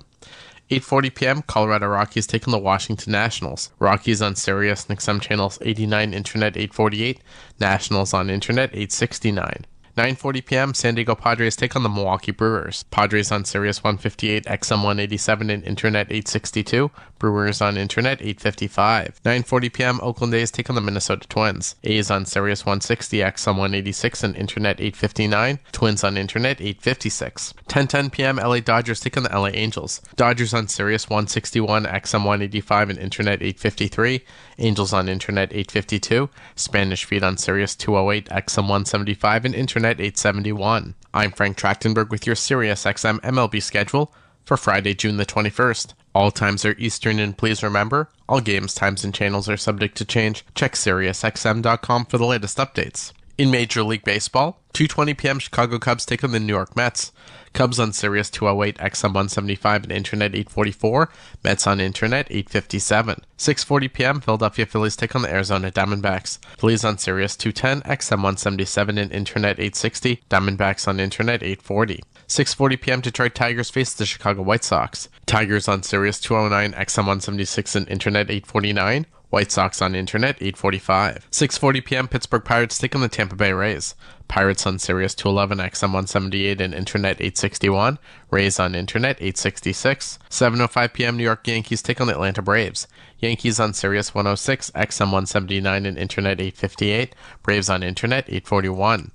Y: 8:40 p.m. Colorado Rockies take on the Washington Nationals. Rockies on Sirius and XM channels 89, Internet 848. Nationals on Internet 869. 9:40 p.m. San Diego Padres take on the Milwaukee Brewers. Padres on Sirius 158, XM 187 and Internet 862. Brewers on Internet 855. 9:40 p.m. Oakland A's take on the Minnesota Twins. A's on Sirius 160, XM 186 and Internet 859. Twins on Internet 856. 10:10 p.m. LA Dodgers take on the LA Angels. Dodgers on Sirius 161, XM 185 and Internet 853. Angels on Internet 852. Spanish feed on Sirius 208, XM 175 and Internet 871. I'm Frank Trachtenberg with your Sirius XM MLB schedule for Friday, June the 21st. All times are Eastern, and please remember, all games, times, and channels are subject to change. Check SiriusXM.com for the latest updates. In Major League Baseball, 2:20 p.m. Chicago Cubs take on the New York Mets. Cubs on Sirius 208, XM 175 and Internet 844. Mets on Internet 857. 6:40 p.m. Philadelphia Phillies take on the Arizona Diamondbacks. Phillies on Sirius 210, XM 177 and Internet 860. Diamondbacks on Internet 840. 6:40 p.m. Detroit Tigers face the Chicago White Sox. Tigers on Sirius 209, XM 176 and Internet 849. White Sox on Internet 845. 6:40 p.m. Pittsburgh Pirates take on the Tampa Bay Rays. Pirates on Sirius 211, XM 178 and Internet 861. Rays on Internet 866. 7:05 p.m. New York Yankees take on the Atlanta Braves. Yankees on Sirius 106, XM 179 and Internet 858. Braves on Internet 841.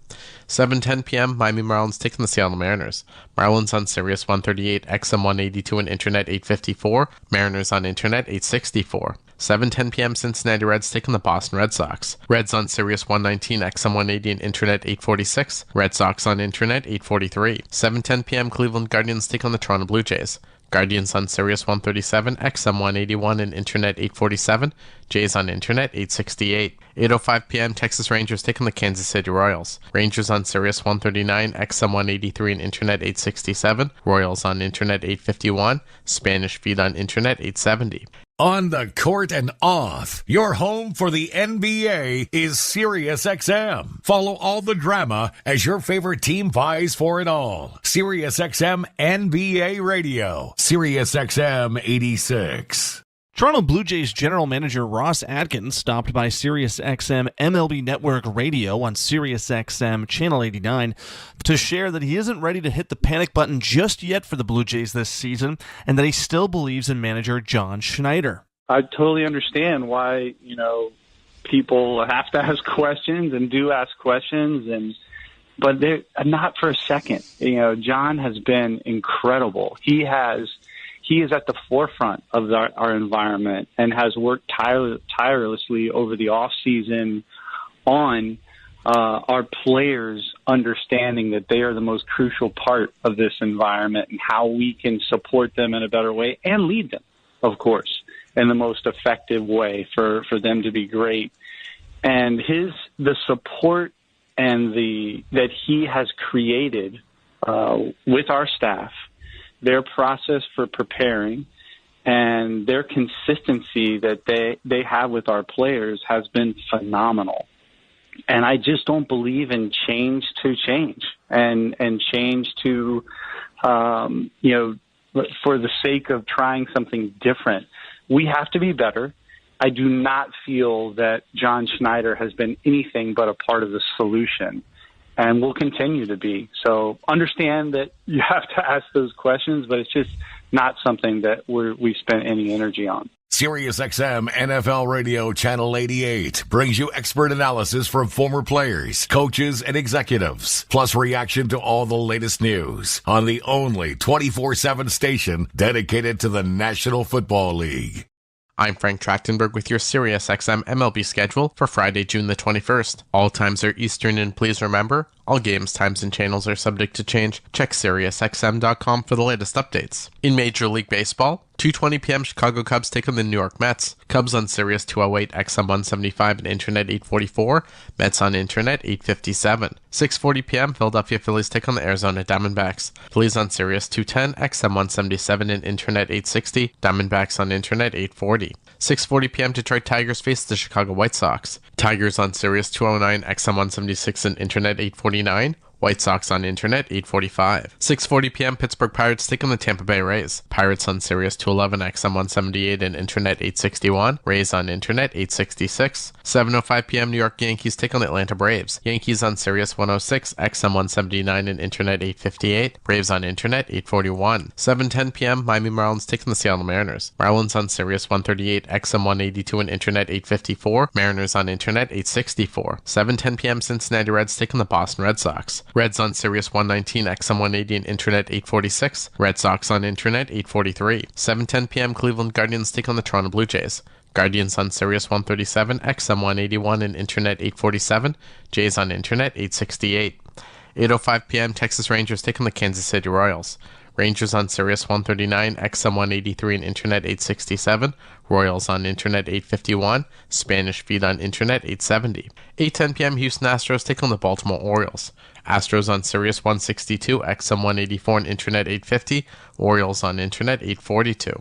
Y: 7:10 p.m. Miami Marlins take on the Seattle Mariners. Marlins on Sirius 138, XM 182 and Internet 854. Mariners on Internet 864. 7:10 p.m. Cincinnati Reds take on the Boston Red Sox. Reds on Sirius 119, XM 180 and Internet 846. Red Sox on Internet 843. 7:10 p.m. Cleveland Guardians take on the Toronto Blue Jays. Guardians on Sirius 137, XM 181 and Internet 847. Jays on Internet 868. 8:05 p.m. Texas Rangers take on the Kansas City Royals. Rangers on Sirius 139, XM 183 and Internet 867. Royals on Internet 851. Spanish feed on Internet 870.
U: On the court and off, your home for the NBA is SiriusXM. Follow all the drama as your favorite team vies for it all. SiriusXM NBA Radio, SiriusXM 86.
S: Toronto Blue Jays general manager Ross Atkins stopped by SiriusXM MLB Network Radio on SiriusXM Channel 89 to share that he isn't ready to hit the panic button just yet for the Blue Jays this season, and that he still believes in manager John Schneider.
A: I totally understand why, people have to ask questions and do ask questions, but they're not for a second. John has been incredible. He is at the forefront of our environment and has worked tirelessly over the off season on our players understanding that they are the most crucial part of this environment and how we can support them in a better way and lead them, of course, in the most effective way for them to be great. And the support and that he has created with our staff, their process for preparing, and their consistency that they have with our players has been phenomenal. And I just don't believe in change to change and change to, for the sake of trying something different. We have to be better. I do not feel that John Schneider has been anything but a part of the solution, and will continue to be. So understand that you have to ask those questions, but it's just not something that we spent any energy on.
U: SiriusXM NFL Radio Channel 88 brings you expert analysis from former players, coaches, and executives, plus reaction to all the latest news on the only 24/7 station dedicated to the National Football League.
Y: I'm Frank Trachtenberg with your SiriusXM MLB schedule for Friday, June the 21st. All times are Eastern, and please remember, all games, times, and channels are subject to change. Check SiriusXM.com for the latest updates. In Major League Baseball, 2:20 p.m. Chicago Cubs take on the New York Mets. Cubs on Sirius 208, XM 175, and Internet 844. Mets on Internet 857. 6:40 p.m. Philadelphia Phillies take on the Arizona Diamondbacks. Phillies on Sirius 210, XM 177, and Internet 860. Diamondbacks on Internet 840. 6:40 p.m. Detroit Tigers face the Chicago White Sox. Tigers on Sirius 209, XM 176, and Internet 849. White Sox on Internet 845. 6:40 p.m. Pittsburgh Pirates take on the Tampa Bay Rays. Pirates on Sirius 211, XM 178, and Internet 861. Rays on Internet 866. 7:05 p.m. New York Yankees take on the Atlanta Braves. Yankees on Sirius 106, XM 179, and Internet 858. Braves on Internet 841. 7:10 p.m. Miami Marlins take on the Seattle Mariners. Marlins on Sirius 138, XM 182, and Internet 854. Mariners on Internet 864. 7:10 p.m. Cincinnati Reds take on the Boston Red Sox. Reds on Sirius 119, XM 180, and Internet 846. Red Sox on Internet 843. 7:10 p.m. Cleveland Guardians take on the Toronto Blue Jays. Guardians on Sirius 137, XM 181, and Internet 847. Jays on Internet 868. 8:05 p.m. Texas Rangers take on the Kansas City Royals. Rangers on Sirius 139, XM 183, and Internet 867. Royals on Internet 851. Spanish feed on Internet 870. 8:10 p.m. Houston Astros take on the Baltimore Orioles. Astros on Sirius 162, XM 184, and Internet 850. Orioles on Internet 842.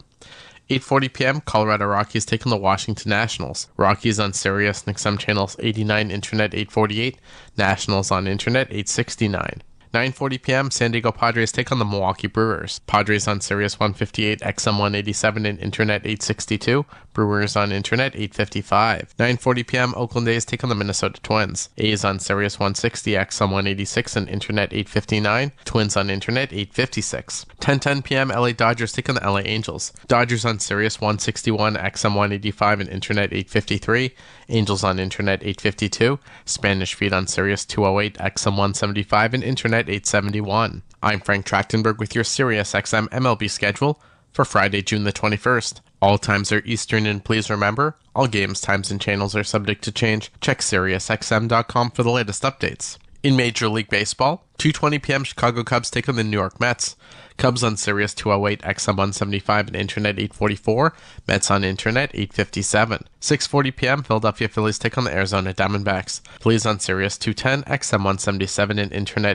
Y: 8:40 p.m. Colorado Rockies take on the Washington Nationals. Rockies on Sirius and XM channels 89, Internet 848. Nationals on Internet 869. 9:40 p.m. San Diego Padres take on the Milwaukee Brewers. Padres on Sirius 158, XM 187, and Internet 862. Brewers on Internet 855. 9:40 p.m. Oakland A's take on the Minnesota Twins. A's on Sirius 160, XM 186, and Internet 859. Twins on Internet 856. 10:10 p.m. LA Dodgers take on the LA Angels. Dodgers on Sirius 161, XM 185, and Internet 853. Angels on Internet 852. Spanish feed on Sirius 208, XM 175, and Internet 871. I'm Frank Trachtenberg with your Sirius XM MLB schedule for Friday, June the 21st. All times are Eastern, and please remember, all games, times, and channels are subject to change. Check SiriusXM.com for the latest updates. In Major League Baseball, 2:20 p.m. Chicago Cubs take on the New York Mets. Cubs on Sirius 208, XM 175, and Internet 844. Mets on Internet 857. 6:40 p.m. Philadelphia Phillies take on the Arizona Diamondbacks. Phillies on Sirius 210, XM 177, and Internet